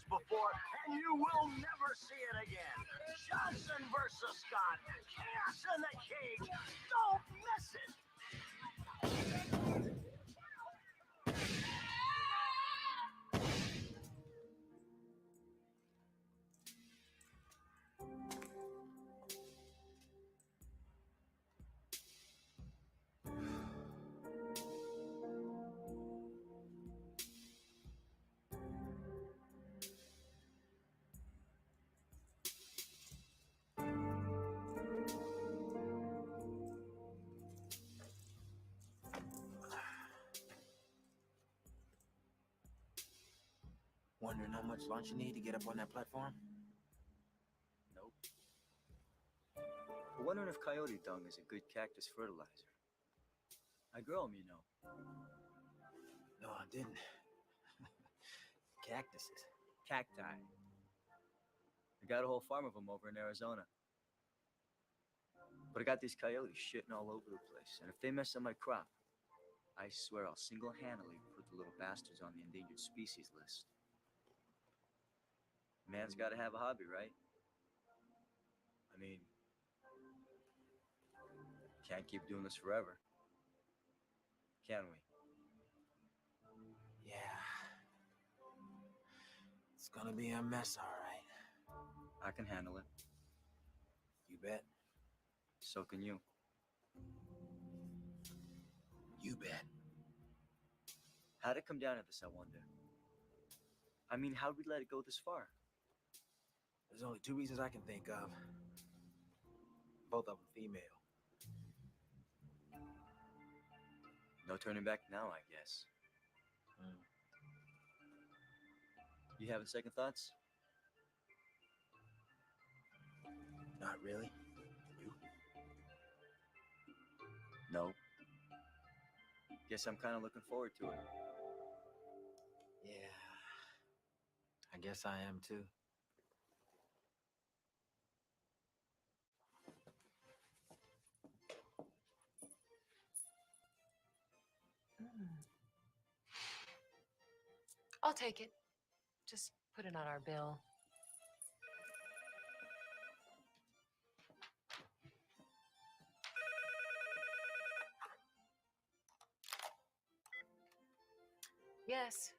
before, and you will never see it again. Johnson versus Scott. Chaos in the cage. Don't miss it. Wondering how much lunch you need to get up on that platform? Nope. I'm wondering if coyote dung is a good cactus fertilizer. I grow 'em, you know. No, I didn't. Cactuses. Cacti. I got a whole farm of them over in Arizona. But I got these coyotes shitting all over the place, and if they mess up my crop, I swear I'll single-handedly put the little bastards on the endangered species list. Man's got to have a hobby, right? I mean, can't keep doing this forever, can we? Yeah. It's gonna be a mess, all right. I can handle it. You bet. So can you. You bet. How'd it come down to this, I wonder? I mean, how'd we let it go this far? There's only two reasons I can think of. Both of them female. No turning back now, I guess. You having second thoughts? Not really. No. Guess I'm kind of looking forward to it. Yeah. I guess I am too. I'll take it. Just put it on our bill. Yes.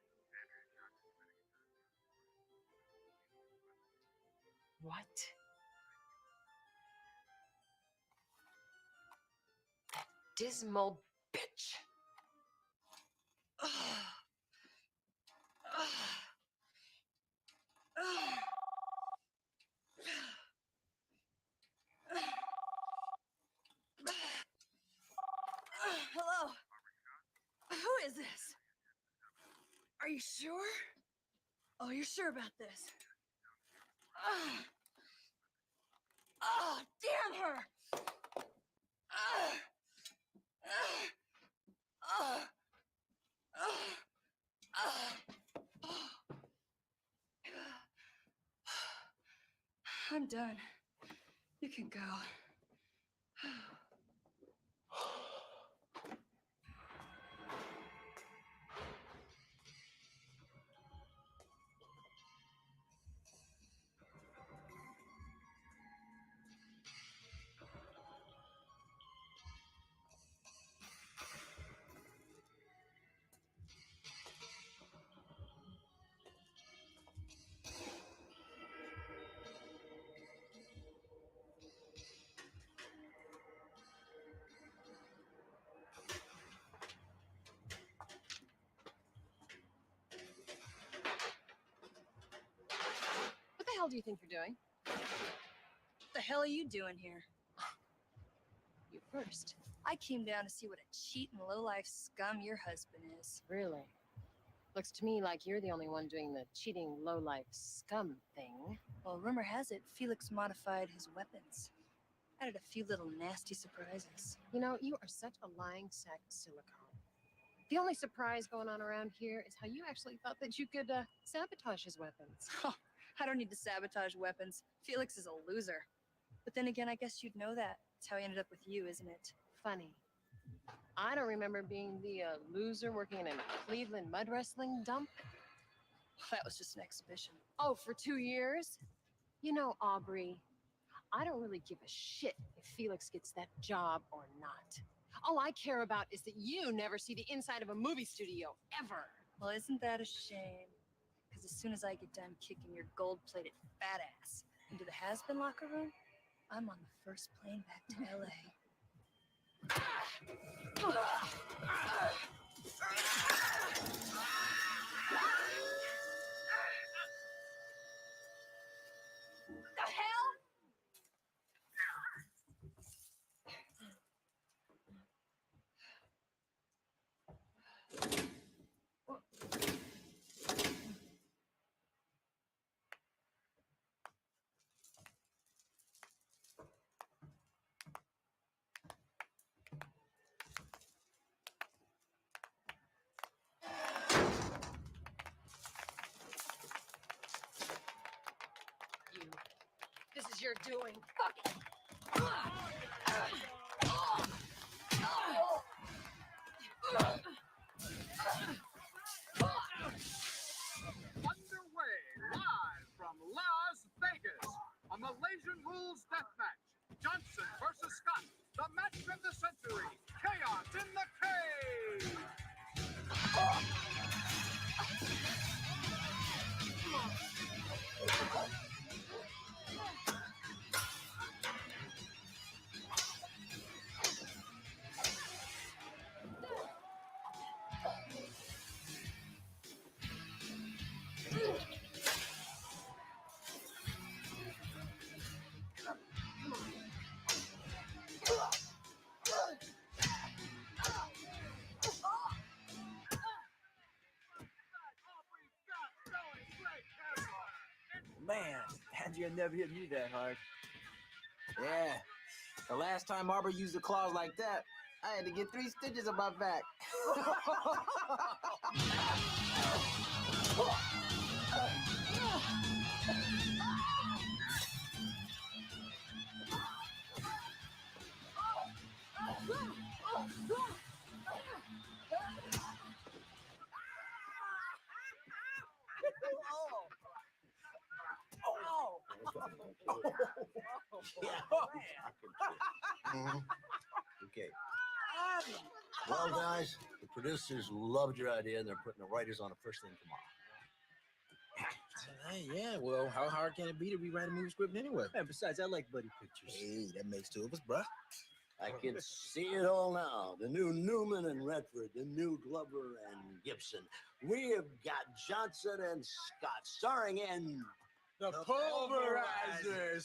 What? That dismal bitch. Ugh. Ugh. Ugh. Hello? Who is this? Are you sure? Oh, you're sure about this? Oh, damn her! I'm done. You can go. What the hell do you think you're doing? What the hell are you doing here? You first. I came down to see what a cheating low-life scum your husband is. Really? Looks to me like you're the only one doing the cheating low-life scum thing. Well, rumor has it Felix modified his weapons. Added a few little nasty surprises. You know, you are such a lying sack of silicone. The only surprise going on around here is how you actually thought that you could sabotage his weapons. Oh, I don't need to sabotage weapons. Felix is a loser. But then again, I guess you'd know that. That's how he ended up with you, isn't it? Funny. I don't remember being the loser working in a Cleveland mud wrestling dump. That was just an exhibition. Oh, for 2 years? You know, Aubrey, I don't really give a shit if Felix gets that job or not. All I care about is that you never see the inside of a movie studio, ever. Well, isn't that a shame? Because as soon as I get done kicking your gold-plated fat ass into the has-been locker room, I'm on the first plane back to LA. The hell? This is your doing. Fuck it. Underway, live from Las Vegas, a Malaysian Rules Deathmatch. Johnson versus Scott, the match of the century. Chaos in the cage. Man, Andrea never hit me that hard. Yeah, the last time Arbor used a claws like that, I had to get 3 stitches on my back. Okay. Well, guys, the producers loved your idea, and they're putting the writers on it first thing tomorrow. Hey, yeah, well, how hard can it be to rewrite a movie script anyway? And besides, I like buddy pictures. Hey, that makes 2 of us, bruh. I can see it all now. The new Newman and Redford, the new Glover and Gibson. We have got Johnson and Scott starring in The Pulverizers.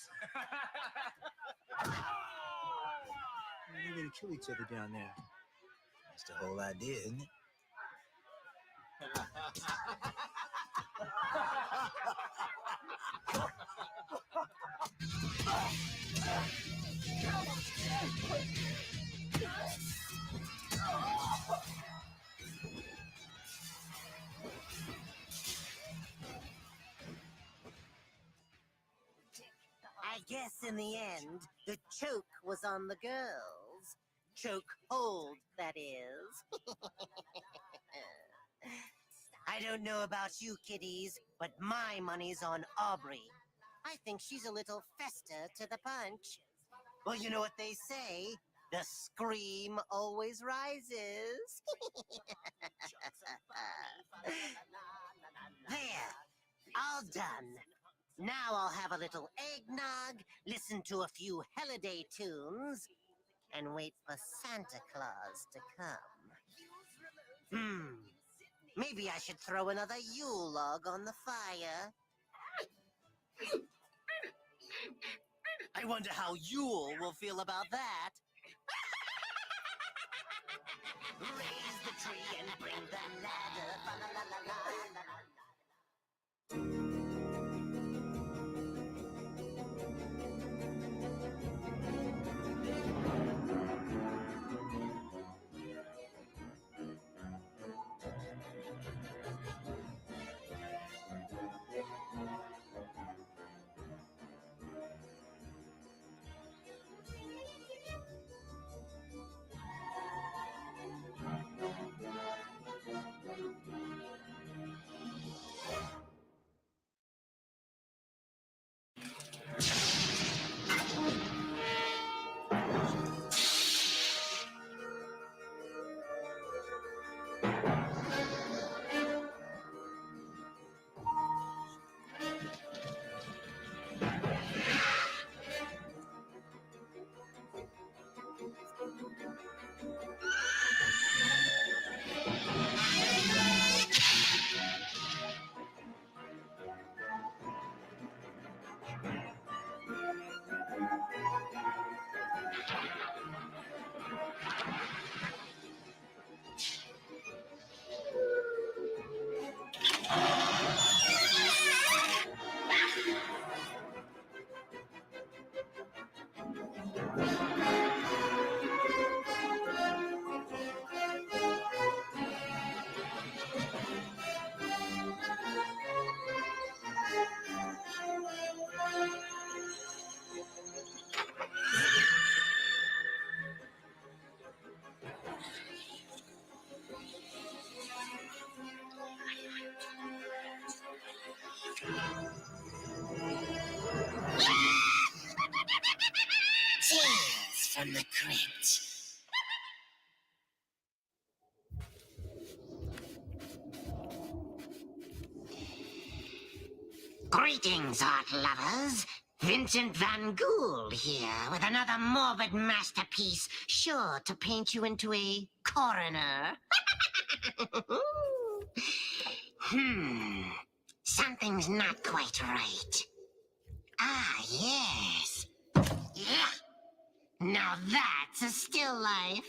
We're gonna kill each other down there. That's the whole idea, isn't it? I guess in the end, the choke was on the girls. Choke hold, that is. I don't know about you kiddies, but my money's on Aubrey. I think she's a little fester to the punch. Well, you know what they say, the scream always rises. There, all done. Now I'll have a little eggnog, listen to a few holiday tunes, and wait for Santa Claus to come. Maybe I should throw another Yule log on the fire. I wonder how Yule will feel about that. Raise the tree and bring the ladder. Tales from the crypt. Greetings, art lovers. Vincent Van Gogh here with another morbid masterpiece sure to paint you into a coroner. Something's not quite right. Ah, yes. Yeah. Now that's a still life.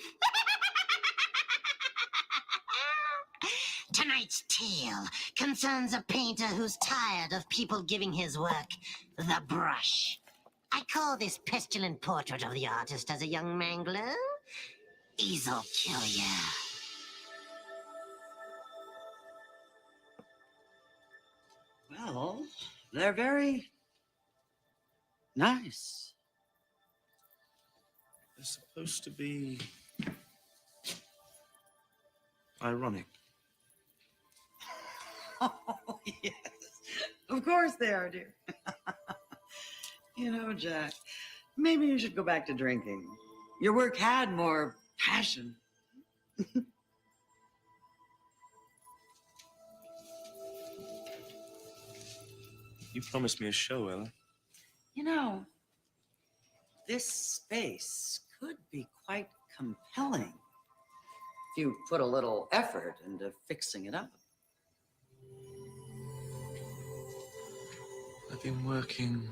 Tonight's tale concerns a painter who's tired of people giving his work the brush. I call this pestilent portrait of the artist as a young mangler, Easel kill ya. Well, they're very nice. They're supposed to be ironic. Oh, yes. Of course they are, dear. You know, Jack, maybe you should go back to drinking. Your work had more passion. You promised me a show, Ella. You know, this space could be quite compelling if you put a little effort into fixing it up. I've been working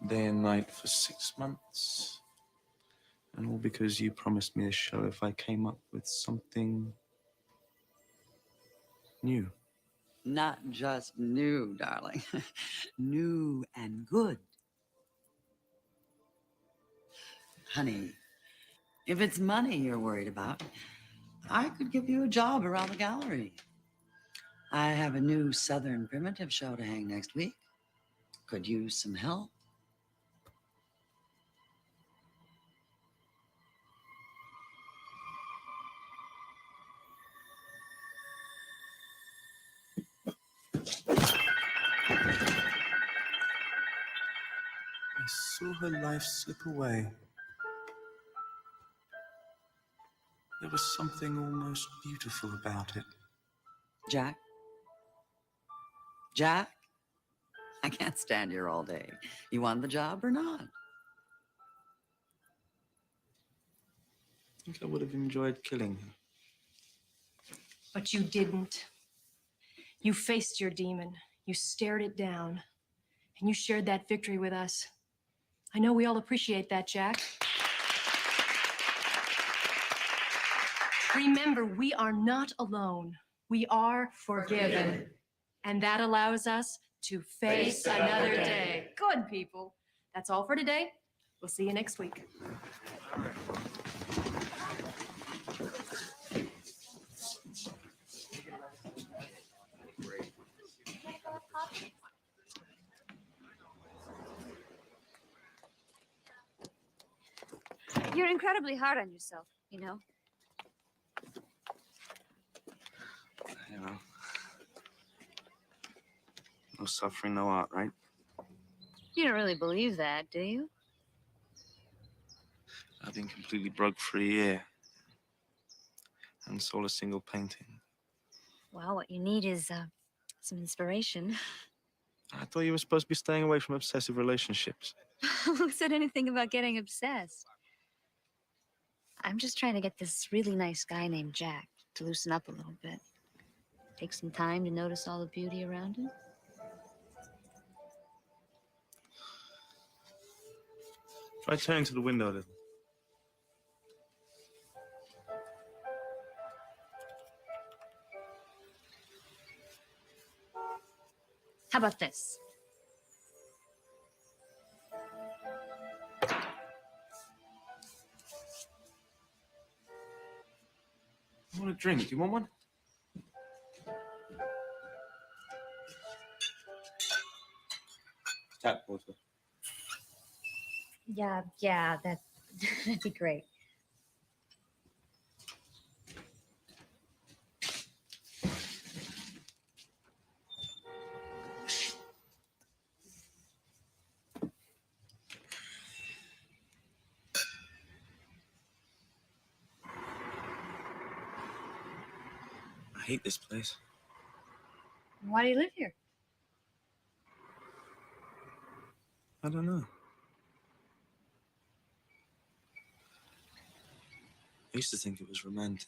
day and night for 6 months. And all because you promised me a show if I came up with something new. Not just new, darling. New and good. Honey, if it's money you're worried about, I could give you a job around the gallery. I have a new Southern primitive show to hang next week. Could use some help. I saw her life slip away. There was something almost beautiful about it. Jack? Jack? I can't stand here all day. You want the job or not? I think I would have enjoyed killing her. But you didn't. You faced your demon. You stared it down. And you shared that victory with us. I know we all appreciate that, Jack. Remember, we are not alone. We are forgiven. And that allows us to face another day. Good, people. That's all for today. We'll see you next week. You're incredibly hard on yourself, you know? You know. No suffering, no art, right? You don't really believe that, do you? I've been completely broke for a year. And sold a single painting. Well, what you need is some inspiration. I thought you were supposed to be staying away from obsessive relationships. Who said anything about getting obsessed? I'm just trying to get this really nice guy named Jack to loosen up a little bit. Take some time to notice all the beauty around him. Try turning to the window a little. How about this? I want a drink. Do you want one? Tap water. Yeah, that'd be great. I hate this place. Why do you live here? I don't know. I used to think it was romantic.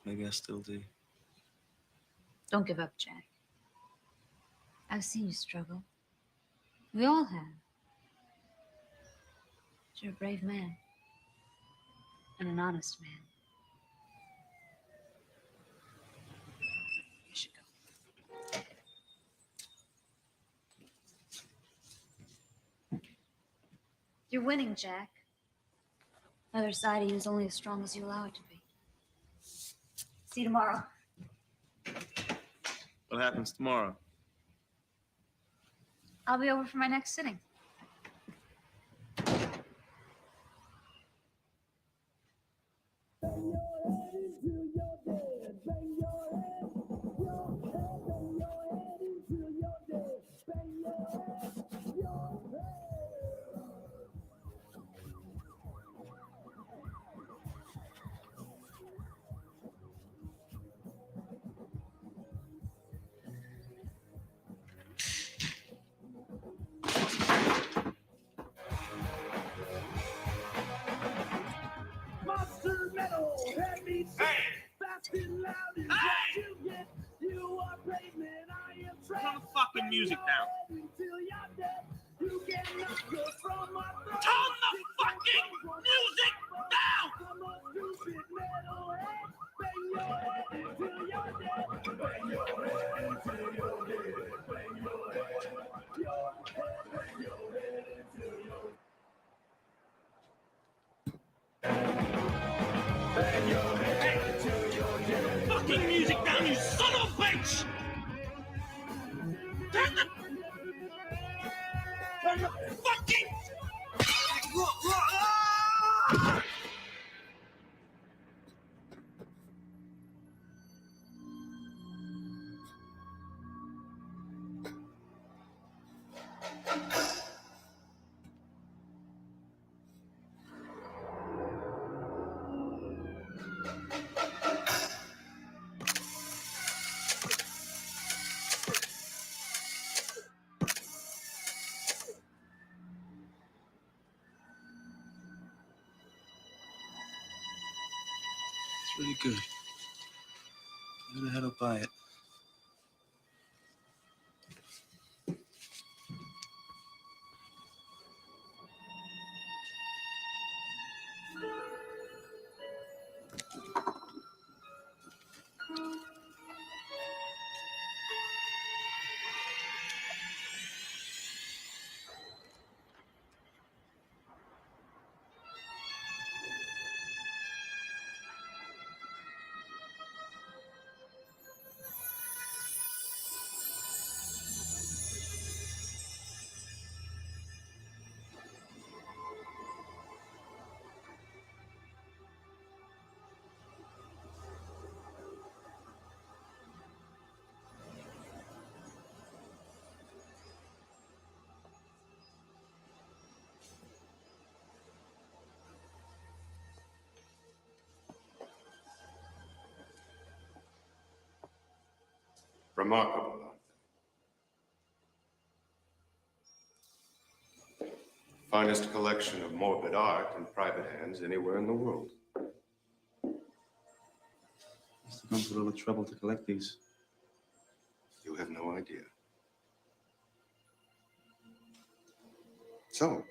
Maybe I still do. Don't give up, Jack. I've seen you struggle. We all have. But you're a brave man. And an honest man. You should go. You're winning, Jack. The other side of you is only as strong as you allow it to be. See you tomorrow. What happens tomorrow? I'll be over for my next sitting. Monster metal, heavy, fast and loud is what you get. You are brave man, I am trapped. Turn the fucking music down. Until you're dead, you cannot go from my throat. Turn the fucking music down! Come on, stupid metalhead, bang your head until you're dead. Bang your head until you're dead. Bang your head, bang your head until you're bang your head until you're dead. Fucking music down, you son of a bitch! Turn the fucking... It's really good. I'm gonna head up buy it. Remarkable art. Finest collection of morbid art in private hands anywhere in the world. Must have gone through all the trouble to collect these. You have no idea. So,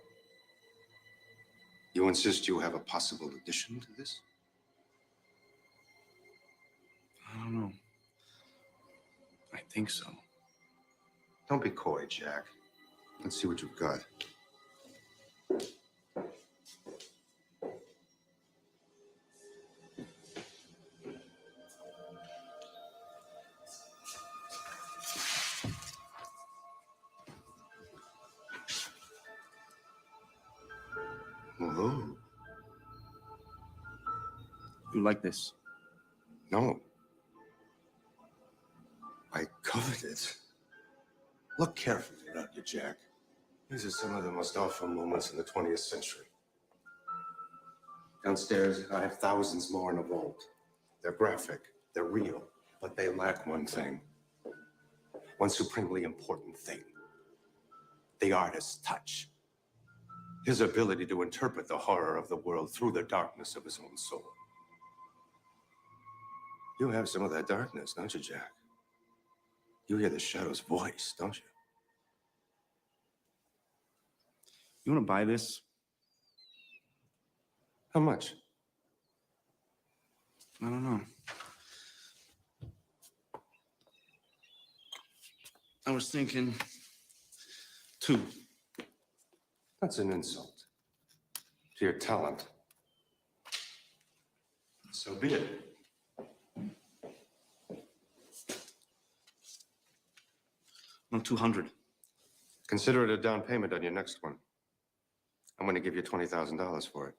you insist you have a possible addition to this? I don't know. I think so. Don't be coy, Jack. Let's see what you've got. Whoa. You like this? No. I covet it. Look carefully around you, Jack. These are some of the most awful moments in the 20th century. Downstairs, I have thousands more in a vault. They're graphic, they're real, but they lack one thing. One supremely important thing. The artist's touch. His ability to interpret the horror of the world through the darkness of his own soul. You have some of that darkness, don't you, Jack? You hear the Shadow's voice, don't you? You want to buy this? How much? I don't know. I was thinking 2. That's an insult to your talent. So be it. No, 200. Consider it a down payment on your next one. I'm going to give you $20,000 for it.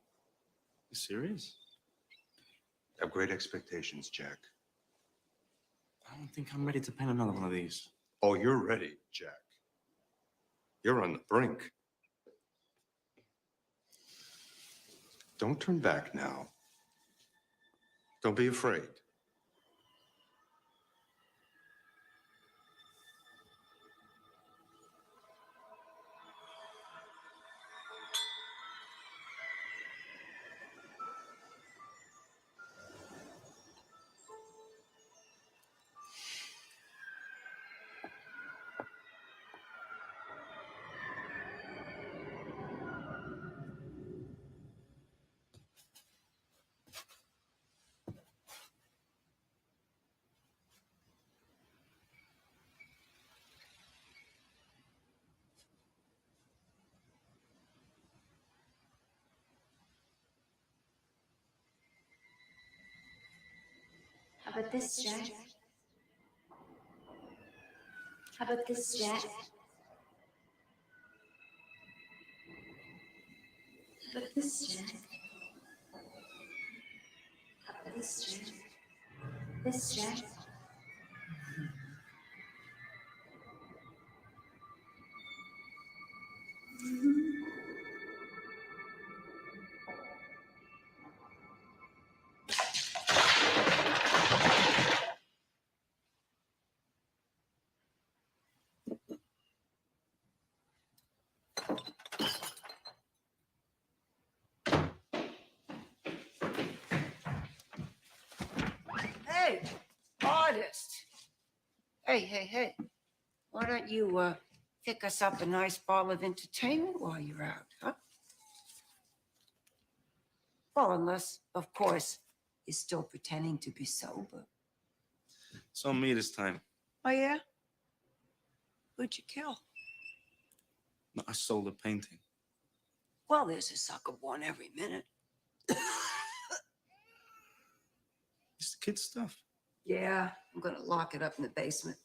You serious? Have great expectations, Jack. I don't think I'm ready to pen another one of these. Oh, you're ready, Jack. You're on the brink. Don't turn back now. Don't be afraid. How about this, Jack? How about this, Jack? How about this, Jack? How about this, Jack? This, Jack? Hey, artist. Hey. Why don't you pick us up a nice bottle of entertainment while you're out, huh? Well, unless, of course, you're still pretending to be sober. It's on me this time. Oh, yeah? Who'd you kill? No, I sold a painting. Well, there's a sucker born every minute. It's the kid stuff. Yeah, I'm gonna lock it up in the basement.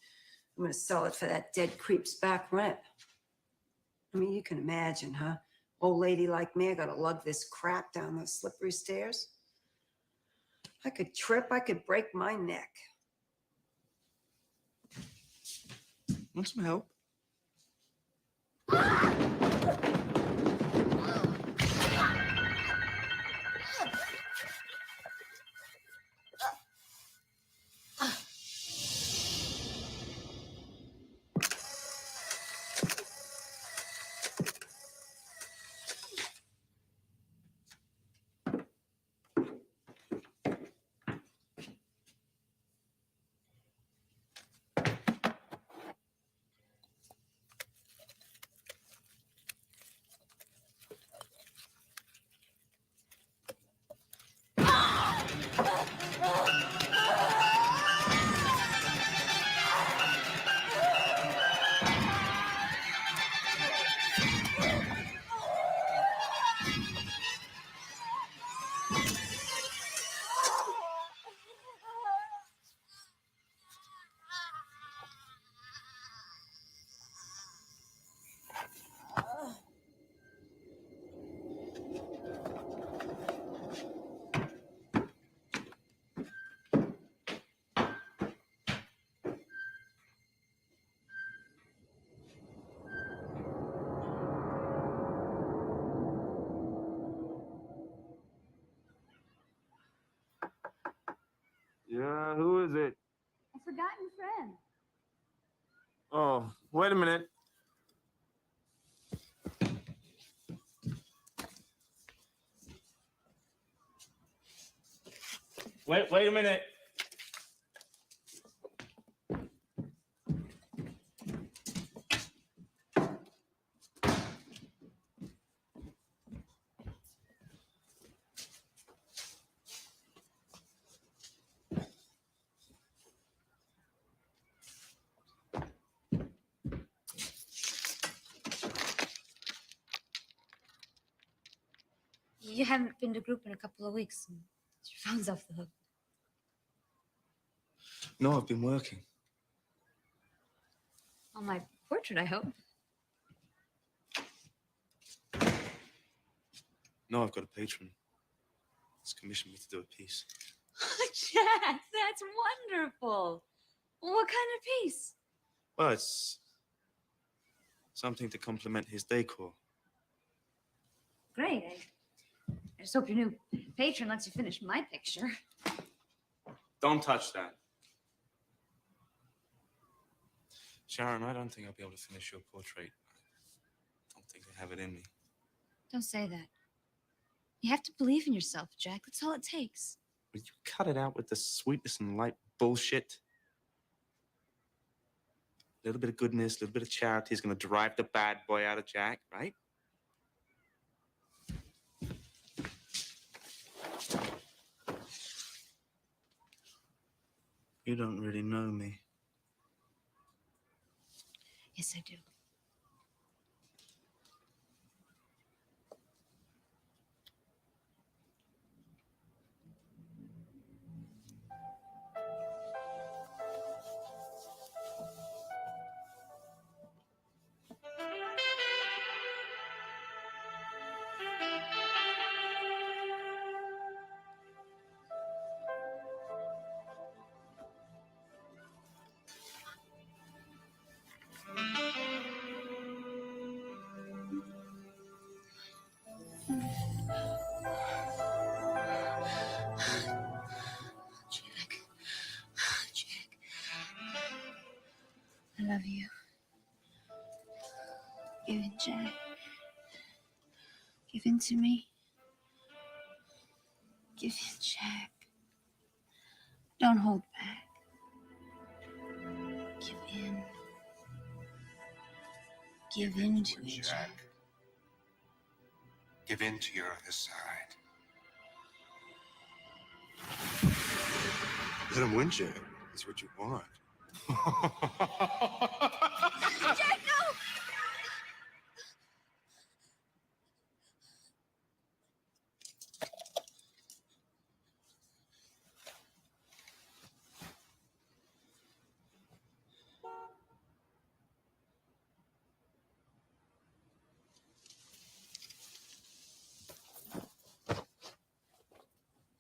I'm gonna sell it for that dead creep's back rent. I mean, you can imagine, huh? Old lady like me, I gotta lug this crap down those slippery stairs. I could trip, I could break my neck. Want some help? Yeah, who is it? A forgotten friend. Oh, wait a minute. Wait a minute. You haven't been to group in a couple of weeks. And your phone's off the hook. No, I've been working. On my portrait, I hope. No, I've got a patron. He's commissioned me to do a piece. Jack, that's wonderful. What kind of piece? Well, it's something to complement his decor. Great. I just hope your new patron lets you finish my picture. Don't touch that. Sharon, I don't think I'll be able to finish your portrait. I don't think I have it in me. Don't say that. You have to believe in yourself, Jack. That's all it takes. Will you cut it out with the sweetness and light bullshit? A little bit of goodness, a little bit of charity is going to drive the bad boy out of Jack, right? You don't really know me. Yes, I do. I love you. Give in, Jack. Give in to me. Give in, Jack. Don't hold back. Give in. Give in to me, Jack. Give in to your other side. Let him win, Jack. That's what you want. Jack, no!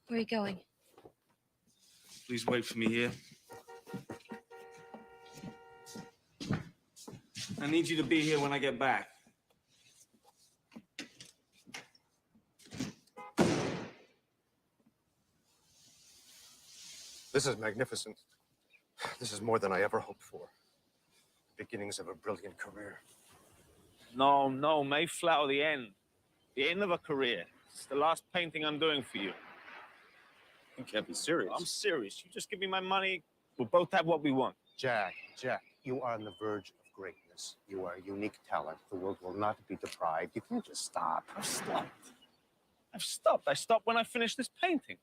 Where are you going? Please wait for me here. I need you to be here when I get back. This is magnificent. This is more than I ever hoped for. Beginnings of a brilliant career. No, Mayflower, the end. The end of a career. It's the last painting I'm doing for you. You can't be serious. I'm serious. You just give me my money. We'll both have what we want. Jack, you are on the verge of greatness. You are a unique talent. The world will not be deprived. You can't just stop. I've stopped. I stopped when I finished this painting.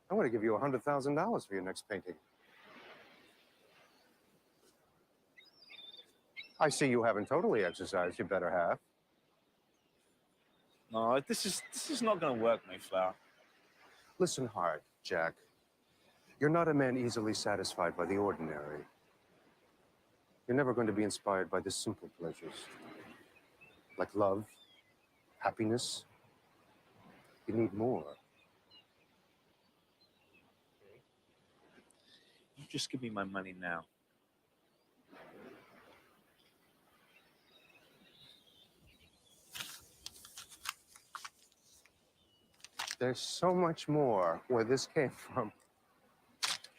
I want to give you $100,000 for your next painting. I see you haven't totally exercised your better half. No, this is not going to work, Mayflower. Listen hard, Jack. You're not a man easily satisfied by the ordinary. You're never going to be inspired by the simple pleasures, like love, happiness. You need more. You just give me my money now. There's so much more where this came from.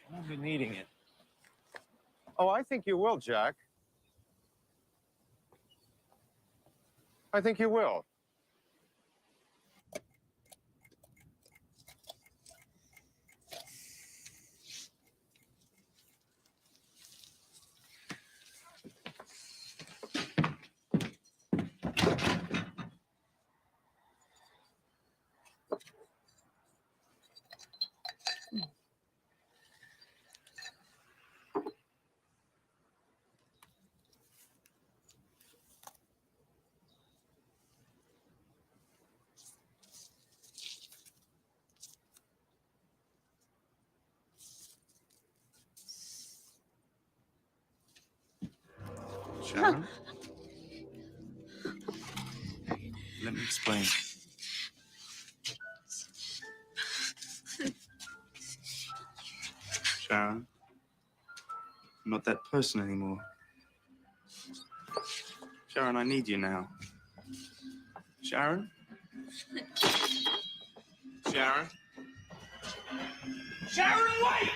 I won't be needing it. Oh, I think you will, Jack. I think you will. Sharon? Let me explain. Sharon, I'm not that person anymore. Sharon, I need you now. Sharon? Sharon? Sharon, wait!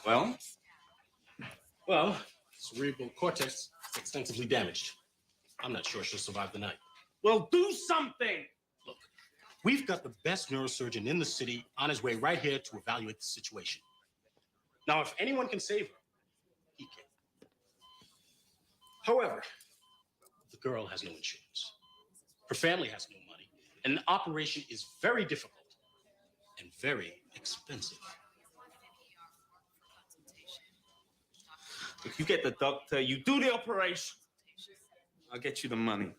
Well? Well, cerebral cortex is extensively damaged. I'm not sure she'll survive the night. Well, do something! Look, we've got the best neurosurgeon in the city on his way right here to evaluate the situation. Now, if anyone can save her, he can. However, the girl has no insurance. Her family has no money, and the operation is very difficult and very expensive. If you get the doctor, you do the operation. I'll get you the money.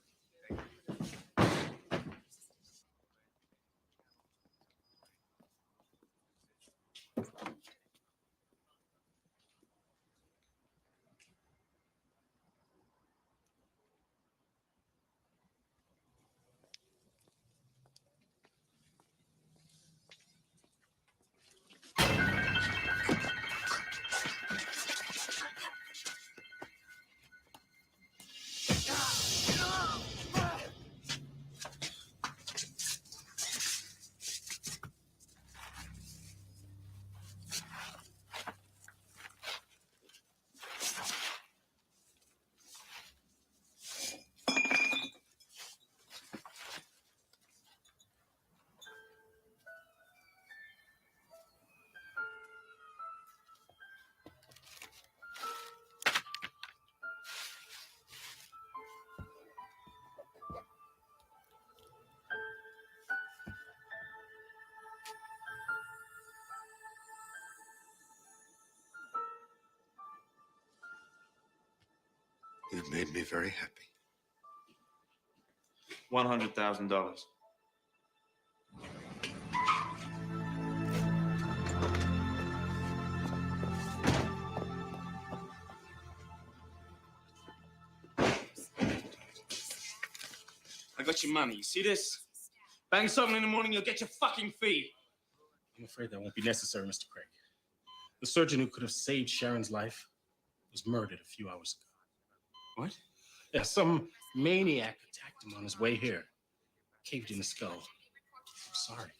You've made me very happy. $100,000. I got your money. You see this? Bang something in the morning, you'll get your fucking fee. I'm afraid that won't be necessary, Mr. Craig. The surgeon who could have saved Sharon's life was murdered a few hours ago. What? Yeah, some maniac attacked him on his way here. Caved in the skull. I'm sorry.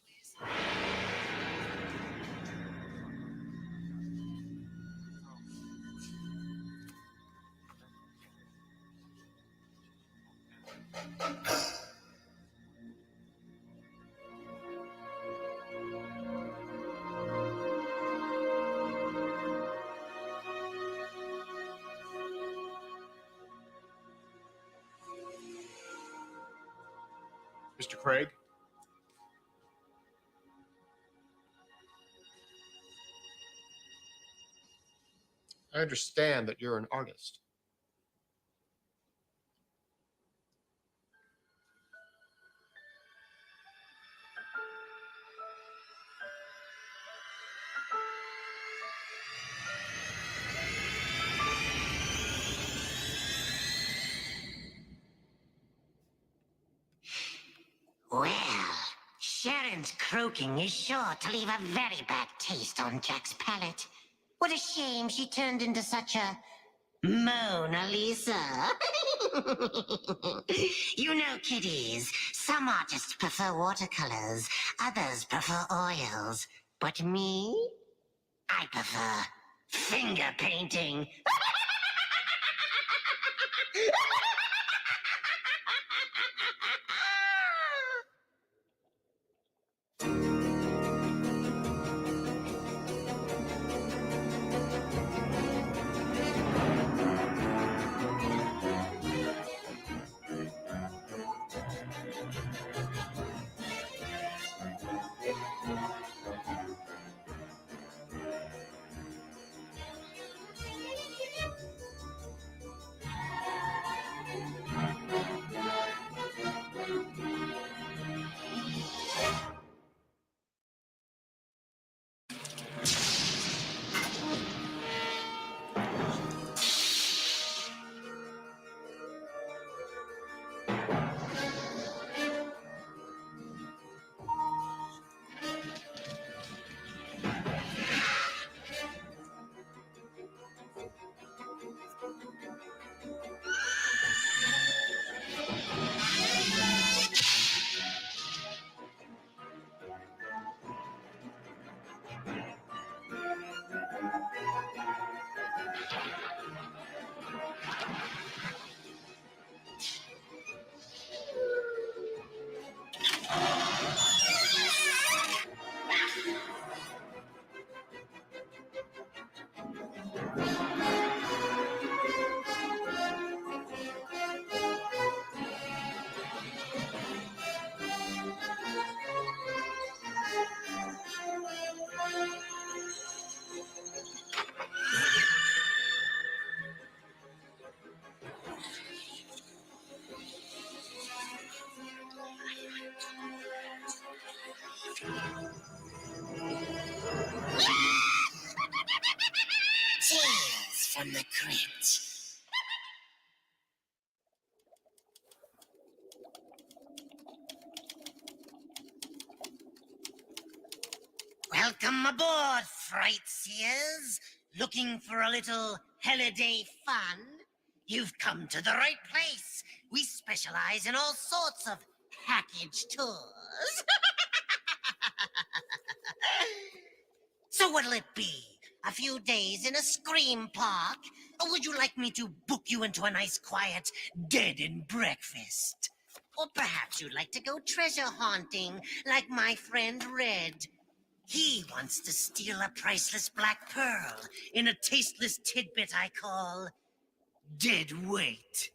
Mr. Craig? I understand that you're an artist. Well, Sharon's croaking is sure to leave a very bad taste on Jack's palate. What a shame she turned into such a Mona Lisa. You know, kiddies, some artists prefer watercolors, others prefer oils. But me? I prefer finger painting. Tales from the crypt. Welcome aboard, fright seers. Looking for a little holiday fun? You've come to the right place. We specialize in all sorts of package tours. So what'll it be? A few days in a scream park? Or would you like me to book you into a nice quiet dead and breakfast? Or perhaps you'd like to go treasure haunting like my friend Red. He wants to steal a priceless black pearl in a tasteless tidbit I call dead weight.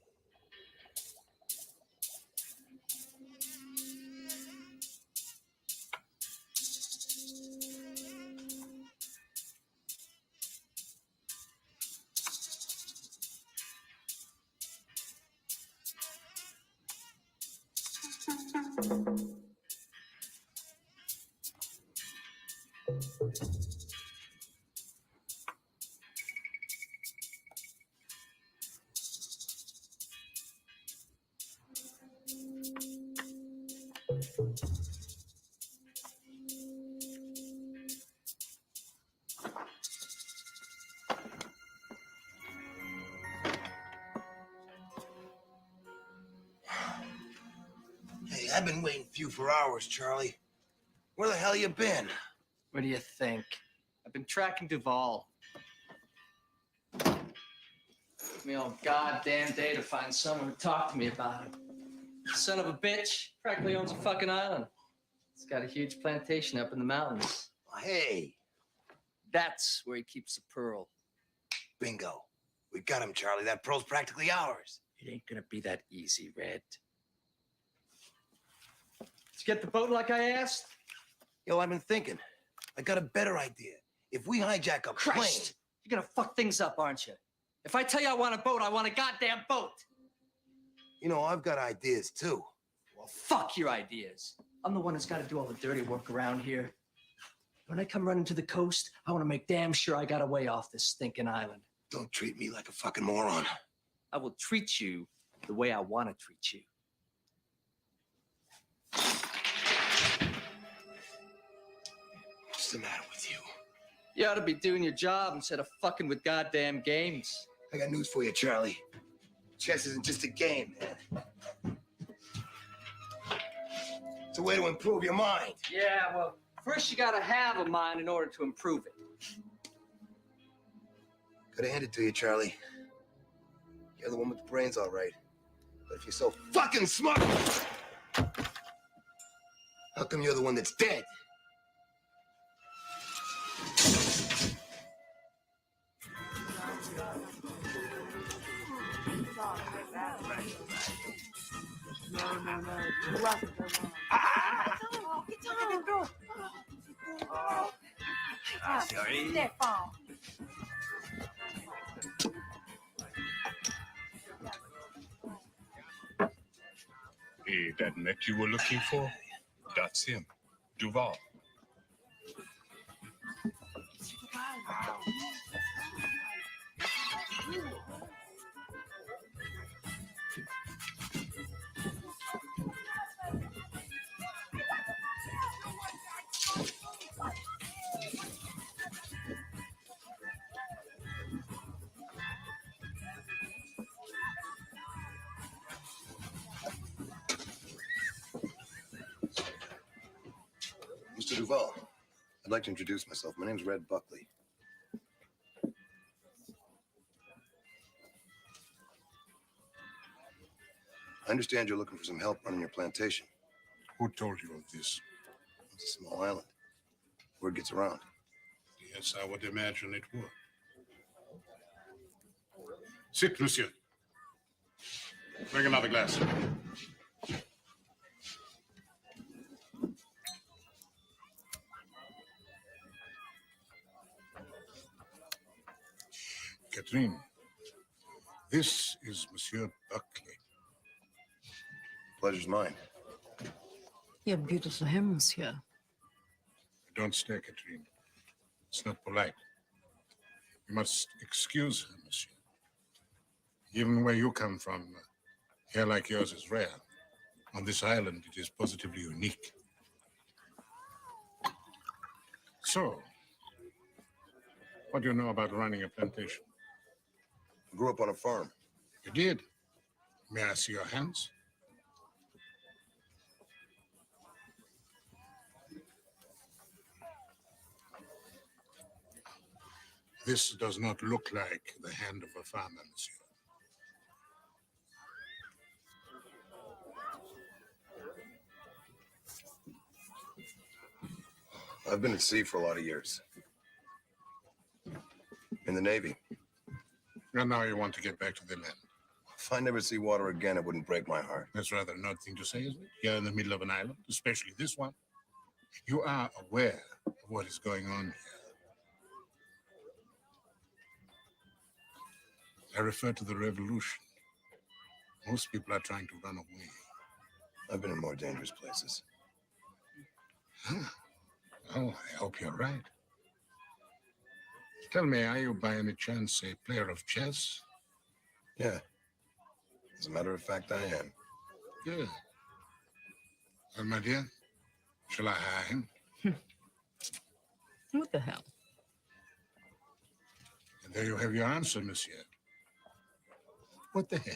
Hey, I've been waiting for you for hours, Charlie. Where the hell you been? What do you think? I've been tracking Duval. Took me all goddamn day to find someone to talk to me about him. Son of a bitch practically owns a fucking island. He's got a huge plantation up in the mountains. Hey. That's where he keeps the pearl. Bingo. We got him, Charlie. That pearl's practically ours. It ain't gonna be that easy, Red. Did you get the boat like I asked? Yo, I've been thinking. I got a better idea. If we hijack a plane... Christ! You're gonna fuck things up, aren't you? If I tell you I want a boat, I want a goddamn boat. You know, I've got ideas, too. Well, fuck your ideas. I'm the one that's got to do all the dirty work around here. When I come running to the coast, I want to make damn sure I got a way off this stinking island. Don't treat me like a fucking moron. I will treat you the way I want to treat you. What's the matter with you? You ought to be doing your job instead of fucking with goddamn games. I got news for you, Charlie. Chess isn't just a game, man. It's a way to improve your mind. Yeah, well, first you gotta have a mind in order to improve it. Gotta hand it to you, Charlie. You're the one with the brains, all right. But if you're so fucking smart, how come you're the one that's dead? Sorry. Hey, that mech you were looking for? That's him. Duval. Mr. Duval, I'd like to introduce myself. My name's Red Buckley. I understand you're looking for some help running your plantation. Who told you of this? It's a small island. Word gets around. Yes, I would imagine it would. Sit, monsieur. Bring another glass. Catherine, this is Monsieur Buckley. Pleasure's mine. You're beautiful hair, monsieur. Don't stare, Catherine. It's not polite. You must excuse her, monsieur. Even where you come from, hair like yours is rare. On this island, it is positively unique. So, what do you know about running a plantation? I grew up on a farm. You did? May I see your hands? This does not look like the hand of a farmer, monsieur. I've been at sea for a lot of years. In the Navy. And now you want to get back to the land. If I never see water again, it wouldn't break my heart. That's rather an odd thing to say, isn't it? You're in the middle of an island, especially this one. You are aware of what is going on here. I refer to the revolution. Most people are trying to run away. I've been in more dangerous places. Oh, I hope you're right. Tell me, are you by any chance a player of chess? Yeah. As a matter of fact, I am. Good. Well, my dear, shall I hire him? What the hell? And there you have your answer, monsieur. What the hell?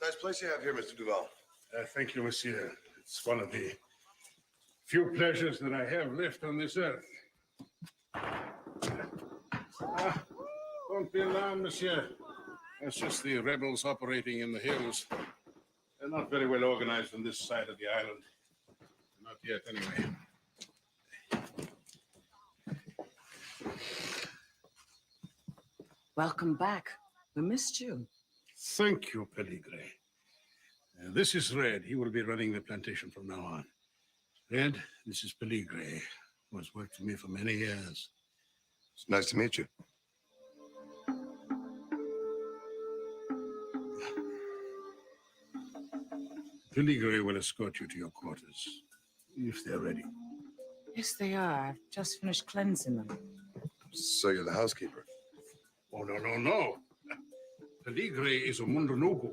Nice place you have here, Mr. Duval. Thank you, monsieur. It's one of the few pleasures that I have left on this earth. Don't be alarmed, monsieur. It's just the rebels operating in the hills. They're not very well organized on this side of the island. Not yet, anyway. Welcome back. We missed you. Thank you, Peligre. This is Red. He will be running the plantation from now on. Red, this is Peligre, who has worked for me for many years. It's nice to meet you. Filigree will escort you to your quarters, if they're ready. Yes, they are. I've just finished cleansing them. So you're the housekeeper? Oh, no. Filigree is a Mundunugu.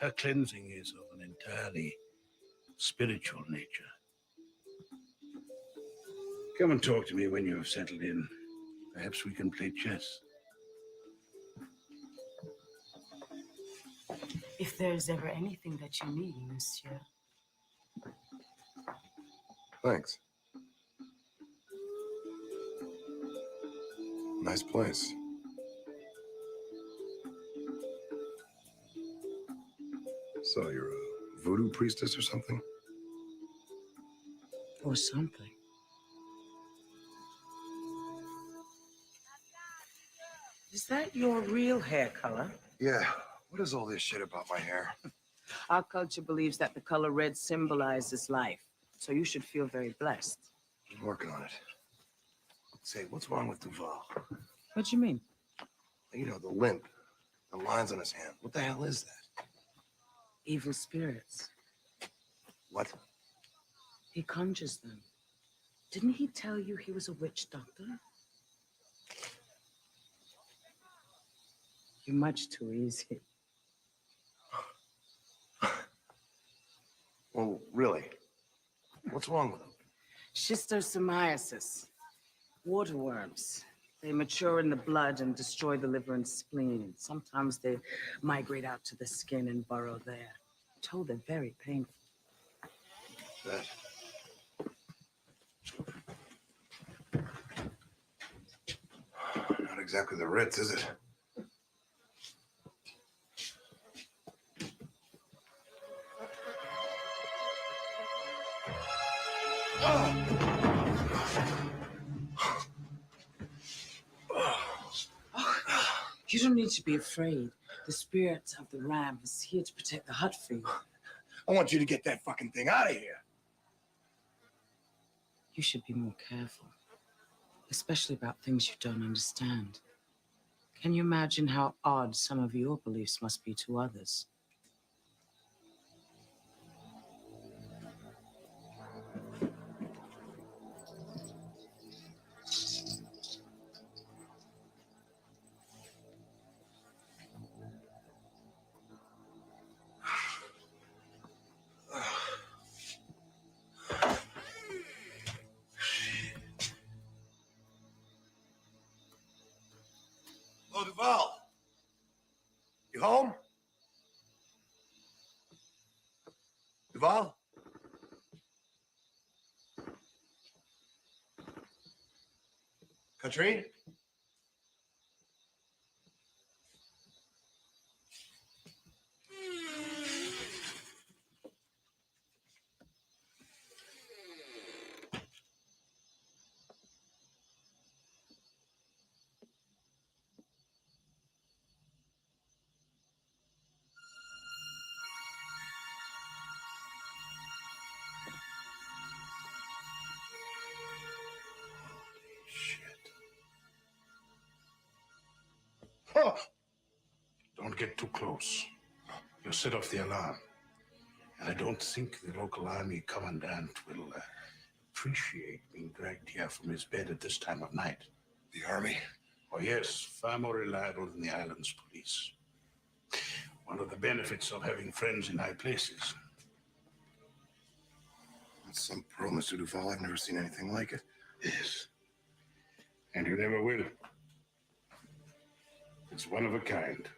Her cleansing is of an entirely spiritual nature. Come and talk to me when you have settled in. Perhaps we can play chess. If there's ever anything that you need, monsieur. Thanks. Nice place. So you're a voodoo priestess or something? Or something. Is that your real hair color? Yeah. What is all this shit about my hair? Our culture believes that the color red symbolizes life. So you should feel very blessed. I'm working on it. Say, what's wrong with Duval? What do you mean? You know, the limp, the lines on his hand. What the hell is that? Evil spirits. What? He conjures them. Didn't he tell you he was a witch doctor? You're much too easy. Well, really? What's wrong with him? Schistosomiasis. Waterworms. They mature in the blood and destroy the liver and spleen. Sometimes they migrate out to the skin and burrow there. I'm told they're very painful. That. Not exactly the Ritz, is it? You don't need to be afraid. The spirit of the ram is here to protect the hut for you. I want you to get that fucking thing out of here. You should be more careful, especially about things you don't understand. Can you imagine how odd some of your beliefs must be to others? Hello, Duval. You home? Duval? Katrine? Oh. Don't get too close. You'll set off the alarm. And I don't think the local army commandant will appreciate being dragged here from his bed at this time of night. The army? Oh, yes. Far more reliable than the island's police. One of the benefits of having friends in high places. That's some pro, Mr. Duval. I've never seen anything like it. Yes. And you never will. It's one of a kind.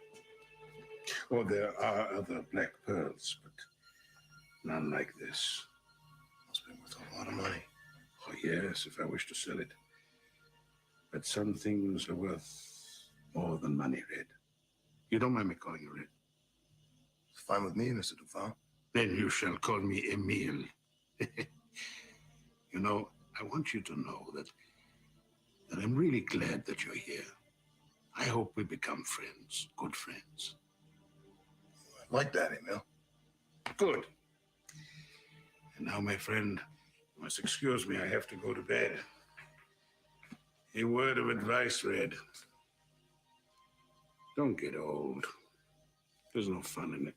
Oh, there are other black pearls, but none like this. Must be worth a lot of money. Oh, yes, if I wish to sell it. But some things are worth more than money, Red. You don't mind me calling you Red? It's fine with me, Mr. Duval. Then you shall call me Emile. You know, I want you to know that I'm really glad that you're here. I hope we become friends, good friends. I like that, Emil. Good. And now, my friend, you must excuse me. I have to go to bed. A word of advice, Red. Don't get old. There's no fun in it.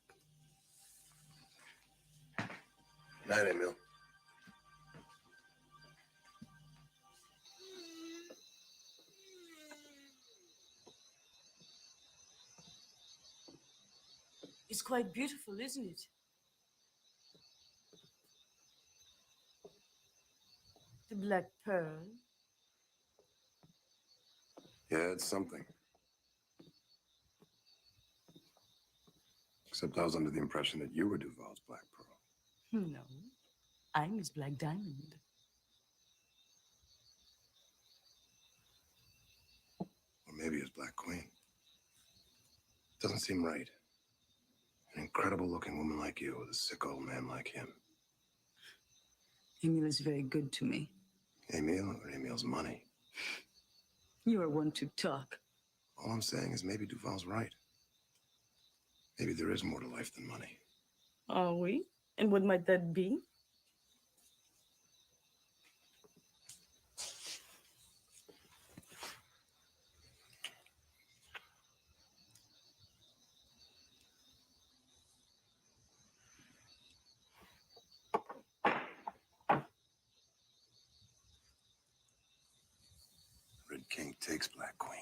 Night, Emil. It's quite beautiful, isn't it? The Black Pearl. Yeah, it's something. Except I was under the impression that you were Duval's Black Pearl. No, I'm his Black Diamond. Or maybe his Black Queen. Doesn't seem right. An incredible looking woman like you with a sick old man like him. Emil is very good to me. Emil or Emil's money? You are one to talk. All I'm saying is maybe Duval's right. Maybe there is more to life than money. Are we? And what might that be? Red King takes Black Queen.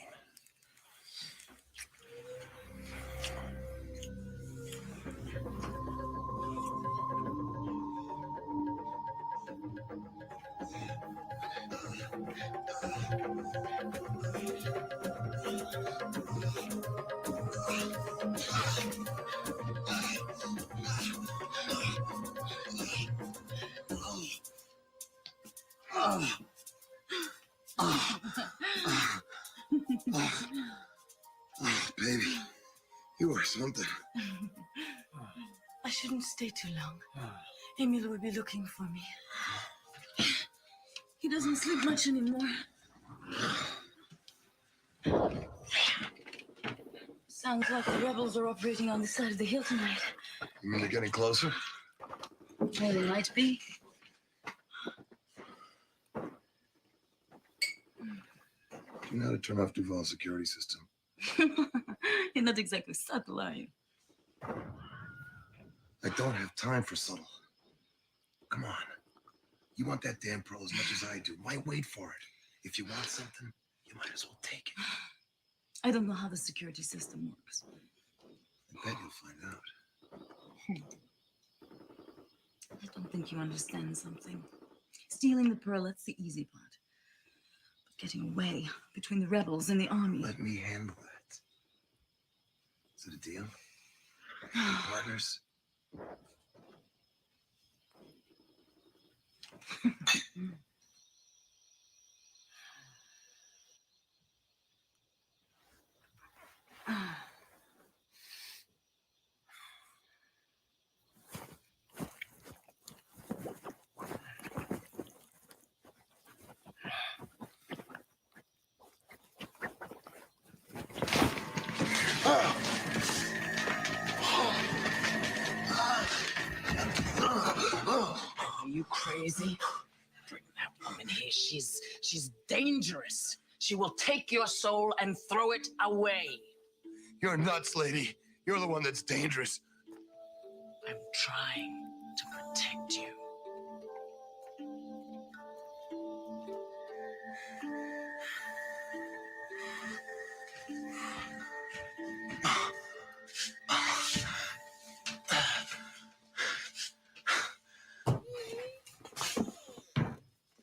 Baby, you are something. I shouldn't stay too long. Emil will be looking for me. He doesn't sleep much anymore. Sounds like the rebels are operating on the side of the hill tonight. You mean they're getting closer? Well, they might be. Do you know how to turn off Duval's security system? You're not exactly subtle, are you? I don't have time for subtle. Come on. You want that damn pearl as much as I do. Why wait for it? If you want something, you might as well take it. I don't know how the security system works. I bet you'll find out. I don't think you understand something. Stealing the pearl, that's the easy part. But getting away between the rebels and the army. Let me handle that. Is it a deal? We're partners? Are you crazy? Bring that woman here. She's dangerous. She will take your soul and throw it away. You're nuts, lady. You're the one that's dangerous. I'm trying to protect you.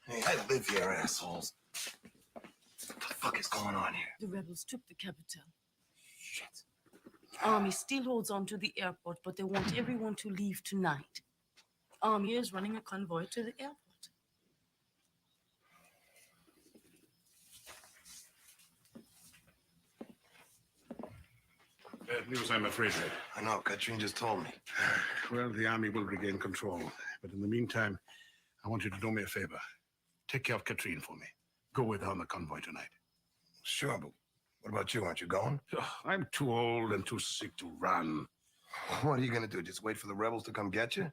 Hey, I live here, assholes. What the fuck is going on here? The rebels took the capital. Shit. The army still holds on to the airport, but they want everyone to leave tonight. The army is running a convoy to the airport. Bad news, I'm afraid. I know, Katrine just told me. Well, the army will regain control. But in the meantime, I want you to do me a favor. Take care of Katrine for me. Go with her on the convoy tonight. Sure, but what about you? Aren't you going? I'm too old and too sick to run. What are you going to do? Just wait for the rebels to come get you?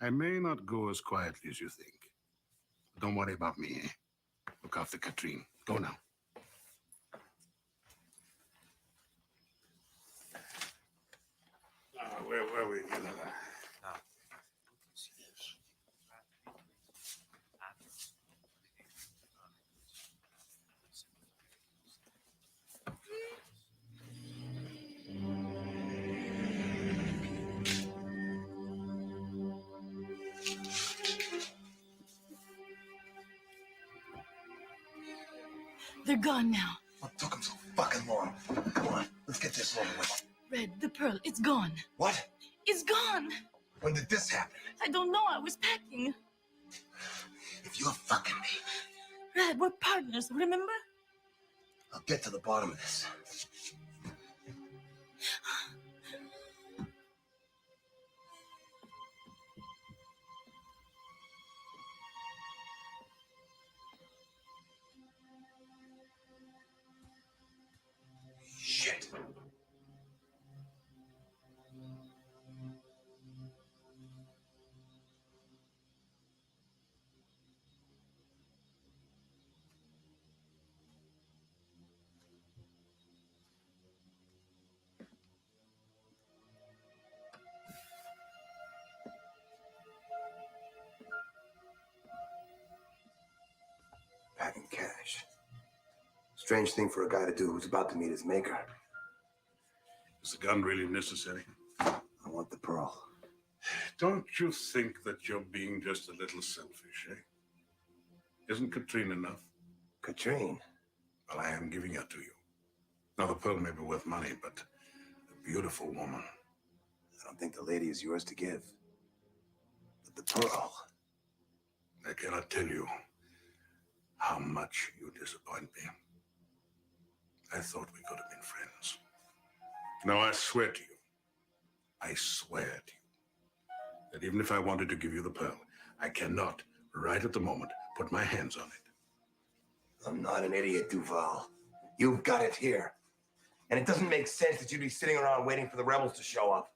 I may not go as quietly as you think. But don't worry about me, eh? Look after Katrine. Go now. Where were we? They're gone now. What took them so fucking long? Come on, let's get this over with. Red, the pearl, it's gone. What? It's gone. When did this happen? I don't know. I was packing. If you're fucking me, Red, we're partners, remember? I'll get to the bottom of this. Shit. Packing cash. Strange thing for a guy to do who's about to meet his maker. Is the gun really necessary? I want the pearl. Don't you think that you're being just a little selfish, eh? Isn't Katrine enough? Katrine? Well, I am giving her to you. Now, the pearl may be worth money, but a beautiful woman. I don't think the lady is yours to give. But the pearl. I cannot tell you how much you disappoint me. I thought we could have been friends. Now, I swear to you, I swear to you, that even if I wanted to give you the pearl, I cannot, right at the moment, put my hands on it. I'm not an idiot, Duval. You've got it here. And it doesn't make sense that you'd be sitting around waiting for the rebels to show up.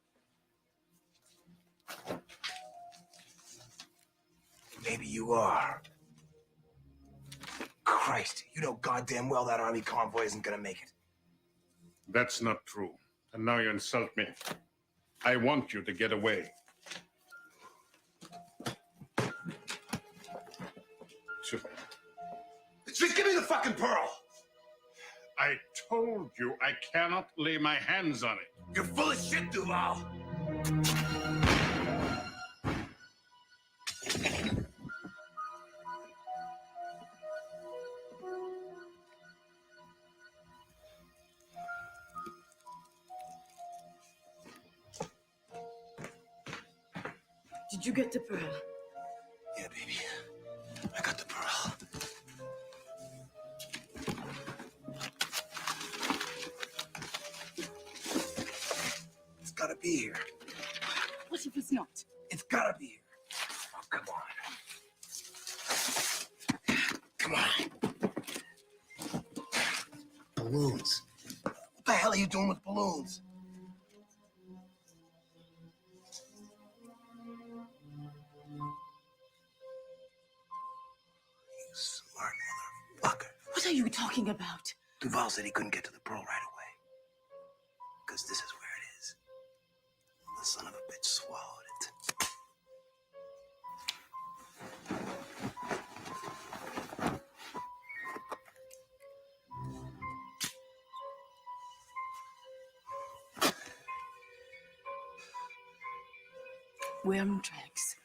Maybe you are. Christ, you know goddamn well that army convoy isn't gonna make it. That's not true. And now you insult me. I want you to get away. Just give me the fucking pearl! I told you I cannot lay my hands on it. You're full of shit, Duval! Did you get the pearl? Yeah, baby. I got the pearl. It's gotta be here. What if it's not? It's gotta be here. Oh, come on. Come on. Balloons. What the hell are you doing with balloons? Smart motherfucker. What are you talking about? Duval said he couldn't get to the pearl right away. Because this is where it is. The son of a bitch swallowed it. Worm tracks.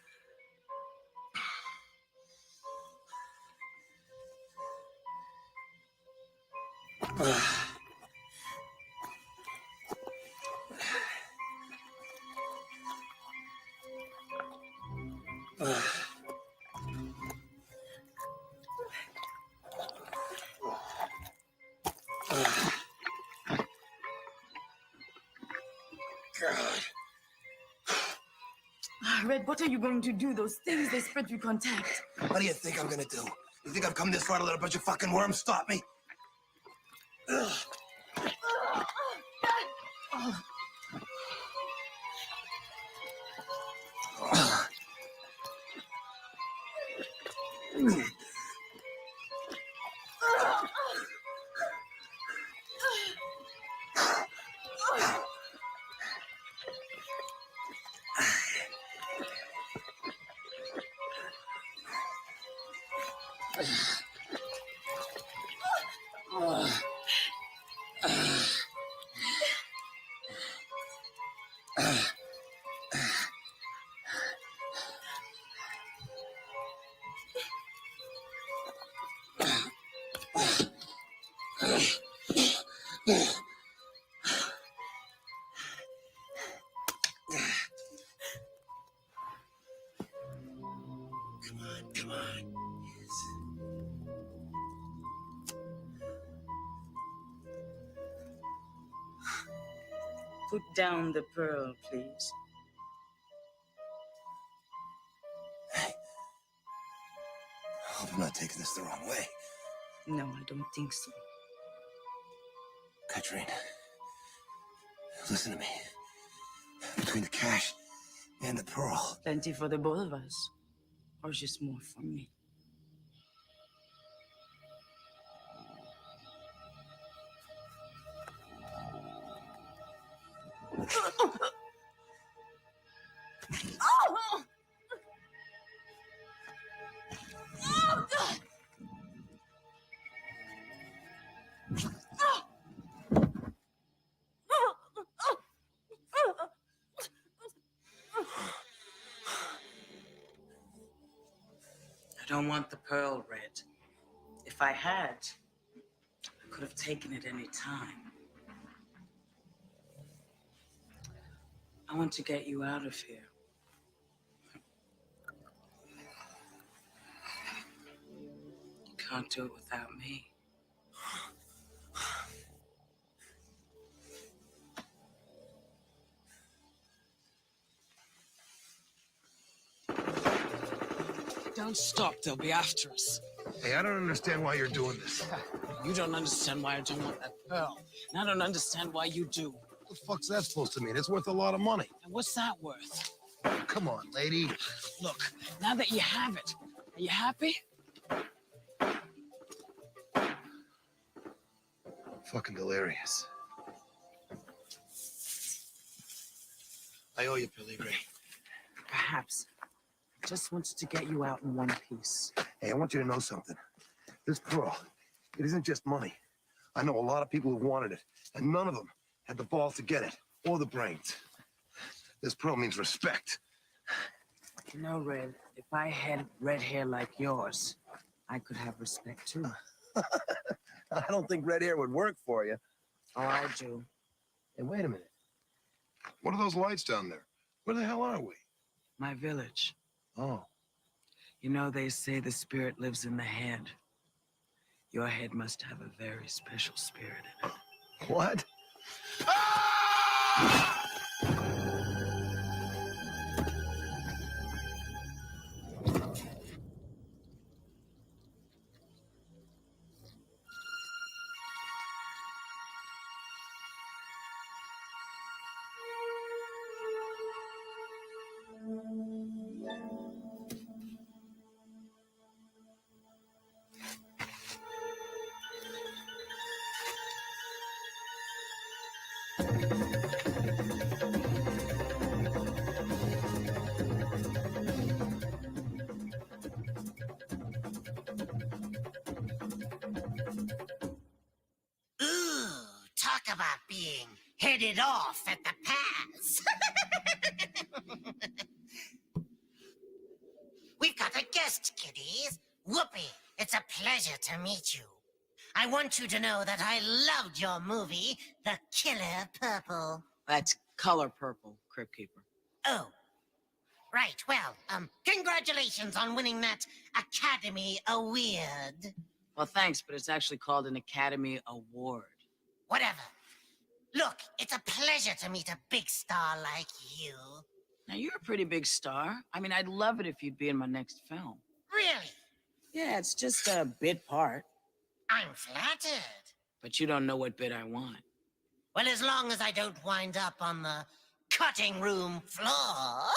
Red, what are you going to do? Those things, they spread through contact. What do you think I'm gonna do? You think I've come this far to let a bunch of fucking worms stop me? Ugh. Come on. Put down the pearl, please. I hope I'm not taking this the wrong way. No, I don't think so. Katrine, listen to me. Between the cash and the pearl. Plenty for the both of us. Or just more for me. I don't want the pearl, Red. If I had, I could have taken it any time. I want to get you out of here. You can't do it without me. Don't stop, they'll be after us. Hey, I don't understand why you're doing this. You don't understand why I don't want that pearl. And I don't understand why you do. What the fuck's that supposed to mean? It's worth a lot of money. And what's that worth? Come on, lady. Look, now that you have it, are you happy? Fucking delirious. I owe you, Peligre. Perhaps. I just wanted to get you out in one piece. Hey, I want you to know something. This pearl, it isn't just money. I know a lot of people who wanted it, and none of them had the balls to get it, or the brains. This pearl means respect. You know, Red, if I had red hair like yours, I could have respect too. I don't think red hair would work for you. Oh, I do. Hey, wait a minute. What are those lights down there? Where the hell are we? My village. Oh. You know, they say the spirit lives in the head. Your head must have a very special spirit in it. What? Ooh, talk about being headed off at the pass. We've got a guest, kiddies. Whoopi, it's a pleasure to meet you. I want you to know that I loved your movie, The Killer Purple. That's color purple, Crypt Keeper. Oh, right. Well, congratulations on winning that Academy Award. Well, thanks, but it's actually called an Academy Award. Whatever. Look, it's a pleasure to meet a big star like you. Now, you're a pretty big star. I mean, I'd love it if you'd be in my next film. Really? Yeah, it's just a bit part. I'm flattered. But you don't know what bit I want. Well, as long as I don't wind up on the cutting room floor.